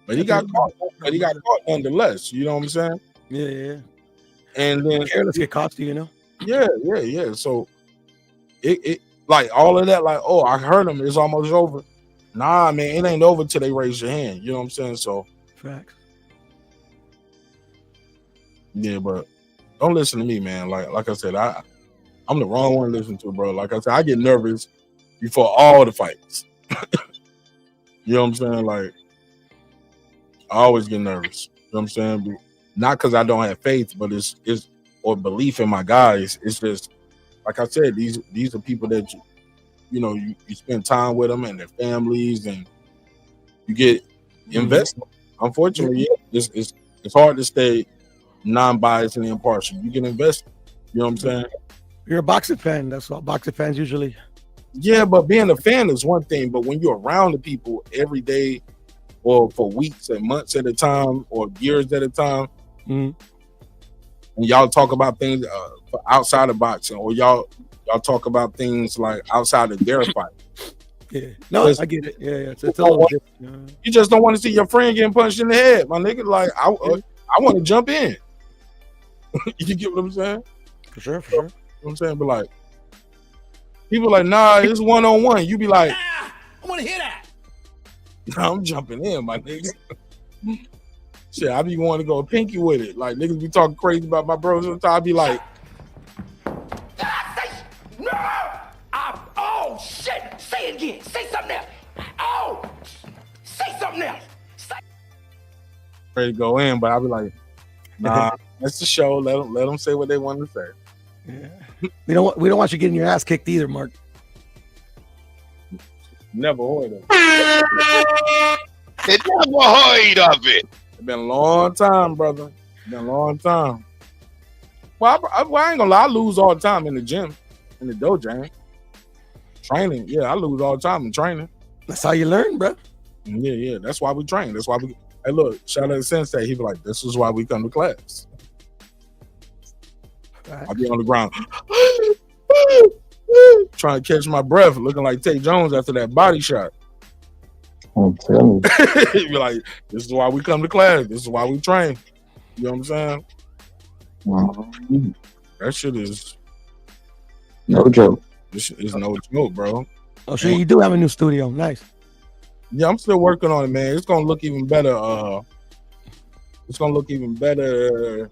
But he got caught. But he got caught nonetheless. You know what I'm saying? Yeah. And then careless get caught, you know? Yeah. So it like all of that, like, oh, I heard him, it's almost over. Nah, man, it ain't over till they raise your hand. You know what I'm saying? So facts. Yeah, but don't listen to me, man. Like I said, I'm the wrong one to listen to, bro. Like I said, I get nervous before all the fights. You know what I'm saying? Like, I always get nervous. You know what I'm saying? Not because I don't have faith, but it's or belief in my guys. It's just like I said, these are people that you spend time with them and their families, and you get invested. Unfortunately, it's hard to stay non-biased and impartial. You get invested. You know what I'm saying? You're a boxing fan. That's what boxing fans usually. Yeah, but being a fan is one thing. But when you're around the people every day, or for weeks and months at a time, or years at a time, and y'all talk about things outside of boxing, or y'all talk about things like outside of their fight. Yeah, no, I get it. Yeah, it's a little different. You just don't want to see your friend getting punched in the head, my nigga. Like I want to jump in. You get what I'm saying? For sure. You know what I'm saying? But like, people like, nah, it's 1-on-1. You be like, I want to hear that. Nah, I'm jumping in, my nigga. Shit, I be wanting to go pinky with it. Like niggas be talking crazy about my bros sometimes. I be like, No! Oh, shit! Say it again. Say something else. Oh! Say something else. ready to go in, but I be like, nah, that's the show. Let them say what they want to say. Yeah. We don't want you getting your ass kicked either, Mark. Never heard of it. Never heard of it. It's been a long time, brother. It's been a long time. Well, I ain't gonna lie. I lose all the time in the gym, in the dojo. Training, yeah, I lose all the time in training. That's how you learn, bro. Yeah. That's why we train. That's why we. Hey, look, shout out to Sensei. He be like, "This is why we come to class." I be on the ground, trying to catch my breath, looking like Tate Jones after that body shot. I'm telling you. He be like, "This is why we come to class. This is why we train." You know what I'm saying? Mm-hmm. That shit is no joke. This shit is no joke, bro. Oh, so you do have a new studio. Nice. Yeah, I'm still working on it, man. It's gonna look even better. It's gonna look even better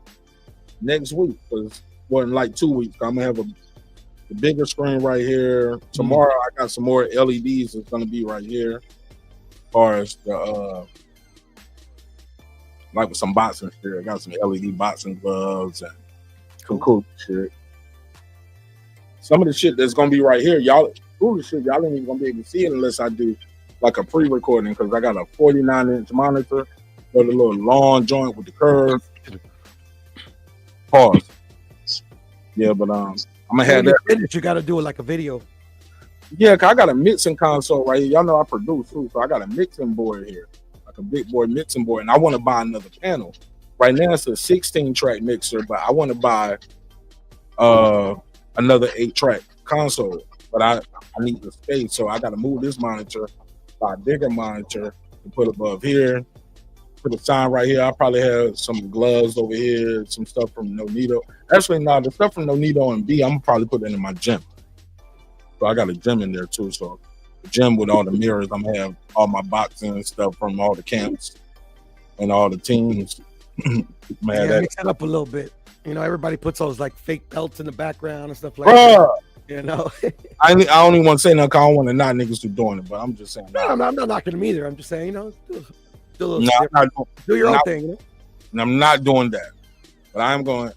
next week, because in like 2 weeks, I'm gonna have the bigger screen right here. Tomorrow, I got some more LEDs that's gonna be right here. As far as the like with some boxing shit, I got some LED boxing gloves and some cool shit. Some of the shit that's gonna be right here, y'all ain't even gonna be able to see it unless I do like a pre-recording, because I got a 49-inch monitor with a little long joint with the curve. Pause. Yeah, but I'm gonna have that. You got to do it like a video. Yeah, cause I got a mixing console right here. Y'all know I produce too, so I got a mixing board here, like a big boy mixing board, and I want to buy another panel. Right now it's a 16-track mixer, but I want to buy another 8-track console. But I need the space, so I got to move this monitor, buy a bigger monitor, and put above here. Put a sign right here. I probably have some gloves over here, some stuff from Nonito. Actually, no, the stuff from Nonito and B, I'm gonna probably put it in my gym. So I got a gym in there too. So the gym with all the mirrors, I'm gonna have all my boxing stuff from all the camps and all the teams. Mix it up a little bit. You know, everybody puts those like fake belts in the background and stuff like that. You know, I don't even want to say nothing, because I don't want to knock niggas who doing it, but I'm just saying. I'm not knocking them either. I'm just saying, you know, do your own thing. You know? And I'm not doing that, but I'm gonna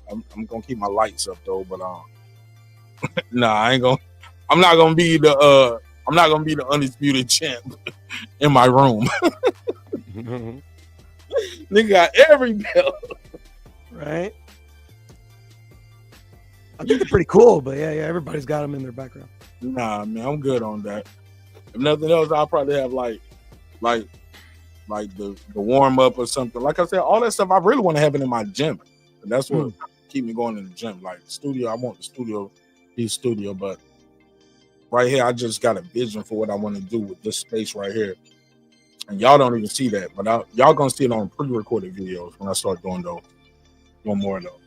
keep my lights up though. But I'm not gonna be the undisputed champ in my room. Nigga got every belt, right? I think they're pretty cool, but yeah, everybody's got them in their background. Nah, man, I'm good on that. If nothing else, I'll probably have like the warm up or something. Like I said, all that stuff I really want to have it in my gym. And that's what keep me going in the gym. Like studio, I want the studio, but right here, I just got a vision for what I want to do with this space right here. And y'all don't even see that, but y'all gonna see it on pre-recorded videos when I start doing those. One more though.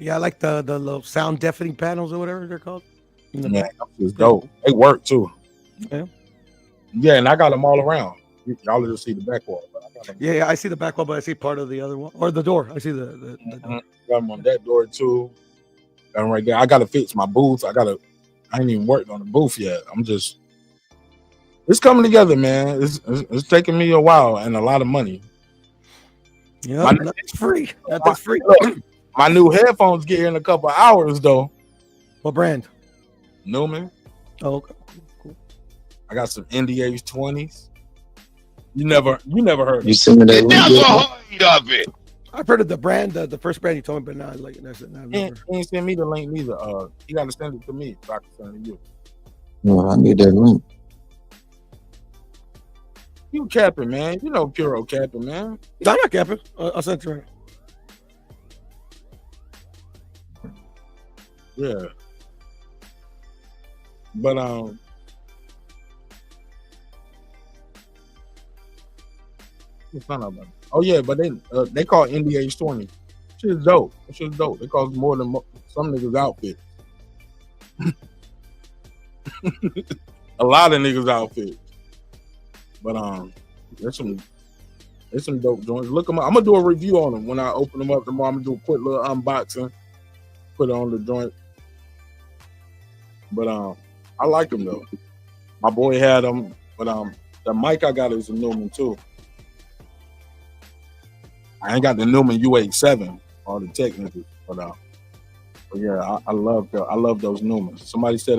Yeah, I like the little sound deafening panels or whatever they're called. Man, that's dope. They work too. Yeah, and I got them all around. Y'all just see the back wall. But I see the back wall, but I see part of the other one, or the door. I see the door. Got them on that door too. Got them right there. I gotta fix my booth. I ain't even worked on the booth yet. It's coming together, man. It's taking me a while and a lot of money. Yeah, nothing's free. Nothing's free. My new headphones get here in a couple of hours though. What brand? Newman. Oh, okay. Cool. I got some NDH 20s. You never heard of You send me that link? Never heard of it. I've heard of the brand, the first brand you told me, but not like that's it. He ain't send me the link neither. You gotta send it to me so I can send it to you. No, I need that link. You capping, man. You know Puro capping, man. No, I'm not capping. I'll send it to her. Yeah. But oh yeah, but they call it NDH 20. Shit's dope. Shit's dope. It costs more than some niggas' outfits. A lot of niggas' outfits. But there's some dope joints. Look them up. I'm gonna do a review on them when I open them up tomorrow. I'm gonna do a quick little unboxing, put it on the joint. But I like them though. My boy had them, but the mic I got is a Newman too. I ain't got the Newman U87 or the technical, but yeah, I love those Newmans. Somebody said,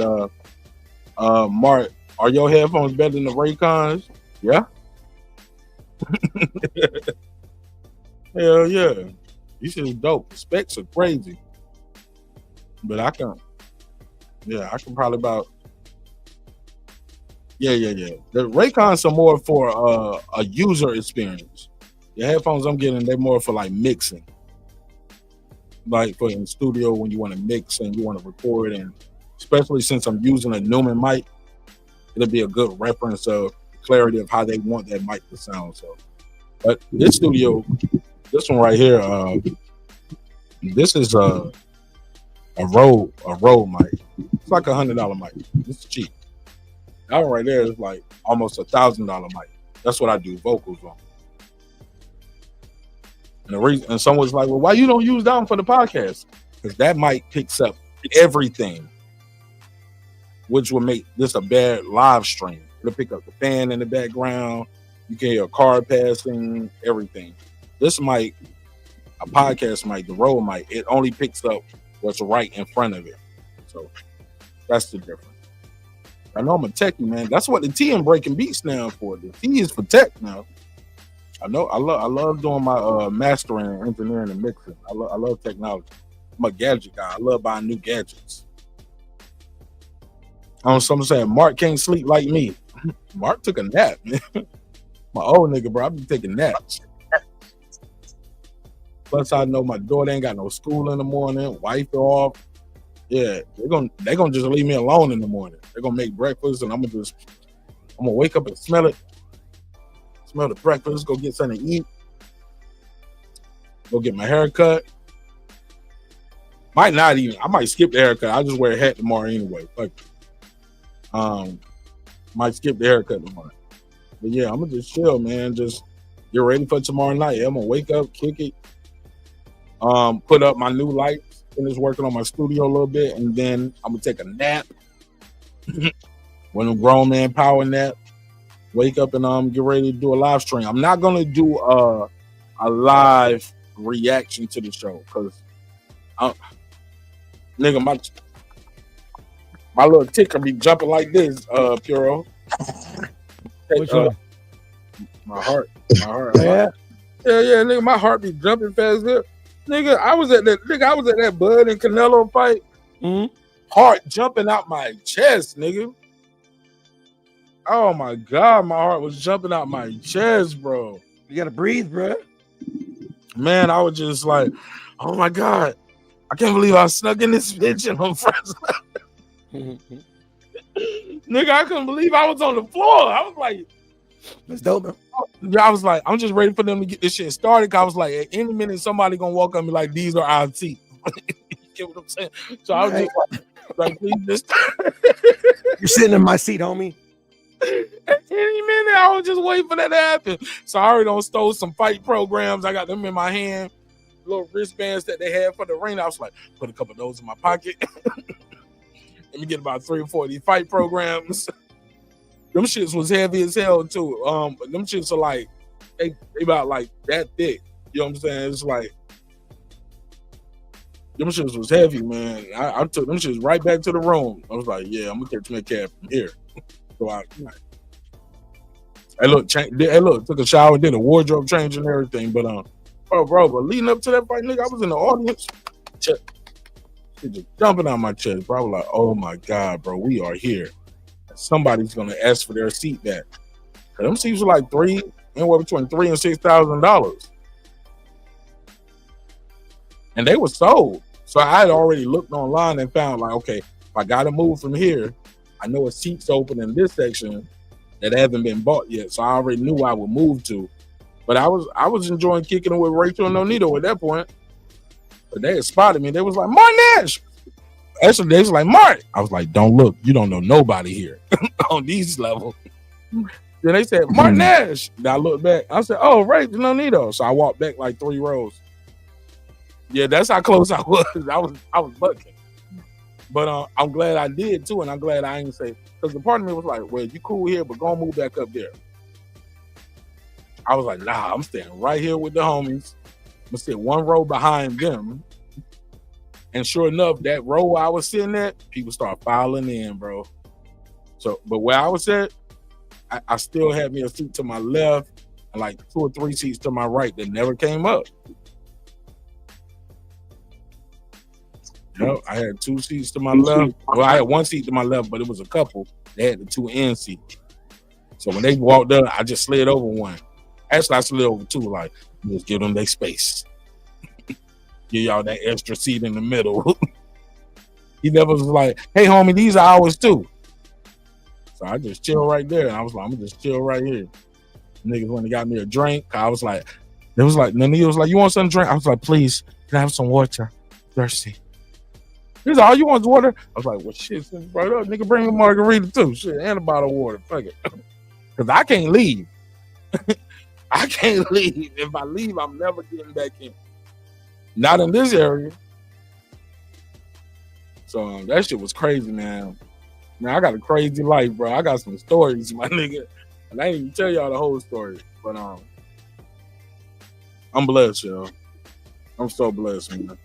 Mark, are your headphones better than the Raycons? Yeah. Hell yeah. These is dope. The specs are crazy. But I can probably about. Yeah. The Raycons are more for a user experience. The headphones I'm getting, they're more for like mixing. Like for in studio when you want to mix and you want to record, and especially since I'm using a Newman mic, it'll be a good reference of clarity of how they want that mic to sound. So, but this studio, this one right here, this is a Rode mic. It's like $100 mic. It's cheap. That one right there is like almost $1,000 mic. That's what I do vocals on. And the reason, and someone's like, well, why you don't use that one for the podcast? Because that mic picks up everything, which will make this a bad live stream. It'll pick up the fan in the background. You can hear a car passing, everything. This mic, a podcast mic, the Rode mic, it only picks up what's right in front of it. So that's the difference. I know I'm a techie, man. That's what the T in Breaking Beats stand for. The T is for tech now. I know. I love doing my mastering, engineering, and mixing. I love technology. I'm a gadget guy. I love buying new gadgets. Someone saying Mark can't sleep like me. Mark took a nap, man. My old nigga, bro. I be taking naps. Plus, I know my daughter ain't got no school in the morning. Wife off. Yeah, they're gonna just leave me alone in the morning. They're gonna make breakfast, and I'm gonna wake up and smell it. Smell the breakfast, go get something to eat, go get my hair cut. I might skip the haircut. I'll just wear a hat tomorrow anyway. Might skip the haircut tomorrow. But yeah, I'm gonna just chill, man. Just get ready for tomorrow night. I'm gonna wake up, kick it, put up my new lights, finish working on my studio a little bit, and then I'm gonna take a nap. When a grown man power nap. Wake up and get ready to do a live stream. I'm not gonna do a live reaction to the show because nigga, my little ticker be jumping like this, Puro. Which one? My heart. Yeah, nigga, my heart be jumping fast there. Nigga, I was at that Bud and Canelo fight. Mm-hmm. Heart jumping out my chest, nigga. Oh my God, my heart was jumping out my chest, bro. You gotta breathe, bro. Man, I was just like, oh my God, I can't believe I snuck in this bitch and I'm friends. Nigga, I couldn't believe I was on the floor. I was like, that's dope, man. I was like, I'm just ready for them to get this shit started. I was like, at any minute, somebody gonna walk up and be like, these are our teeth. Get what I'm saying? So I was just like please just. You're sitting in my seat, homie. At any minute, I was just waiting for that to happen. So I already stole some fight programs. I got them in my hand. little wristbands that they had for the ring. I was like, put a couple of those in my pocket. Let me get about 3 or 4 of these fight programs. Them shits was heavy as hell too. Them shits are like they about like that thick. You know what I'm saying? It's like them shits was heavy, man. I took them shits right back to the room. I was like, yeah, I'm gonna catch me a cab from here. So I took a shower, did a wardrobe change and everything. But but leading up to that fight, nigga, I was in the audience. Shit just jumping on my chest, bro. I was like, oh my God, bro, we are here. Somebody's gonna ask for their seat back. Them seats were like anywhere between $3,000 and $6,000. And they were sold. So I had already looked online and found like, okay, if I gotta move from here, I know a seat's open in this section that hasn't been bought yet. So I already knew I would move to. But I was enjoying kicking it with Rachel and Nonito at that point. But they had spotted me. They was like, Mark Nash. Actually, they was like, Mark. I was like, don't look. You don't know nobody here on these levels. Then they said, Mark Nash. Then I looked back. I said, oh, Rachel Nonito. So I walked back like 3 rows. Yeah, that's how close I was. I was bucking. But I'm glad I did too, and I'm glad I ain't say, because the part of me was like, well, you cool here, but go move back up there. I was like, nah, I'm staying right here with the homies. I'm gonna sit 1 row behind them. And sure enough, that row I was sitting at, people start filing in, bro. So, but where I was at, I still had me a seat to my left and like 2 or 3 seats to my right that never came up. No, I had 2 seats to my left. Well, I had 1 seat to my left, but it was a couple. They had the 2 end seats. So when they walked up, I just slid over 1. Actually, I slid over 2, like, just give them their space. Give y'all that extra seat in the middle. He never was like, hey, homie, these are ours too. So I just chill right there. And I was like, I'm gonna just chill right here. Niggas went and got me a drink. I was like, Nania was like, you want something to drink? I was like, please, can I have some water? Thirsty. He's like, oh, you want water? I was like, well, shit, right up. Nigga, bring a margarita too. Shit, and a bottle of water. Fuck it. Because I can't leave. I can't leave. If I leave, I'm never getting back in. Not in this area. So that shit was crazy, man. Man, I got a crazy life, bro. I got some stories, my nigga. And I didn't even tell y'all the whole story. But I'm blessed, yo. I'm so blessed, man.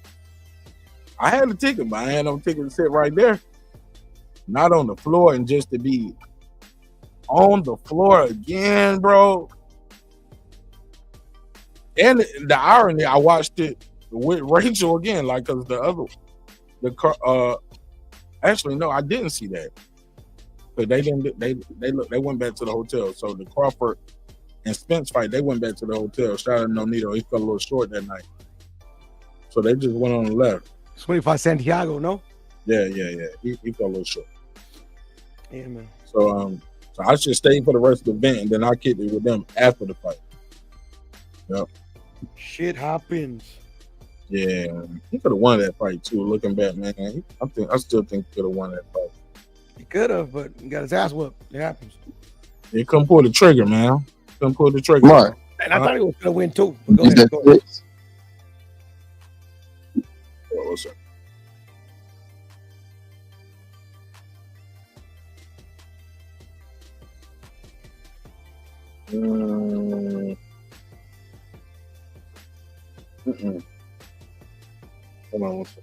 I had a ticket, but I had no ticket to sit right there. Not on the floor, and just to be on the floor again, bro. And the irony, I watched it with Rachel again, like, because actually, no, I didn't see that. But they didn't. They went back to the hotel. So the Crawford and Spence fight, they went back to the hotel. Shout out to Nonito, he fell a little short that night. So they just went on the left. 25 Santiago, no? Yeah. He fell a little short. Yeah, man. So I should stay for the rest of the event, and then I kicked it with them after the fight. Yep. Shit happens. Yeah, he could have won that fight too. Looking back, man, I still think he could have won that fight. He could have, but he got his ass whooped. It happens. He couldn't pull the trigger, man. Couldn't pull the trigger. Mark. And I thought he was gonna win too. But go ahead. Go ahead. Oh, what's up? Hold on one second.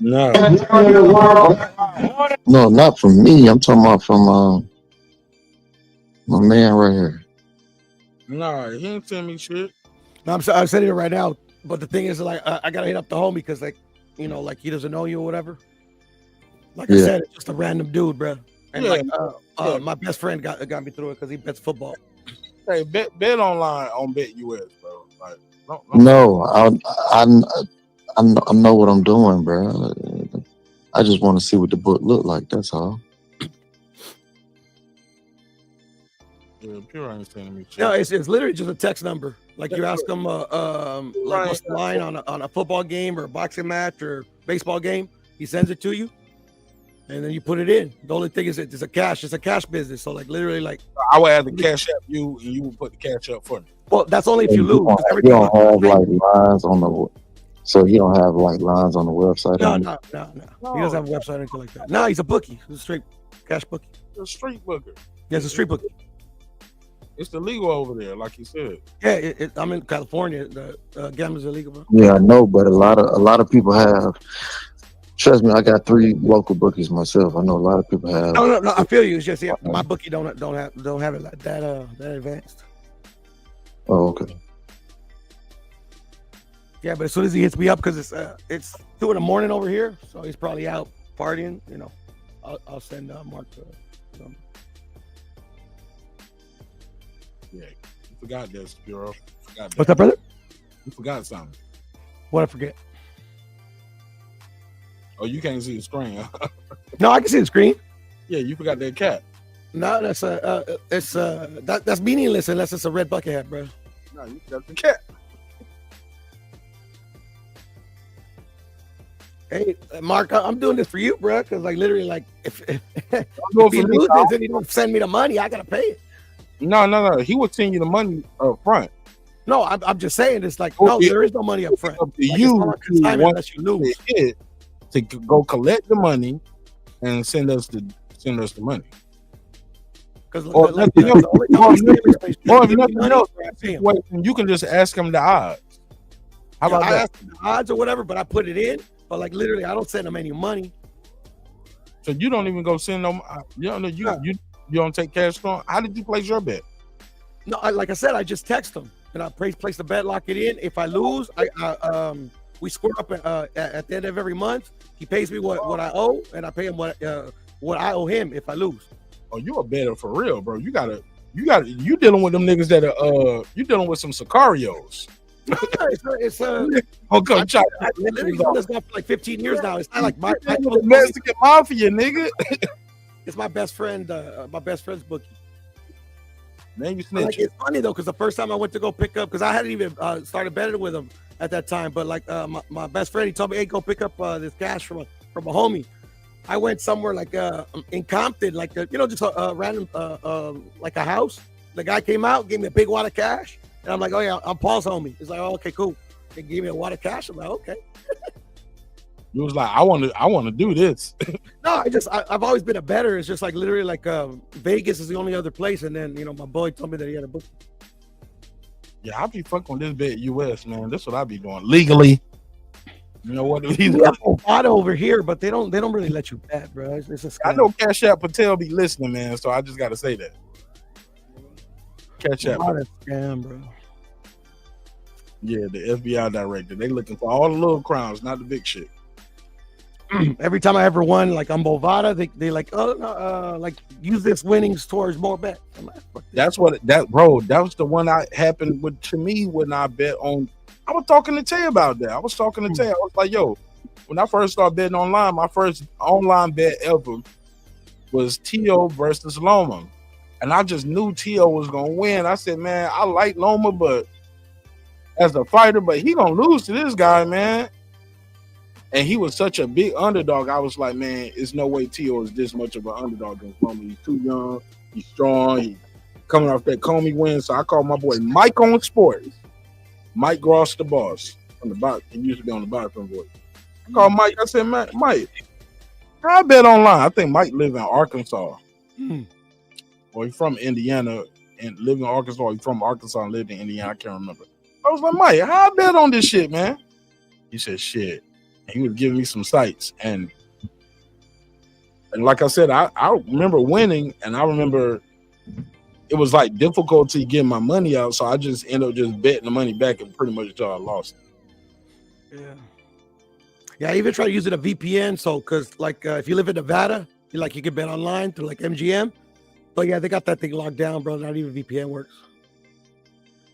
No. No, not from me. I'm talking about from my man right here. Nah, he ain't telling me shit. No, I'm sending it right now. But the thing is, like, I gotta hit up the homie because, like, you know, like, he doesn't know you or whatever. Like I said, it's just a random dude, bro. And my best friend got me through it because he bets football. Hey, bet online on Bet US, bro. Like, no, I know what I'm doing, bro. I just want to see what the book look like. That's all. Yeah, Pure ain't saying me shit. No, it's literally just a text number. Like, you ask them, like, what's the line on a football game or a boxing match or baseball game. He sends it to you. and then you put it in. The only thing is it's a cash business. So like literally like I would have the cash app you and you would put the cash up for me. Well, that's only if you lose. You don't have like lines on the, so you don't have like lines on the website. No. He doesn't have a website or anything like that. No, he's a bookie. He's a straight cash bookie. A street booker. Yeah, it's a street bookie. It's illegal over there, like you said. Yeah, I'm in California. The gambling's illegal, bro. Yeah, I know, but a lot of people have. Trust me, I got 3 local bookies myself. I know a lot of people have. No, I feel you. It's just my bookie don't have it like that advanced. Oh, okay. Yeah, but as soon as he hits me up, because it's 2 a.m. over here, so he's probably out partying. You know, I'll send Mark to. Yeah, you forgot this, Bureau. What's up, brother? You forgot something. What I forget? Oh, you can't see the screen. Huh? No, I can see the screen. Yeah, you forgot that cat. No, that's that's meaningless unless it's a red bucket hat, bro. No, you forgot the cat. Hey, Mark, I'm doing this for you, bro. Because like literally, like if he loses and he don't send me the money, I gotta pay it. No. He would send you the money up front. No, I'm just saying it's like there is no money up front. Up to you unless you lose to go collect the money and send us the money. Because you can just ask him the odds. How about that? I ask him the odds or whatever, but I put it in. But like literally, I don't send him any money. So you don't even go send them. You don't take cash on. How did you place your bet? No, like I said, I just text him and I place the bet, lock it in. If I lose, we square up at the end of every month. He pays me what I owe, and I pay him what I owe him if I lose. Oh, you a better for real, bro. You dealing with them niggas that are you dealing with some sicarios. No, it's okay, I literally done this guy for like 15 years now. It's not like my Mexican mafia, nigga. It's my best friend, my best friend's bookie. Man, you snitch. Like, it's funny though, because the first time I went to go pick up, because I hadn't even started betting with him at that time, but like my best friend, he told me, "Hey, go pick up this cash from a homie." I went somewhere like in Compton, like just a random like a house. The guy came out, gave me a big wad of cash. And I'm like, oh yeah, I'm Paul's homie. He's like, oh, okay, cool. They gave me a wad of cash. I'm like, okay. You was like, I want to do this. No, I've always been a bettor. It's just like literally like Vegas is the only other place. And then my boy told me that he had a book. Yeah, I be fucking with this bet US, man. That's what I be doing legally. You know what? We have a lot over here, but they don't really let you bet, bro. It's a scam. I know Cash App Patel be listening, man. So I just got to say that. Cash App. Scam, bro. Yeah, the FBI director. They looking for all the little crowns, not the big shit. Every time I ever won, like on Bovada, they like, oh no, like use this winnings towards more bet. That's what that was the one that happened to me when I bet on. I was talking to Tay about that. I was like, yo, when I first started betting online, my first online bet ever was T.O. versus Loma. And I just knew T.O. was gonna win. I said, man, I like Loma, but as a fighter, but he gonna lose to this guy, man. And he was such a big underdog. I was like, man, it's no way T.O. is this much of an underdog against Loma. He's too young, he's strong, he's coming off that Comey win. So I called my boy Mike on Sports. Mike Gross, the boss on the bottom. He used to be on the bottom voice. I called Mike. I said, Mike, I bet online. I think Mike live in Arkansas. Or he's from Indiana and live in Arkansas. He's from Arkansas and lived in Indiana. I can't remember. I was like, Mike, how I bet on this shit, man? He said, shit. And he was giving me some sites. And like I said, I remember winning, and I remember it was like difficulty getting my money out. So I just ended up just betting the money back and pretty much until I lost it. Yeah, I even try to use it a VPN. So, because like if you live in Nevada, you can bet online through like MGM. But yeah, they got that thing locked down, bro. Not even VPN works.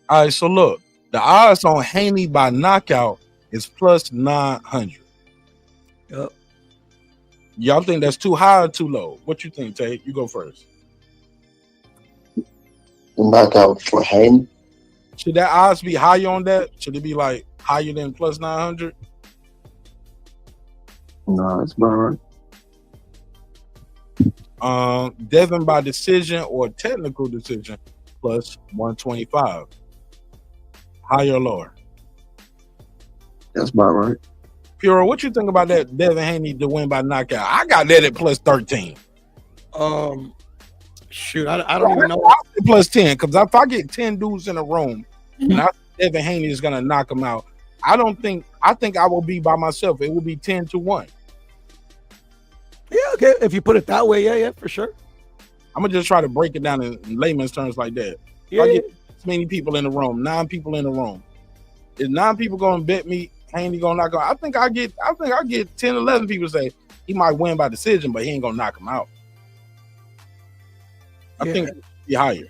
All right, so look, the odds on Haney by knockout is plus 900. Yep. Y'all think that's too high or too low? What you think, Tay? You go first. Knockout for Haney. Should that odds be higher on that? Should it be like higher than plus 900? No, it's about right. Devin by decision or technical decision plus 125. Higher or lower? That's about right. Puro, what you think about that Devin Haney to win by knockout? I got that at plus 13. Shoot, I don't even know. I'll say plus 10 because if I get 10 dudes in a room and I think Devin Haney is gonna knock him out, I think I will be by myself. It will be 10-1. Yeah, okay. If you put it that way, yeah, for sure. I'm gonna just try to break it down in layman's terms like that. Yeah, I get this many people in the room, 9 people in the room. Is 9 people gonna bet me Haney gonna knock him out? I think I get 10, 11 people say he might win by decision, but he ain't gonna knock him out. I think it'd be higher.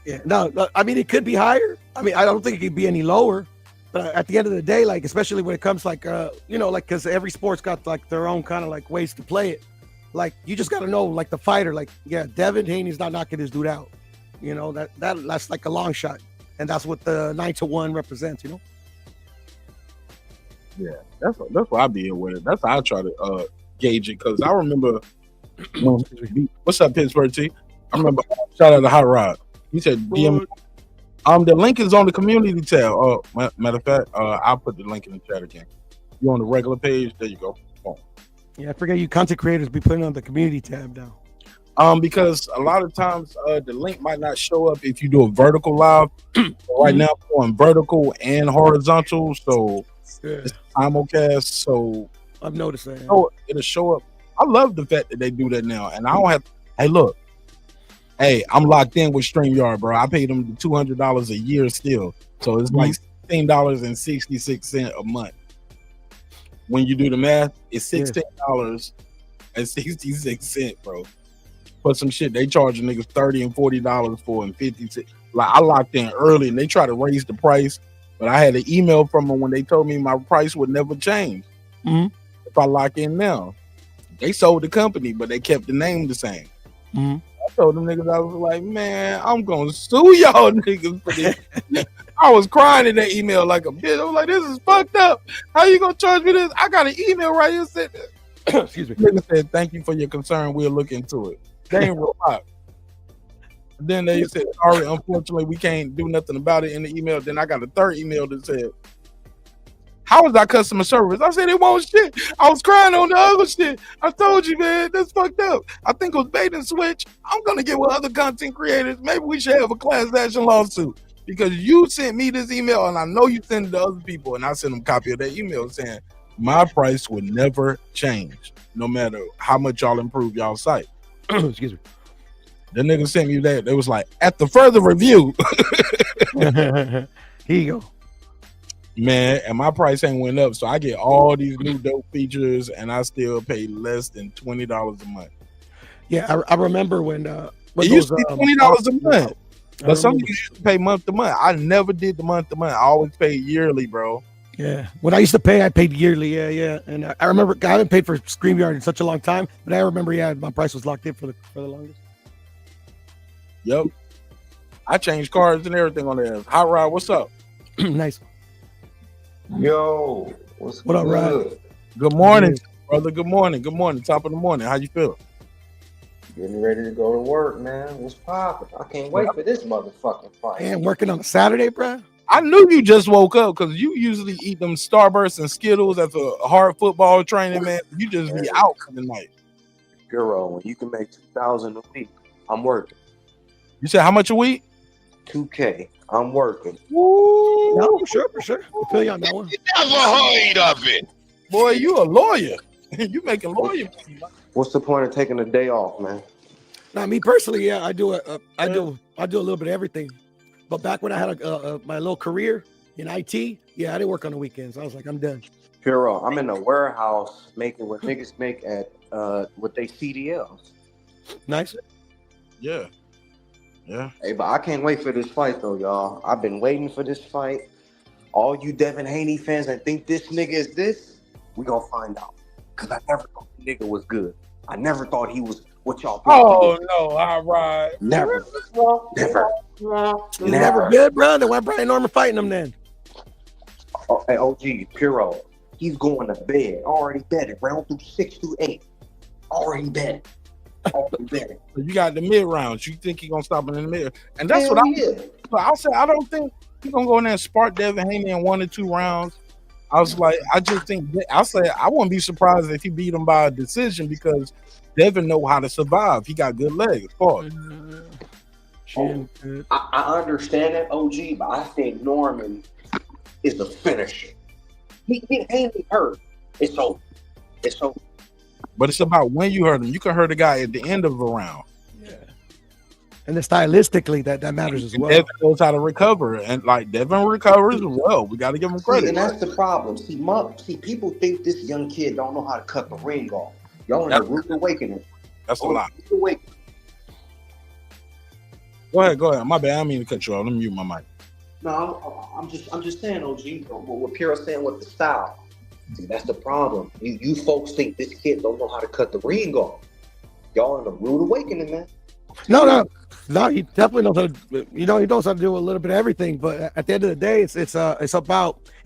Yeah, no, I mean it could be higher. I mean, I don't think it could be any lower. But at the end of the day, like especially when it comes like like because every sport's got like their own kind of like ways to play it. Like you just got to know like the fighter. Like Devin Haney's not knocking this dude out. You know that's like a long shot, and that's what the 9-1 represents. You know. Yeah, that's what I be in with it. That's how I try to gauge it because I remember. What's up, Pittsburgh T? I remember. Shout out to Hot Rod. He said DM. The link is on the community tab. Matter of fact, I'll put the link in the chat again. You on the regular page? There you go. Yeah, I forget you content creators be putting on the community tab now. Because a lot of times the link might not show up if you do a vertical live. Right now, I'm going vertical and horizontal, so it's simulcast. So I've noticed that. So it'll show up. I love the fact that they do that now, and I don't have. Hey, look. Hey, I'm locked in with StreamYard, bro. I paid them $200 a year still. So it's like $16.66 a month. When you do the math, it's $16.66, bro. For some shit they charging niggas $30 and $40 for and 50. Like I locked in early and they try to raise the price, but I had an email from them when they told me my price would never change. If I lock in now. They sold the company, but they kept the name the same. I told them niggas, I was like, man, I'm gonna sue y'all niggas for this. I was crying in that email like a bitch. I was like, this is fucked up. How you gonna charge me this? I got an email right here said excuse me. Nigga said, thank you for your concern. We'll look into it. They ain't reply. Then they said, sorry, unfortunately, we can't do nothing about it in the email. Then I got a third email that said, how was our customer service? I said it won't shit. I was crying on the other shit. I told you, man, that's fucked up. I think it was bait and switch. I'm gonna get with other content creators. Maybe we should have a class action lawsuit because you sent me this email and I know you sent it to other people, and I sent them a copy of that email saying my price would never change, no matter how much y'all improve y'all site. Excuse me. The nigga sent me that. It was like at the further review. Here you go. Man, and my price ain't went up, so I get all these new dope features, and I still pay less than $20 a month. Yeah, I remember when it used to be $20 a month, but some people used to pay month to month. I never did the month to month. I always paid yearly, bro. Yeah, when I used to pay, I paid yearly. Yeah, and I remember I haven't paid for StreamYard in such a long time, but I remember, my price was locked in for the longest. Yep, I changed cards and everything on there. Hot Rod, what's up? Nice. Yo, what up, Rod? Good morning, brother. Good morning. Good morning. Top of the morning. How you feel? Getting ready to go to work, man. What's poppin'? I can't wait for this motherfucking fight. Man, working on a Saturday, bro. I knew you just woke up because you usually eat them Starbursts and Skittles after a hard football training, man. You just be out for the night. Girl, when you can make $2,000 a week, I'm working. You said how much a week? $2K. I'm working. Woo. No, for sure. I feel you on that one. Never heard of it. Boy, you a lawyer. You making lawyer. What's the point of taking a day off, man? Now, me personally, yeah, I do a little bit of everything. But back when I had my little career in IT, yeah, I didn't work on the weekends. I was like, I'm done. Puro, I'm in a warehouse making what niggas make at what they CDLs. Nice. Yeah. Yeah. Hey, but I can't wait for this fight though, y'all. I've been waiting for this fight. All you Devin Haney fans that think this nigga is this, we gonna find out. Cause I never thought the nigga was good. I never thought he was what y'all thought. Oh no, all right. Never good, bro. Then why Brian Norman fighting him then? Oh, hey, OG, Puro, he's going to bed. Already betted. Round through 6 through 8. Already betted. You got the mid rounds. You think he's gonna stop him in the mid, and that's what I'll say. I don't think he's gonna go in there and spark Devin Haney in 1 or 2 rounds. I was like, I just think I'll say I wouldn't be surprised if he beat him by a decision because Devin know how to survive. He got good legs. I understand that, OG, but I think Norman is the finisher. He Haney hurt. It's over. It's over. But it's about when you hurt him. You can hurt a guy at the end of a round. Yeah. And then stylistically, that matters as well. Devin knows how to recover, and like Devin recovers as well. We got to give him credit. And that's the problem. See, people think this young kid don't know how to cut the ring off. Y'all in the rude awakening. That's a lot. Go ahead. My bad. I didn't mean to cut you off. Let me mute my mic. No, I'm just saying, OG. What Pierre's saying with the style. See, that's the problem. You folks think this kid don't know how to cut the ring off. Y'all in the rude awakening, man. No, he definitely knows how to. He knows how to do a little bit of everything. But at the end of the day, it's all going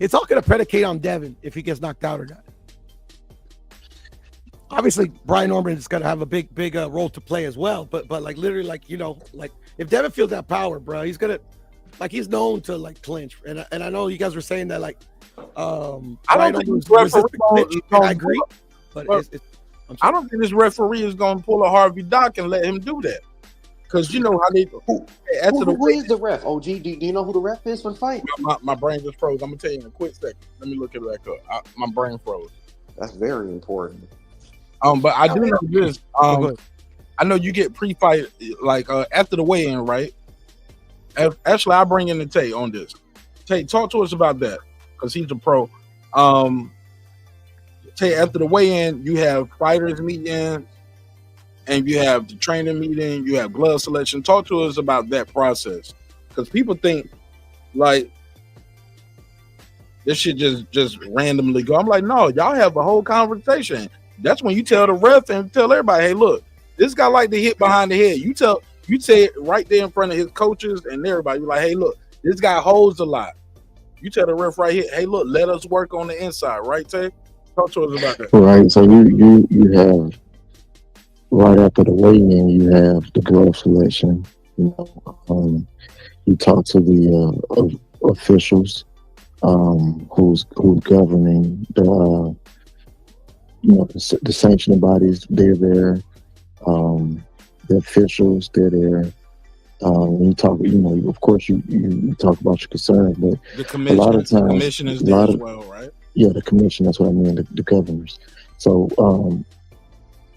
to predicate on Devin if he gets knocked out or not. Obviously, Brian Norman is going to have a big role to play as well. But like literally, like if Devin feels that power, bro, he's gonna he's known to like clinch. And I know you guys were saying that like. I don't think this referee I agree, but I don't think this referee is going to pull a Harvey Dock and let him do that because you know how they. Who is the ref? OG, do you know who the ref is for the fight? My brain just froze. I'm gonna tell you in a quick second. Let me look it back up. My brain froze. That's very important. But I do know this. I know you get pre-fight like after the weigh-in, right? Actually, I'll bring in the Tay on this. Tay, talk to us about that. Because he's a pro. Say after the weigh-in, you have fighters meeting, and you have the training meeting, you have glove selection. Talk to us about that process. Because people think like this shit just randomly go. I'm like, no, y'all have a whole conversation. That's when you tell the ref and tell everybody, hey, look, this guy like to hit behind the head. You say it right there in front of his coaches and everybody. You're like, hey, look, this guy holds a lot. You tell the ref right here, hey, look, let us work on the inside, right, Tay? Talk to us about that. Right. So you have right after the weigh-in, you have the glove selection. You talk to the officials, who's governing the the sanctioning bodies. They're there. The officials, they're there. You talk, of course, you talk about your concerns, but a lot of times, the commission is there as well, right? Yeah, the commission. That's what I mean. The governors. So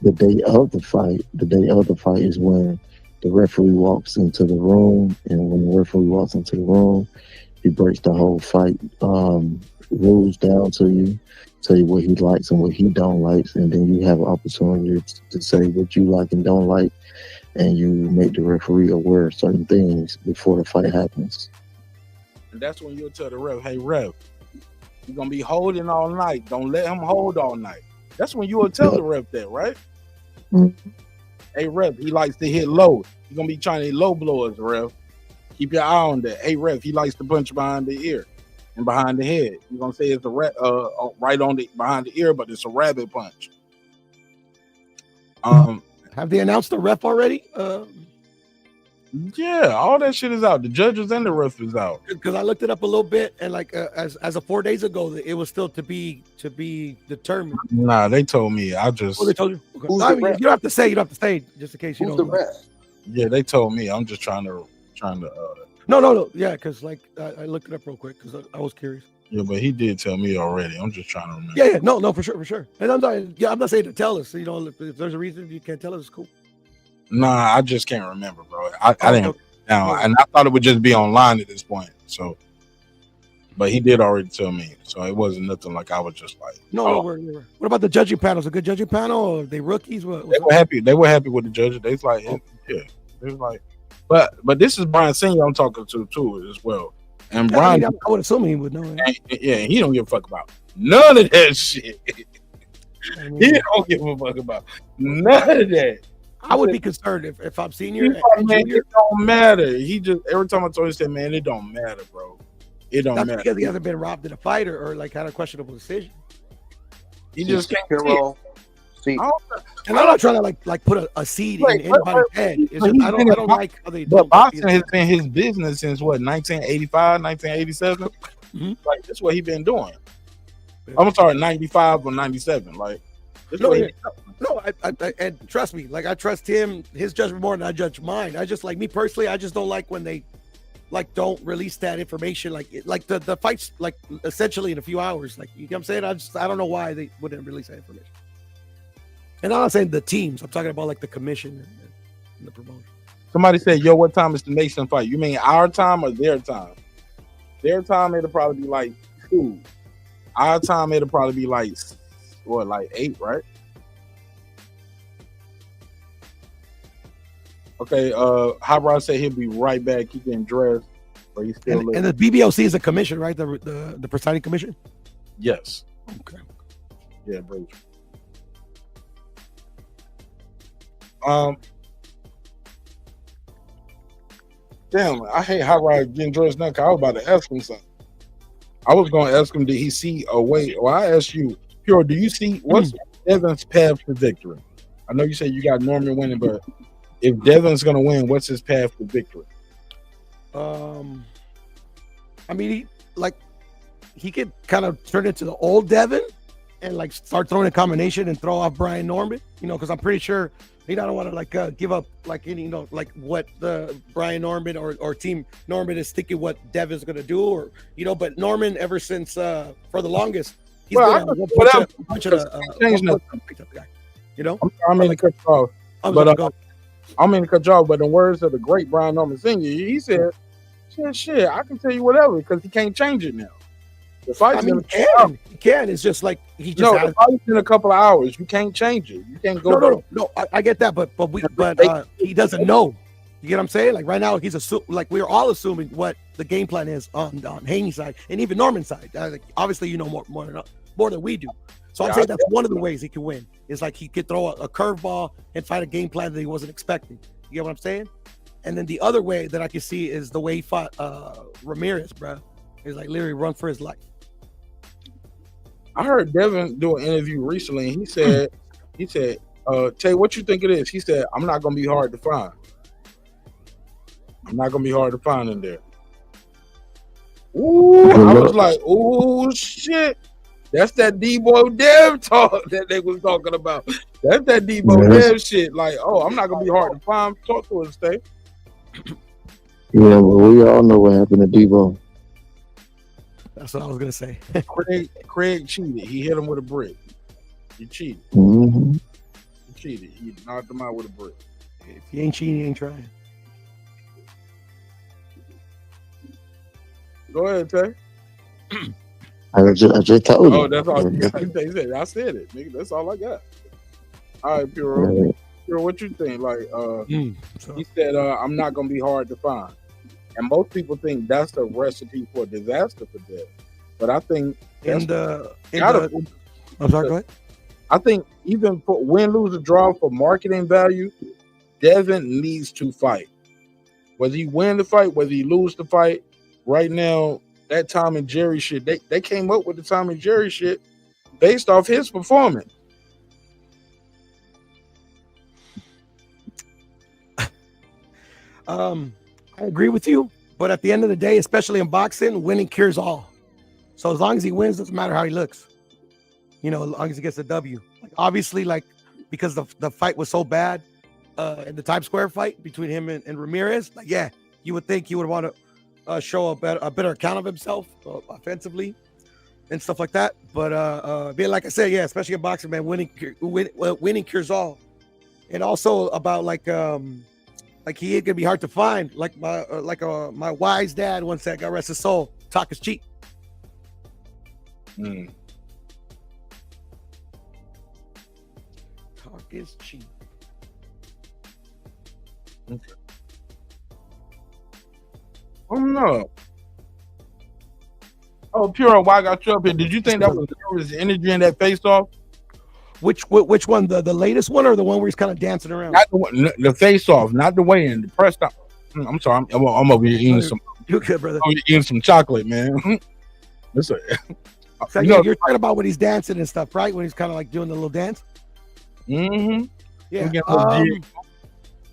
the day of the fight is when the referee walks into the room, and when the referee walks into the room, he breaks the whole fight rules down to you, tell you what he likes and what he don't like, and then you have an opportunity to say what you like and don't like. And you make the referee aware of certain things before the fight happens. And that's when you'll tell the ref, hey, ref, you're going to be holding all night. Don't let him hold all night. That's when you will tell the ref that, right? Mm-hmm. Hey, ref, he likes to hit low. You're going to be trying to hit low blowers, ref. Keep your eye on that. Hey, ref, he likes to punch behind the ear and behind the head. You're going to say it's a right on the behind the ear, but it's a rabbit punch. Have they announced the ref already? Yeah, all that shit is out. The judges and the ref is out. Because I looked it up a little bit, and like as of 4 days ago, it was still to be determined. Nah, they told me. I just. Oh, they told you. Okay. No, you don't have to say. You don't have to say, just in case you Who's don't. the ref? Yeah, they told me. I'm just trying to. No. Yeah, because like I looked it up real quick because I was curious. Yeah, but he did tell me already. I'm just trying to remember. Yeah, no, for sure. And I'm not saying to tell us. If there's a reason you can't tell us, it's cool. Nah, I just can't remember, bro. I didn't now, and I thought it would just be online at this point. So, but he did already tell me, so it wasn't nothing like I was just like. No. What about the judging panel? Is it a good judging panel, or are they rookies? They were happy. They were happy with the judges. They was like, yeah, they was like, but this is Brian Senior I'm talking to too as well. And Brian, I would assume he would know. Yeah, he don't give a fuck about none of that shit. He don't give a fuck about none of that. I would be concerned if I'm senior. Man, it don't matter. He just every time I told him, he said, "Man, it don't matter, bro. It don't matter." Because he hasn't been robbed in a fight or like had a questionable decision. He just can't Hero. See, And I'm not trying to like put a seed in anybody's head. It's just, I don't like how they do. But boxing has been his business since what, 1985, 1987? Like that's what he been doing. I'm sorry, 95 or 97. Like no, and trust me, like I trust him, his judgment more than I judge mine. I just, like, me personally, I just don't like when they like don't release that information, like the fights, like essentially in a few hours. Like, you know what I'm saying? I don't know why they wouldn't release that information. And I'm not saying the teams, I'm talking about like the commission and the promotion. Somebody said, yo, what time is the Mason fight? You mean our time or their time? Their time, it'll probably be like 2. Our time, it'll probably be like, what, like 8, right? Okay, Hot Rod said he'll be right back. He getting dressed, but he's still and the BBOC is a commission, right? The presiding commission? Yes. Okay. Yeah, bro. Damn, I hate Hot Rod getting dressed now because I was about to ask him something. I was going to ask him, did he see a way? Well, I asked you, Pure, do you see what's Devin's path to victory? I know you said you got Norman winning, but if Devin's going to win, what's his path to victory? I mean, he could kind of turn into the old Devin and like start throwing a combination and throw off Brian Norman, because I'm pretty sure he don't want to like give up like any, like what the Brian Norman or team Norman is thinking what Devin's going to do, or but Norman ever since for the longest he's been a bunch of guy. I mean to cut you off, but I mean to cut you off, but in the words of the great Brian Norman Sr., he said, "Shit, I can tell you whatever because he can't change it now." The fight's he can. It's just like he just the fight's in a couple of hours. You can't change it. You can't go. No. I get that, but he doesn't know. You get what I'm saying? Like right now, he's like we're all assuming what the game plan is on Haney's side and even Norman's side. Like, obviously, more than we do. So I'm saying that's one of the ways he can win. Is like he could throw a curveball and fight a game plan that he wasn't expecting. You get what I'm saying? And then the other way that I can see is the way he fought Ramirez, bro. He's like literally run for his life. I heard Devin do an interview recently, and he said, Tay, what you think it is? He said, I'm not gonna be hard to find. I'm not gonna be hard to find in there. Ooh, I was like, ooh, shit. That's that D-Boy Dev talk that they was talking about. That's that D-Boy Dev shit. Like, oh, I'm not gonna be hard to find. Talk to us, Tay. Yeah, well, we all know what happened to Debo. That's what I was gonna say. Craig cheated. He hit him with a brick. He cheated. Mm-hmm. He cheated. He knocked him out with a brick. If he ain't cheating, he ain't trying. Go ahead, Tay. I just told you. Oh, that's all. He said, I said it, nigga. That's all I got. All right, Pure. Pure, what you think? Like, he said, I'm not gonna be hard to find. And most people think that's the recipe for disaster for Devin. But I think I'm sorry, go ahead. I think even for win, lose, or draw for marketing value, Devin needs to fight. Whether he win the fight, whether he lose the fight, right now, that Tom and Jerry shit, they came up with the Tom and Jerry shit based off his performance. I agree with you, but at the end of the day, especially in boxing, winning cures all. So as long as he wins, doesn't matter how he looks. As long as he gets the W. Like, obviously, like because the fight was so bad in the Times Square fight between him and Ramirez, like you would think he would want to show a better account of himself offensively and stuff like that. But being like I said, especially in boxing, man, winning cures all. And also about like he ain't gonna be hard to find. Like my wise dad once said, God rest his soul, talk is cheap. Talk is cheap. Okay. Oh no. Oh, Pure, why I got you up here? Did you think that was the energy in that face off? Which one? The latest one or the one where he's kind of dancing around? Not the one, the face off, not the way in. The press stop. I'm sorry, I'm over here eating some. You good, brother? I'm eating some chocolate, man. So you're talking about when he's dancing and stuff, right? When he's kind of like doing the little dance. Mm-hmm. Yeah.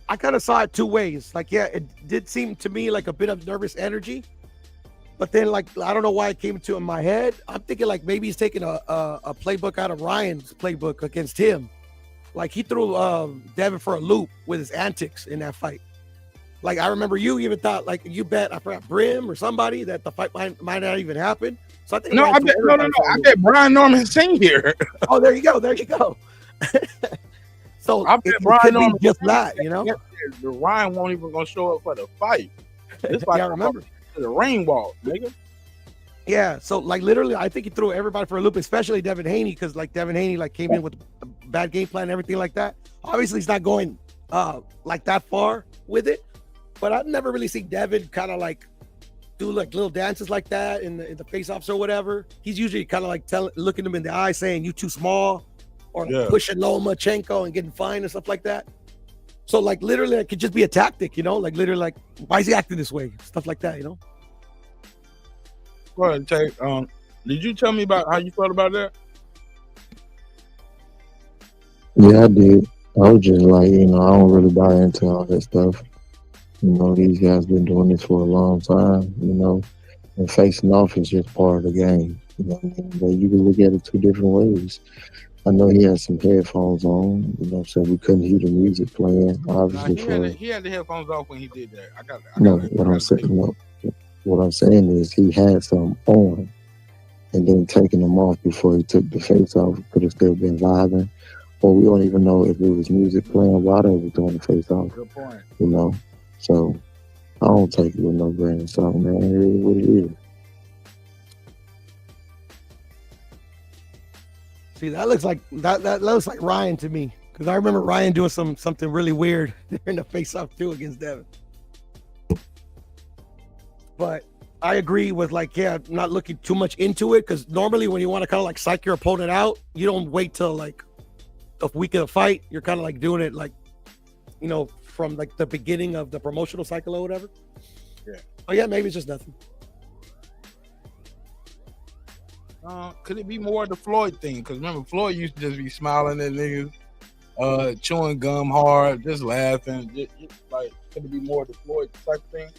I kind of saw it two ways. Like, yeah, it did seem to me like a bit of nervous energy, but then like I don't know why it came to in my head. I'm thinking like maybe he's taking a playbook out of Ryan's playbook against him. Like he threw Devin for a loop with his antics in that fight. Like I remember you even thought like you bet I forgot Brim or somebody that the fight might not even happen. So I think I bet Brian Norman Sr. Oh, there you go. There you go. So I bet Brian Norman just that, you know. The Ryan won't even gonna show up for the fight. This fight, I remember the rain walk, nigga. Yeah, so like literally, I think he threw everybody for a loop, especially Devin Haney, because like Devin Haney like came in with a bad game plan and everything like that. Obviously, he's not going like that far with it, but I've never really seen Devin kind of like do like little dances like that in the face-offs or whatever. He's usually kind of like looking him in the eye, saying "you too small," or like pushing Lomachenko and getting fined and stuff like that. So like literally, it could just be a tactic, you know, like literally, like why is he acting this way, stuff like that, you know. Go ahead, Tay. Did you tell me about how you felt about that? Yeah, I did. I was just like, I don't really buy into all that stuff. These guys been doing this for a long time, and facing off is just part of the game. But you can look at it two different ways. I know he had some headphones on, so we couldn't hear the music playing. Obviously, he had the headphones off when he did that. What I'm saying is he had some on, and then taking them off before he took the face off could have still been vibing. Or we don't even know if it was music playing while they were doing the face off. Good point. So I don't take it with no grain of salt, man. It is what it is. See, that looks like that looks like Ryan to me, because I remember Ryan doing something really weird in the face-off too against Devin. But I agree with not looking too much into it, because normally when you want to kind of like psych your opponent out, you don't wait till like a week of the fight. You're kind of like doing it like, from like the beginning of the promotional cycle or whatever. Yeah. Oh yeah, maybe it's just nothing. Could it be more the Floyd thing? Because remember, Floyd used to just be smiling at niggas, chewing gum hard, just laughing. Like, could it be more the Floyd type thing?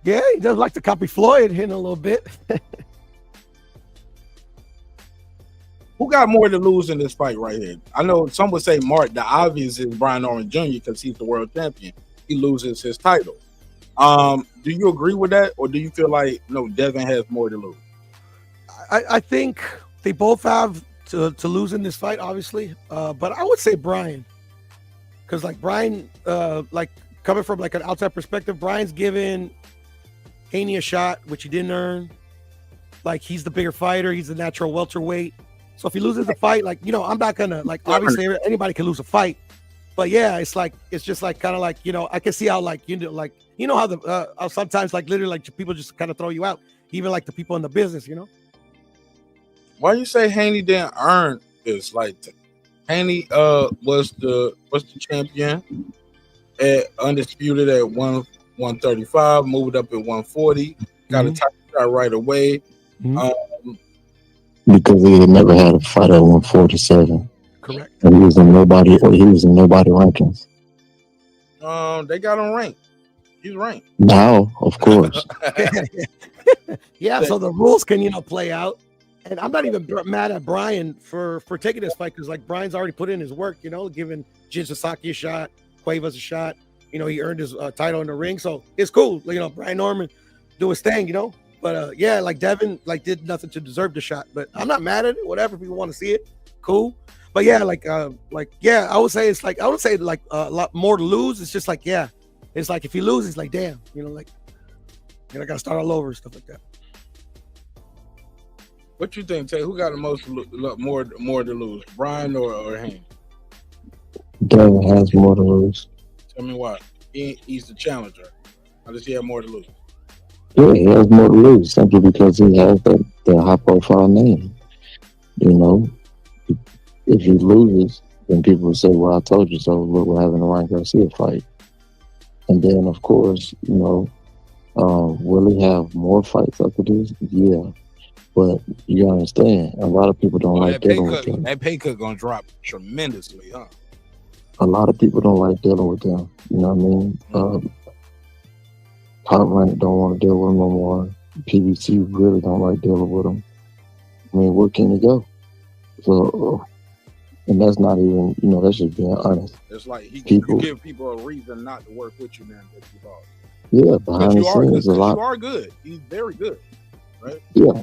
Yeah, he does like to copy Floyd in a little bit. Who got more to lose in this fight right here? I know some would say Mark. The obvious is Brian Norman Jr. because he's the world champion. He loses his title. Do you agree with that, or do you feel like Devin has more to lose? I think they both have to lose in this fight, obviously. But I would say Brian, because like Brian, like coming from like an outside perspective, Brian's given Haney a shot, which he didn't earn. Like he's the bigger fighter. He's the natural welterweight. So if he loses the fight, like, I'm not gonna like, obviously anybody can lose a fight, but yeah, it's just like kind of like, I can see how like, how the how sometimes like literally like people just kind of throw you out, even like the people in the business, Why you say Haney didn't earn this? Like Haney was the champion at undisputed at 135, moved up at 140, got a title shot right away. Because he had never had a fight at 147. Correct. And he was in nobody rankings. They got him ranked. He's ranked. Now, of course. Yeah, so the rules can, play out. And I'm not even mad at Brian for taking this fight, because like Brian's already put in his work, giving Jin Sasaki a shot, Cuevas a shot. He earned his title in the ring, so it's cool. Brian Norman do his thing, But yeah, like Devin did nothing to deserve the shot. But I'm not mad at it. Whatever, people want to see it, cool. But yeah, I would say it's like a lot more to lose. It's just like, yeah, it's like if he loses, like damn, I gotta start all over and stuff like that. What you think, Tay? Who got the more to lose, Brian or Haney? Devin has more to lose. Tell me why. He's the challenger. How does he have more to lose? Yeah, he has more to lose simply because he has that high-profile name. If he loses, then people will say, "Well, I told you so." Look, we're having a Ryan Garcia fight, and then of course, will he have more fights after this? Yeah, But you understand, a lot of people don't like dealing with them. That pay cut gonna drop tremendously, huh? A lot of people don't like dealing with them. You know what I mean? Top rank don't want to deal with them no more. PBC really don't like dealing with them. I mean, where can it go? So, and that's not even, that's just being honest. It's like you give people a reason not to work with you, man. That you lost. Yeah, behind the scenes, a lot. You are good. He's very good, right? Yeah.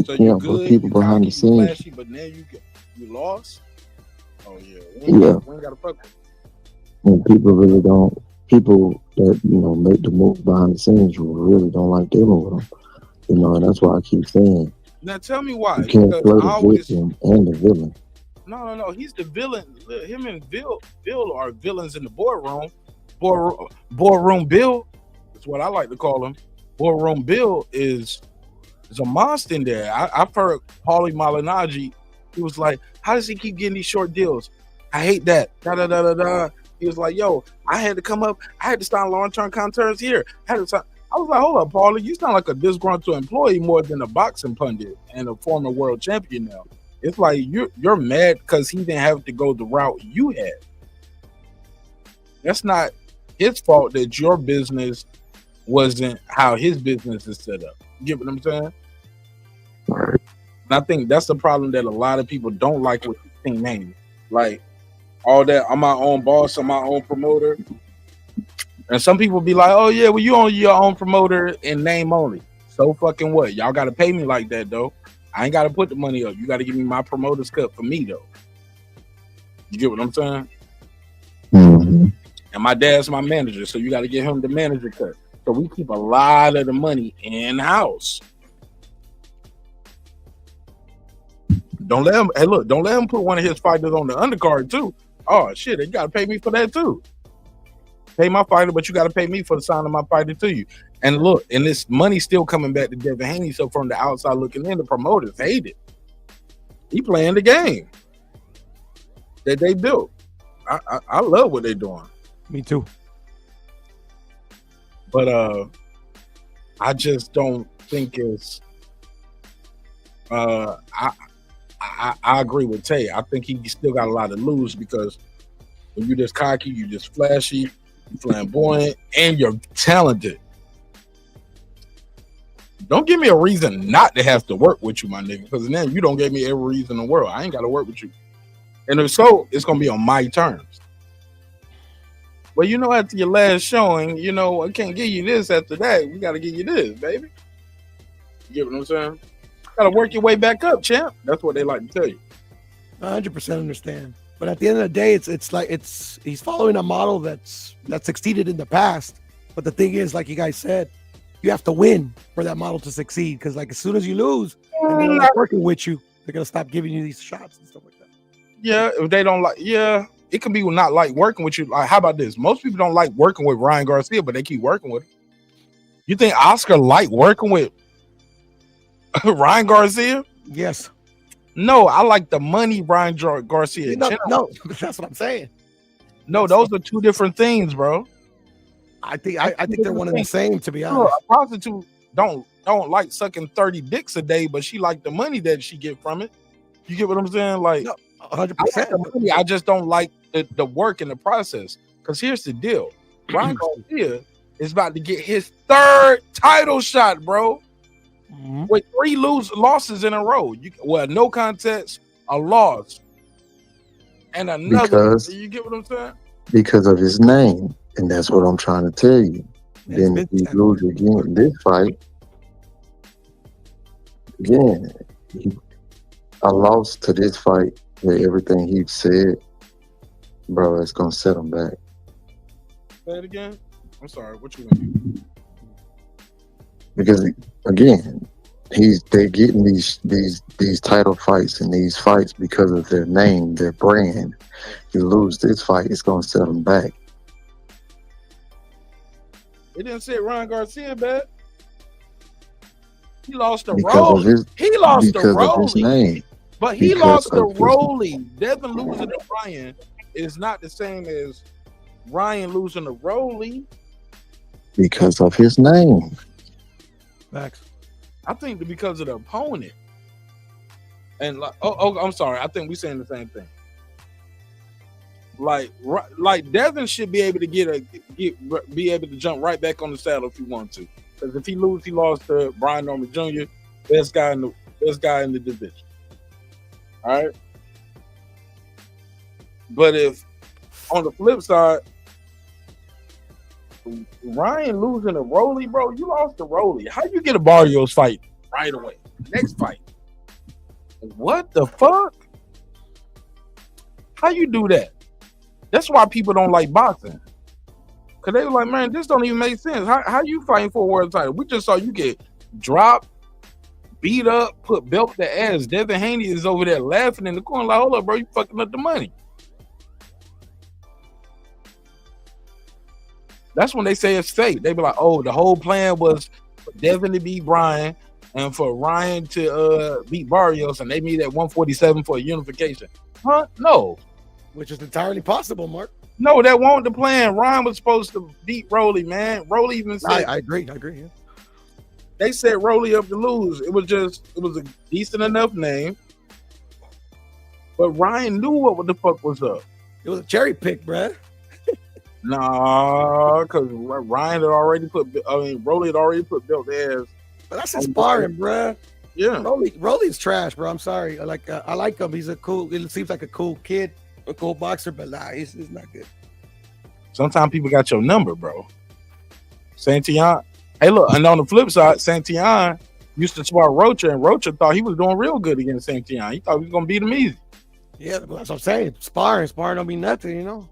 So you're good. But people behind the scenes. Flashy, but now you lost. Oh yeah. We ain't got to fuck. And people really don't. People that make the move behind the scenes really don't like dealing with them. And that's why I keep saying. Now tell me why. You can't play the victim and the villain. No. He's the villain. Him and Bill are villains in the boardroom. Boardroom Bill is what I like to call him. Boardroom Bill is a monster in there. I've heard Paulie Malignaggi. He was like, "How does he keep getting these short deals? I hate that." He was like, "Yo, I had to come up. I had to sign long-term contracts here. I was like, hold up, Paulie. You sound like a disgruntled employee more than a boxing pundit and a former world champion now. It's like you're mad because he didn't have to go the route you had. That's not his fault that your business wasn't how his business is set up. You get what I'm saying? And I think that's the problem that a lot of people don't like with the team name. Like all that, I'm my own boss, I'm my own promoter. And some people be like, oh yeah, well you own your own promoter in name only. So fucking what? Y'all gotta pay me like that though. I ain't gotta put the money up. You gotta give me my promoter's cut for me though. You get what I'm saying? Mm-hmm. And my dad's my manager, so you gotta give him the manager cut. So we keep a lot of the money in-house. Don't let him put one of his fighters on the undercard too. Oh shit, you gotta pay me for that too. Pay my fighter, but you gotta pay me for the sign of my fighter to you. And look, and this money's still coming back to Devin Haney. So from the outside looking in, the promoters hate it. He playing the game that they built. I love what they're doing. Me too. But I just don't think it's I agree with Tay. I think he still got a lot to lose because when you're just cocky, you're just flashy, you're flamboyant, and you're talented. Don't give me a reason not to have to work with you, my nigga, because then you don't give me every reason in the world. I ain't got to work with you. And if so, it's going to be on my terms. Well, after your last showing, I can't give you this after that. We got to give you this, baby. You get what I'm saying? Got to work your way back up, champ. That's what they like to tell you. 100% understand. But at the end of the day, it's like he's following a model that succeeded in the past. But the thing is, like you guys said, you have to win for that model to succeed. Because like as soon as you lose, and they're not working with you, they're gonna stop giving you these shots and stuff like that. Yeah, if they don't like, it can be not like working with you. Like, how about this? Most people don't like working with Ryan Garcia, but they keep working with him. You think Oscar liked working with Ryan Garcia? Yes. No, I like the money Ryan Garcia. No, that's what I'm saying. No, those are two different things, bro. I think they're one and the same, to be honest. Look, a prostitute don't like sucking 30 dicks a day, but she like the money that she get from it. You get what I'm saying? Like, no, 100%. I just don't like the work in the process. Because here's the deal: Ryan Garcia is about to get his third title shot, bro. Mm-hmm. With 3 losses in a row. No contest, a loss, and another. You get what I'm saying? Because of his name, and that's what I'm trying to tell you. Then if he loses again this fight, again, I lost to this fight with everything he said, bro. It's gonna set him back. Say it again. I'm sorry. What you mean? Because again, they're getting these title fights and these fights because of their name, their brand. You lose this fight, it's gonna set them back. It didn't say Ryan Garcia bad. He lost the Rolly. He lost the Rolly. But he lost the Rolly. Devin losing to Ryan is not the same as Ryan losing to Rolly. Because of his name. Max. I think because of the opponent. And like, I'm sorry. I think we saying the same thing. Like Devin should be able to be able to jump right back on the saddle if he wants to. Because if he loses, he lost to Brian Norman Jr., best guy in the division. All right. But if on the flip side, Ryan losing to Rolly, bro, you lost to Rolly. How you get a Barrios fight right away? Next fight. What the fuck? How you do that? That's why people don't like boxing. Cause they were like, man, this don't even make sense. How you fighting for a world title? We just saw you get dropped, beat up, put belt to ass. Devin Haney is over there laughing in the corner like, hold up, bro, you fucking up the money. That's when they say it's fake. They be like, oh, the whole plan was for Devin to beat Brian and for Ryan to beat Barrios, and they meet at 147 for a unification. Huh? No. Which is entirely possible, Mark. No, that wasn't the plan. Ryan was supposed to beat Rolly, man. Rolly even said I agree. Yeah. They set Rolly up to lose. It was a decent enough name. But Ryan knew what the fuck was up. It was a cherry pick, bruh. Nah, because Rolly had already put belt ass. But that's his sparring, bruh. Yeah. Rolly's trash, bro. I'm sorry. I like him. He's it seems like a cool kid, a cool boxer, but nah, he's not good. Sometimes people got your number, bro. Santillan. Hey, look, and on the flip side, Santillan used to spar Rocha, and Rocha thought he was doing real good against Santillan. He thought he was gonna beat him easy. Yeah, that's what I'm saying. Sparring don't mean nothing, you know.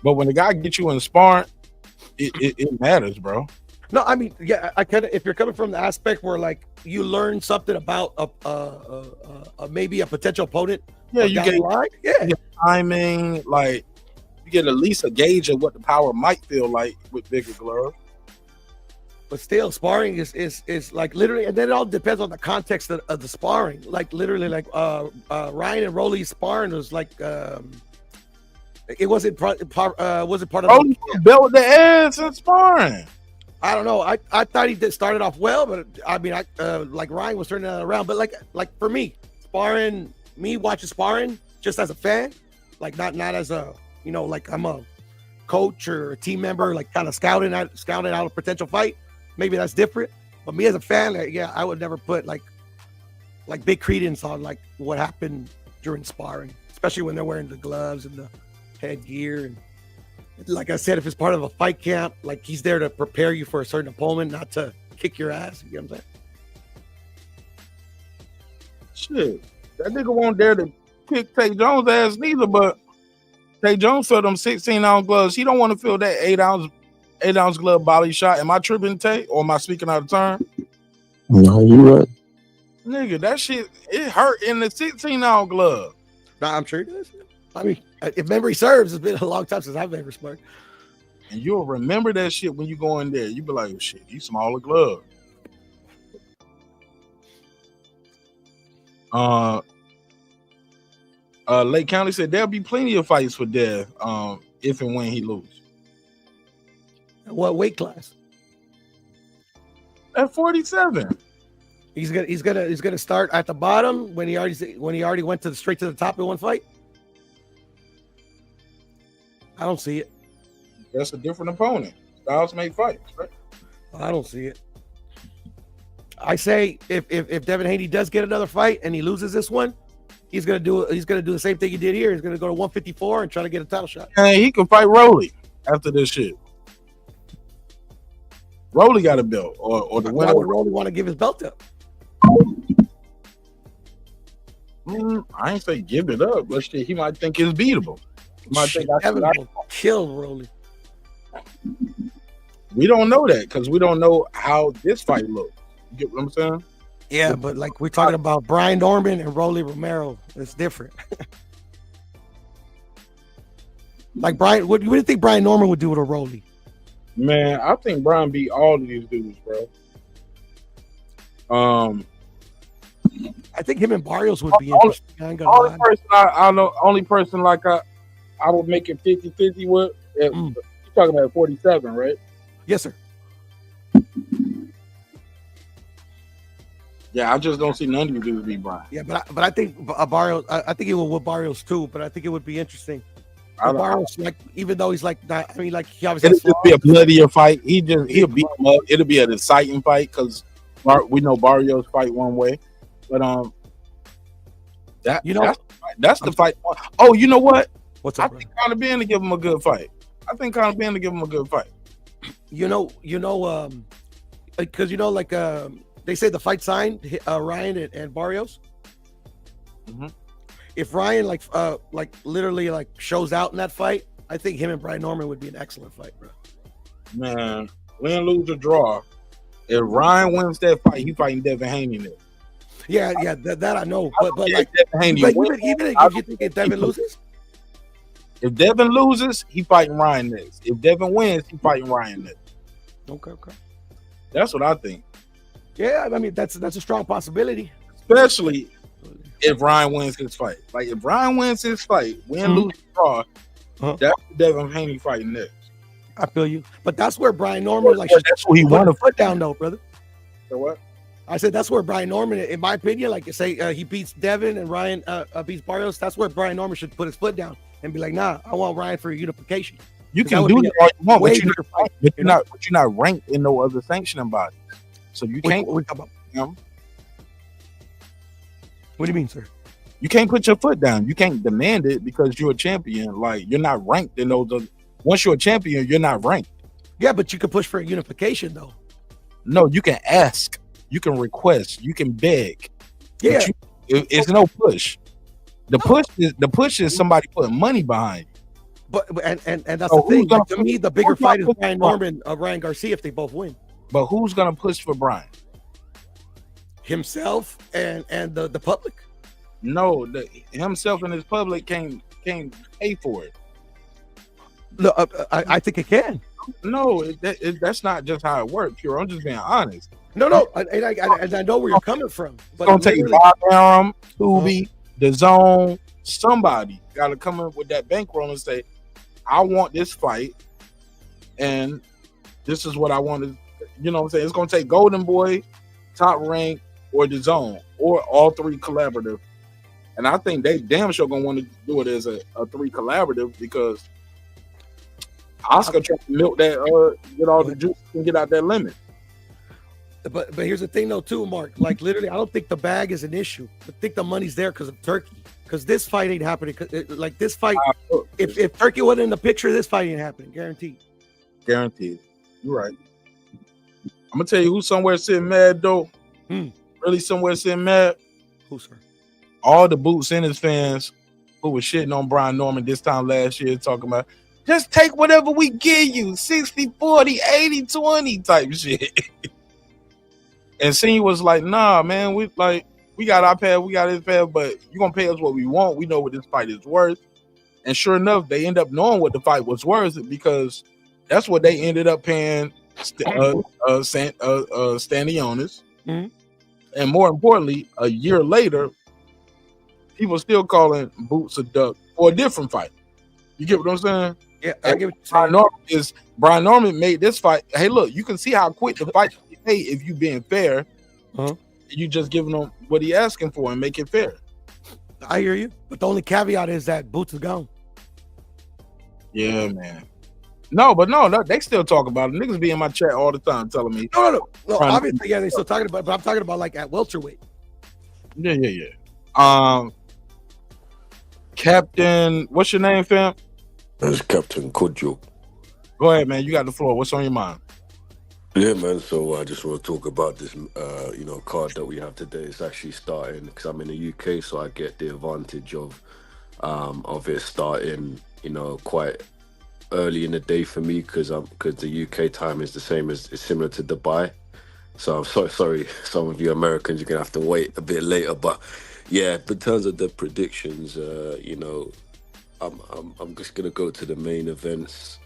But when the guy gets you in sparring, it matters, bro. No, I mean, yeah, I kind of. If you're coming from the aspect where like you learn something about maybe a potential opponent, yeah, you get timing, like you get at least a gauge of what the power might feel like with bigger gloves. But still, sparring is like literally, and then it all depends on the context of the sparring. Like literally, like Ryan and Rolly sparring was like. It wasn't part of the belt the ass and sparring. I don't know. I thought he started off well, but I mean, like Ryan was turning that around. But like for me, watching sparring just as a fan, like not as a like I'm a coach or a team member, like kind of scouting out a potential fight. Maybe that's different. But me as a fan, I would never put like big credence on like what happened during sparring, especially when they're wearing the gloves and the headgear. And like I said, if it's part of a fight camp, like he's there to prepare you for a certain opponent, not to kick your ass. You know what I'm saying? Shit, that nigga won't dare to kick Tay Jones' ass neither, but Tay Jones felt them 16-ounce gloves. He don't want to feel that 8-ounce glove body shot. Am I tripping, Tay? Or am I speaking out of turn? No, you right. Nigga, that shit, it hurt in the 16-ounce glove. Nah, I'm sure it does. I mean, if memory serves, it's been a long time since I've ever sparred. And you'll remember that shit when you go in there. You be like, oh, shit, you smaller glove. Lake County said there'll be plenty of fights for Dev if and when he loses. What weight class? At 47. He's gonna start at the bottom when he already went straight to the top in one fight. I don't see it. That's a different opponent. Styles make fights, right? I don't see it. I say if Devin Haney does get another fight and he loses this one, he's gonna do the same thing he did here. He's gonna go to 154 and try to get a title shot. Hey, he can fight Rolly after this shit. Rolly got a belt, or the winner. Why would Rolly want to give his belt up? I ain't say give it up, but shit, he might think it's beatable. He might think I kill Rolly. We don't know that because we don't know how this fight looks. You get what I'm saying? Yeah, but like we're talking about Brian Norman and Rolly Romero. It's different. Like Brian, what do you think Brian Norman would do with a Rolly? Man, I think Brian beat all of these dudes, bro. I think him and Barrios would be interesting. Only person like I would make it 50-50 with. You're talking about 47, right? Yes, sir. Yeah, I just don't see none of you dudes beat Brian. Yeah, but I think Barrios. I think it will with Barrios too. But I think it would be interesting. Barrios, like, even though he's like not, I mean, like he obviously it'll just be a bloodier fight. He'll beat him up. It'll be an exciting fight because we know Barrios fight one way, but that's the fight. Oh, you know what? What's up? I think Conor Ben to give him a good fight. You know, because like they say the fight signed Ryan and Barrios. Mm-hmm. If Ryan like literally like shows out in that fight, I think him and Brian Norman would be an excellent fight, bro. Man, win, lose, or draw. If Ryan wins that fight, he fighting Devin Haney next. Yeah, that I know. But like, Haney even if you think Devin loses, if Devin loses, he fighting Ryan next. If Devin wins, he fighting Ryan next. Okay. That's what I think. Yeah, I mean that's a strong possibility, especially if Ryan wins his fight. Like if Ryan wins his fight, win, lose, draw, that's Devin Haney fighting next. I feel you, but that's where Brian Norman that's who he won a foot down though, brother. So what? I said that's where Brian Norman, in my opinion, like say he beats Devin and Ryan beats Barrios. That's where Brian Norman should put his foot down and be like, nah, I want Ryan for unification. You can do that all you want, but you're not ranked in no other sanctioning body, so you can't. What do you mean, sir? You can't put your foot down. You can't demand it because you're a champion. Like you're not ranked in those. Once you're a champion, you're not ranked. Yeah, but you can push for a unification, though. No, you can ask, you can request, you can beg. Yeah, it's no push. The push is somebody putting money behind you. But and that's the thing. To me, the bigger fight is Brian Norman, Ryan Garcia if they both win. But who's gonna push for Brian? Himself and the public. No, himself and his public can't pay for it. No, I think it can. No, that's not just how it works. Pure, I'm just being honest. No, and I know where you're coming from. But it's gonna take Bob, Tubi, DAZN, somebody got to come up with that bankroll and say, I want this fight, and this is what I want to. You know what I'm saying? It's gonna take Golden Boy, Top Rank, or DAZN, or all three collaborative. And I think they damn sure gonna want to do it as a three collaborative because Oscar trying to milk that, get all the juice and get out that limit. But here's the thing though too, Mark. Like literally, I don't think the bag is an issue. I think the money's there because of Turkey. Because this fight ain't happening. Like this fight, if Turkey wasn't in the picture, this fight ain't happening. Guaranteed. Guaranteed. You're right. I'm gonna tell you who's somewhere sitting mad though. Really somewhere sitting mad. Who, sir? All the Boots Sinners fans who was shitting on Brian Norman this time last year, talking about just take whatever we give you, 60, 40, 80, 20 type shit. And Senior was like, nah, man, we got our pad, we got his pad, but you're gonna pay us what we want. We know what this fight is worth. And sure enough, they end up knowing what the fight was worth because that's what they ended up paying Stanionis. And more importantly, a year later, people still calling Boots a duck for a different fight. You get what I'm saying? Yeah, I get what you're saying. Brian Norman made this fight. Hey, look, you can see how quick the fight can be made if you being fair. You just giving him what he asking for and make it fair. I hear you, but the only caveat is that Boots is gone. Yeah, man. No, they still talk about it. Niggas be in my chat all the time telling me. No. Obviously, yeah, they still talking about it, but I'm talking about like at welterweight. Yeah. Captain, what's your name, fam? That's Captain Kojo. Go ahead, man. You got the floor. What's on your mind? Yeah, man. So I just want to talk about this, card that we have today. It's actually starting because I'm in the UK, so I get the advantage of it starting, quite early in the day for me because the UK time is it's similar to Dubai. So I'm so sorry, some of you Americans, you're gonna have to wait a bit later. But yeah, in terms of the predictions, I'm just gonna go to the main events.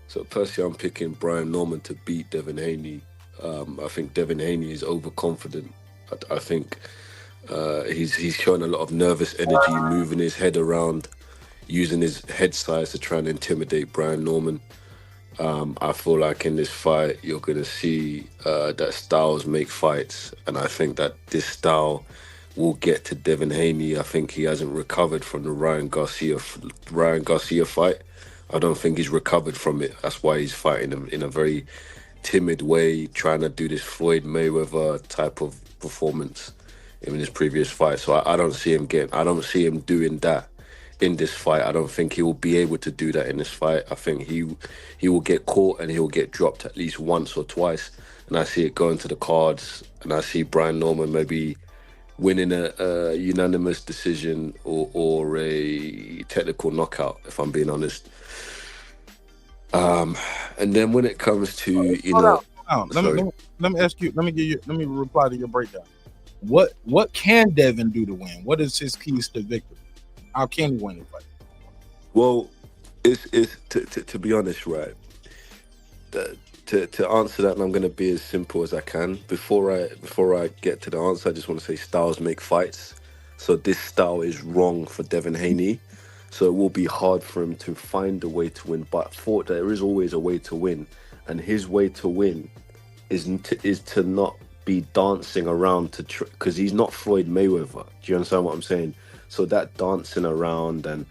So personally, I'm picking Brian Norman to beat Devin Haney. I think Devin Haney is overconfident. I think he's showing a lot of nervous energy, moving his head around, using his head size to try and intimidate Brian Norman. I feel like in this fight, you're going to see that styles make fights. And I think that this style will get to Devin Haney. I think he hasn't recovered from the Ryan Garcia fight. I don't think he's recovered from it. That's why he's fighting him in a very timid way, trying to do this Floyd Mayweather type of performance in his previous fight. So I don't see him doing that in this fight. I don't think he will be able to do that in this fight. I think he will get caught and he'll get dropped at least once or twice. And I see it going to the cards. And I see Brian Norman maybe winning a unanimous decision or a technical knockout, if I'm being honest. And then when it comes to let me ask you. Let me reply to your breakdown. What can Devin do to win? What is his keys to victory? How can he win the fight? Well, it's to be honest, right? To answer that, and I'm going to be as simple as I can. Before I get to the answer, I just want to say styles make fights. So this style is wrong for Devin Haney. So it will be hard for him to find a way to win. But there is always a way to win, and his way to win is to not be dancing around because he's not Floyd Mayweather. Do you understand what I'm saying? So that dancing around and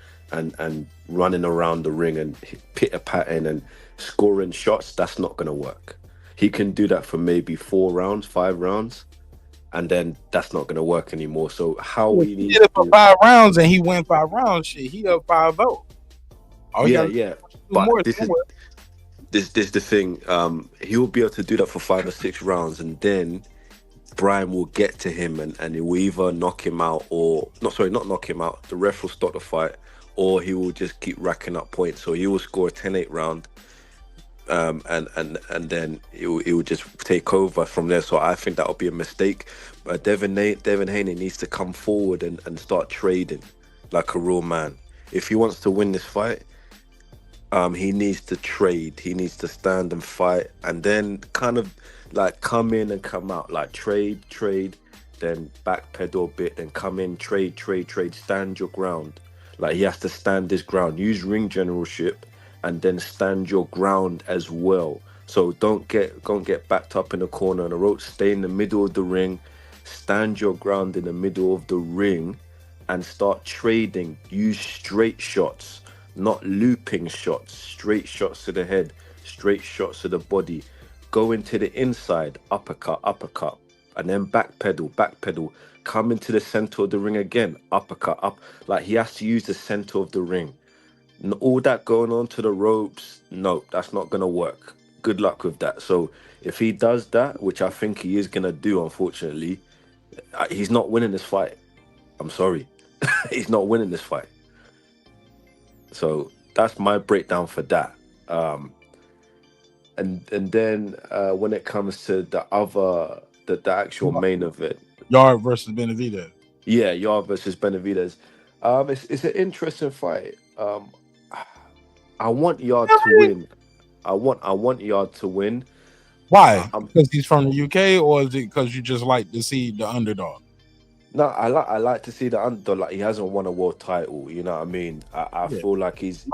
running around the ring and pitter-patting and scoring shots, that's not going to work. He can do that for maybe 4 rounds, 5 rounds, and then that's not going to work anymore. So he did it for 5 rounds and he went 5 rounds. Shit, he up 5-0. Yeah. But this is the thing. He will be able to do that for 5 or 6 rounds, and then Brian will get to him and he will either knock him out not knock him out. The ref will stop the fight, or he will just keep racking up points. So he will score a 10-8 round, and then it will just take over from there. So I think that would be a mistake. But Devin Haney needs to come forward and start trading like a real man. If he wants to win this fight, he needs to trade. He needs to stand and fight, and then kind of like come in and come out, like trade, then backpedal a bit, then come in, trade, stand your ground. Like he has to stand his ground, use ring generalship, and then stand your ground as well. So don't get backed up in the corner on the rope. Stay in the middle of the ring, stand your ground in the middle of the ring, and start trading. Use straight shots, not looping shots. Straight shots to the head, straight shots to the body. Go into the inside, uppercut, and then backpedal. Come into the center of the ring again, uppercut, up. Like he has to use the center of the ring. All that going on to the ropes, no, that's not going to work. Good luck with that. So if he does that, which I think he is going to do, unfortunately, he's not winning this fight. I'm sorry. He's not winning this fight. So that's my breakdown for that. And then when it comes to the actual main event, Yarde versus Benavidez. Yeah, Yarde versus Benavidez. It's an interesting fight. I want Yarde to win. I want Yarde to win. Why? Because he's from the UK, or is it because you just like to see the underdog? No, I like to see the underdog. Like he hasn't won a world title. You know what I mean? I feel like he's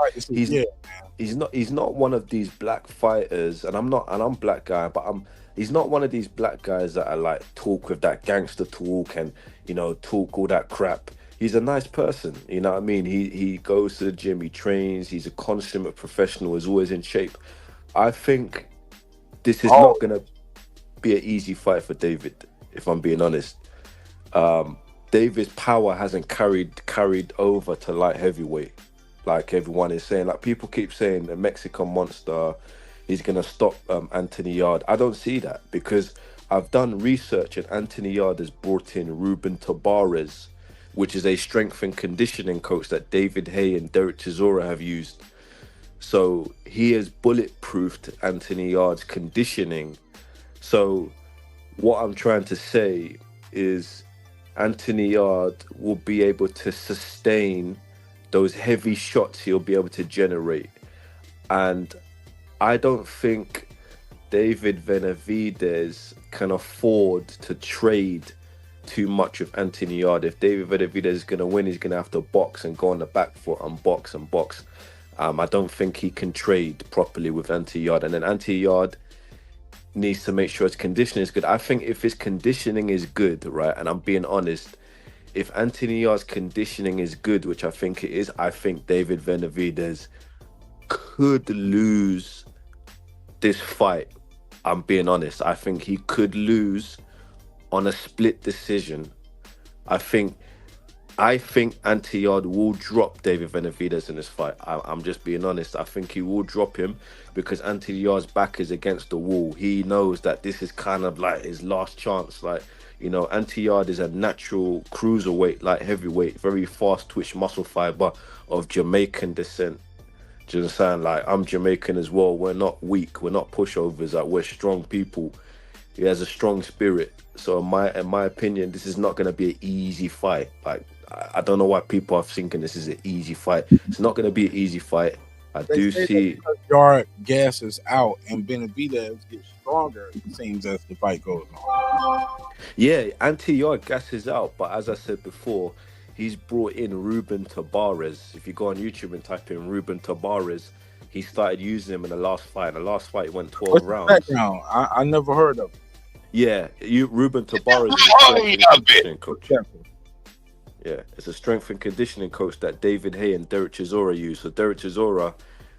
not one of these black fighters, and I'm black guy, but he's not one of these black guys that are like talk with that gangster talk and talk all that crap. He's a nice person, you know what I mean? He goes to the gym, he trains, he's a consummate professional, is always in shape. I think this is not gonna be an easy fight for David, if I'm being honest. David's power hasn't carried over to light heavyweight, like everyone is saying. Like people keep saying the Mexican monster, he's gonna stop Anthony Yarde. I don't see that, because I've done research and Anthony Yarde has brought in Ruben Tabarez, which is a strength and conditioning coach that David Hay and Derek Chisora have used. So he has bulletproofed Anthony Yarde's conditioning. So what I'm trying to say is Anthony Yarde will be able to sustain those heavy shots he'll be able to generate. And I don't think David Benavidez can afford to trade too much with Anthony Yarde. If David Benavidez is going to win, he's going to have to box and go on the back foot and box. I don't think he can trade properly with Yarde, and then Yarde needs to make sure his conditioning is good. I think if his conditioning is good, right, and I'm being honest, if Yarde's conditioning is good, which I think it is, I think David Benavidez could lose this fight. I'm being honest. I think he could lose on a split decision. I think Yarde will drop David Benavidez in this fight. I'm just being honest. I think he will drop him because Yarde's back is against the wall. He knows that this is kind of like his last chance. Like, you know, Yarde is a natural cruiserweight, like heavyweight, very fast twitch muscle fiber of Jamaican descent. Do you understand? Like, I'm Jamaican as well. We're not weak. We're not pushovers. Like, we're strong people. He has a strong spirit. So in my opinion, this is not going to be an easy fight. Like, I don't know why people are thinking this is an easy fight. It's not going to be an easy fight. I do see Yarde gases out and Benavidez gets stronger, it seems, as the fight goes on. Yeah, Yarde gases out, but as I said before, he's brought in Ruben Tabarez. If you go on YouTube and type in Ruben Tabarez, he started using him in the last fight. The last fight went 12 What's rounds. The background? I never heard of him. Yeah, Ruben Tabarez is a strength and conditioning coach. Yeah, it's a strength and conditioning coach that David Hay and Derek Chisora use. So Derek Chisora,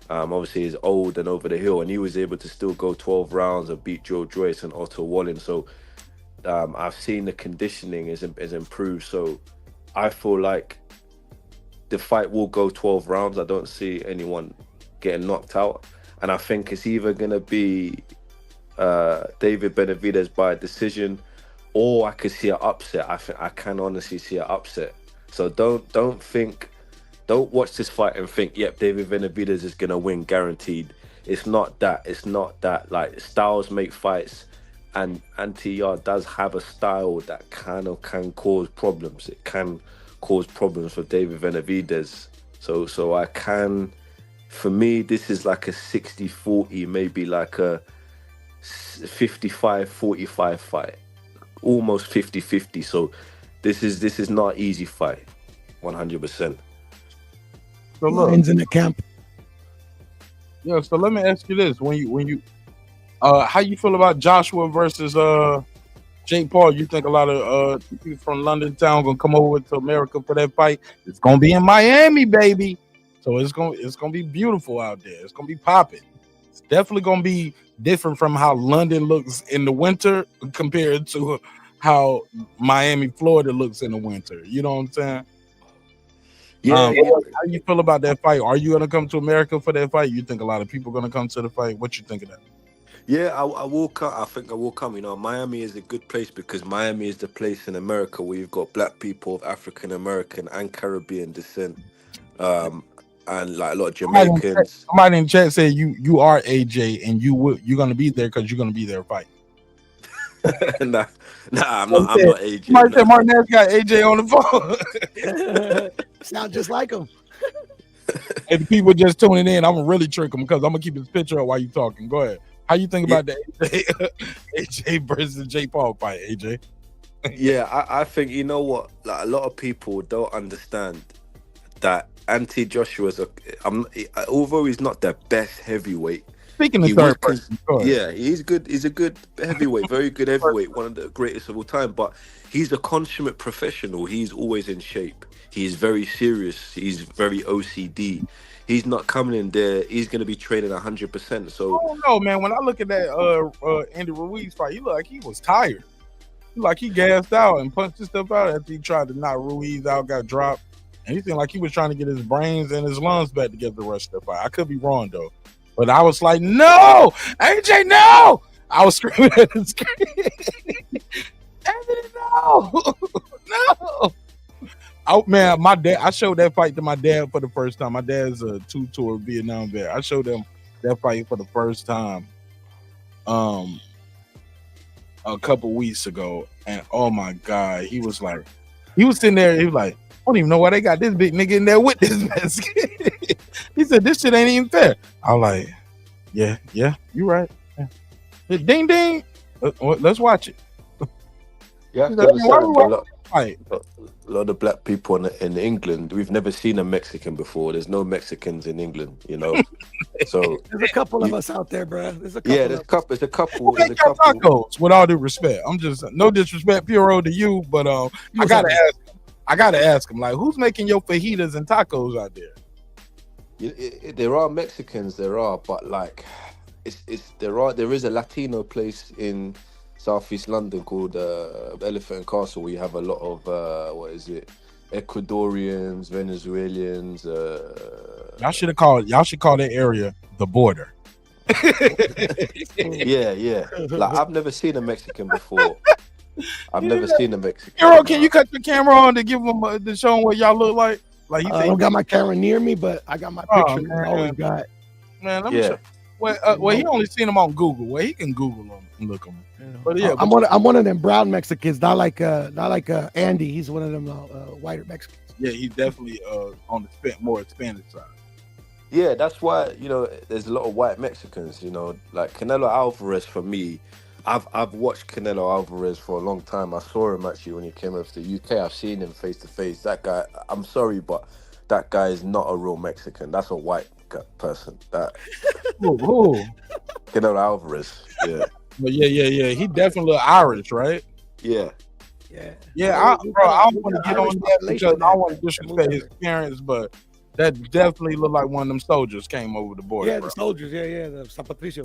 obviously, is old and over the hill, and he was able to still go 12 rounds and beat Joe Joyce and Otto Wallin. So I've seen the conditioning is improved. So I feel like the fight will go 12 rounds. I don't see anyone getting knocked out, and I think it's either gonna be David Benavidez by decision, or I could see an upset. I think I can honestly see an upset. So don't watch this fight and think, yep, David Benavidez is gonna win guaranteed. It's not that. It's not that. Like, styles make fights, and Yarde does have a style that kind of can cause problems. It can cause problems for David Benavidez. So I can, for me, this is like a 60-40, maybe like a 55-45 fight. Almost 50-50. So this is not an easy fight. 100%. So look, in the camp. Yeah, so let me ask you this: when you how you feel about Joshua versus Jake Paul? You think a lot of people from London town gonna come over to America for that fight? It's gonna be in Miami, baby. So it's gonna be beautiful out there. It's gonna be popping. It's definitely gonna be different from how London looks in the winter compared to how Miami, Florida looks in the winter. You know what I'm saying? Yeah. How you feel about that fight? Are you gonna come to America for that fight? You think a lot of people gonna come to the fight? What you think of that? Yeah, I will come. I think I will come. You know, Miami is a good place because Miami is the place in America where you've got black people of African American and Caribbean descent, and like a lot of Jamaicans. Somebody in chat said you are AJ and you're gonna be there because you're gonna be there fighting. nah, I'm not AJ. Somebody said Martinez got AJ on the phone. Sound just like him. And the people just tuning in, I'm gonna really trick them because I'm gonna keep his picture up while you talking. Go ahead. How you think about the AJ versus Jake Paul fight, AJ? Yeah, I think, you know what, like, a lot of people don't understand that Joshua's although he's not the best heavyweight. Speaking of third person, yeah, he's good. He's a good heavyweight, very good heavyweight, one of the greatest of all time. But he's a consummate professional. He's always in shape. He's very serious. He's very OCD. He's not coming in there. He's going to be training 100%. So I don't know, man. When I look at that Andy Ruiz fight, he looked like he was tired. He like he gassed out and punched his stuff out after he tried to knock Ruiz out, got dropped. And he seemed like he was trying to get his brains and his lungs back together the rest of the fight. I could be wrong, though. But I was like, no! AJ, no! I was screaming at the screen. AJ, no! No! Oh, man, my dad, I showed that fight to my dad for the first time. My dad's a two-tour Vietnam vet. I showed him that fight for the first time a couple weeks ago. And, oh, my God, he was sitting there, he was like, I don't even know why they got this big nigga in there with this mask. He said, this shit ain't even fair. I was like, yeah, you right. Yeah. Ding, ding. Let's watch it. Yeah, fight. A lot of black people in England, we've never seen a Mexican before. There's no Mexicans in England, you know. So there's a couple of us out there, bro. There's a couple. Yeah, there's a couple. There's a couple. Tacos, with all due respect, I'm just no disrespect, Puro, to you, but I gotta ask him, like, who's making your fajitas and tacos out there? There are Mexicans, but like, there is a Latino place in Southeast London called Elephant and Castle, where you have a lot of Ecuadorians, Venezuelans. Y'all should call that area the border. yeah. Like, I've never seen a Mexican before. I've never seen a Mexican. Hero, can you cut your camera on to give them to show them what y'all look like? Like, I don't got my camera near me, but I got my picture. I always got. Man, let me show. Well, he only seen them on Google. Well, he can Google them and look them. But yeah, I'm one of them brown Mexicans, not like Andy. He's one of them whiter Mexicans. Yeah, he's definitely on the more Spanish side. Yeah, that's why, you know, there's a lot of white Mexicans, you know, like Canelo Alvarez. For me, I've watched Canelo Alvarez for a long time. I saw him actually when he came over to the UK. I've seen him face to face. That guy, I'm sorry, but that guy is not a real Mexican. That's a white person. That Canelo Alvarez. Yeah. But yeah. He definitely look Irish, right? Yeah. I don't want to get on that because I don't want to disrespect his parents, but that definitely looked like one of them soldiers came over the border. Yeah, the soldiers. Yeah, the San Patricio.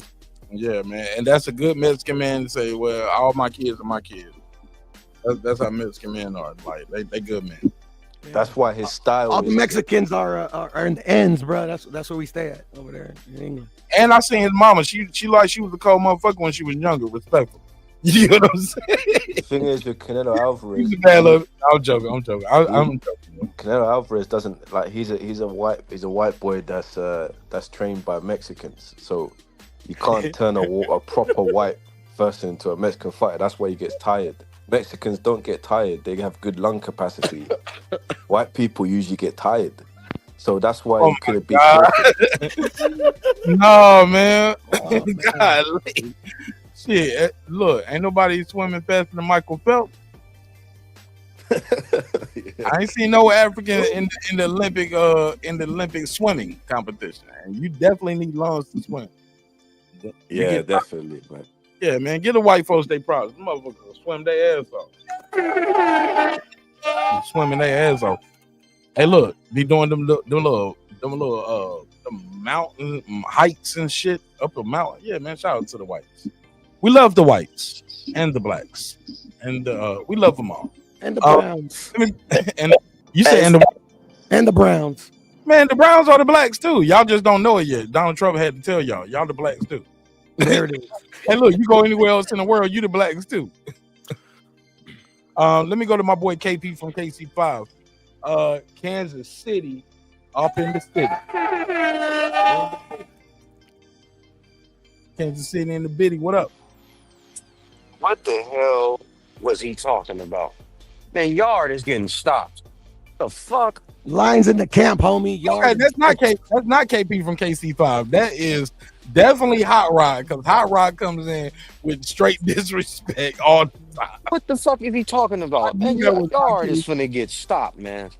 Yeah, man, and that's a good Mexican man to say, well, all my kids are my kids. That's how Mexican men are. Like they good men. Yeah. That's why his style. All the Mexicans are in the ends, bro. That's where we stay at over there in England. And I seen his mama. She like she was a cold motherfucker when she was younger. Respectful. You know what I'm saying? The thing is with Canelo Alvarez. I'm joking. I'm joking. Canelo Alvarez doesn't like. He's a white boy that's trained by Mexicans. So you can't turn a proper white person into a Mexican fighter. That's why he gets tired. Mexicans don't get tired. They have good lung capacity. White people usually get tired. So that's why he couldn't beat. No, man. Golly. Shit, look, ain't nobody swimming faster than Michael Phelps. I ain't seen no African in the Olympic swimming competition. And you definitely need lungs to swim. Yeah, definitely, man. Yeah, man, get the white folks they proud. Them motherfuckers swim their ass off. Swimming their ass off. Hey, look, be doing them little mountain hikes and shit up a mountain. Yeah, man, shout out to the whites. We love the whites and the blacks, and we love them all. And the Browns. And you said and the Browns. Man, the Browns are the blacks too. Y'all just don't know it yet. Donald Trump had to tell y'all. Y'all the blacks too. There it is. Hey, look, you go anywhere else in the world, you the blacks too. Let me go to my boy KP from KC5. Kansas City, up in the city. Kansas City in the bitty. What up? What the hell was he talking about? Man, Yarde is getting stopped. The fuck? Lines in the camp, homie. Yarde. Okay, that's not KP from KC5. That is definitely Hot Rod, because Hot Rod comes in with straight disrespect all the time. What the fuck is he talking about? Man, Yarde is finna get stopped, man.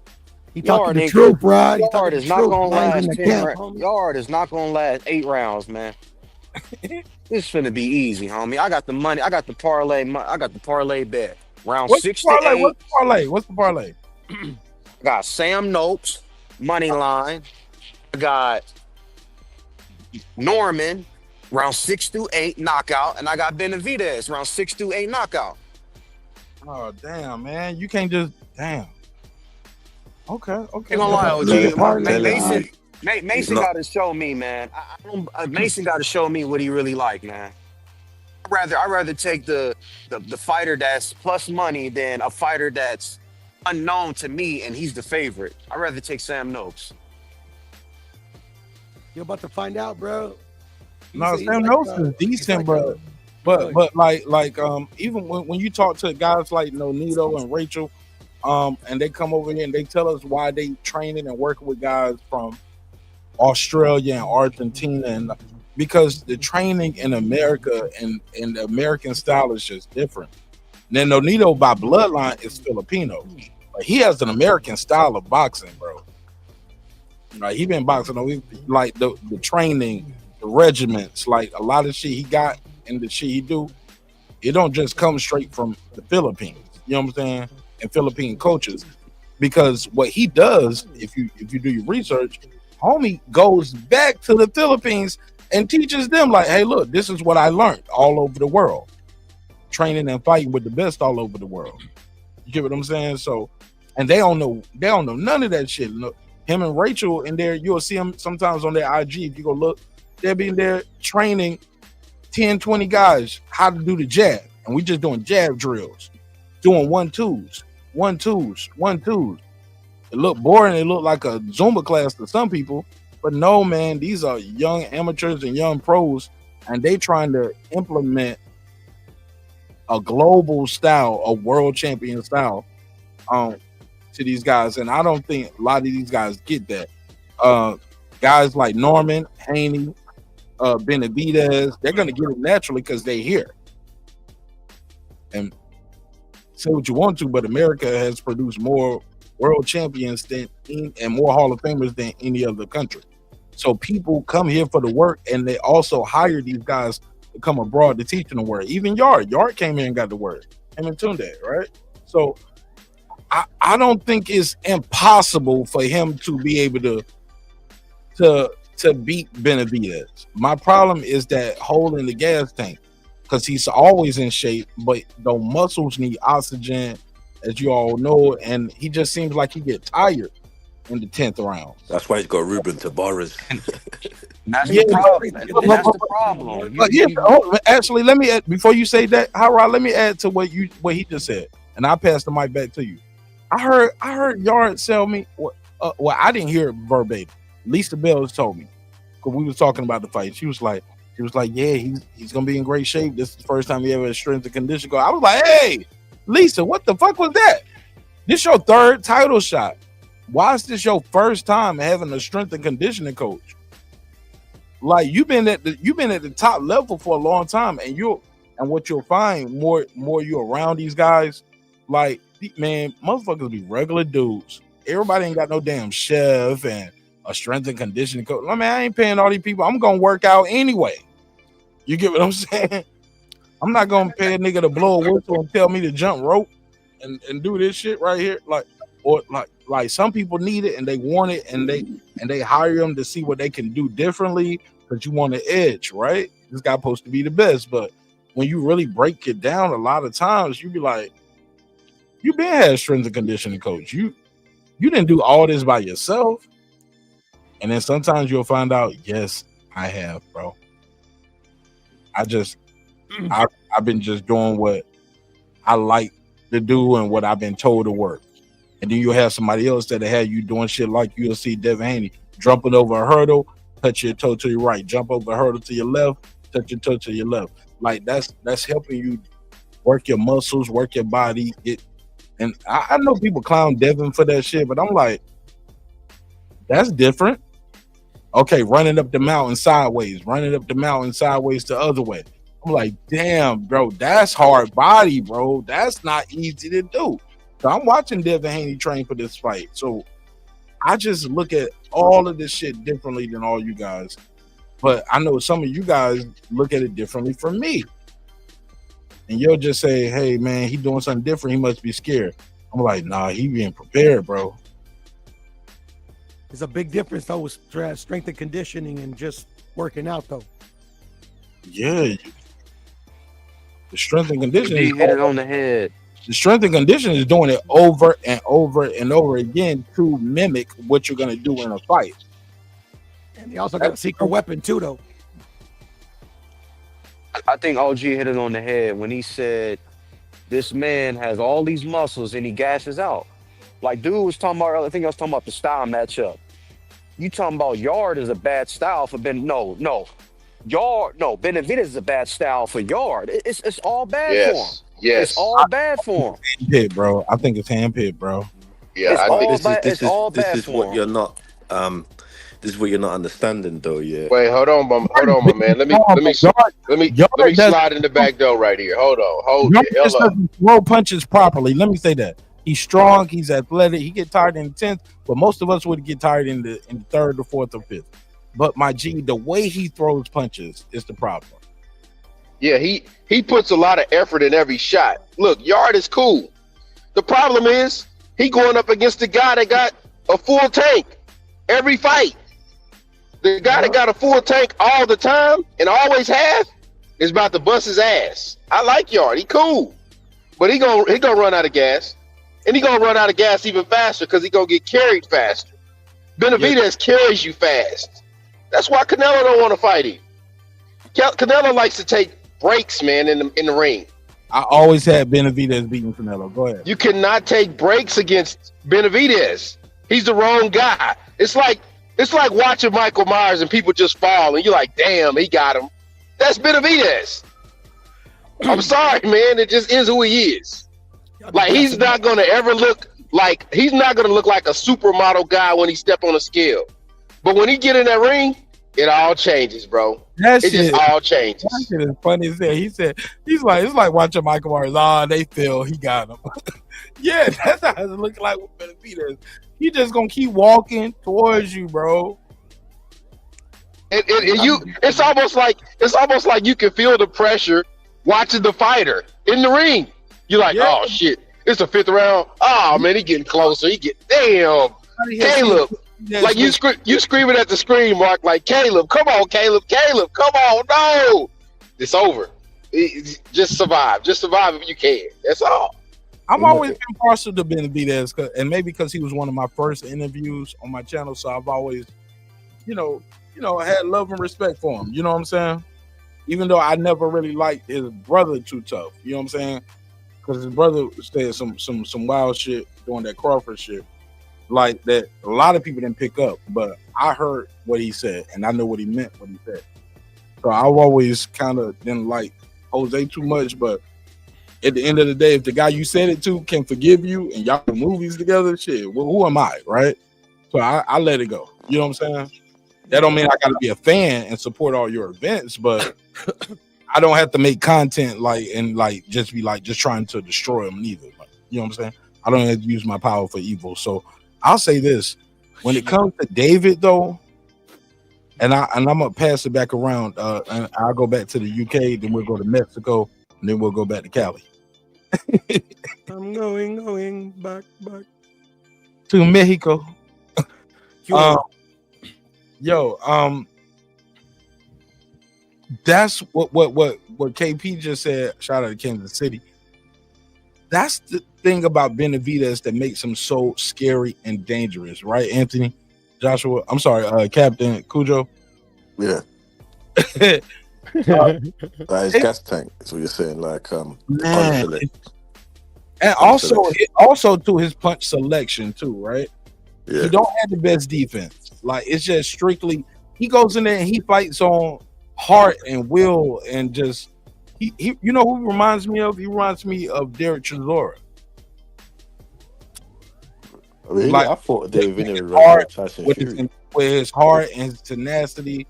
He talking the truth, Rod. Yarde is not gonna last 10 rounds. Yarde is not gonna last 8 rounds, man. This finna be easy, homie. I got the money. I got the parlay. I got the parlay bet. Round 6 to 8. What's the parlay? I got Sam Nopes, money line. I got Norman, round 6 through 8 knockout, and I got Benavidez, round 6 through 8 knockout. Oh damn, man! You can't just damn. Okay. Ain't gonna lie, OG. Mason got to show me, man. Mason got to show me what he really like, man. I'd rather take the fighter that's plus money than a fighter that's unknown to me and he's the favorite. I'd rather take Sam Nopes. You're about to find out, bro. Sam Nopes is decent, bro. But like even when you talk to guys like Nito and Rachel, and they come over here and they tell us why they training and working with guys from Australia and Argentina, and because the training in America and the American style is just different. Then Nonito by bloodline is Filipino, but he has an American style of boxing, bro. Like he been boxing, like the training, the regiments, like a lot of shit he got and the shit he do. It don't just come straight from the Philippines. You know what I'm saying? And Philippine coaches, because what he does, if you do your research, homie goes back to the Philippines and teaches them like, hey, look, this is what I learned all over the world, training and fighting with the best all over the world. You get what I'm saying? So, and they don't know none of that shit. Look, him and Rachel in there, you'll see them sometimes on their IG. If you go look, they'll be in there training 10, 20 guys how to do the jab. And we just doing jab drills, doing 1-2s. It looked boring. It looked like a Zumba class to some people. But no, man, these are young amateurs and young pros, and they trying to implement a global style, a world champion style to these guys. And I don't think a lot of these guys get that. Guys like Norman, Haney, Benavidez, they're going to get it naturally because they're here. And say what you want to, but America has produced more world champions and more Hall of Famers than any other country. So people come here for the work, and they also hire these guys to come abroad to teach them the word. Even Yarde came here and got the word. Him and Tunde, right? So I don't think it's impossible for him to be able to beat Benavidez. My problem is that hole in the gas tank, because he's always in shape, but the muscles need oxygen, as you all know, and he just seems like he get tired in the 10th round. That's why he's got Ruben Tabares. That's the problem. That's the problem. Actually, let me add, before you say that, Howard, let me add to what he just said, and I'll pass the mic back to you. I heard Yarde tell me. Well, I didn't hear it verbatim. Lisa Bells told me, because we was talking about the fight. She was like, yeah, he's gonna be in great shape. This is the first time he ever had strength and condition go. I was like, hey, Lisa, what the fuck was that? This your third title shot. Why is this your first time having a strength and conditioning coach? Like you've been at the top level for a long time, and what you'll find more you're around these guys, like, man, motherfuckers be regular dudes. Everybody ain't got no damn chef and a strength and conditioning coach. I mean, I ain't paying all these people. I'm gonna work out anyway. You get what I'm saying? I'm not gonna pay a nigga to blow a whistle and tell me to jump rope and do this shit right here. Like some people need it and they want it, and they hire them to see what they can do differently, because you want an edge, right? This guy's supposed to be the best. But when you really break it down, a lot of times you be like, you been had strength and conditioning coach. You didn't do all this by yourself. And then sometimes you'll find out, yes, I have, bro. I've been just doing what I like to do and what I've been told to work. And then you'll have somebody else that'll have you doing shit like you'll see Devin Haney jumping over a hurdle, touch your toe to your right, jump over a hurdle to your left, touch your toe to your left. Like that's helping you work your muscles, work your body. And I know people clown Devin for that shit, but I'm like, that's different. Okay, running up the mountain sideways the other way. I'm like, damn, bro, that's hard body, bro. That's not easy to do. So I'm watching Devin Haney train for this fight. So I just look at all of this shit differently than all you guys. But I know some of you guys look at it differently from me. And you'll just say, hey, man, he doing something different. He must be scared. I'm like, nah, he being prepared, bro. There's a big difference, though, with strength and conditioning and just working out, though. Yeah. The strength and conditioning. You hit it on the head. The strength and conditioning is doing it over and over and over again to mimic what you're going to do in a fight. And they also got a secret weapon, too, though. I think OG hit it on the head when he said, this man has all these muscles and he gasses out. Like dude was talking about earlier, I think I was talking about the style matchup. You talking about Yarde is a bad style for Benavidez is a bad style for Yarde. It's all bad for him. Yes. It's all bad for him. Handpicked, bro. I think it's handpicked, bro. Yeah, this is what you're not this is what you're not understanding, though. Yeah. Wait, hold on, my man. Let me slide in the back door right here. Hold on, Yarde just doesn't throw punches properly. Let me say that. He's strong, he's athletic, he get tired in the 10th, but most of us would get tired in the 3rd or 4th or 5th. But my G, the way he throws punches is the problem. Yeah, he puts a lot of effort in every shot. Look, Yarde is cool. The problem is he going up against the guy that got a full tank every fight. The guy that got a full tank all the time and always have is about to bust his ass. I like Yarde. He cool. But he gonna run out of gas. And he gonna run out of gas even faster because he gonna get carried faster. Benavidez carries you fast. That's why Canelo don't want to fight him. Canelo likes to take breaks, man, in the ring. I always had Benavidez beating Canelo. Go ahead. You cannot take breaks against Benavidez. He's the wrong guy. It's like watching Michael Myers and people just fall and you're like, damn, he got him. That's Benavidez. I'm sorry, man. It just is who he is. Like he's not gonna ever look like a supermodel guy when he step on a scale. But when he get in that ring, it all changes, bro. Just all changes. That shit is funny as hell. He's like, it's like watching Michael Myers. They feel he got him. Yeah, that's how it looks like with Benavidez. He just gonna keep walking towards you, bro. It's almost like you can feel the pressure watching the fighter in the ring. You're like, oh shit, it's the 5th round. Oh man, he getting closer. Damn, Caleb. Like you screaming at the screen, Mark. Like Caleb, come on, Caleb, come on, no, it's over. Just survive if you can. That's all. I've always been partial to Benavidez, and maybe because he was one of my first interviews on my channel, so I've always, had love and respect for him. You know what I'm saying? Even though I never really liked his brother too tough. You know what I'm saying? Because his brother said some wild shit doing that Crawford shit, like that a lot of people didn't pick up. But I heard what he said, and I know what he meant when he said. So I've always kind of didn't like Jose too much, but at the end of the day, if the guy you said it to can forgive you and y'all do movies together, shit, well, who am I, right? So I let it go. You know what I'm saying? That don't mean I got to be a fan and support all your events, but I don't have to make content just trying to destroy them neither. Like, you know what I'm saying? I don't have to use my power for evil. So I'll say this: when it comes to David, though, and I'm gonna pass it back around, and I'll go back to the UK, then we'll go to Mexico, and then we'll go back to Cali. I'm going back to Mexico. That's what KP just said. Shout out to Kansas City. That's the thing about Benavidez that makes him so scary and dangerous, right, Anthony? Joshua, I'm sorry, Captain Cujo. Yeah. His gas tank. That's what you're saying. Like, man. And also to his punch selection too, right? Yeah. He don't have the best defense. Like, it's just strictly he goes in there and he fights on heart and will and just he you know who he reminds me of? He reminds me of Derek Chisora. Really? Like, I thought David with his heart and his tenacity,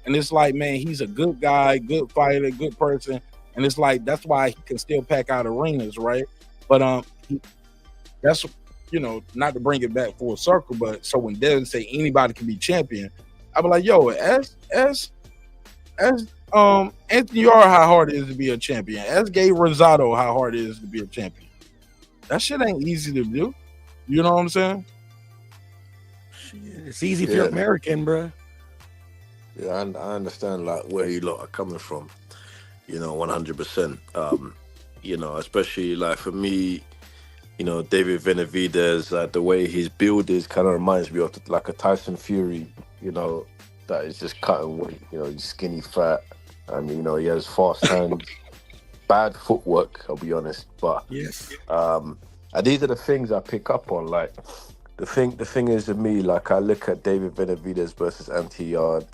and it's like, man, he's a good guy, good fighter, good person, and it's like that's why he can still pack out arenas, right? But that's not to bring it back full circle, but so when Devin say anybody can be champion, I be like, yo, as Anthony Yarde, how hard it is to be a champion. As Gabe Rosado, how hard it is to be a champion. That shit ain't easy to do. You know what I'm saying? It's easy if you're American, bro. Yeah, I understand like where you lot are coming from. 100%. Especially like for me, David Benavidez, the way his build is kind of reminds me of like a Tyson Fury, that is just cutting weight, he's skinny, fat, and he has fast hands, bad footwork, I'll be honest, but yes. And these are the things I pick up on. Like the thing is with me, like I look at David Benavidez versus Anthony Yarde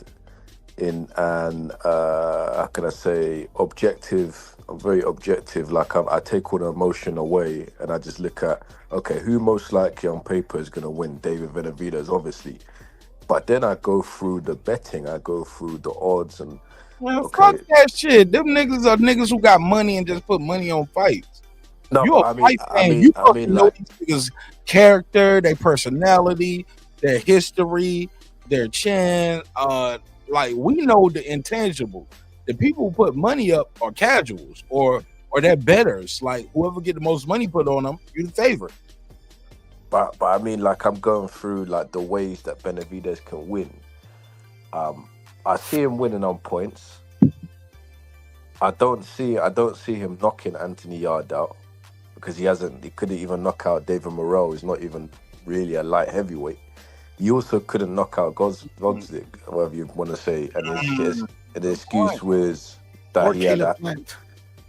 in an how can I say objective. I'm very objective. Like I take all the emotion away and I just look at, okay, who most likely on paper is gonna win? David Benavidez, obviously. But then I go through the betting, I go through the odds, and Man, fuck that shit. Them niggas are niggas who got money and just put money on fights. No, You but a fight fan. You supposed to know like, these niggas' character, their personality, their history, their chin. Like we know the intangible. The people who put money up are casuals or they're betters. Like whoever get the most money put on them, you're the favorite. But I mean, like I'm going through like the ways that Benavidez can win. I see him winning on points. I don't see him knocking Anthony Yarde out because he couldn't even knock out David Morrell, who's not even really a light heavyweight. He also couldn't knock out Godslick, whatever you want to say, and the excuse was that he had that.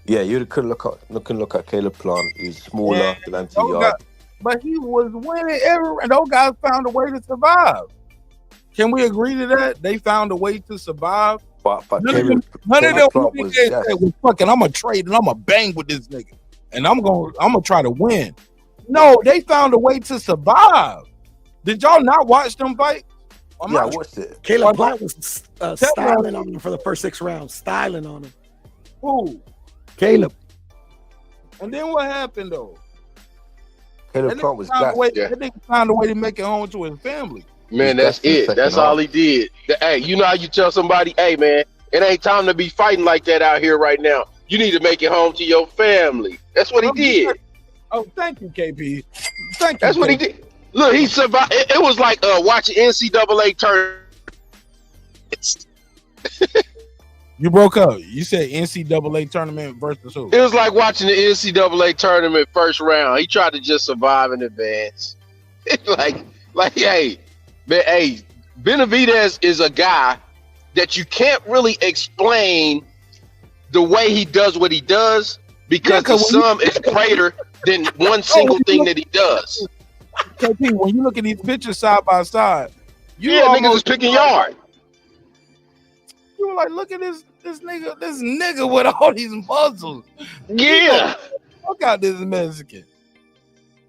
Yeah, you could look at Caleb Plant, who's smaller than Anthony Yarde. But he was winning and those guys found a way to survive. Can we agree to that? They found a way to survive. But none of them was fucking. I'm gonna trade and I'm gonna bang with this nigga, and I'm gonna try to win. No, they found a way to survive. Did y'all not watch them fight? Yeah, I watched it. Caleb Plant was styling on him for the first 6 rounds. Styling on him. Who? Caleb. And then what happened though? Caleb Plant was that nigga found a way to make it home to his family. Man, that's it. That's all he did. Hey, you know how you tell somebody, hey, man, it ain't time to be fighting like that out here right now. You need to make it home to your family. That's what he did. Oh, thank you, KP. Thank you. That's what he did. Look, he survived. It was like watching NCAA tournaments. You broke up. You said NCAA tournament versus who? It was like watching the NCAA tournament first round. He tried to just survive in advance. like, hey. But hey, Benavidez is a guy that you can't really explain the way he does what he does because the sum is greater than one single thing that he does. KP, when you look at these pictures side by side, niggas is picking yard. You were like, look at this nigga with all these muscles. Yeah. Look out this Mexican.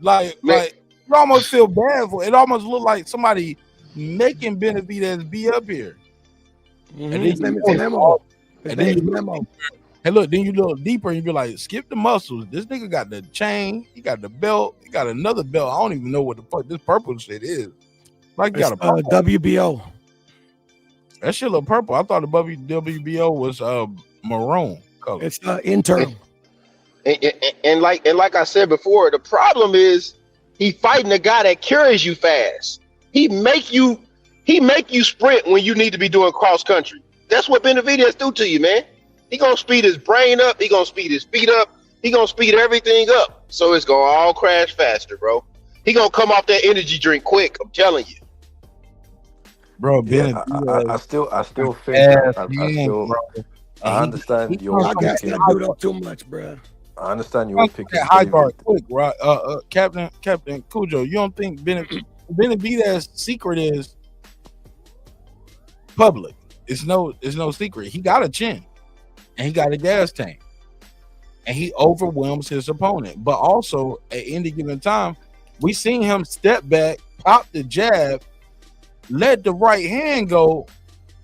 Like you almost feel bad for it. It almost looked like somebody making Benavidez be up here. Mm-hmm. And then hey, look, then you look deeper and you be like, skip the muscles. This nigga got the chain, he got the belt, he got another belt. I don't even know what the fuck this purple shit is. Like, got a WBO. That shit look purple. I thought the WBO was maroon color. It's internal. And like I said before, the problem is he fighting a guy that carries you fast. He make you sprint when you need to be doing cross country. That's what Benavidez do to you, man. He gonna speed his brain up. He gonna speed his feet up. He gonna speed everything up. So it's gonna all crash faster, bro. He gonna come off that energy drink quick. I'm telling you, bro. Yeah, I still think I understand your picking. Too much, bro. I understand your picking. High guard quick, right? Captain Cujo, you don't think Benavidez's secret is public? It's no secret. He got a chin and he got a gas tank and he overwhelms his opponent. But also at any given time, we seen him step back, pop the jab, let the right hand go,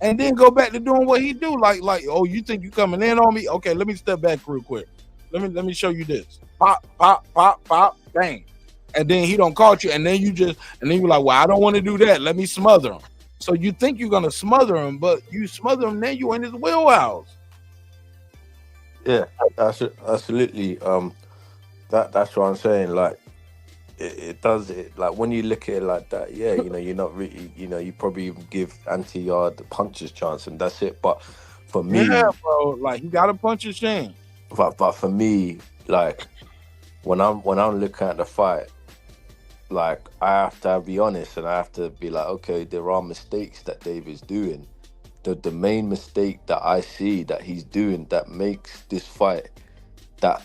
and then go back to doing what he do. Like, oh, you think you coming in on me? Okay, let me step back real quick. Let me show you this. Pop, pop, pop, pop, bang. And then he don't caught you, and then you're like, well, I don't want to do that. Let me smother him. So you think you're gonna smother him, but you smother him, then you in his wheelhouse. Yeah, absolutely. That's what I'm saying. Like, it does it. Like when you look at it like that, yeah, you're not really, you probably give Yarde the puncher's chance, and that's it. But for me, yeah, bro, like he got to punch his chin. But for me, like when I'm looking at the fight, like I have to be honest and I have to be like, okay, there are mistakes that David's doing. The main mistake that I see that he's doing that makes this fight that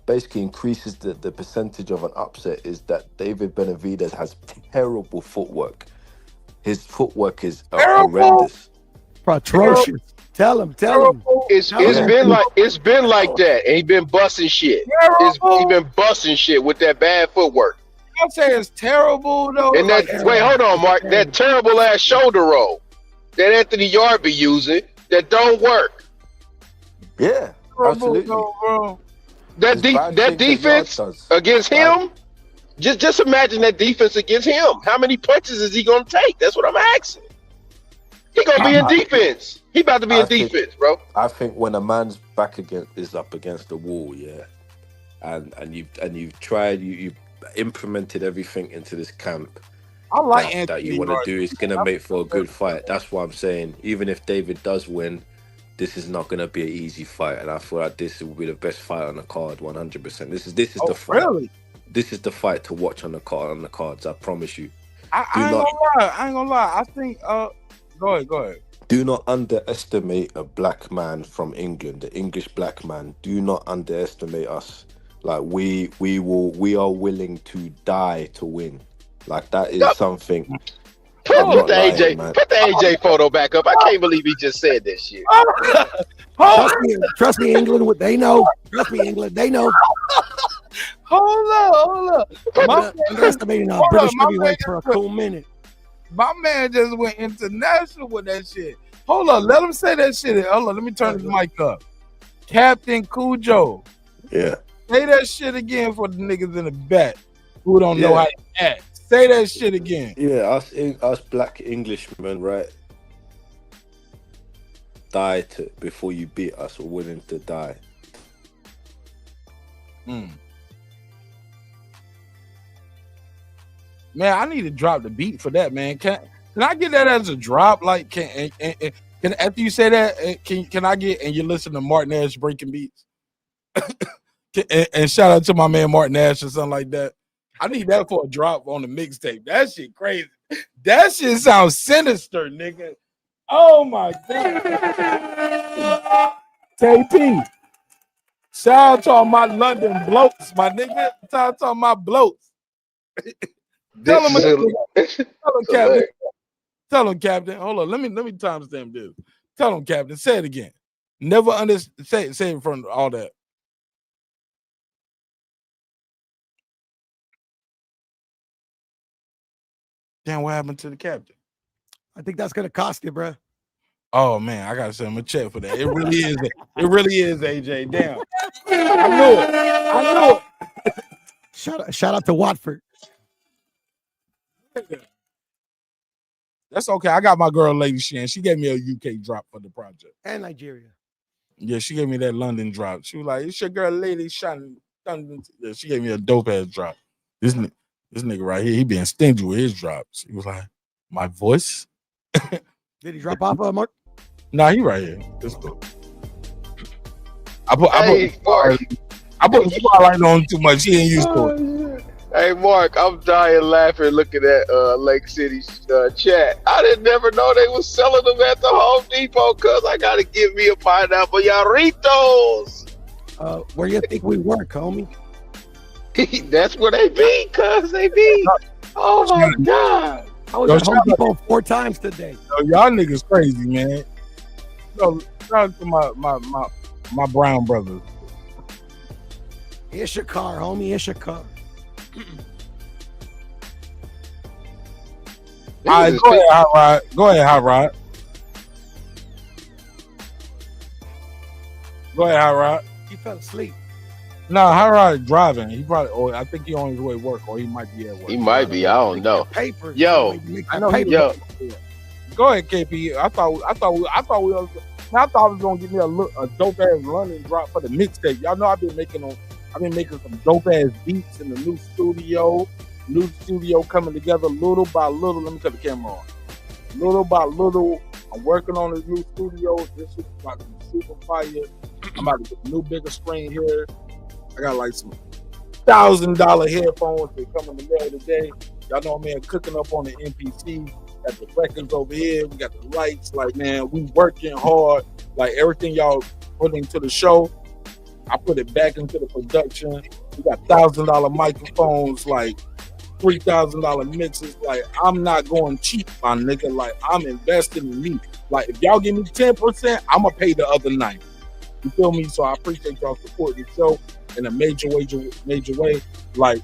basically increases the percentage of an upset is that David Benavidez has terrible footwork. His footwork is horrendous. Atrocious. Tell him. It's been like that, and he been busting shit. He been busting shit with that bad footwork. I say it's terrible though. And that wait, hold on, Mark. That terrible ass shoulder roll that Anthony Yarde be using that don't work. Yeah, absolutely. Bro. That defense against him. Just imagine that defense against him. How many punches is he gonna take? That's what I'm asking. He gonna be in defense. He about to be in defense, bro. I think when a man's back is up against the wall, yeah, and you've tried, you've implemented everything into this camp. I like that you want to do. It's gonna make for a good fight. That's why I'm saying, even if David does win, this is not gonna be an easy fight, and I feel like this will be the best fight on the card, 100%. This is the fight. Really? This is the fight to watch on the cards. I promise you. I ain't gonna lie. I think. Go ahead. Do not underestimate a black man from England, the English black man. Do not underestimate us. Like we are willing to die to win. Like that is something. Put the AJ photo back up. I can't believe he just said this shit. Trust me, England. They know. Trust me, England. They know. Hold up. Underestimating our British heavyweight for a cool minute. My man just went international with that shit. Hold up, let him say that shit. Hold on, let me turn his mic up. Captain Cujo. Yeah. Say that shit again for the niggas in the back who don't know how to act. Say that shit again. Yeah, us black Englishmen, right? Die before you beat us. We're willing to die. Man, I need to drop the beat for that, man. Can I get that as a drop? Like, can after you say that, can I get and you listen to Martin Nash breaking beats? and shout out to my man Martin Nash or something like that. I need that for a drop on the mixtape. That shit crazy. That shit sounds sinister, nigga. Oh my god. KP. Shout out to all my London blokes, my nigga. Shout out to all my blokes. Tell him, Captain. Tell him, Captain. Hold on. Let me timestamp this. Tell him, Captain. Say it again. Never say it in front of all that. Damn, what happened to the captain? I think that's gonna cost you, bro. Oh man, I gotta send him a check for that. It really is. It really is, AJ. Damn. I knew it. Shout out to Watford. That's okay. I got my girl Lady Shan. She gave me a UK drop for the project. And Nigeria. Yeah, she gave me that London drop. She was like, "It's your girl Lady Shan." Yeah, she gave me a dope ass drop. This nigga right here, he being stingy with his drops. He was like, "My voice." Did he drop off, Mark? Nah, he right here. It's cool. I put the spotlight on too much. He ain't used to it. Hey Mark, I'm dying laughing looking at Lake City's chat. I didn't never know they was selling them at the Home Depot cuz I gotta give me a pineapple Yarritos. Where you think we work, homie? That's where they be, cuz they be. Oh my god. I was at Home Depot 4 times today. Y'all niggas crazy, man. Shout out to my brown brothers. It's your car, homie. It's your car. All right, go ahead, Hot Rod. Go ahead, Hot Rod. Go ahead, Hot Rod. He fell asleep. No, Hot Rod driving. He probably, or I think he on his way to work, or he might be at work. He might be. I don't know. Paper. Yo, I know. Yo, go ahead, KP. I thought we was gonna give me a dope ass London drop for the mixtape. Y'all know I've been making some dope ass beats in the new studio. New studio coming together little by little. Let me cut the camera on. Little by little, I'm working on this new studio. This is about to be super fire. I'm about to get a new bigger screen here. I got like some $1,000 headphones that come in the mail today. Y'all know, man, cooking up on the NPC. Got the records over here. We got the lights. Like, man, we working hard. Like, everything y'all put into the show, I put it back into the production. We got $1,000 microphones, like $3,000 mixes. Like, I'm not going cheap, my nigga. Like, I'm investing in me. Like, if y'all give me 10%, I'm gonna pay the other 90%. You feel me? So I appreciate y'all supporting the show in a major way. Like,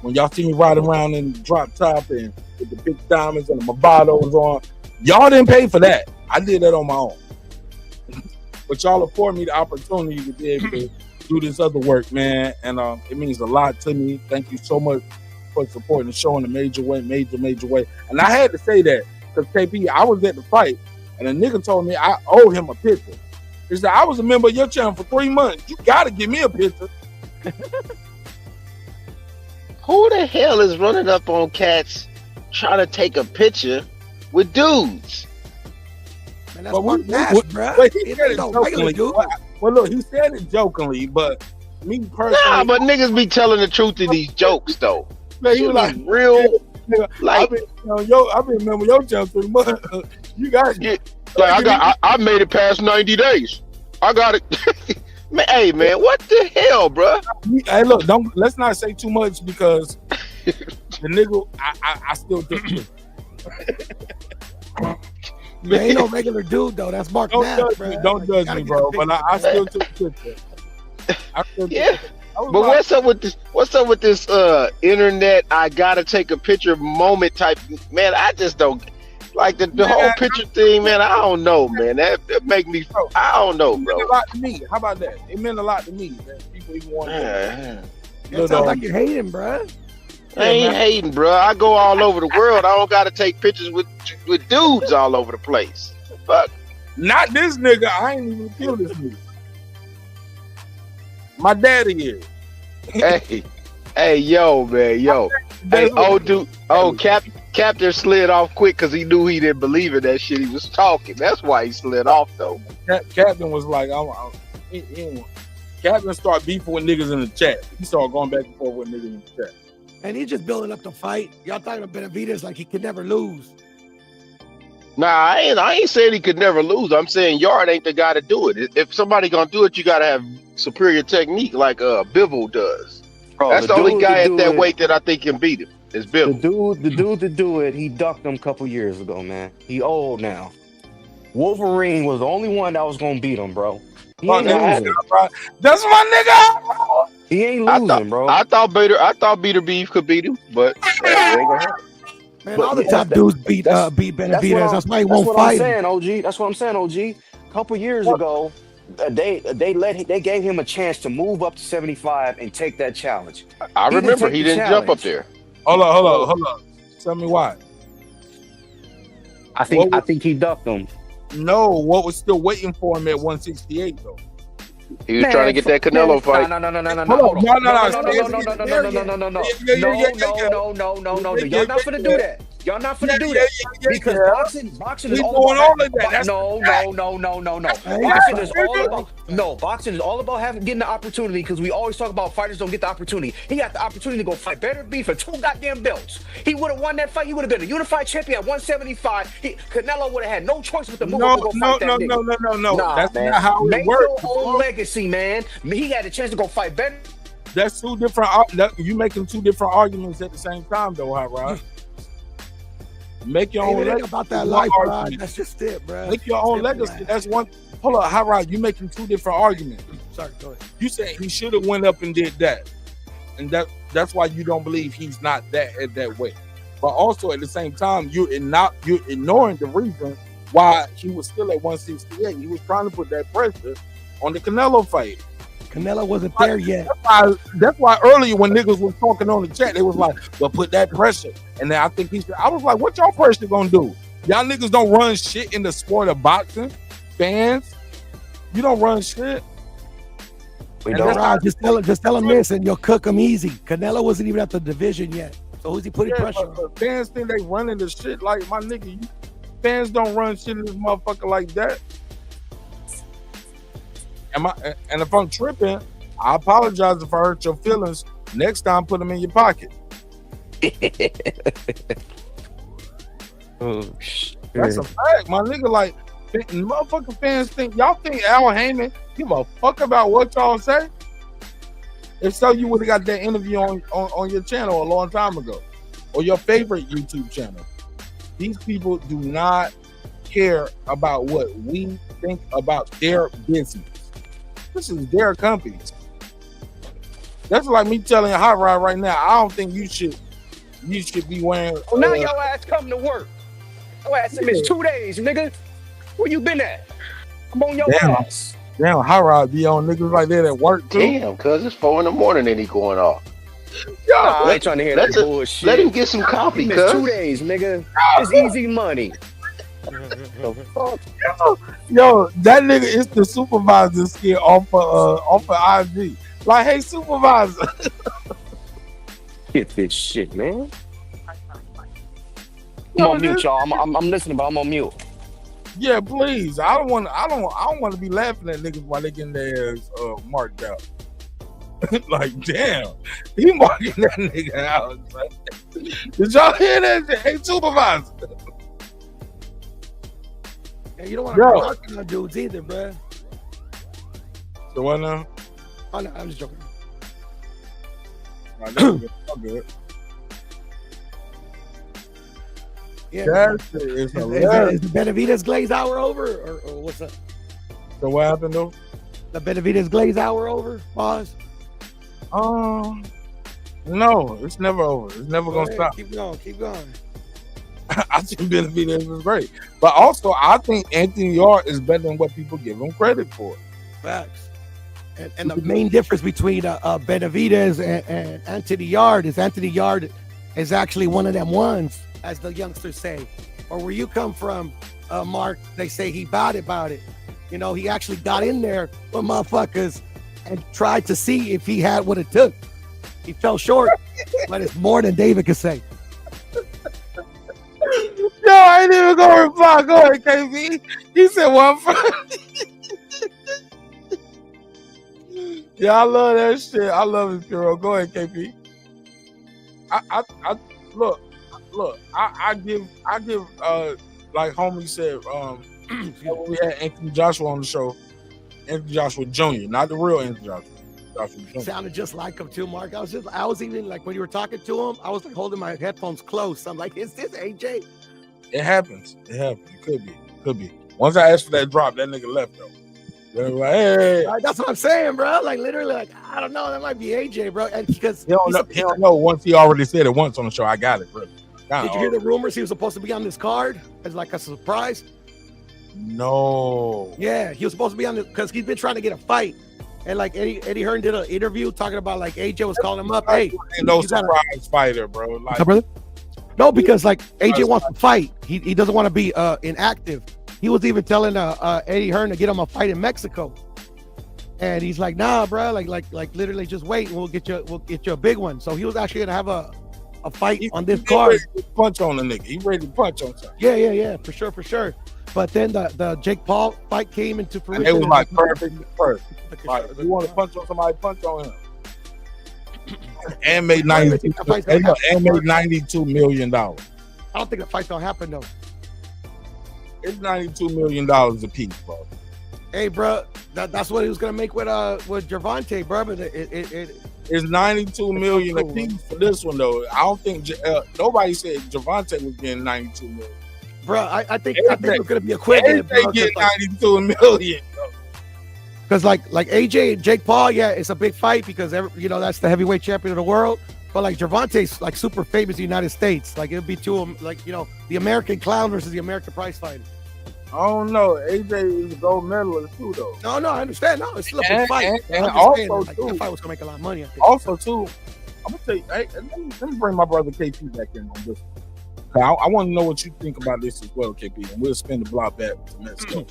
when y'all see me riding around in the drop top and with the big diamonds and the Movados on, y'all didn't pay for that. I did that on my own. But y'all afford me the opportunity to be able to do this other work, man. And it means a lot to me. Thank you so much for supporting the show in a major way. And I had to say that because KP, I was at the fight and a nigga told me I owe him a picture. He said, I was a member of your channel for 3 months. You got to give me a picture. Who the hell is running up on cats trying to take a picture with dudes? Man, that's Mark Nash, bro. Wait, he said it jokingly. Well, look, he said it jokingly, but me personally. Nah, but niggas be telling the truth in these jokes, though. Man, he was like, real. Like, I've been member of your channel 3 months. You got it. Like, I made it past 90 days. I got it. Man, hey, man, what the hell, bro? Hey, look, let's not say too much because the nigga, I still do it. Man, ain't no regular dude though. That's Mark Nash, bro. Don't judge me, bro. But I still took a picture. Yeah. But what's up with this? What's up with this internet? I gotta take a picture moment type. Man, I just don't like the whole picture thing, man. I don't know, man. That make me. I don't know, bro. It meant a lot to me. How about that? It meant a lot to me that people even want to. It sounds like you're hating, bro. I ain't hating, bro. I go all over the world. I don't gotta take pictures with dudes all over the place. Fuck. Not this nigga. I ain't even kill this nigga. My daddy is. Hey, yo, man, yo. Hey, old dude. Oh, Captain slid off quick because he knew he didn't believe in that shit he was talking. That's why he slid off, though. Captain was like, Captain started beefing with niggas in the chat. He started going back and forth with niggas in the chat. And he's just building up the fight. Y'all talking about Benavidez like he could never lose. Nah, I ain't saying he could never lose. I'm saying Yarde ain't the guy to do it. If somebody gonna do it, you gotta have superior technique like Bivol does. Bro, that's the only guy at that weight that I think can beat him. Is Bivol. The dude to do it, he ducked him a couple years ago, man. He old now. Wolverine was the only one that was gonna beat him, bro. He ain't losing. That's my nigga. He ain't losing, bro. I thought Beater Beef could beat him, but it ain't gonna happen. Man, all the top dudes beat Benavidez. That's why he won't fight. That's what I'm saying, OG. A couple years ago, they gave him a chance to move up to 75 and take that challenge. I remember he didn't jump up there. Hold on. Tell me why. I think he ducked him. No, what was still waiting for him at 168 though? He was trying to get that Canelo fight. No. Y'all not finna do that. Y'all not finna do that because boxing is all about. No. Boxing is all about getting the opportunity because we always talk about fighters don't get the opportunity. He got the opportunity to go fight Better Beef for 2 goddamn belts. He would have won that fight. He would have been a unified champion at 175. Canelo would have had no choice but to move up and go fight that nigga. No. Nah, that's man. not how it Make works. your own legacy, man. He had a chance to go fight Better. That's two different. You making two different arguments at the same time, though, Hot Rod. Make your own legacy. About that life, bro. That's just it, bro. Make your own legacy. That's one. Hold on, Hot Rod. You making two different arguments. Sorry, go ahead. You saying he should have went up and did that, and that's why you don't believe he's not that way. But also at the same time, you're ignoring the reason why he was still at 168. He was trying to put that pressure on the Canelo fight. Canelo wasn't there yet. That's why earlier when niggas was talking on the chat, they was like, well, put that pressure. And then I think I was like, what y'all pressure gonna do? Y'all niggas don't run shit in the sport of boxing. Fans, you don't run shit. We don't. Just tell him this and you'll cook him easy. Canelo wasn't even at the division yet. So who's he putting pressure on? But fans think they running the shit like my nigga. Fans don't run shit in this motherfucker like that. And if I'm tripping, I apologize if I hurt your feelings. Next time, put them in your pocket. Oh, that's a fact, my nigga. Like, motherfucking fans y'all think Al Haney give a fuck about what y'all say? If so, you would have got that interview on your channel a long time ago, or your favorite YouTube channel. These people do not care about what we think about their business. This is their company. That's like me telling Hot Rod right now. I don't think you should be wearing. Well, now your ass come to work. Your ass missed 2 days, nigga. Where you been at? I'm on your ass. Damn, Hot Rod be on niggas like that at work too. Damn, cuz it's 4 in the morning and he going off. Yo, I ain't trying to hear that bullshit. Let him get some coffee, He missed cuz. 2 days, nigga. It's easy money. Yo, that nigga is the supervisor skit off of IG. Like, hey, supervisor. Get this shit, man. I'm on mute, y'all. I'm listening, but I'm on mute. Yeah, please. I don't want to be laughing at niggas while they getting their ass marked out. Like, damn, he marking that nigga out. Did y'all hear that? Hey, supervisor. Yeah, you don't want to be marking on dudes either, bro. So what now? Oh, no, I'm just joking. Good. Yeah, that shit is hilarious. Is the Benavidez glaze hour over, or what's up? So what happened though? The Benavidez glaze hour over? Pause. No, it's never over. It's never gonna stop. Keep going. I think Benavidez is great, but also I think Anthony Yarde is better than what people give him credit for. Facts. And the main difference between Benavidez and Anthony Yarde is actually one of them ones, as the youngsters say, or where you come from, Mark. They say he about it. You know, he actually got in there with motherfuckers and tried to see if he had what it took. He fell short, but it's more than David could say. Yo, I ain't even gonna reply. Go ahead, KB. He said one first. Yeah, I love that shit. I love it, Puro. Go ahead, KP. I look. I give like homie said. When we had Anthony Joshua on the show, Anthony Joshua Jr., not the real Anthony Joshua. Jr. Sounded just like him too, Mark. I was even like, when you were talking to him, I was like holding my headphones close. I'm like, is this AJ? It happens. It could be. Once I asked for that drop, that nigga left though. They're like, hey. That's what I'm saying, bro. Like literally, like I don't know, that might be AJ, bro. And because he don't know. Once he already said it once on the show, I got it, bro. Did you hear the rumors he was supposed to be on this card as like a surprise? No. Yeah, he was supposed to be on this because he's been trying to get a fight, and like Eddie Hearn did an interview talking about like AJ was calling him up. Hey, no surprise fighter, bro. Like, brother? No, because like AJ wants to fight. He doesn't want to be inactive. He was even telling Eddie Hearn to get him a fight in Mexico, and he's like, nah, bro, like literally just wait, and we'll get you a big one. So he was actually gonna have a fight on this card. Ready to punch on the nigga. He ready to punch on something. Yeah, for sure. But then the Jake Paul fight came into fruition. It was like perfect. Like, if you want to punch on somebody, punch on him. And made $92 million. I don't think the fight's gonna happen though. It's $92 million a piece, bro. Hey, bro, that's what he was gonna make with Gervonta, bro. But it's $92 million a piece for this one though. I don't think nobody said Gervonta was getting $92 million. Bro, I think it's gonna be equivalent. They get $92 million. Because like AJ and Jake Paul, yeah, it's a big fight because that's the heavyweight champion of the world. But like Gervonta's like super famous in the United States. Like it'd be two of them, like the American clown versus the American prize fighter. I don't know. AJ is a gold medalist too, though. No, I understand. No, it's still a big fight. And also, saying, that fight was gonna make a lot of money. Also, too, I'm gonna tell you. Hey, let me bring my brother KP back in on this. I want to know what you think about this as well, KP, and we'll spin the block back to Mexico.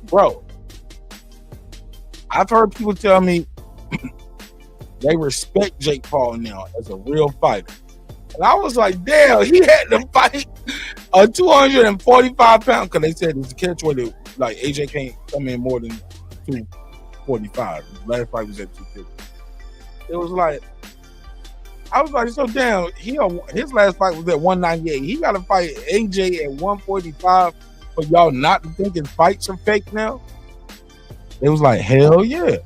Bro, I've heard people tell me they respect Jake Paul now as a real fighter. And I was like, damn, he had to fight a 245-pound, because they said it's a catch where like AJ can't come in more than 245. His last fight was at 250. It was like, I was like, so damn, his last fight was at 198. He got to fight AJ at 145 for y'all not to think his fights are fake now? It was like, hell yeah.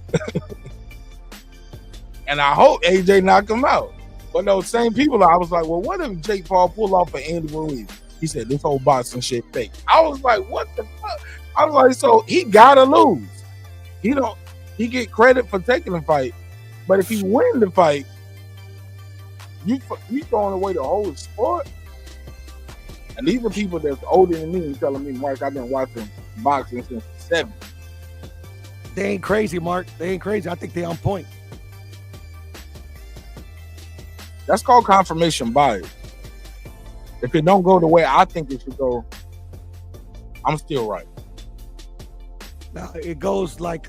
And I hope AJ knock him out. But those same people, I was like, well, what if Jake Paul pull off an Andy Ruiz? He said, this whole boxing shit fake. I was like, what the fuck? I was like, so he gotta lose. He get credit for taking the fight, But if he win the fight, you throwing away the whole sport. And these are people that's older than me and telling me, Mark, I've been watching boxing since the 70s. They ain't crazy, Mark. They ain't crazy. I think they on point. That's called confirmation bias. If it don't go the way I think it should go, I'm still right. Now it goes like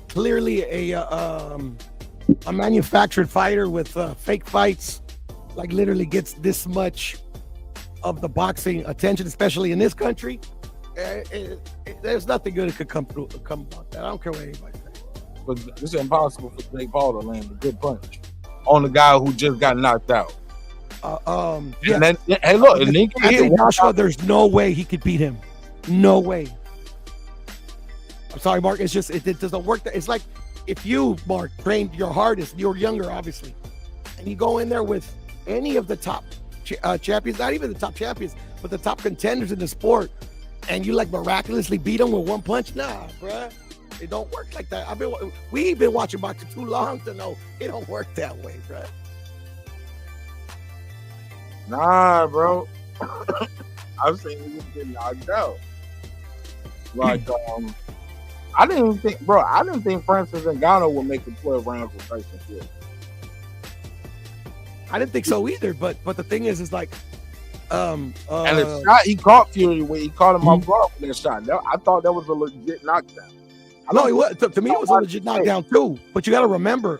clearly a manufactured fighter with fake fights, like literally gets this much of the boxing attention, especially in this country. There's nothing good that could come about that. I don't care what anybody says. But it's impossible for Jake Paul to land a good punch on the guy who just got knocked out. Yeah. Then, hey, look, and he can hit Joshua, there's no way he could beat him. No way. I'm sorry, Mark. It's just it doesn't work. It's like if you, Mark, trained your hardest. You were younger, obviously, and you go in there with any of the top champions, not even the top champions, but the top contenders in the sport, and you like miraculously beat them with one punch. Nah, bruh. It don't work like that. We've been watching boxing too long to know it don't work that way, bruh. Nah, bro. I've seen niggas get knocked out. Like, I didn't think Francis Ngannou would make the 12 rounds with Tyson Fury. I didn't think so either. But the thing is like, and the shot he caught Fury when he caught him off guard with that shot. I thought that was a legit knockdown. No, it was, to me it was a legit knockdown too. But you got to remember,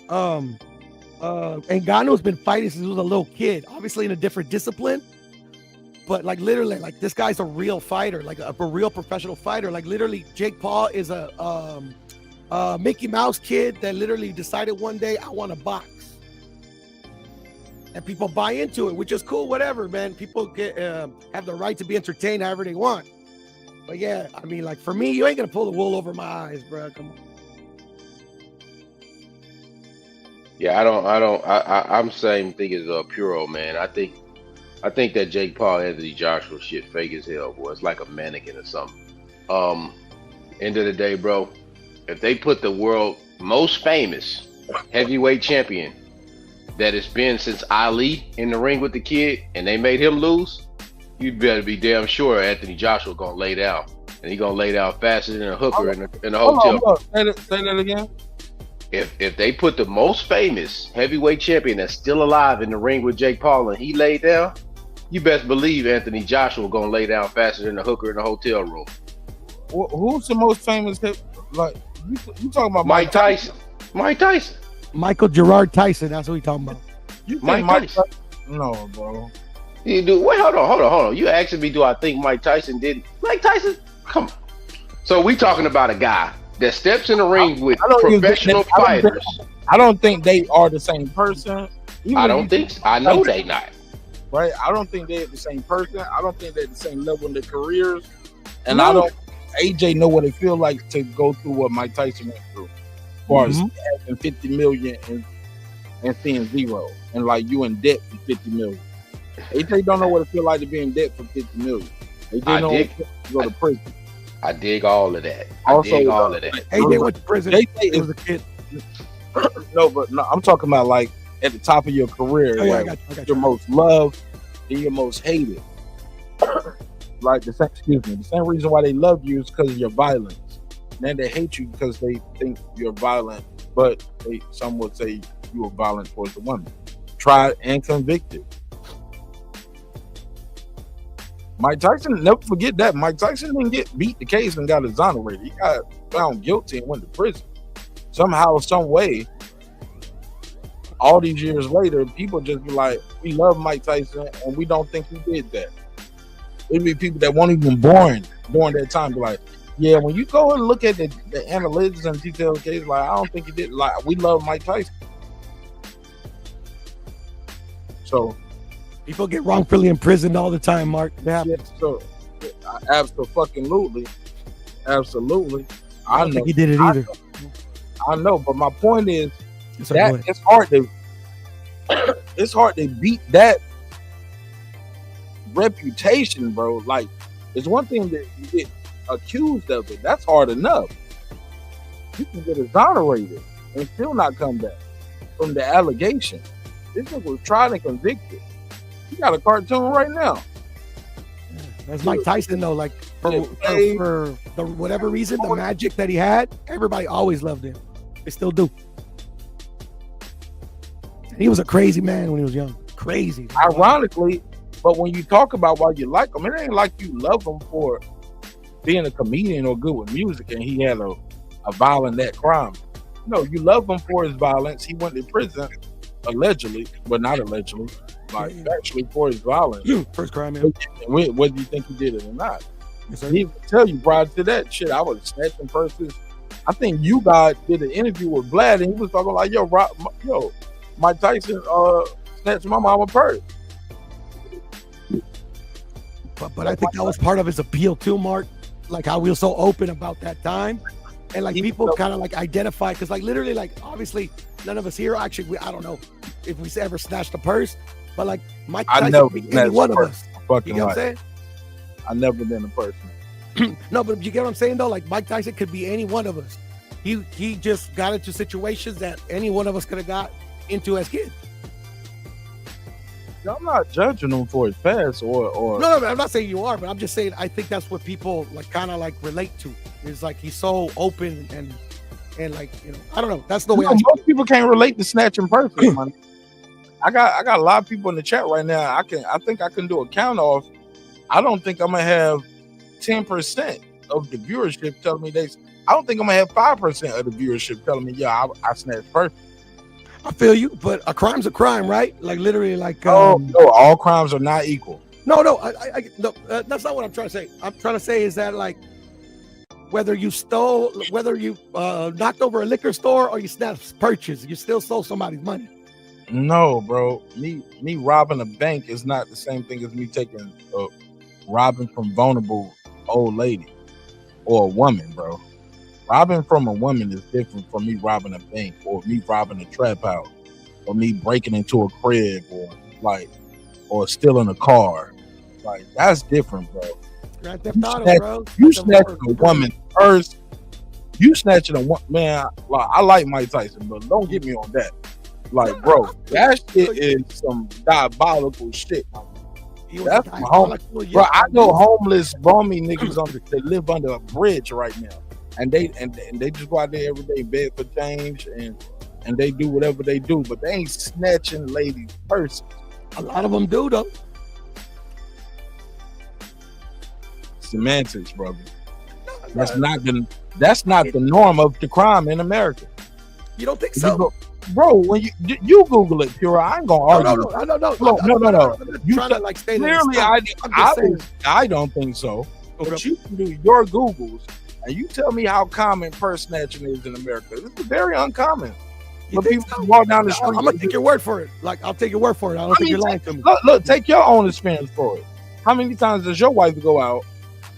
Ngannou's been fighting since he was a little kid, obviously in a different discipline. But like literally, like this guy's a real fighter, like a real professional fighter. Like literally, Jake Paul is a Mickey Mouse kid that literally decided one day, I want to box. And people buy into it, which is cool, whatever, man. People get have the right to be entertained however they want. But yeah, I mean, like for me, you ain't gonna pull the wool over my eyes, bro. Come on. Yeah, I'm same thing as Puro, man. I think that Jake Paul, Anthony Joshua shit fake as hell, boy. It's like a mannequin or something. End of the day, bro, if they put the world most famous heavyweight champion that it's been since Ali in the ring with the kid and they made him lose, you'd better be damn sure Anthony Joshua gonna lay down. And he gonna lay down faster than a hooker in the hotel. Hold on. Say that again. If they put the most famous heavyweight champion that's still alive in the ring with Jake Paul and he laid down, you best believe Anthony Joshua gonna lay down faster than a hooker in the hotel room. Who's the most famous? Like you talking about Mike Tyson? Mike Tyson. Michael Gerard Tyson. That's what we talking about. You Mike Tyson? Tyson? No, bro. You do? Wait, hold on. You asking me, do I think Mike Tyson did? Mike Tyson? Come on. So we talking about a guy that steps in the ring with professional fighters. I don't think they are the same person. I don't think so. I know they not. Right? I don't think they're the same person. I don't think they're the same level in their careers. And I don't. AJ know what it feels like to go through what Mike Tyson went through. As far as having 50 million and seeing zero, and like you in debt for 50 million. AJ don't know what it feels like to be in debt for 50 million. AJ know what it feels to go to prison. I dig all of that. AJ went to prison. AJ was a kid. No, I'm talking about like at the top of your career, I like got you. your most loved and your most hated. Like the same reason why they love you is because of your violence. Then they hate you because they think you're violent, but some would say you were violent towards the woman. Tried and convicted. Mike Tyson, never forget that. Mike Tyson didn't get beat the case and got exonerated. He got found guilty and went to prison. Somehow, some way, all these years later, people just be like, we love Mike Tyson and we don't think he did that. It'd be people that weren't even born during that time be like, yeah, when you go and look at the analytics and detail of the case, like, I don't think he did. Like, we love Mike Tyson. So people get wrongfully imprisoned all the time, Mark. Yeah, so absolutely. I don't think he did it either. I know, but my point is that it's hard to beat that reputation, bro. Like, it's one thing that you get accused of it. That's hard enough. You can get exonerated and still not come back. from the allegation. This nigga was tried and convicted. He got a cartoon right now. That's Mike Tyson though. Like for the whatever reason, the magic that he had, everybody always loved him. They still do. And he was a crazy man when he was young. Crazy. Ironically, but when you talk about why you like him, it ain't like you love him for being a comedian or good with music and he had a violent net crime. No, you love him for his violence. He went to prison allegedly, but not allegedly, like actually for his violence. First crime, man. Whether you think he did it or not. Yes, sir. He would tell you prior to that shit, I was snatching purses. I think you guys did an interview with Vlad and he was talking like, yo, Mike Tyson snatched my mama purse. But I think that was part of his appeal too, Mark. Like how we were so open about that time. And like people kind of like identify, because like literally, like obviously none of us here actually, I don't know if we ever snatched a purse, but like Mike Tyson could be any one of us. You know what I'm saying? I never been a person. No, but you get what I'm saying though? Like Mike Tyson could be any one of us. He just got into situations that any one of us could have got into as kids. I'm not judging him for his past or No, I'm not saying you are, but I'm just saying I think that's what people like kind of like relate to. Is like he's so open and like, you know, I don't know. That's the way most people can't relate to snatching purses, man. I got a lot of people in the chat right now. I think I can do a count off. I don't think I'm gonna have 10% of the viewership telling me I don't think I'm gonna have 5% of the viewership telling me, yeah, I snatched purses. I feel you, but a crime's a crime, right? Like literally, like no, all crimes are not equal. No, that's not what I'm trying to say. I'm trying to say is that like whether you knocked over a liquor store or you snatched purchase, you still stole somebody's money. No, bro. Me robbing a bank is not the same thing as me taking robbing from vulnerable old lady or a woman, bro. Robbing from a woman is different from me robbing a bank or me robbing a trap house or me breaking into a crib or stealing a car. Like that's different, bro. You snatching a woman's purse. You snatching a woman, man. Like I like Mike Tyson, but don't get me on that. Like, bro, that shit is some diabolical shit. That's my home, bro. I know homeless, bummy niggas that live under a bridge right now. And they just go out there every day, beg for change, and they do whatever they do, but they ain't snatching ladies' purses. A lot of them do though. Semantics, brother. That's not the norm of the crime in America. You don't think so, bro? When you Google it, Pure, I ain't gonna argue. No. You trying to like stay clearly, I don't think so. Okay. But you can do your Googles. And you tell me how common purse snatching is in America. This is very uncommon. But people walk down the street. I'm gonna take your word for it. Like I'll take your word for it. I don't think you're lying to me. Look, take your own experience for it. How many times does your wife go out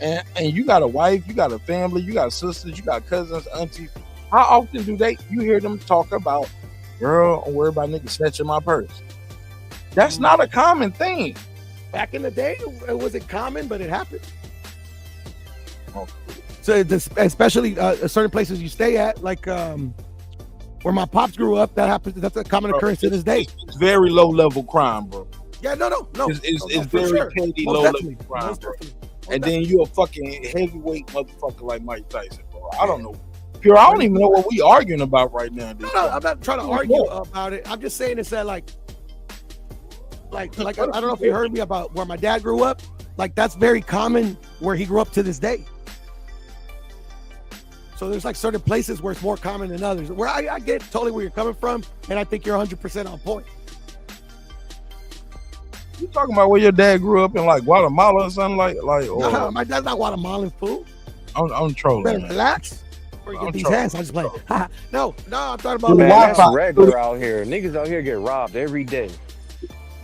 and you got a wife, you got a family, you got sisters, you got cousins, aunties? How often do you hear them talk about, girl, I'm worried about niggas snatching my purse? That's not a common thing. Back in the day, it wasn't common, but it happened. Okay. So especially certain places you stay at, like where my pops grew up, that happens. That's a common occurrence to this day. It's very low level crime, bro. Yeah, no. It's very petty, low level crime, bro. And then you a fucking heavyweight motherfucker like Mike Tyson, bro. I don't know. Pure, I don't even know what we arguing about right now. No, I'm not trying to argue about it. I'm just saying it's that like I don't know if you heard me about where my dad grew up. Like that's very common where he grew up to this day. So there's like certain places where it's more common than others. Where I get totally where you're coming from, and I think you're 100% on point. You talking about where your dad grew up in like Guatemala or something like? No, my dad's not Guatemalan, fool. I'm trolling. Better relax. Before you get these hands, I'm just playing. No, I'm talking about man, that's regular out here. Niggas out here get robbed every day.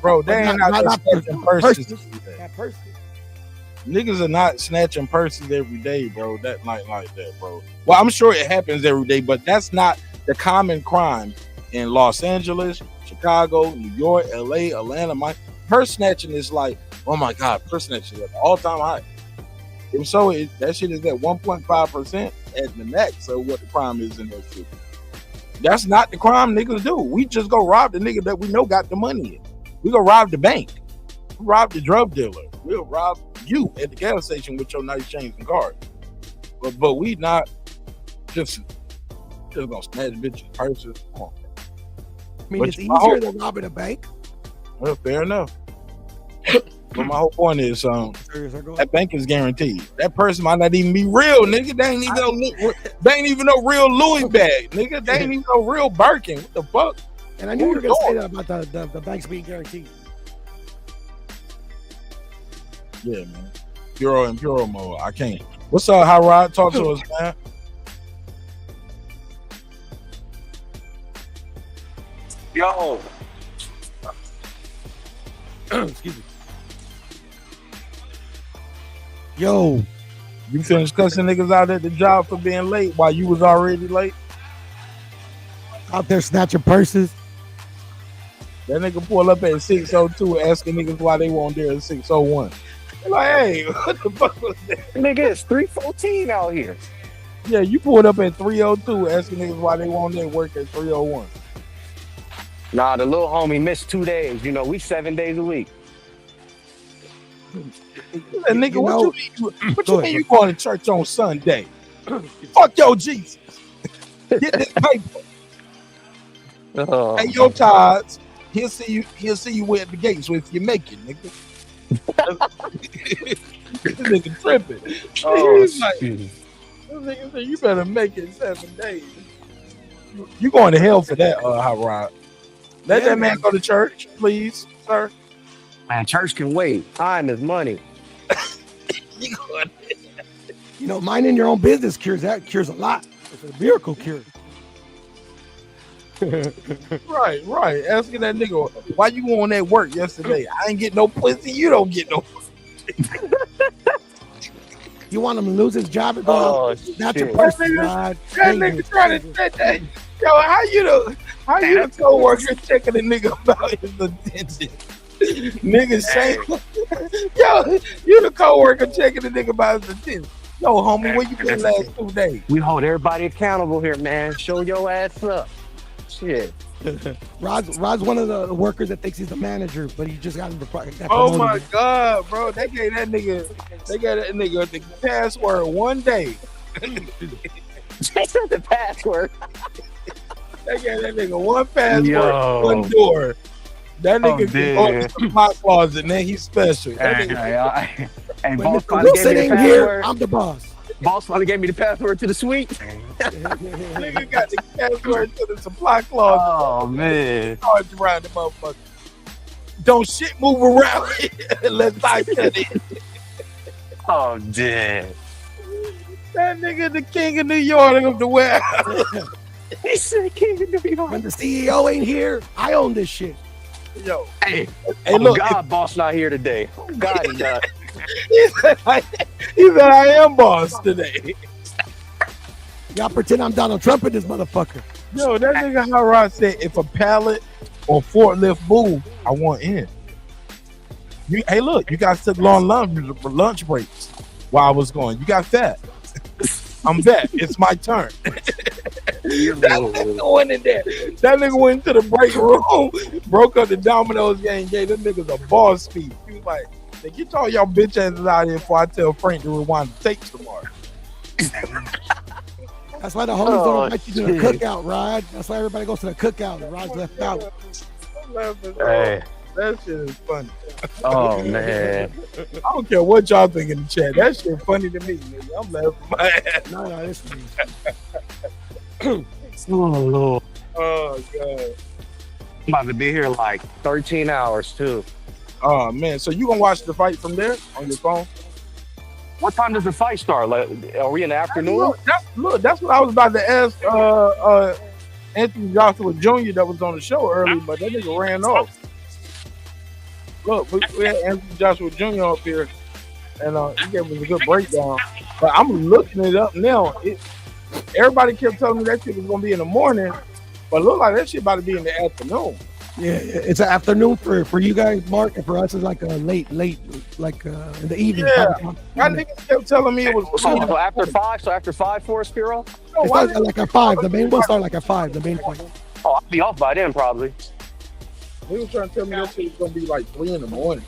Bro, they ain't not snatching purses. Niggas are not snatching purses every day, bro. That like that, bro. Well, I'm sure it happens every day, but that's not the common crime in Los Angeles, Chicago, New York, LA, Atlanta. Purse snatching is like, oh my God, purse snatching is at all-time high. If so, that shit is at 1.5% at the max of what the crime is in that city. That's not the crime niggas do. We just go rob the nigga that we know got the money in. We go rob the bank. We rob the drug dealer. We'll rob you at the gas station with your nice chains and cards. But we not just gonna snatch bitches' purses. Come on. I mean, it's easier than robbing a bank. Well, fair enough. But my whole point is, that bank is guaranteed. That person might not even be real, nigga. They ain't even no real Louis bag, nigga. They ain't even no real Birkin. What the fuck? And I knew you were gonna say that about the banks being guaranteed. Yeah, man. Pure mode. I can't. What's up, High Rod? Talk to us, man. Yo. Excuse me. Yo. You finished cussing niggas out at the job for being late while you was already late? Out there snatching purses. That nigga pull up at 6:02 asking niggas why they weren't there at 6:01. Like, hey, what the fuck was that? Nigga, it's 3:14 out here. Yeah, you pulled up at 3:02 asking niggas why they weren't there work at 3:01. Nah, the little homie missed 2 days. You know, we 7 days a week. Nigga, what you mean you going to church on Sunday? Fuck your Jesus. Get this paper. Pay your tithes. He'll see you at the gates if you make it, nigga. This nigga tripping. He's like, this nigga said, you better make it 7 days. You going to hell for that, Hot Rod. Let that man go to church, please, sir. Man, church can wait. Time is money. You know, minding your own business cures a lot. It's a miracle cure. Right. Asking that nigga, why you on that work yesterday? I ain't get no pussy. You don't get no pussy. You want him to lose his job and go not your person, God. That nigga trying to say that. Yo, how you the co-worker checking the nigga about his attention? Nigga say, yo, you the co-worker checking the nigga about his attention. Yo, homie, where you been last 2 days? We hold everybody accountable here, man. Show your ass up. Shit. Rod's one of the workers that thinks he's the manager, but he just got him the Oh my God, bro. They gave that nigga the password one day. The password. They gave that nigga one password, one door. That nigga can go to the pot closet and then he's special. Hey, boss finally gave me the password. Here, I'm the boss. Boss finally gave me the password to the suite. Nigga got the password to the supply closet. Oh man. Charge around the motherfucker. Don't shit move around unless I cut it. Oh damn. That nigga the king of New York of the warehouse. He said king of New York. When the CEO ain't here, I own this shit. Yo. Hey, look, God, boss not here today. Oh, God, he not. He said I am boss today. Y'all pretend I'm Donald Trump in this motherfucker. Yo, that nigga Hot Rod said if a pallet or forklift move, I want in. Hey, look, you guys took long lunch breaks while I was going. You got fat. I'm back. It's my turn. That nigga went in there. That nigga went into the break room, broke up the Domino's game, gave them niggas a ball speech. He was like, hey, get all y'all bitch asses out here before I tell Frank to rewind the tapes tomorrow. That's why the homies don't invite you to the cookout, Rod. That's why everybody goes to the cookout and Rod's left out. Hey. That shit is funny. Oh man. I don't care what y'all think in the chat. That shit funny to me, nigga. I'm laughing my ass. No, it's me. Oh Lord. Oh God. I'm about to be here like 13 hours too. Oh man. So you gonna watch the fight from there on your phone? What time does the fight start? Like, are we in the afternoon? That's what I was about to ask Anthony Joshua Jr. that was on the show earlier, but that nigga ran off. Look, we had Anthony Joshua Jr. up here, and he gave us a good breakdown. But I'm looking it up now. Everybody kept telling me that shit was going to be in the morning, but it looked like that shit about to be in the afternoon. Yeah, it's an afternoon for you guys, Mark, and for us it's like a late, like in the evening. Yeah, that niggas kept telling me it was. So after 5, for us, Spiro? It starts at like at 5. The main one starts like at 5. The main point. Oh, I'll be off by then probably. He was trying to tell me that shit was gonna be like 3 in the morning.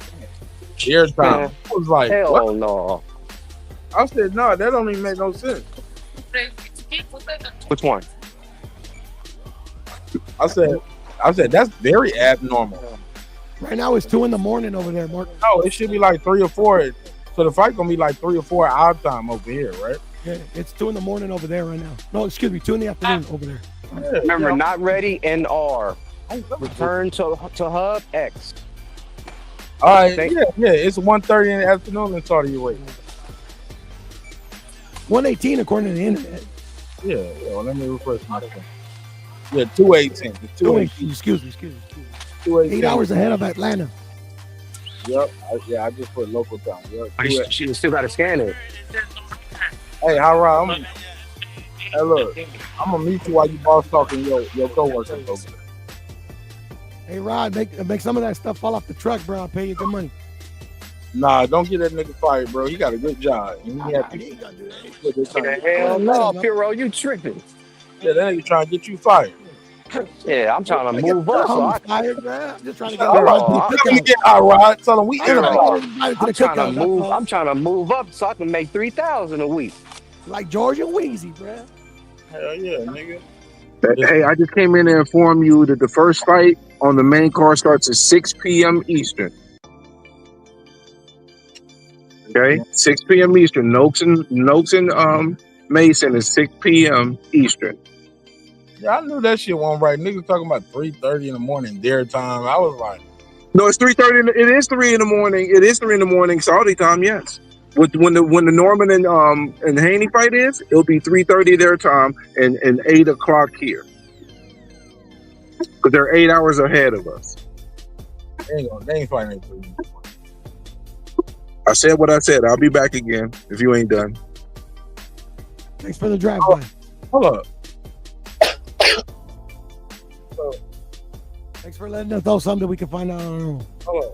Air time. I was like, hell what? no. I said, no, that don't even make no sense. Which one? I said that's very abnormal. Right now it's 2 in the morning over there, Mark. No, it should be like 3 or 4. So the fight gonna be like 3 or 4 our time over here, right? Yeah, it's 2 in the morning over there right now. No, excuse me, 2 in the afternoon over there. Yeah, remember, not ready, NR. Return to Hub X. All right, yeah, it's 1:30 in the afternoon in Saudi Arabia. 1:18 according to the internet. Yeah, well, let me refresh my phone. Yeah, 2:18. 2:18. Excuse me. 2:18. 8 hours ahead of Atlanta. Yep. I just put local time. Yep. But she still got to scan it. Hey, how right? Hey, look, I'm gonna meet you while you boss talking your coworkers over there. Hey, Rod, make some of that stuff fall off the truck, bro. I'll pay you good money. Nah, don't get that nigga fired, bro. He got a good job. And he had ain't gonna do that. Hell no, Piro, you tripping. Yeah, that nigga trying to get you fired. Yeah, I'm trying to move up. So I'm fired, bro. I'm just trying to get all right. Tell him we in I'm trying to move up so I can make $3,000 a week. Like George and Weezy, bro. Hell yeah, nigga. Hey, I just came in to inform you that the first fight on the main card starts at 6 p.m. Eastern. Okay, 6 p.m. Eastern. Noakes and Mason is 6 p.m. Eastern. Yeah, I knew that shit wasn't right. Niggas talking about 3:30 in the morning their time. I was like, no, it's 3:30. It is 3 in the morning. It is 3 in the morning Saudi time. Yes. When the Norman and Haney fight is, it'll be 3:30 their time and 8 o'clock here. Because they're 8 hours ahead of us. They ain't fighting 3. I said what I said. I'll be back again if you ain't done. Thanks for the drive-by. Hold up. Thanks for letting us know something we can find out on our own. Hold up.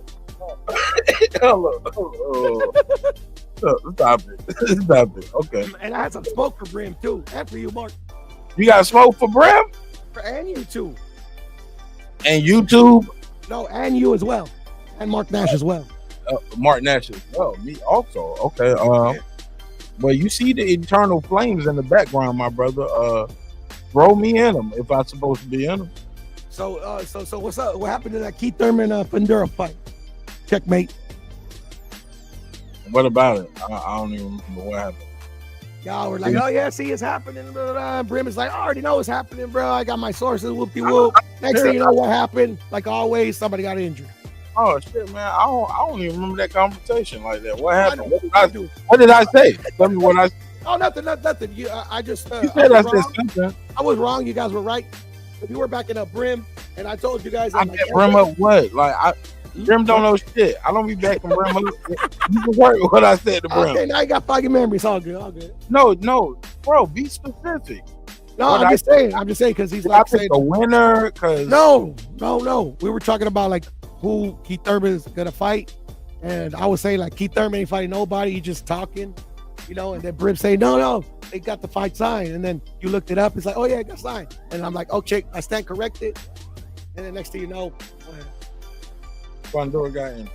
Stop it. Okay. And I had some smoke for Brim too. And for you, Mark. You got smoke for Brim? And you too. And YouTube? No, and you as well. And Mark Nash as well. Mark Nash as well. Me also. Okay. Well, you see the eternal flames in the background, my brother. Throw me in them if I'm supposed to be in them. So what's up? What happened to that Keith Thurman Fundura fight? Checkmate. What about it? I don't even remember what happened. Y'all were like, oh yeah, see, it's happening. Blah, blah, blah. Brim is like, I already know it's happening, bro. I got my sources. Whoop-de-whoop. Next thing you know, what happened? Like always, somebody got injured. Oh shit, man! I don't even remember that conversation like that. What happened? What did I say? Tell me what I. Oh, nothing. I just. You said I said something. I was wrong. You guys were right. If you were backing up Brim, and I told you guys. I bet Brim up what? Like Brim don't know shit. I don't be backing Brim up. You can work with what I said to Brim. Okay, now you got foggy memory. It's all good. No, bro, be specific. No, I'm just saying because he's like saying a winner. Because no. We were talking about like who Keith Thurman is gonna fight, and I was saying like Keith Thurman ain't fighting nobody. He's just talking, and then Brim saying no, they got the fight signed, and then you looked it up. It's like, oh yeah, it got signed, and I'm like, okay, I stand corrected, and then next thing you know, Fundora got in.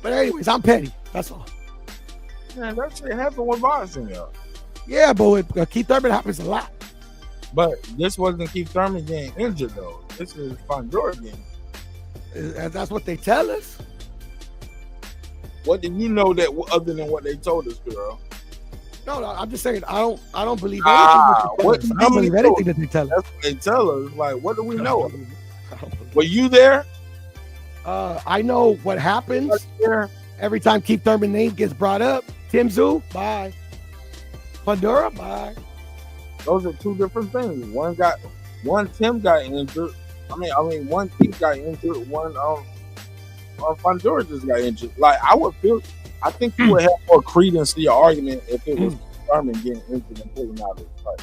But anyways, I'm petty. That's all. Man, that shit happened with boxing, y'all. Yeah, but with Keith Thurman happens a lot. But this wasn't Keith Thurman getting injured though. This is Fundora getting. That's what they tell us. What did you know that other than what they told us, girl? No, I'm just saying I don't believe anything. I don't believe anything that they tell us. That's what they tell us. Like, what do we know? Were you there? I know what happens every time Keith Thurman's name gets brought up. Tim Tszyu, bye. Fundora, bye. Those are two different things. One Tim got injured. I mean, one Keith got injured. One Fundora just got injured. Like I think you would have more credence to your argument if it was Thurman getting injured and pulling out of the fight.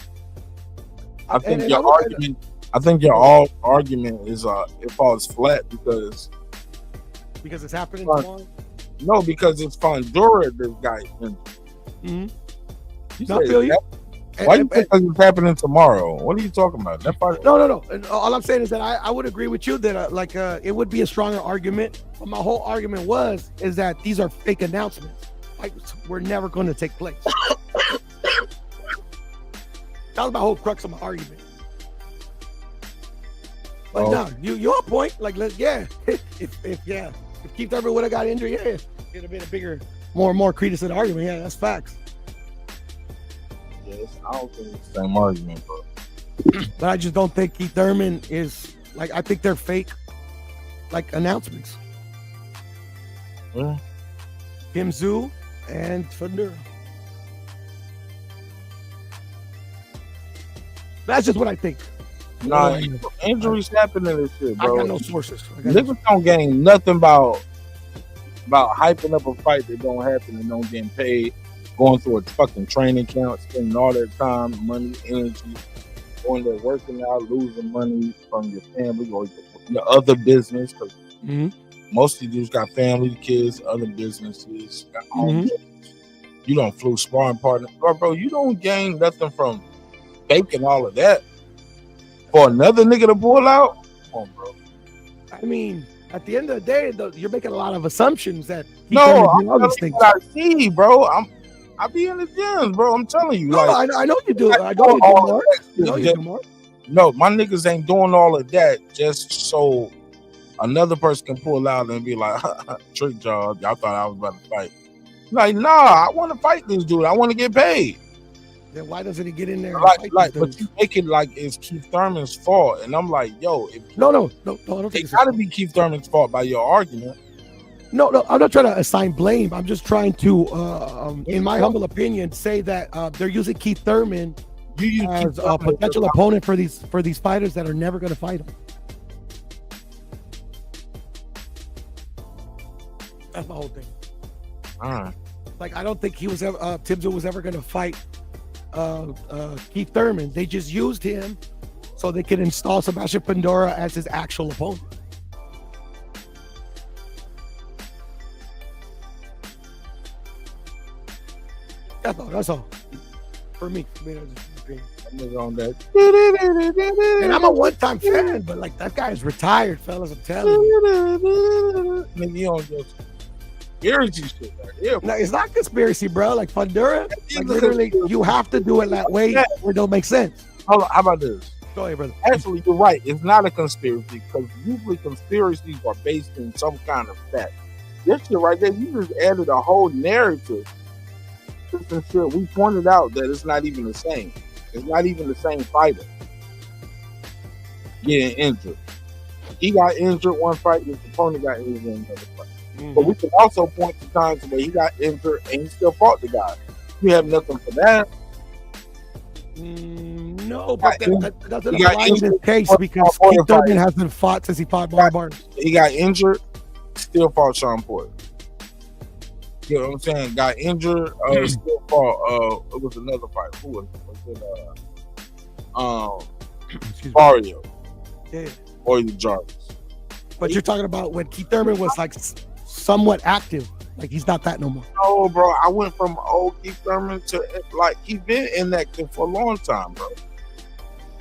I I think your all argument is it falls flat because it's happening tomorrow. No, because it's Fondura this guy. Mm-hmm. I feel you. Why you think it's happening tomorrow? What are you talking about? That part. No. And all I'm saying is that I would agree with you that it would be a stronger argument. But my whole argument is that these are fake announcements. Like, we're never going to take place. That was my whole crux of my argument. But no, you're on point. Like, if Keith Thurman would have got injured, it'd have been a bigger, more credence to the argument. Yeah, that's facts. Yes, I don't think it's the same argument, bro. But I just don't think Keith Thurman is like. I think they're fake, like, announcements. Yeah. Kim Zoo and Fondura. That's just what I think. Nah, injuries happen in this shit, bro. I got no sources. Niggas don't gain nothing about hyping up a fight that don't happen and don't get paid, going through a fucking training camp, spending all that time, money, energy, going there working out, losing money from your family or your other business. Because most of these got family, kids, other businesses, got home business. You don't flew sparring partner, bro. You don't gain nothing from faking all of that. For another nigga to pull out? Come on, bro. I mean, at the end of the day, you're making a lot of assumptions that I'm telling you what I see, bro. I be in the gyms, bro. I'm telling you. No, like, I know you do. I know you do more. No, my niggas ain't doing all of that just so another person can pull out and be like, trick job. Y'all thought I was about to fight. Like, nah, I want to fight this dude. I want to get paid. Then why doesn't he get in there? But you make it like it's Keith Thurman's fault, and I'm like, yo, no, I don't think it gotta be Keith Thurman's fault by your argument. No, I'm not trying to assign blame. I'm just trying to, in my humble opinion, say that they're using Keith Thurman as a potential opponent for these fighters that are never going to fight him. That's my whole thing. Like, I don't think he was ever, Timzo was ever going to fight Keith Thurman. They just used him so they could install Sebastian Pandora as his actual opponent. That's all. For me. I'm on that. And I'm a one-time fan, but like, that guy is retired, fellas. I'm telling you. Nigga, you don't just conspiracy shit right here. No, it's not conspiracy, bro. Like, Fondura, like, literally, you have to do it that way or it don't make sense. Hold on, how about this? Go ahead, brother. Actually, you're right. It's not a conspiracy because usually conspiracies are based in some kind of fact. This shit right there, you just added a whole narrative. Shit. We pointed out that it's not even the same. It's not even the same fighter getting injured. He got injured one fight, his opponent got injured in another fight. But we can also point to times where he got injured and he still fought the guy. You have nothing for that. No, but that doesn't apply in this case because Keith Thurman hasn't fought since he fought Barnes. He got injured, still fought Sean Porter. You know what I'm saying? Got injured, still fought. It was another fight. Who was it? Mario. Yeah. Or the Jarvis. But you're talking about when Keith Thurman was like somewhat active. Like, he's not that no more. No, bro. I went from old Keith Thurman to like he's been inactive for a long time, bro.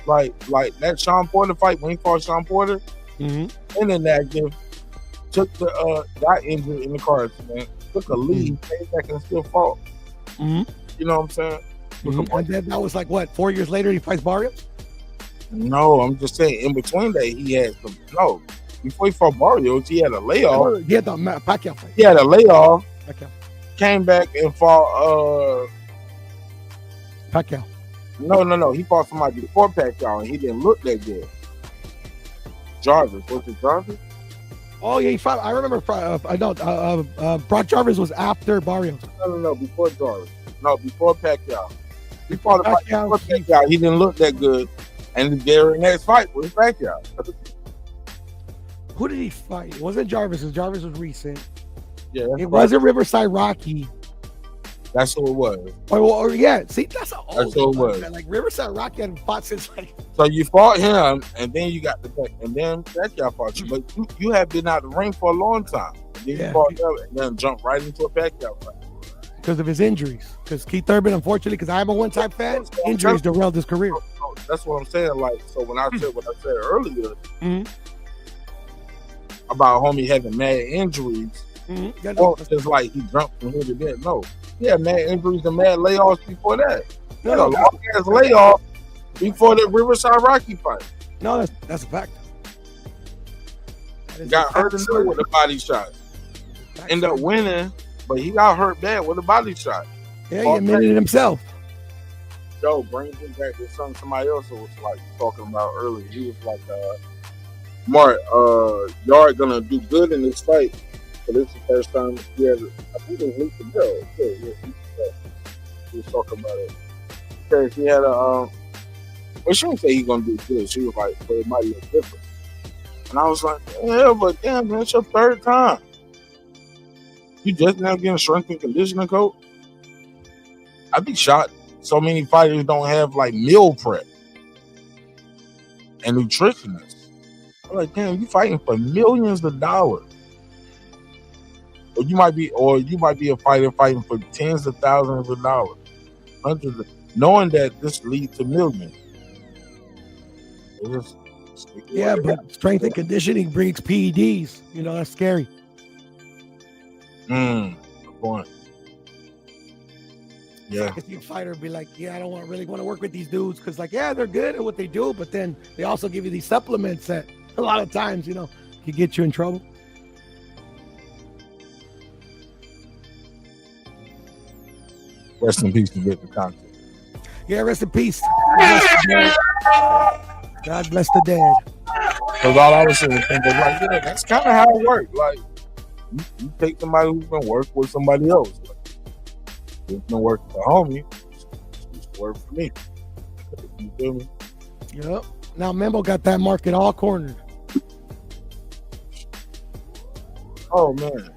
Like that Sean Porter fight when he fought Sean Porter, inactive. Took the got injured in the car accident. Took a lead, came back and still fought. You know what I'm saying? And then that was like what? 4 years later, he fights Barrios? No, I'm just saying. In between that, he had some. No, before he fought Barrios, he had a layoff. He had the Pacquiao fight. He had a layoff. Pacquiao. Came back and fought Pacquiao. No. He fought somebody before Pacquiao, and he didn't look that good. Jarvis, was it Jarvis? Oh yeah, he fought. I remember. Brock Jarvis was after Barrios. No, before Jarvis. No, before Pacquiao. He fought before Pacquiao. He didn't look that good, and their next fight was Pacquiao. Who did he fight? It wasn't Jarvis. Jarvis was recent. Yeah, it wasn't Riverside Rocky. That's who it was. Or yeah, see, that's an old. That's who it was. Man. Like Riverside Rocky hadn't fought since like. So you fought him, and then you got the back, and then Pacquiao fought you. But you have been out of the ring for a long time. And then you fought him, and then jumped right into a Pacquiao fight. Because of his injuries. Because Keith Urban, unfortunately, because I'm a one-time fan, injuries derailed his career. That's what I'm saying. Like, so when I said what I said earlier about homie having mad injuries, it's like he jumped from here to there. No, he had mad injuries and mad layoffs before that. He had a long ass layoff before the Riverside Rocky fight. No, that's a fact. Got hurt in there with a body shot. Ended up winning, but he got hurt bad with a body shot. Yeah, he admitted it himself. Yo, bring him back to somebody else was like talking about earlier. He was like, Mark, Yarde gonna do good in this fight. So this is the first time he had, I think it was Lisa Bell. He was talking about it. Because he had well, she didn't say he's gonna do good. She was like, but it might look different. And I was like, yeah, but damn, man, it's your third time. You just now getting strength and conditioning coach? I'd be shocked. So many fighters don't have like meal prep and nutritionists. I'm like, damn, you fighting for millions of dollars. Or you might be a fighter fighting for tens of thousands of dollars. Hundreds of, knowing that this leads to millions. Yeah, but strength and conditioning brings PEDs. You know, that's scary. Good point. Yeah. I see a fighter be like, yeah, I don't really want to work with these dudes because, like, yeah, they're good at what they do, but then they also give you these supplements that a lot of times, you know, can get you in trouble. Rest in peace to Victor Conte. Yeah, rest in peace. God bless the dead. Because all I was saying was thinking, like, yeah, that's kind of how it works. Like, you take somebody who's been working with somebody else. Like, it's been working for homie. It's to work for me. You feel me? Yep. Now Membo got that market all cornered. Oh man.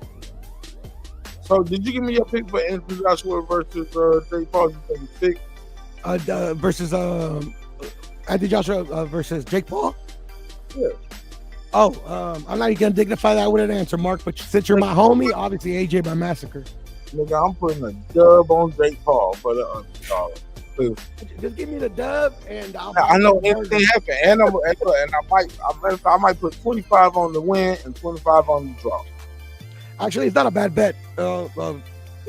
So did you give me your pick for Anthony Joshua versus Jake Paul? You think it's pick? Versus Anthony Joshua versus Jake Paul? Yeah. Oh, I'm not even gonna dignify that with an answer, Mark. But since you're my homie, obviously AJ by massacre. Nigga, I'm putting a dub on Jake Paul for the undercard. Just give me the dub, and I know anything happen, and I might put 25 on the win and 25 on the draw. Actually, it's not a bad bet.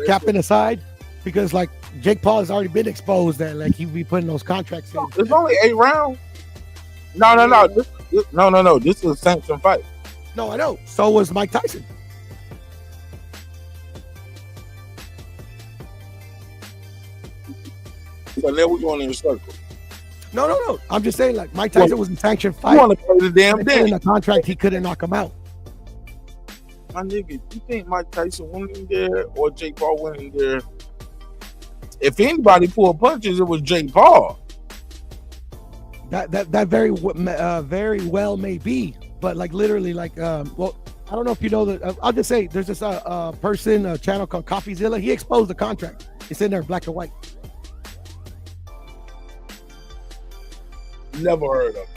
Capping aside, because like Jake Paul has already been exposed that like he'd be putting those contracts in. It's only 8 rounds. No. This is a sanctioned fight. No, I know. So was Mike Tyson. So now we're going in a circle. No. I'm just saying, like Mike Tyson was in sanctioned fight. You want to play the damn thing. In the contract, he couldn't knock him out. My nigga, you think Mike Tyson went in there or Jake Paul went in there? If anybody pulled punches, it was Jake Paul. That very well may be, but like literally, like well, I don't know if you know that. I'll just say there's this person, a channel called CoffeeZilla. He exposed the contract. It's in there, black and white. Never heard of it.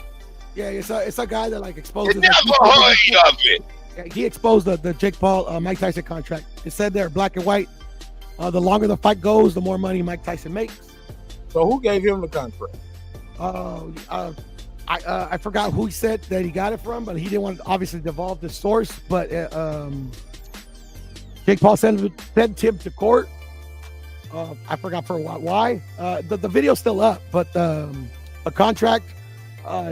Yeah, it's a guy that like exposes. Never heard of it. Yeah, he exposed the Jake Paul Mike Tyson contract. It said there, black and white. The longer the fight goes, the more money Mike Tyson makes. So who gave him the contract? I forgot who he said that he got it from, but he didn't want to obviously divulge the source. But Jake Paul sent him to court. I forgot for why. The video's still up, but a contract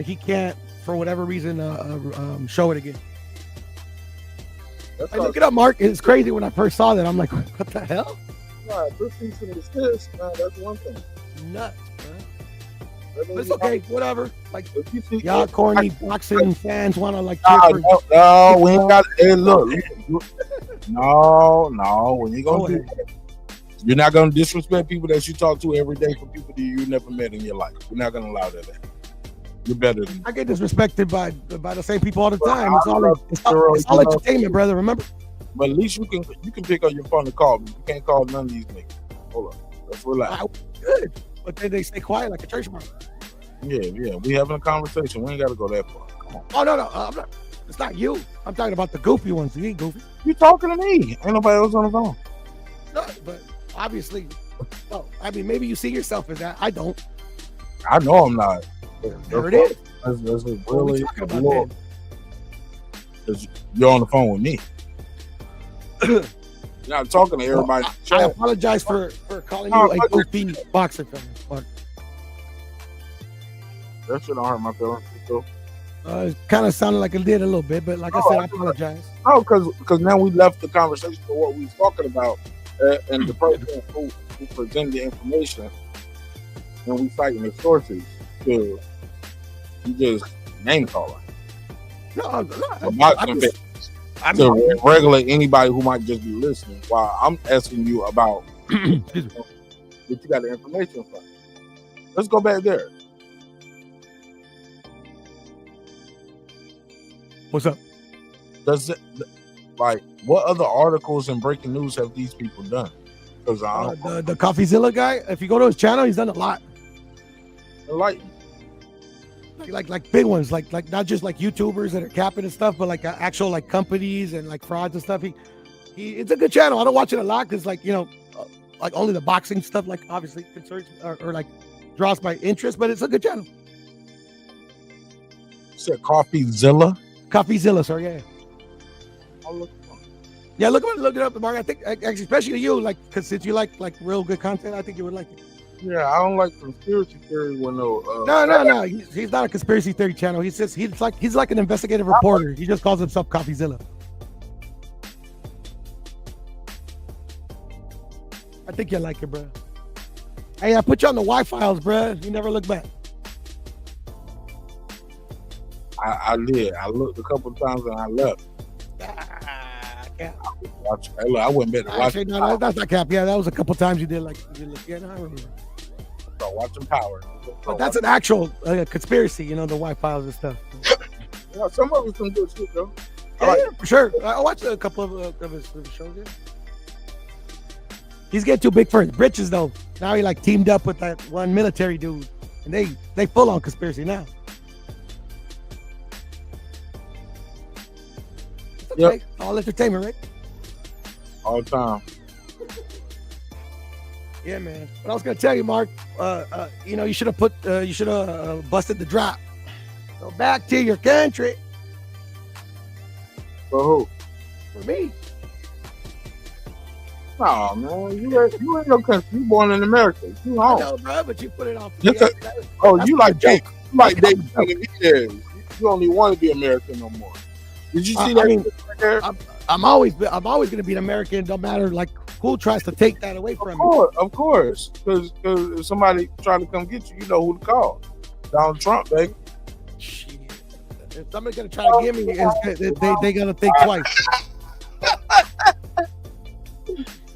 he can't for whatever reason show it again. I look it up, Mark. It's crazy. When I first saw that, I'm like, what the hell? Nah, this season is this. Nah, that's one thing. Nuts, man. But it's okay, whatever. Like, y'all corny boxing fans want to like. No, we ain't got. Hey, look. No. When you gonna do that, you're not gonna disrespect people that you talk to every day for people that you never met in your life. We're not gonna allow that. You're better than me. I get disrespected by the same people all the time. It's all entertainment, brother. Remember? But at least you can pick up your phone and call me. You can't call none of these niggas. Let's relax. Good, but then they stay quiet like a church mouse. Yeah. We having a conversation. We ain't got to go that far. Come on. Oh no, I'm not. It's not you. I'm talking about the goofy ones. You ain't goofy. You talking to me? Ain't nobody else on the phone. No, but obviously, well, I mean, maybe you see yourself as that. I don't. I know I'm not. There it is. That's What are we really talking about then? because you're on the phone with me. You're not talking to everybody. I apologize for calling you a goofy boxer fan. But that shit don't hurt my feelings. So. it kind of sounded like it did a little bit, but like I said, I apologize. No, because now we left the conversation for what we was talking about, and the person who presented the information, and we citing the sources. You just name calling. No, to regulate anybody who might just be listening. While I'm asking you about what you got the information from. Let's go back there. What's up? Does it like what other articles and breaking news have these people done? Because the CoffeeZilla guy, if you go to his channel, he's done a lot. Like big ones, like not just like YouTubers that are capping and stuff, but like actual like companies and like frauds and stuff. He it's a good channel. I don't watch it a lot because like like only the boxing stuff like obviously concerns or like draws my interest, but it's a good channel. You said CoffeeZilla? CoffeeZilla, sorry, yeah. I'll look it up, Mark. I think actually, especially you, like, because since you like real good content, I think you would like it. Yeah, I don't like conspiracy theory with no. No. He's not a conspiracy theory channel. He's like an investigative reporter. He just calls himself CoffeeZilla. I think you like it, bro. Hey, I put you on the Wi-Files, bro. You never look back. I did. I looked a couple of times and I left. I went back to watch. Actually, no, that's not cap. Yeah, that was a couple times you did. Yeah, no, I remember. Start watching Power. But that's an actual conspiracy, the Wi-Files and stuff. Yeah, some of it's some good shit though. Yeah, for sure. I watched a couple of his shows. Yeah. He's getting too big for his britches though. Now he like teamed up with that one military dude, and they full on conspiracy now. Okay. Yep. All entertainment, right? All the time. Yeah, man. But I was gonna tell you, Mark. You should have busted the drop. Go back to your country. For who? For me. Nah, man. You ain't no country. You born in America. You home. I know, bro, but you put it on. You like Jake? You like David Benavidez. You don't even want to be American no more. Did you see that? I mean, I'm always gonna be an American, no matter like who tries to take that away from me. Of course, because if somebody try to come get you, you know who to call. Donald Trump, baby. Shit. If somebody's gonna try to get me, they gotta think twice.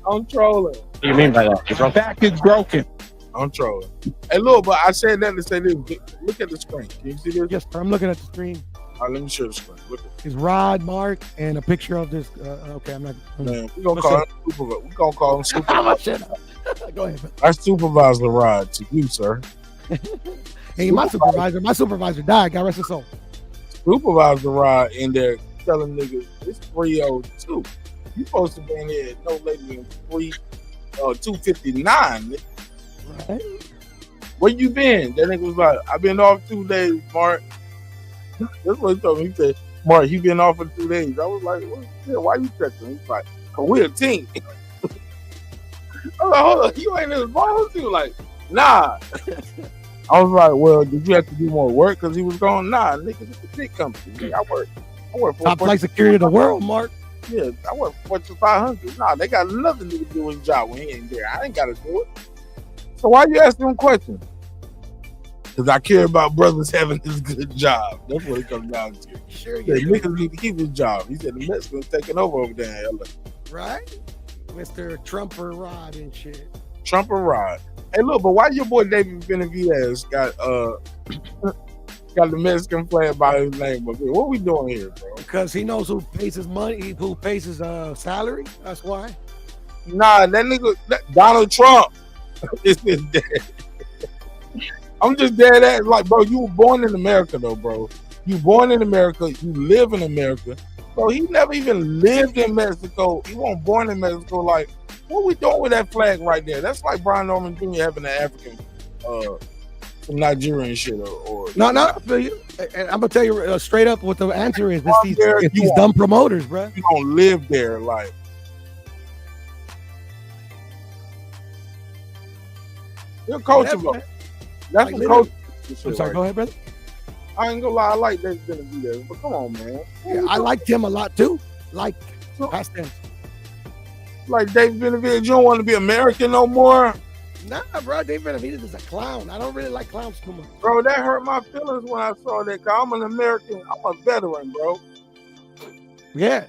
I'm trolling. What do you mean by that? Your back is broken. I'm trolling. Hey, look, but I said that to say this. Look at the screen. Can you see this? Yes, I'm looking at the screen. All right, let me show the screen. Look at his Rod, Mark, and a picture of this. Okay, I'm not. Man, we're gonna call him supervisor. We're gonna call him supervisor. Go ahead. I supervise the Rod to you, sir. Hey, my supervisor died. God rest his soul. Supervise the Rod in there telling niggas it's 302. You supposed to be in here no later than 259. Right. Where you been? That nigga was like, I've been off 2 days, Mark. That's what he told me. He said, Mark, you been off for 2 days. I was like, why you checking? He's like, cause we're a team. I was like, hold on, you ain't in the ball? He was like, nah. I was like, well, did you have to do more work? Cause he was going, nah, nigga, it's a big company. I work for top flight security of the world, Mark. Yeah, I work for 500. Nah, they got another nigga doing his job when he ain't there. I ain't gotta do it. So why you asking him questions? Because I care about brothers having this good job. That's what it comes down to. Sure, yeah. Niggas need to keep his job. He said the Mexicans taking over there in LA. Right? Mr. Trumper Rod and shit. Trumper Rod. Hey, look, but why your boy David Benavidez got the Mexican flag by his name up here? What we doing here, bro? Because he knows who pays his money, who pays his salary. That's why. Nah, that nigga, Donald Trump. It's just dead. I'm just dead at like, bro. You were born in America, though, bro. You born in America. You live in America, bro. He never even lived in Mexico. He wasn't born in Mexico. Like, what we doing with that flag right there? That's like Brian Norman Jr. having an African, some Nigerian shit, or no. I feel you. And I'm gonna tell you straight up what the answer is. It's these dumb promoters, bro. You don't live there, like. You're coachable. That's what coach. I'm sorry. Go ahead, brother. I ain't gonna lie. I like Dave Benavidez, but come on, man. Yeah, I liked him a lot too. Like past tense. Like Dave Benavidez, you don't want to be American no more. Nah, bro. Dave Benavidez is a clown. I don't really like clowns too much. Bro, that hurt my feelings when I saw that. Cause I'm an American. I'm a veteran, bro. Yeah.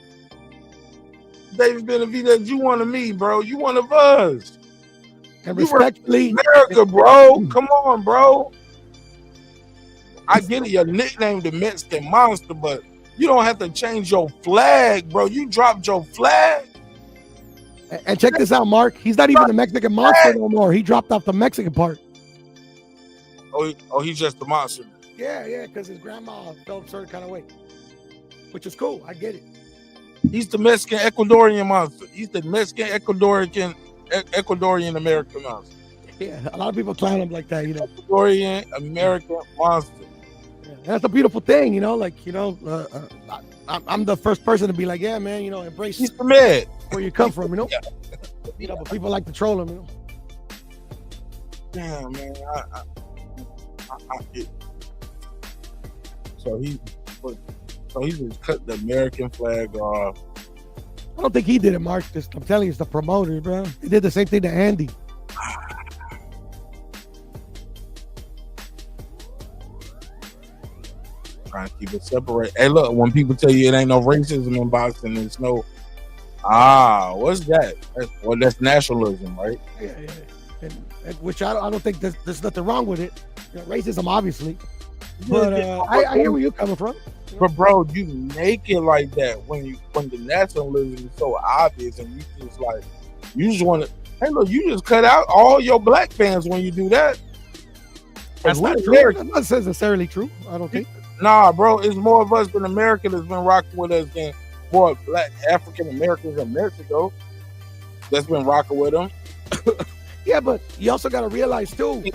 Dave Benavidez, you one of me, bro. You one of us. And respectfully, America, bro. Come on, bro. I get it. Your nickname, the Mexican Monster, but you don't have to change your flag, bro. You dropped your flag. And check this out, Mark. He's not even the Mexican Monster no more. He dropped off the Mexican part. Oh, he's just the monster. Yeah, because his grandma felt a certain kind of way, which is cool. I get it. He's the Mexican Ecuadorian monster. He's the Mexican Ecuadorian American monster. Yeah, a lot of people clown him like that, you know. Ecuadorian American monster. Yeah, that's a beautiful thing, you know. Like, you know, I'm the first person to be like, yeah, man, you know, embrace He's the man. Where you come from, you know. Yeah. You know, but people like to troll him, you know. Damn, man, I get. So he just cut the American flag off. I don't think he did it, Mark. I'm telling you, it's the promoter, bro. He did the same thing to Andy. Trying to keep it separate. Hey, look, when people tell you it ain't no racism in boxing, it's no. What's that? That's nationalism, right? Yeah. And which I don't think there's nothing wrong with it. You know, racism, obviously. But I hear where you're coming from. But bro, you make it like that when the nationalism is so obvious, and you just want to. Hey, look, you just cut out all your black fans when you do that. That's not true. That's not necessarily true. I don't think. Nah, bro, it's more of us than America that's been rocking with us than more black African Americans in Mexico that's been rocking with them. Yeah, but you also got to realize too. I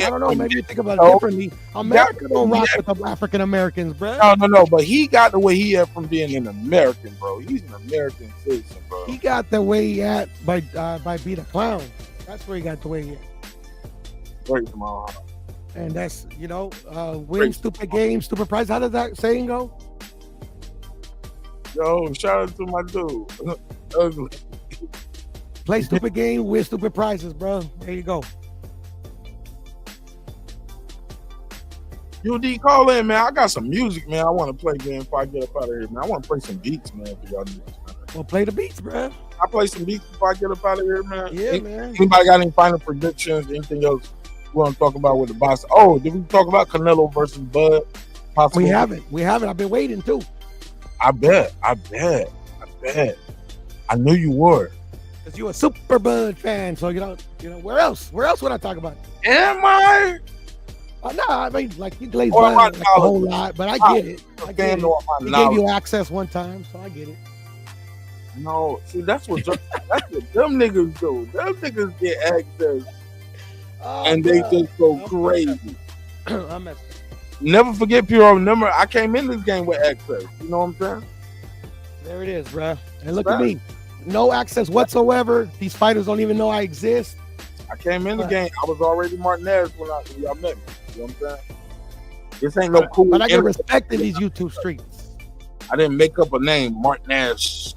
don't know. Maybe you think about it differently. America don't rock with the African Americans, bro. No. But he got the way he had from being an American, bro. He's an American citizen, bro. He got the way he had by being a clown. That's where he got the way he had. Great, mom. And that's, you know, win stupid games, stupid prize. How does that saying go? Yo, shout out to my dude. Play stupid game, win stupid prizes, bro. There you go. UD, call in, man. I got some music, man. I want to play game before I get up out of here, man. I want to play some beats, man, for y'all niggas. Well, play the beats, bro. I play some beats before I get up out of here, man. Yeah, man. Anybody got any final predictions? Anything else we want to talk about with the box? Oh, did we talk about Canelo versus Bud? Possibly? We haven't. I've been waiting too. I bet. I knew you were. Cause you a super Bud fan, so you know where else would I talk about it? Am I? No, I mean like he glazed Bud like a whole lot, but I get it. I get it. He gave you access one time, so I get it. No, see that's what them niggas do. Them niggas get access, and they just go crazy. I'm messing. Never forget, Puro. Remember, I came in this game with access. You know what I'm saying? There it is, bro. And look at me. No access whatsoever. These fighters don't even know I exist. I came in the game. I was already Martinez when y'all met me. You know what I'm saying? This ain't no cool. But I get respect in these YouTube streets. I didn't make up a name, Martinez,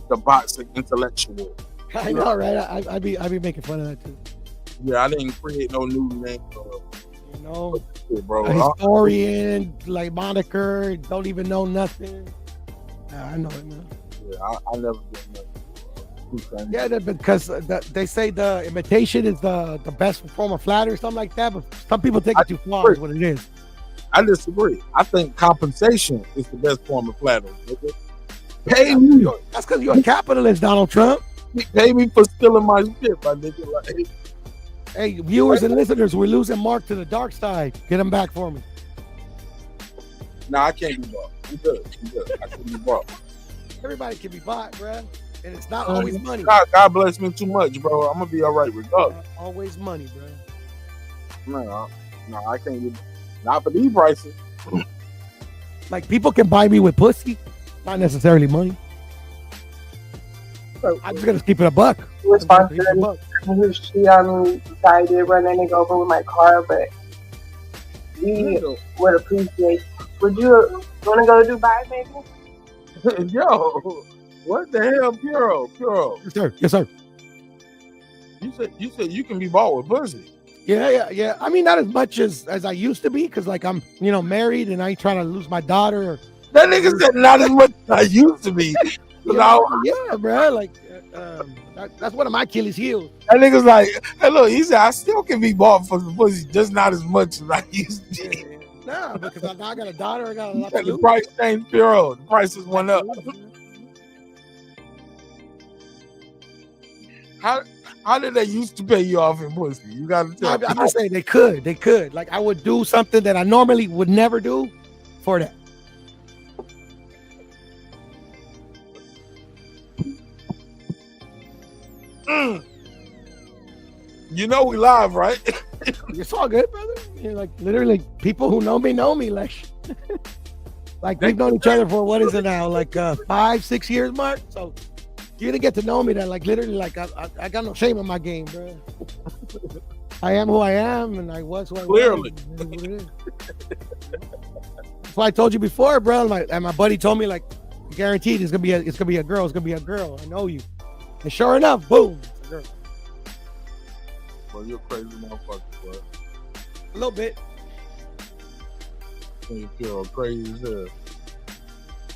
the boxing intellectual. I know, right? I be making fun of that too. Yeah, I didn't create no new name. You know, bro. A historian, like moniker, don't even know nothing. I know it, man. Yeah, I never did nothing. Yeah, because they say the imitation is the best form of flattery or something like that, but some people take it too far is what it is. I disagree. I think compensation is the best form of flattery. Pay me. That's because you're a capitalist, Donald Trump. Pay me for stealing my shit, my nigga. Like, Hey, viewers and listeners, we're losing Mark to the dark side. Get him back for me. Nah, I can't be bought. I'm good. I can't be bought. Everybody can be bought, bro. And it's not always money. God bless me too much, bro. I'm gonna be all right regardless. Always money, bro. No, I can't get. Not for these prices. Like, people can buy me with pussy, not necessarily money. I'm just gonna keep it a buck. Responsibility. She decided to run that nigga over with my car, but we would appreciate. Would you want to go to Dubai, maybe? Yo, what the hell, Puro? Yes, sir. You said you can be bought with pussy. Yeah. I mean, not as much as I used to be, because like I'm, married and I ain't trying to lose my daughter. That nigga said not as much as I used to be. Yeah, bro. Like, that's one of my Achilles heels. That nigga's like, hey, look, he said I still can be bought for some pussy, just not as much as I used to be. Nah, because I got a daughter, I got a lot to The lose. price changed, Puro. The prices went up. How did they used to pay you off in pussy? You got to tell me. I'm just saying they could. Like, I would do something that I normally would never do for that. You know we live, right? It's all good, brother. Like, literally, people who know me. Like, like we've known each other for, what is it now? Like 5-6 years, Mark. So you didn't get to know me that, like, literally, like I got no shame in my game, bro. I am who I am, and I was who I Clearly. was. That's why I told you before, bro. And my buddy told me, like, guaranteed it's gonna be a girl. It's gonna be a girl. I know you. And sure enough, boom, it's a girl. Well, you're a crazy motherfucker, bro. A little bit. You're crazy as hell.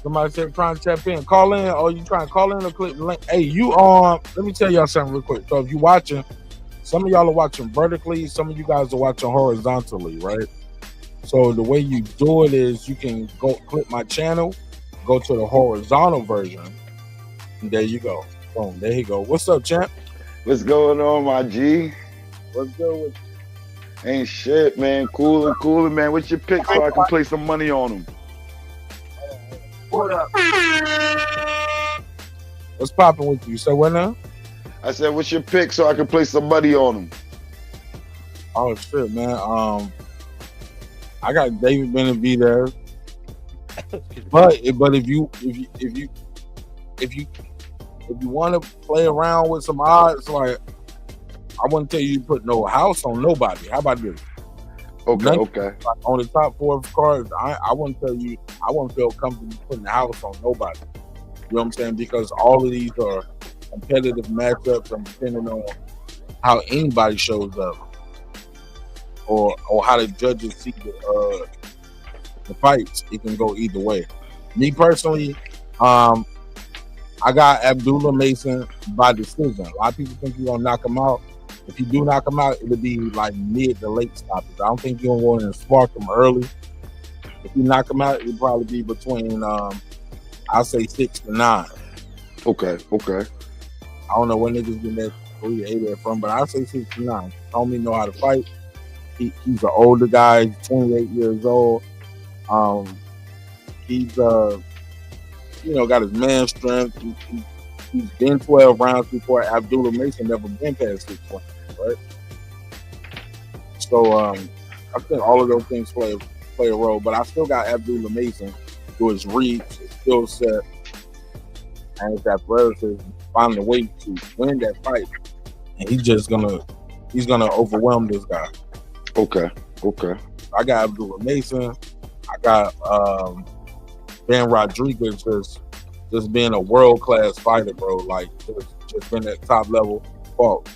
Somebody said trying to tap in. Call in, or you trying to call in or click the link. Hey, let me tell y'all something real quick. So if you're watching, some of y'all are watching vertically, some of you guys are watching horizontally, right? So the way you do it is you can go click my channel, go to the horizontal version, and there you go. Boom, there you go. What's up, champ? What's going on, my G? What's good with you? Ain't shit, man. Cooling, man. What's your pick so I can play some money on them? What up? What's popping with you? Say what now? I said, what's your pick so I can play some money on them? Oh shit, man. I got David Benavidez. But if you want to play around with some odds, like, I wouldn't tell you to put no house on nobody. How about this? Okay. Like, on the top 4 cards, I wouldn't tell you. I wouldn't feel comfortable putting the house on nobody. You know what I'm saying? Because all of these are competitive matchups, and depending on how anybody shows up, or how the judges see the fights, it can go either way. Me personally, I got Abdullah Mason by decision. A lot of people think you're gonna knock him out. If you do knock him out, it'll be like mid to late stoppage. I don't think you're gonna go in and spark him early. If you knock him out, it'll probably be between I'll say 6 to 9. Okay. I don't know where niggas getting that 3 to 8 from, but I'll say 6 to 9. Homie know how to fight. He's an older guy. He's 28 years old. He's got his man strength. He's been 12 rounds before. Abdullah Mason never been past 6 rounds, right? So I think all of those things play a role, but I still got Abdullah Mason through his reach, his skill set, and his athleticism, finding a way to win that fight, and he's gonna overwhelm this guy. Okay. I got Abdullah Mason. I got Ben Rodriguez just being a world-class fighter, bro. Like, just been at top level, fought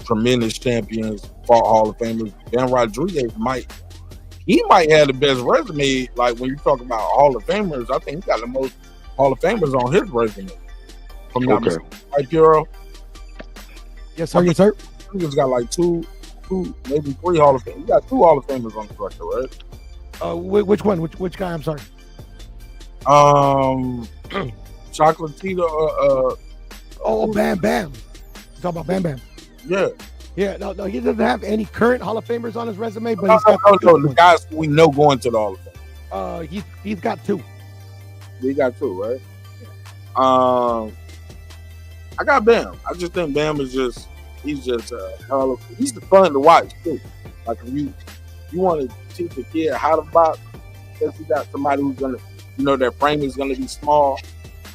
tremendous champions, fought Hall of Famers. Ben Rodriguez might have the best resume. Like, when you talk about Hall of Famers, I think he got the most Hall of Famers on his resume. From that, right, Puro? Yes, sir. Yes, sir. He's got like two, maybe 3 Hall of Famers. He got 2 Hall of Famers on his record, right? Which one? Which guy? I'm sorry. Chocolatita. Bam Bam. You talking about Bam Bam? Yeah. Yeah, no, he doesn't have any current Hall of Famers on his resume, but No, he's got the guys we know going to the Hall of Fame. He's got 2. He got 2, right? I got Bam. I just think Bam is he's just he's the fun to watch too. Like if you want to teach a kid how to box, if you got somebody who's gonna, their frame is gonna be small,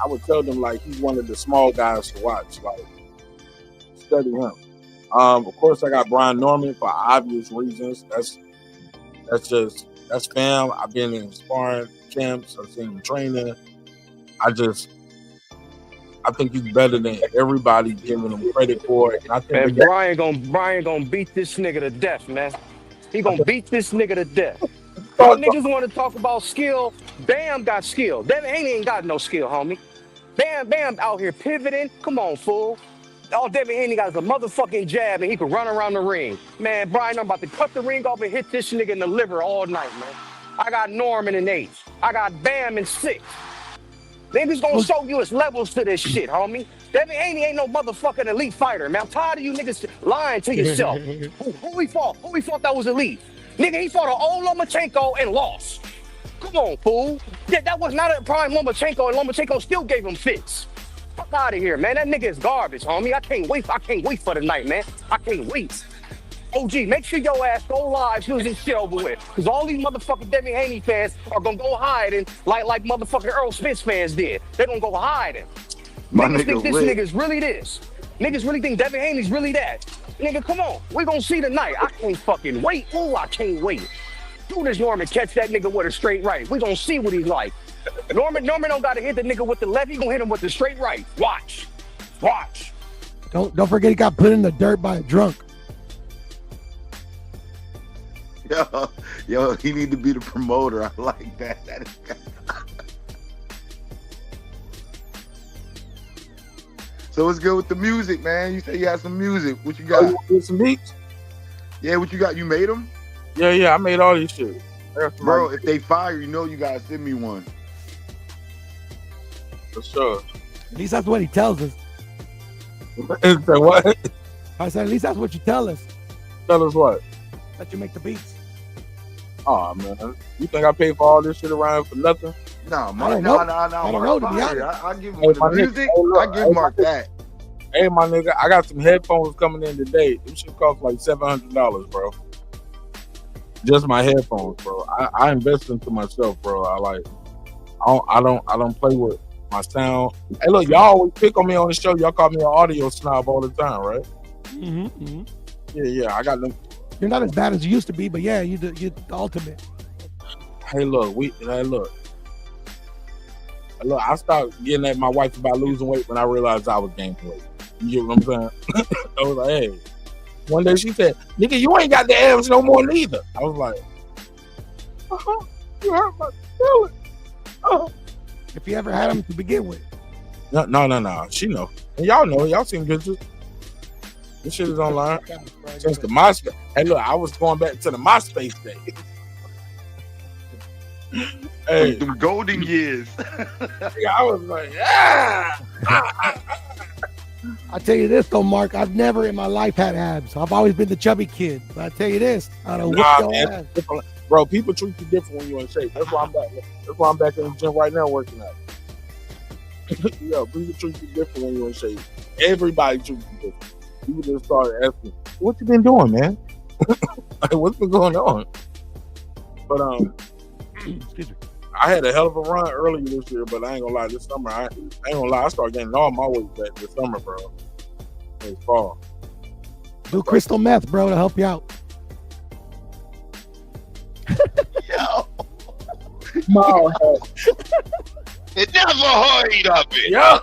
I would tell them like he's one of the small guys to watch. Like study him. Of course, I got Brian Norman for obvious reasons. That's Bam. I've been in sparring camps. I've seen him training. I think he's better than everybody giving him credit for it. And I think Brian gonna beat this nigga to death, man. He gonna beat this nigga to death. Y'all niggas want to talk about skill. Bam got skill. Devin Haney ain't got no skill, homie. Bam out here pivoting. Come on, fool. All Devin Haney got is a motherfucking jab, and he can run around the ring. Man, Brian, I'm about to cut the ring off and hit this nigga in the liver all night, man. I got Norman in 8. I got Bam in 6. Niggas gonna show you his levels to this shit, homie. Devin Haney ain't no motherfucking elite fighter, man. I'm tired of you niggas lying to yourself. Who he fought? Who he thought that was elite? Nigga, he fought an old Lomachenko and lost. Come on, fool. Yeah, that was not a prime Lomachenko, and Lomachenko still gave him fits. Fuck out of here, man. That nigga is garbage, homie. I can't wait for the night, man. I can't wait. OG, make sure your ass go live as soon as this shit over with. Because all these motherfucking Devin Haney fans are going to go hiding like motherfucking Earl Spence fans did. They're going to go hiding. Niggas think this nigga's really this. Niggas really think Devin Haney's really that. Nigga, come on. We're going to see tonight. I can't fucking wait. Ooh, I can't wait. Do this, Norman. Catch that nigga with a straight right. We're going to see what he's like. Norman don't got to hit the nigga with the left. He going to hit him with the straight right. Watch. Don't forget he got put in the dirt by a drunk. Yo, he need to be the promoter. I like that. So what's good with the music, man? You say you had some music. What you got? You want some beats? Yeah, what you got? You made them? Yeah, I made all these shit. Bro, if they fire, you gotta send me one. For sure. At least that's what he tells us. What? I said, at least that's what you tell us. Tell us what? That you make the beats. Oh man, you think I paid for all this shit around for nothing? No, I don't know. To be honest. I give him the music. I give Mark that. Hey, my nigga, I got some headphones coming in today. Them shit cost like $700, bro. Just my headphones, bro. I invest into myself, bro. I don't play with my sound. Hey, look, y'all always pick on me on the show. Y'all call me an audio snob all the time, right? Mm-hmm. Yeah. I got them. You're not as bad as you used to be, but yeah, you're the ultimate. Hey, look, I started getting at my wife about losing weight when I realized I was gaining weight. You know what I'm saying? I was like, hey. One day she said, nigga, you ain't got the abs no more neither. I was like, you hurt my feelings. If you ever had them to begin with. No. She know. And y'all know. Y'all seen pictures. This shit is online. Since the MySpace. Hey, look, I was going back to the MySpace days. Hey. The golden years. I was like, yeah. I tell you this though, Mark, I've never in my life had abs. I've always been the chubby kid. But I tell you this, I don't whip your ass. Bro, people treat you different when you're in shape. That's why I'm back. That's why I'm back in the gym right now working out. Yo, people treat you different when you're in shape. Everybody treats you different. People just started asking, what you been doing, man? Like, what's been going on? But excuse me. I had a hell of a run earlier this year, but I ain't gonna lie, this summer, I ain't gonna lie, I started getting all my weight back this summer, bro. It's fall. Do crystal meth, bro, to help you out. Yo. No. It never hurried up it. Yo.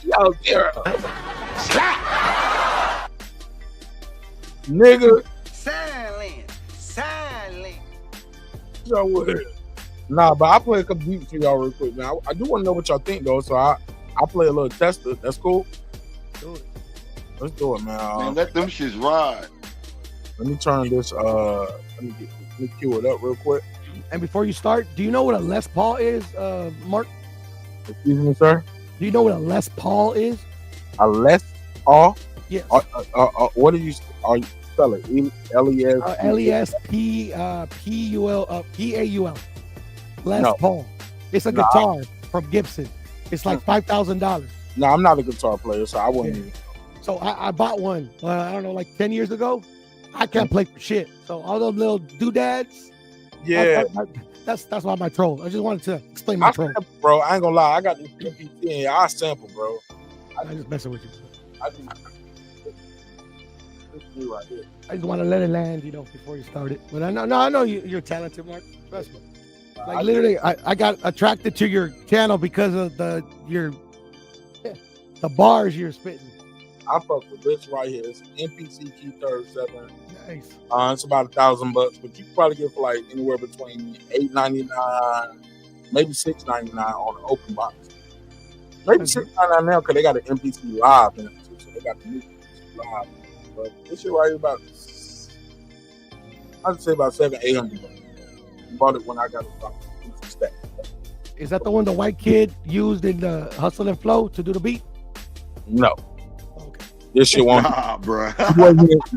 Yo, Kira. Nigga. Silent. So weird. Nah, but I play a couple beats for y'all real quick, man. I do want to know what y'all think though, so I play a little tester. That's cool. Do it. Let's do it, man. Man, let them shits ride. Let me turn this. Let me cue it up real quick. And before you start, do you know what a Les Paul is, Mark? Excuse me, sir. Do you know what a Les Paul is? A less off? Yes. What do you spell it? L-E-S? L-E-S-P-P-U-L Les No. Paul. It's a No, guitar from Gibson. It's like $5,000. No, I'm not a guitar player, so I wouldn't even. So I bought one, I don't know, like 10 years ago. I can't play for shit. So all those little doodads. Yeah. That's why my troll. I just wanted to explain my troll. Sample, bro. I ain't gonna lie. I got this MPC and I sample, bro. I just messing with you. I just right here. I just want to let it land, before you start it. But I know you're talented, Mark. Trust me. Like literally, I got attracted to your channel because of the bars you're spitting. I fuck with this right here. It's an MPC Key 37. Nice. It's about $1,000, but you can probably get for like anywhere between $8.99, maybe $6.99 on an open box. Maybe $6.99 now because they got an MPC live in it too, so they got the new MPC live. But this shit right here about, I'd say about $700-800. Bought it when I got it from Stack. Is that the one the white kid used in the Hustle and Flow to do the beat? No. This shit won't. Nah, bro.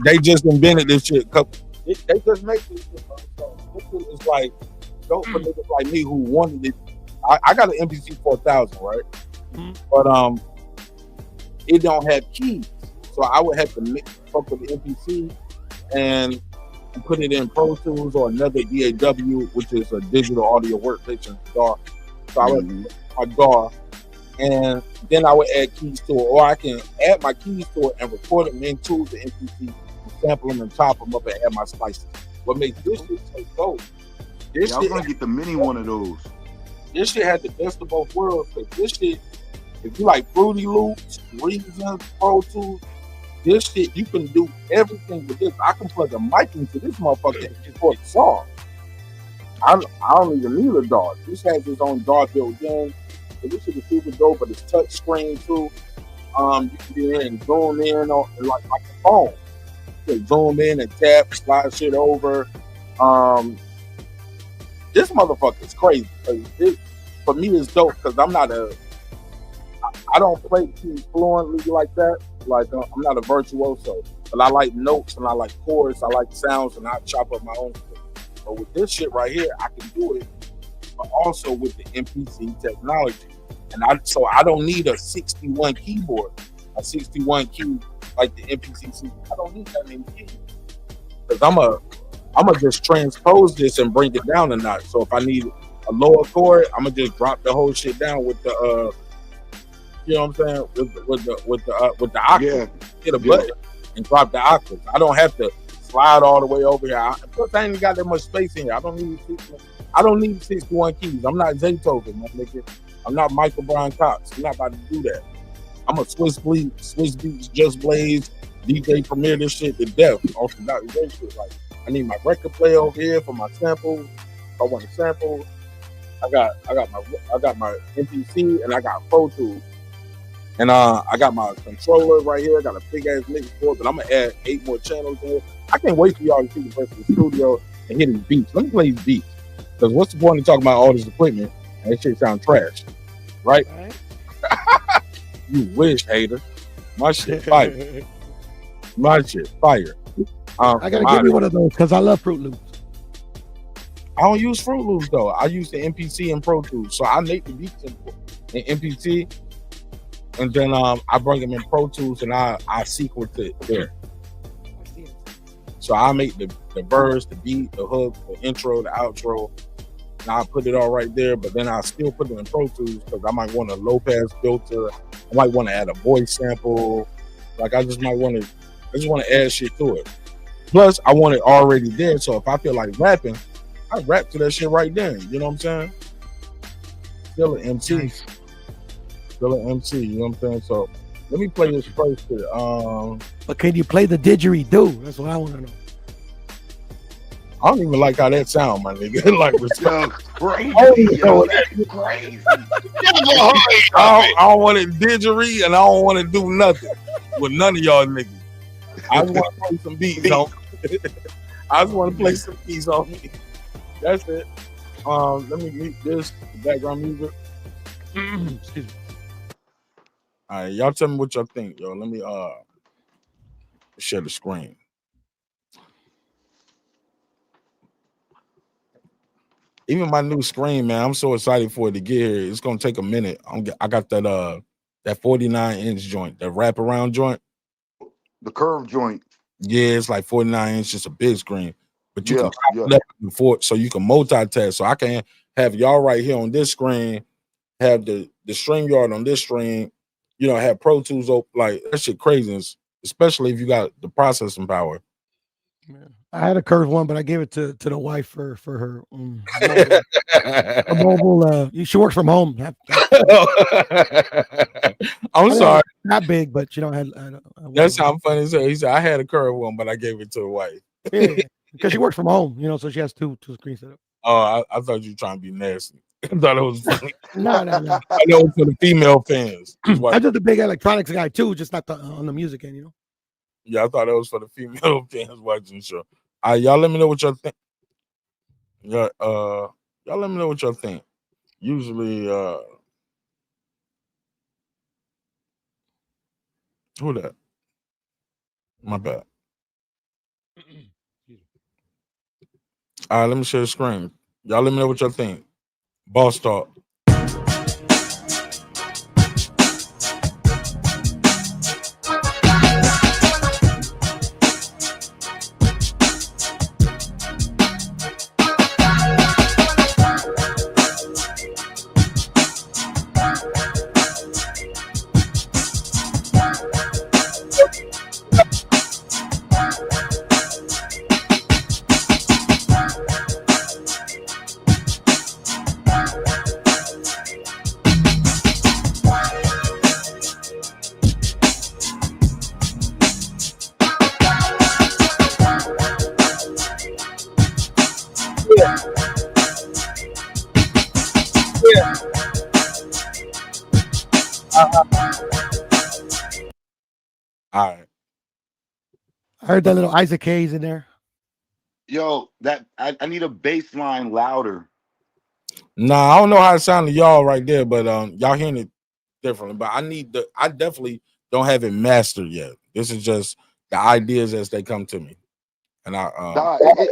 They just invented this shit. They just make this shit. So this shit is like, dope for niggas like me who wanted it. I got an MPC 4000, right? But it don't have keys, so I would have to fuck with the MPC and put it in Pro Tools or another DAW, which is a digital audio workstation DAW. So I would put my DAW. And then I would add keys to it, or I can add my keys to it and record them into the MPC, and sample them and chop them up and add my spices. What makes this shit so dope? I was gonna get the mini one of those. This shit had the best of both worlds. Cause this shit, if you like Fruity Loops, Reasons, Pro Tools, this shit you can do everything with this. I can plug a mic into this motherfucker and record a song. I don't even need a DAW. This has its own DAW built in. This shit is super dope, but it's touch screen too. You can be in and zoom in on like a phone. You can zoom in and tap, slide shit over. This motherfucker is crazy. For me, it's dope because I don't play keys fluently like that. Like I'm not a virtuoso, but I like notes and I like chords. I like sounds, and I chop up my own shit. But with this shit right here, I can do it, but also with the MPC technology. And I don't need a 61 keyboard, a 61 key like the MPC. I don't need that many keys because I'm a just transpose this and bring it down a notch. So if I need a lower chord, I'm gonna just drop the whole shit down with the you know what I'm saying, with the octave. Hit a button and drop the octaves. I don't have to slide all the way over here. Plus, I ain't got that much space in here. I don't need 61 keys. I'm not Zaytoven, my nigga. I'm not Michael Brian Cox. I'm not about to do that. I'm a Swiss Beats, Just Blaze, DJ Premier this shit to death. Also, Dr. J shit. Like, I need my record player over here for my samples. If I want to sample, I got my MPC and I got Pro Tools. And I got my controller right here. I got a big ass mix board, but I'm gonna add 8 more channels in. I can't wait for y'all to see the rest of the studio and hit these beats. Let me play these beats. Because what's the point of talking about all this equipment and that shit sound trash? Right? You wish, hater. My shit fire. My shit fire. I gotta give me one of those because I love Fruit Loops. I don't use Fruit Loops though. I use the MPC and Pro Tools. So I make the beats in MPC, and then I bring them in Pro Tools and I sequence it there. So I make the verse, the beat, the hook, the intro, the outro, and I put it all right there. But then I still put it in Pro Tools because I might want a low pass filter. I might want to add a voice sample. Like I just want to add shit to it. Plus, I want it already there. So if I feel like rapping, I rap to that shit right then. You know what I'm saying? Still an MC. Still an MC. You know what I'm saying? So let me play this first here. But can you play the didgeridoo? That's what I want to know. I don't even like how that sound, my nigga. Like, crazy. Crazy. I don't want to didgeridoo and I don't want to do nothing with none of y'all niggas. I just want to play some beats on. I just want to play some beats on me. That's it. Let me mute this, the background music. Excuse me. All right, y'all tell me what y'all think, yo. Let me share the screen. Even my new screen, man, I'm so excited for it to get here. It's gonna take a minute. I got that 49-inch joint, the wraparound joint. The curve joint. Yeah, it's like 49 inches, just a big screen. But you can Yeah. it up before, so you can multitask. So I can have y'all right here on this screen, have the StreamYard on this screen, have Pro Tools open. Like that shit craziness, especially if you got the processing power. I had a curved one, but I gave it to the wife for her mobile. She works from home. I'm sorry. Not big, but had. That sounds funny. So he said I had a curved one, but I gave it to the wife. Yeah, because she works from home, so she has two screens set up. Oh, I thought you were trying to be nasty. I thought it was funny. No. I know it's for the female fans. I'm just a big electronics guy too, just not on the music end, Yeah, I thought it was for the female fans watching the show. Y'all let me know what y'all think. Yeah, y'all let me know what y'all think. Usually, who that? My bad. All right, let me share the screen. Y'all let me know what y'all think. Boss talk. All right. I heard that little Isaac Hayes in there. Yo, that I need a bass line louder. Nah, I don't know how it sounded to y'all right there, but y'all hearing it differently. But I definitely don't have it mastered yet. This is just the ideas as they come to me. And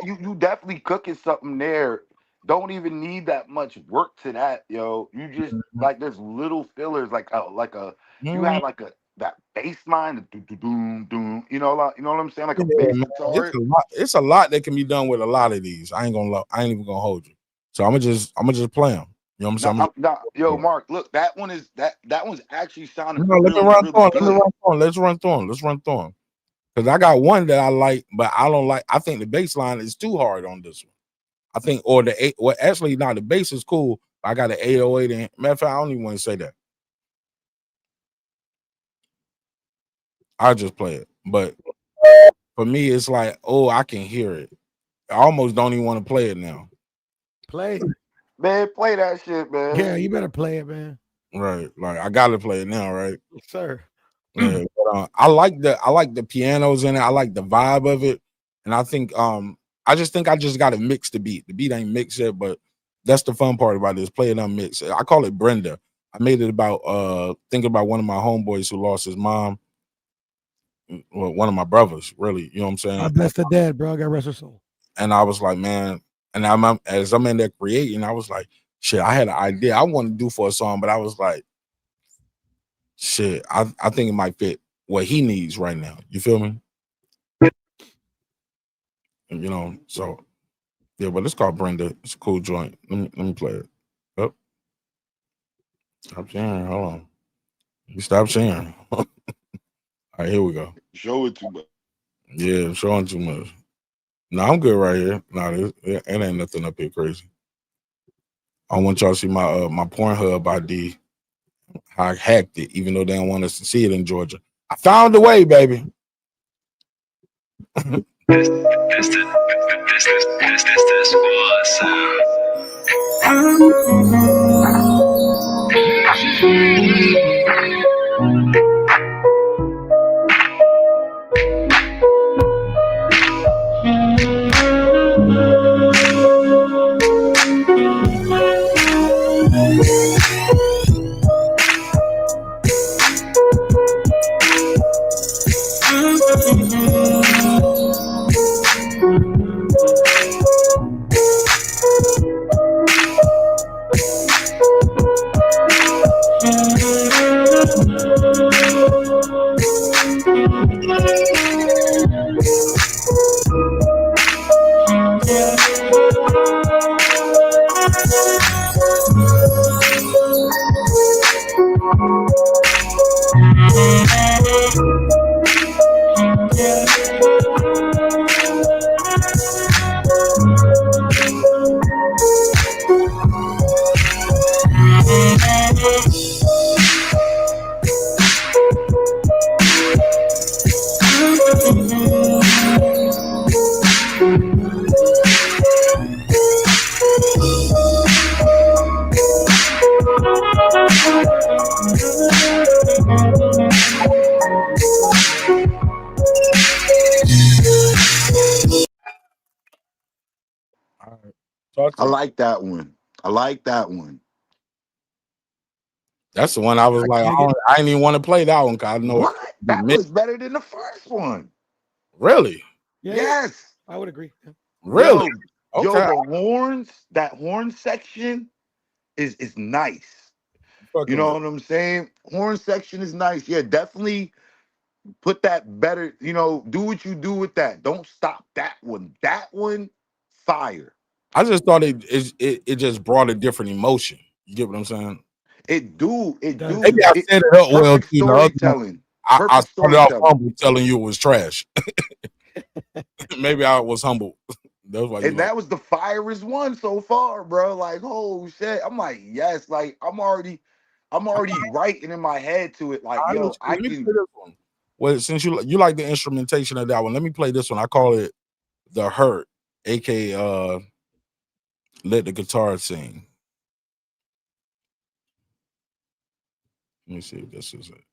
you definitely cooking something there. Don't even need that much work to that, yo. You just like there's little fillers, you have like that bass line, doom, you know what I'm saying, like a bass guitar. It's a lot that can be done with a lot of these. I ain't even gonna hold you. So I'm gonna just play them. You know what I'm saying? Yo, Mark, look, that one's actually sounding. No, let me run through them. Let's run through them. Because I got one that I like, but I don't like. I think the bass line is too hard on this one. I think, actually, the bass is cool. I got an 808 in. Matter of fact, I don't even want to say that. I'll just play it. But for me, it's like, I can hear it. I almost don't even want to play it now. Play it. Man, play that shit, man. Yeah, you better play it, man. Right. Like, I got to play it now, right? Yes, sir. Yeah, but, I like the pianos in it. I like the vibe of it. And I think I just got to mix the beat. The beat ain't mixed yet, but that's the fun part about this. Play it unmixed. I call it Brenda. I made it about thinking about one of my homeboys who lost his mom. Well, one of my brothers, really. You know what I'm saying? God bless the dead, bro. God rest her soul. And I was like, man, and as I'm in there creating, I was like, shit, I had an idea I wanted to do for a song, but I was like, shit, I think it might fit what he needs right now. You feel me? And, so yeah, but it's called Brenda. It's a cool joint. Let me play it. Oh. Stop sharing. Hold on. You stop sharing. All right, here we go. Show it too much. Yeah, I'm showing too much. No, I'm good right here. No, it ain't nothing up here crazy. I want y'all to see my my Pornhub ID. How I hacked it, even though they don't want us to see it in Georgia. I found a way, baby. This All right. I like that one. I like that one. That's the one I was like, I didn't even want to play that one because I know what? That was better than the first one. Really? Yeah, yes, I would agree. Yeah. Really? Yo, the horns, that horn section is nice. You know what I'm saying? Horn section is nice. Yeah, definitely put that better. You know, do what you do with that. Don't stop that one. That one, fire. I just thought it just brought a different emotion. You get what I'm saying? It do. Maybe I set it up well too. The other one, I started off humble telling you it was trash. Maybe I was humble. That's why. And that was the firest one so far, bro. Like, oh shit. I'm like, yes, like I'm already writing in my head to it. Like, yo, I can. Well, since you like the instrumentation of that one, let me play this one. I call it The Hurt, aka Let the Guitar Sing. Let me see if this is it.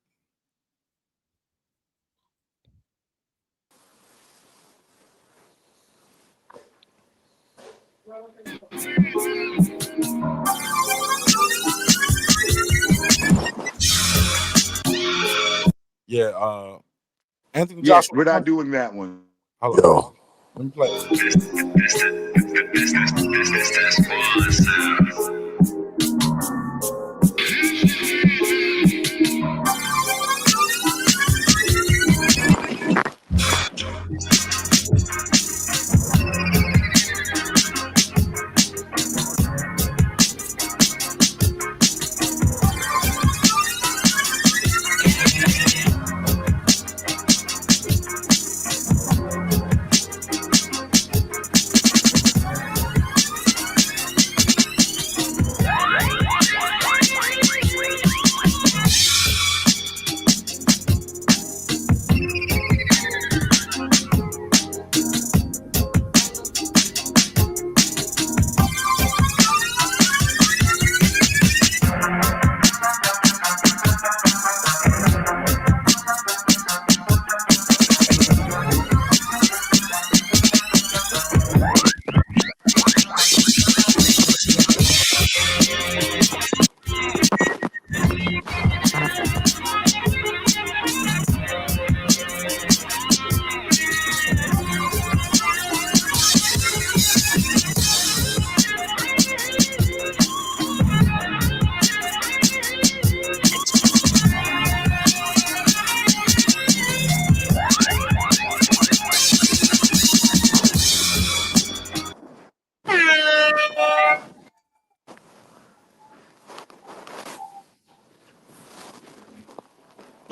Yeah, Anthony Joshua. We're not doing that one. Yo. Let me play.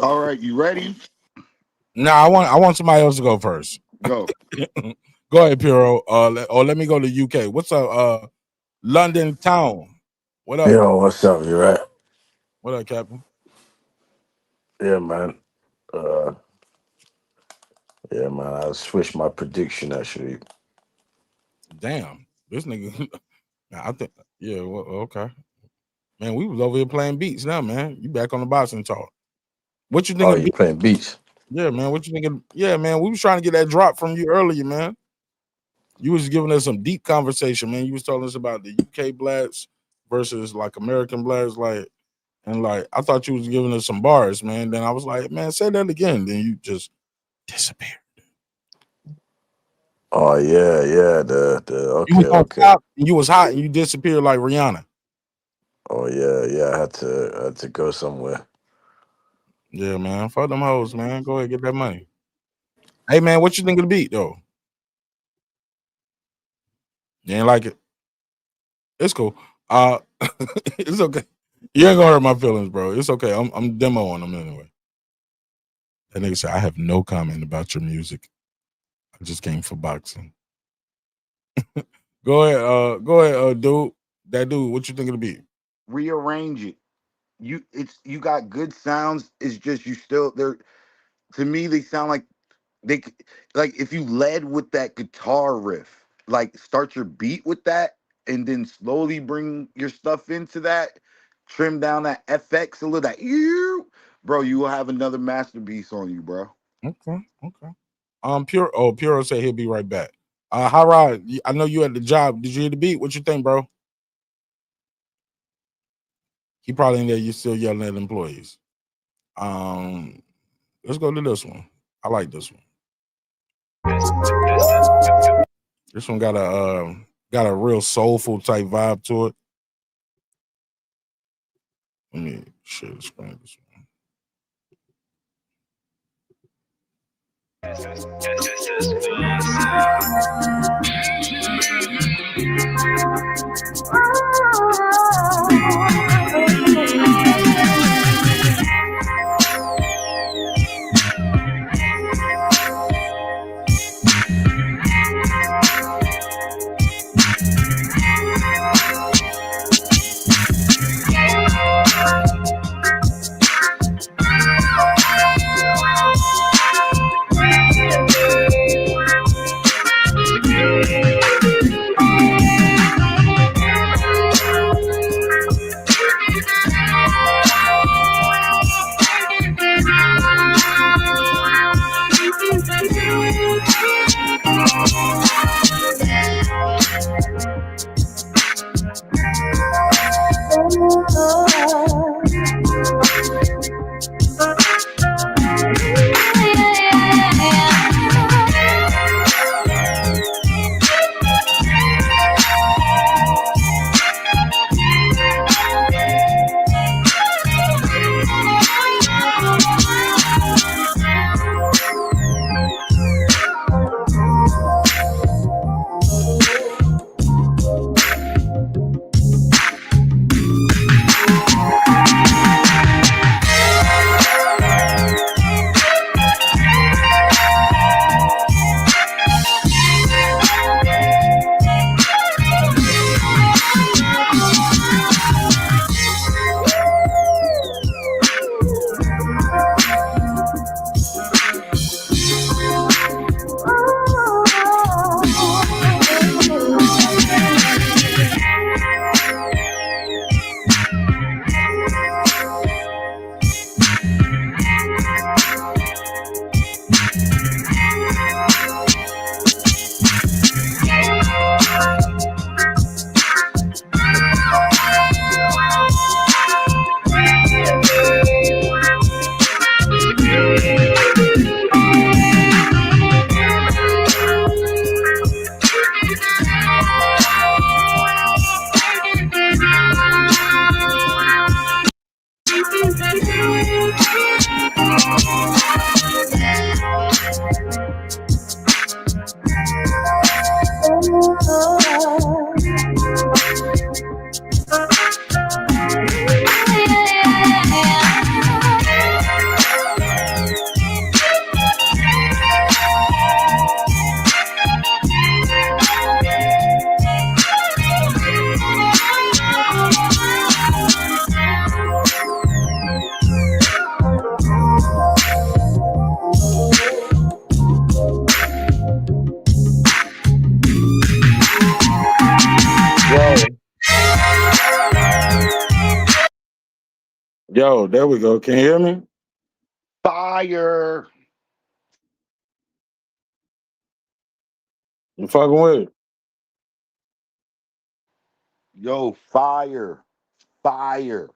All right, you ready? No, I want somebody else to go first. Go. Go ahead, Piro. Let me go to UK. What's up, London Town? What up? Yo, what's up? You right? What up, Captain? Yeah, man. Yeah, man. I switched my prediction actually. Damn, this nigga. I think. Yeah. Well, okay. Man, we was over here playing beats now, man. You back on the boxing talk. What you think? Oh, you playing beats? Yeah, man. What you thinking? Yeah, man. We was trying to get that drop from you earlier, man. You was giving us some deep conversation, man. You was telling us about the UK blacks versus like American blacks, like, and like I thought you was giving us some bars, man. Then I was like, man, say that again. Then you just disappeared. Oh yeah. You was Okay, on okay. top and you was hot and you disappeared like Rihanna. Oh yeah. I had to go somewhere. Yeah, man. Fuck them hoes, man. Go ahead, get that money. Hey, man, what you think of the beat though? You ain't like it? It's cool. It's okay. You ain't gonna hurt my feelings, bro. It's okay. I'm demoing them anyway. That nigga said I have no comment about your music. I just came for boxing. Go ahead, dude. That dude, what you think of the beat? Rearrange it. You got good sounds. It's just you still they're to me they sound like like if you led with that guitar riff, like start your beat with that and then slowly bring your stuff into that, trim down that FX a little that bro, you will have another masterpiece on you, bro. Okay. Puro said he'll be right back. Hi Rod, I know you at the job. Did you hear the beat? What you think, bro? He probably in there. You still yelling at employees. Let's go to this one. I like this one. This one got a real soulful type vibe to it. Let me share the screen. This one. Yo, there we go. Can you hear me? Fire. You fucking with it? Yo, fire. Fire.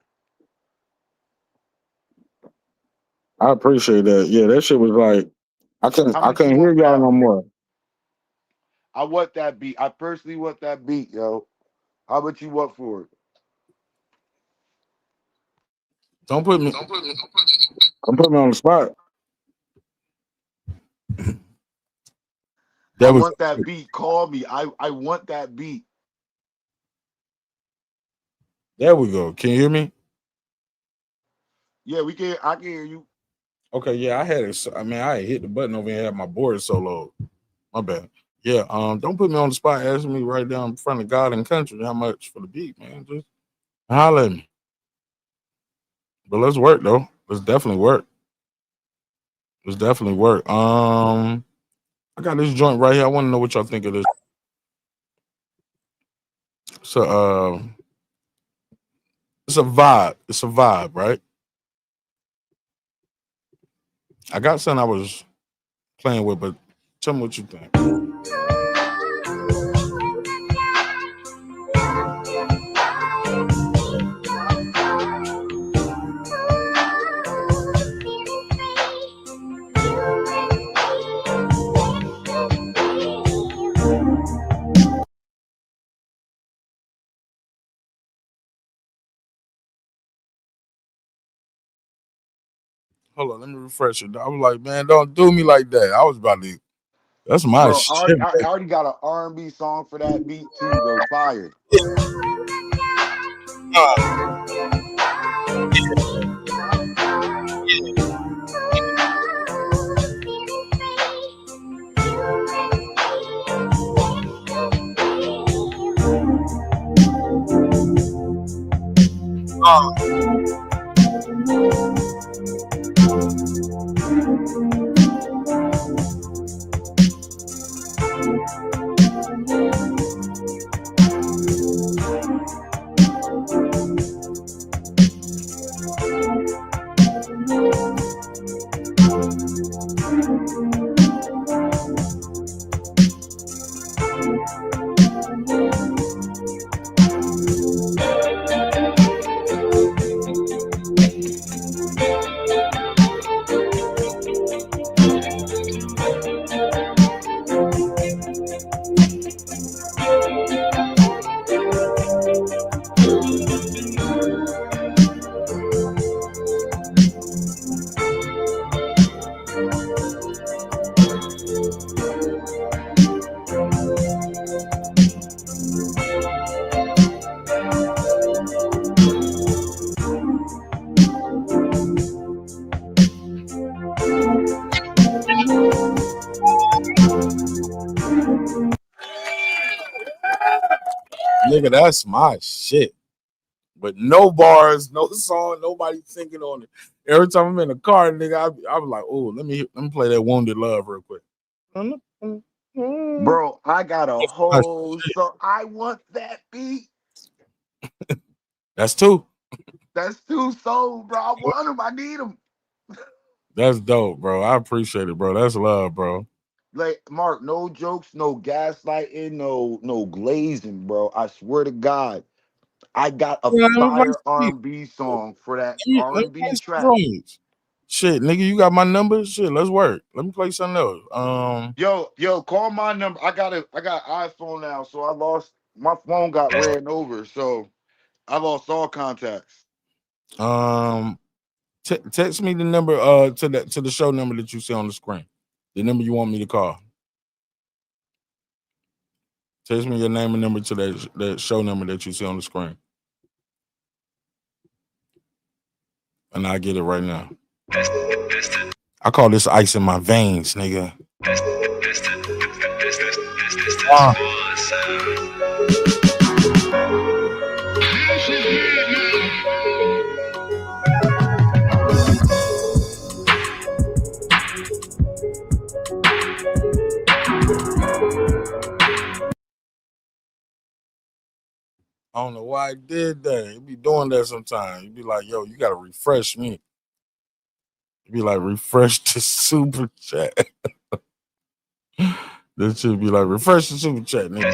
I appreciate that. Yeah, that shit was like I couldn't hear y'all no more. I want that beat. I personally want that beat, yo. How much you want for it? Don't put me on the spot. I want that beat. Call me. I want that beat. There we go. Can you hear me? Yeah, I can hear you. Okay, yeah, I had it. I mean, I hit the button over here and had my board so low. My bad. Yeah, don't put me on the spot asking me right down in front of God and country how much for the beat, man. Just holler at me. But let's work though. Let's definitely work. Let's definitely work. I got this joint right here. I want to know what y'all think of this. So it's a vibe. It's a vibe, right? I got something I was playing with, but tell me what you think. Hold on, let me refresh it. I was like, man, don't do me like that. I was about to. That's my Bro, shit. I already got an R&B song for that beat too, bro. Fire. Nigga, that's my shit. But no bars, no song, nobody singing on it. Every time I'm in the car, nigga, I was like, oh, let me play that Wounded Love real quick. Bro, I got a whole song. I want that beat. That's two. That's 2 songs, bro. I want them. I need them. That's dope, bro. I appreciate it, bro. That's love, bro. Like, Mark, no jokes, no gaslighting, no glazing, bro. I swear to God, I got a fire R&B song for that R&B track. Shit, nigga, you got my number? Shit, let's work. Let me play something else. Yo, call my number. I got iPhone now, so my phone got ran over, so I lost all contacts. Text me the number to the show number that you see on the screen. The number you want me to call. Text me your name and number to that show number that you see on the screen. And I'll get it right now. I call this ice in my veins, nigga. I don't know why I did that. You be doing that sometimes. You be like, yo, you gotta refresh me. You be like, refresh the super chat. This should be like, refresh the super chat, nigga.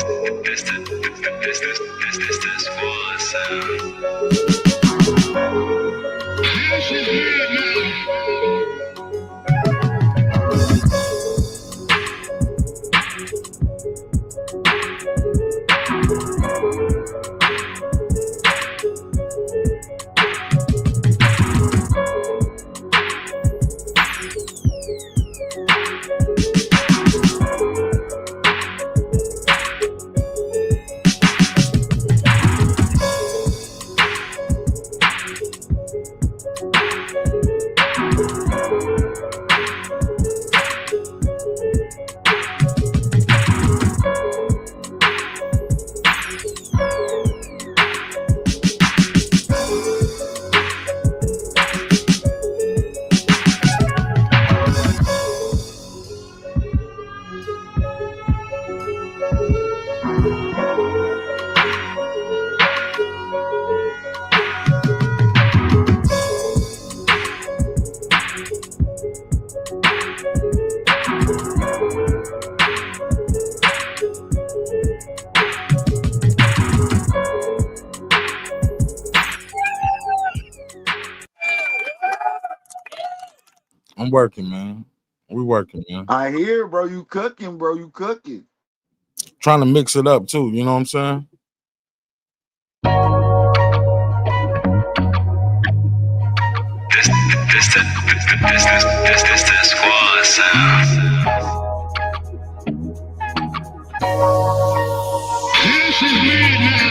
I'm working, man. We working, man. I hear, bro. You cooking, bro. You cooking. Trying to mix it up too. You know what I'm saying? This that squad sound. This is me now.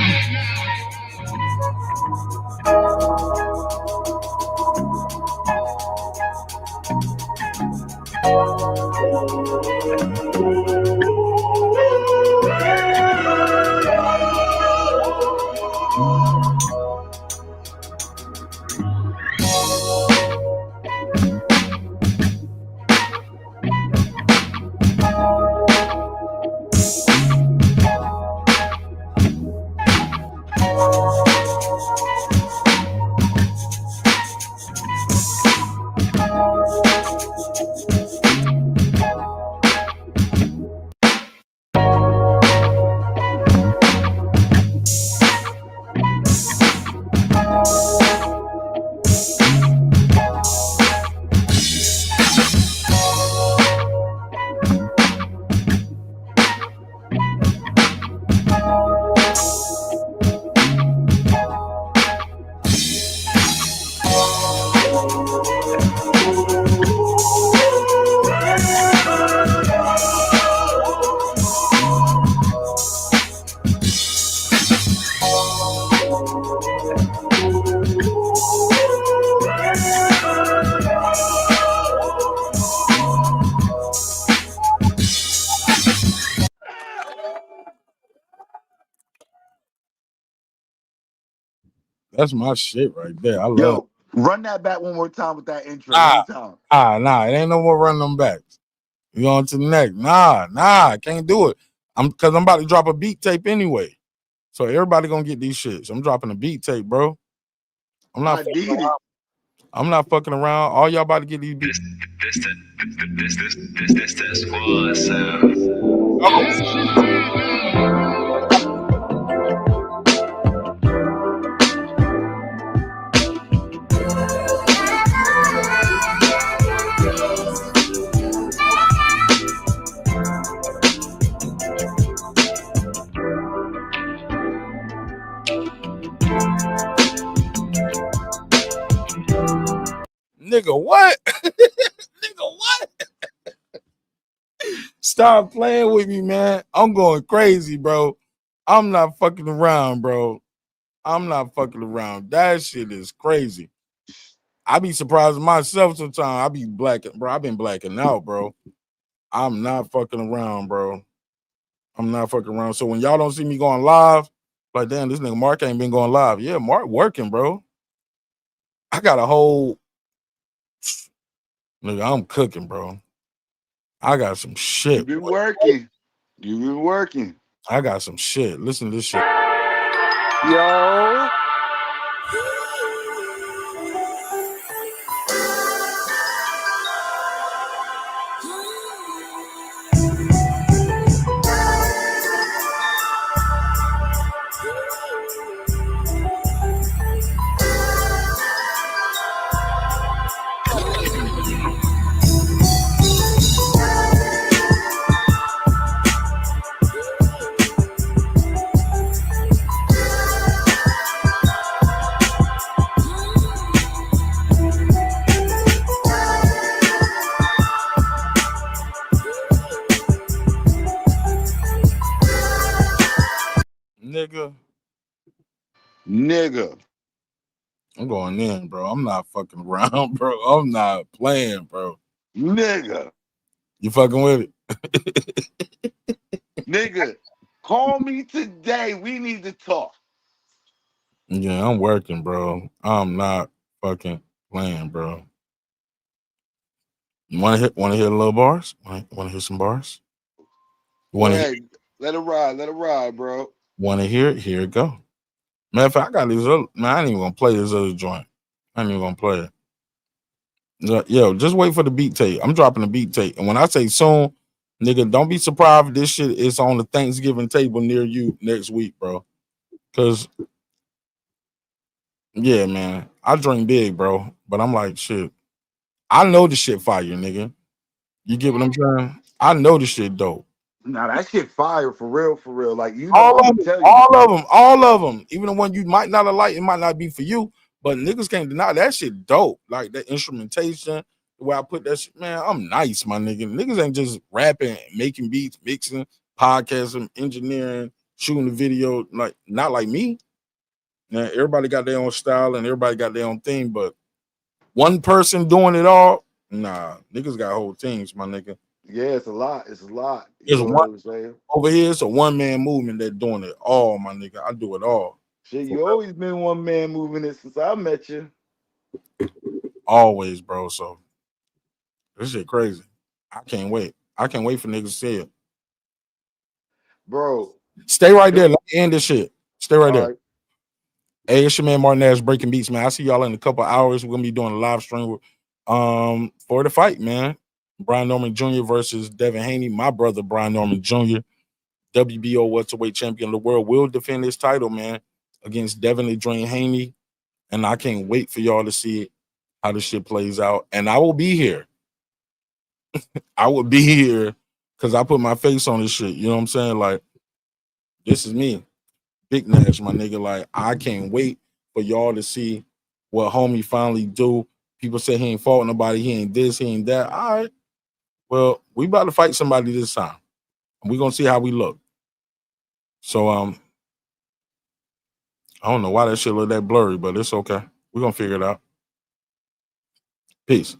That's my shit right there. I love. Yo, run that back one more time with that intro. One more time. Nah. It ain't no more running them backs. You on to the next. Nah. I can't do it. I'm about to drop a beat tape anyway. So everybody gonna get these shits. I'm dropping a beat tape, bro. I'm not fucking around. I'm not fucking around. All y'all about to get these beats. This that squad sound. Nigga, what? Nigga, what? Stop playing with me, man. I'm going crazy, bro. I'm not fucking around, bro. I'm not fucking around. That shit is crazy. I be surprising myself sometimes. I be blacking, bro. I've been blacking out, bro. I'm not fucking around, bro. I'm not fucking around. So when y'all don't see me going live, like, damn, this nigga Mark ain't been going live. Yeah, Mark working, bro. I got a whole nigga. I'm cooking, bro. I got some shit. You been working. You been working. I got some shit. Listen to this shit. Yo. Nigga. I'm going in, bro. I'm not fucking around, bro. I'm not playing, bro. Nigga. You fucking with it? Nigga, call me today. We need to talk. Yeah, I'm working, bro. I'm not fucking playing, bro. You want to hear the little bars? Want to hear some bars? Let it ride, bro. Want to hear it? Here it go. Matter of fact, I got these other, man, I ain't even gonna play this other joint. I ain't even gonna play it. Yo, just wait for the beat tape. I'm dropping the beat tape. And when I say soon, nigga, don't be surprised if this shit is on the Thanksgiving table near you next week, bro. Cause yeah, man, I drink big, bro. But I'm like, shit. I know the shit fire, nigga. You get what I'm saying? I know the shit dope. Nah, that shit fire for real. Like, you know, all of them. Even the one you might not have liked, it might not be for you, but niggas can't deny that shit dope. Like the instrumentation, the way I put that shit, man, I'm nice, my nigga. Niggas ain't just rapping, making beats, mixing, podcasting, engineering, shooting the video, like not like me. Now, everybody got their own style and everybody got their own thing, but one person doing it all, nah, niggas got whole teams, my nigga. Yeah, it's a lot. It's a lot. There's You know what I'm saying? over here, it's a one-man movement that doing it all, my nigga. I do it all. Shit, you always been one man moving it since I met you. Always, bro. So this shit crazy. I can't wait. I can't wait for niggas to see it. Bro. Stay right there. Let me end this shit. Stay right there. Right. Hey, it's your man Martin Nash breaking beats, man. I see y'all in a couple hours. We're gonna be doing a live stream for the fight, man. Brian Norman Jr. versus Devin Haney. My brother Brian Norman Jr., WBO welterweight champion of the world, will defend his title, man, against Devin the Dream Haney. And I can't wait for y'all to see it, how this shit plays out. And I will be here. I will be here because I put my face on this shit. You know what I'm saying? Like, this is me. Big Nash, my nigga. Like, I can't wait for y'all to see what homie finally do. People say he ain't fought nobody, he ain't this, he ain't that. All right. Well, we about to fight somebody this time. And we're gonna see how we look. So I don't know why that shit look that blurry, but it's okay. We're gonna figure it out. Peace.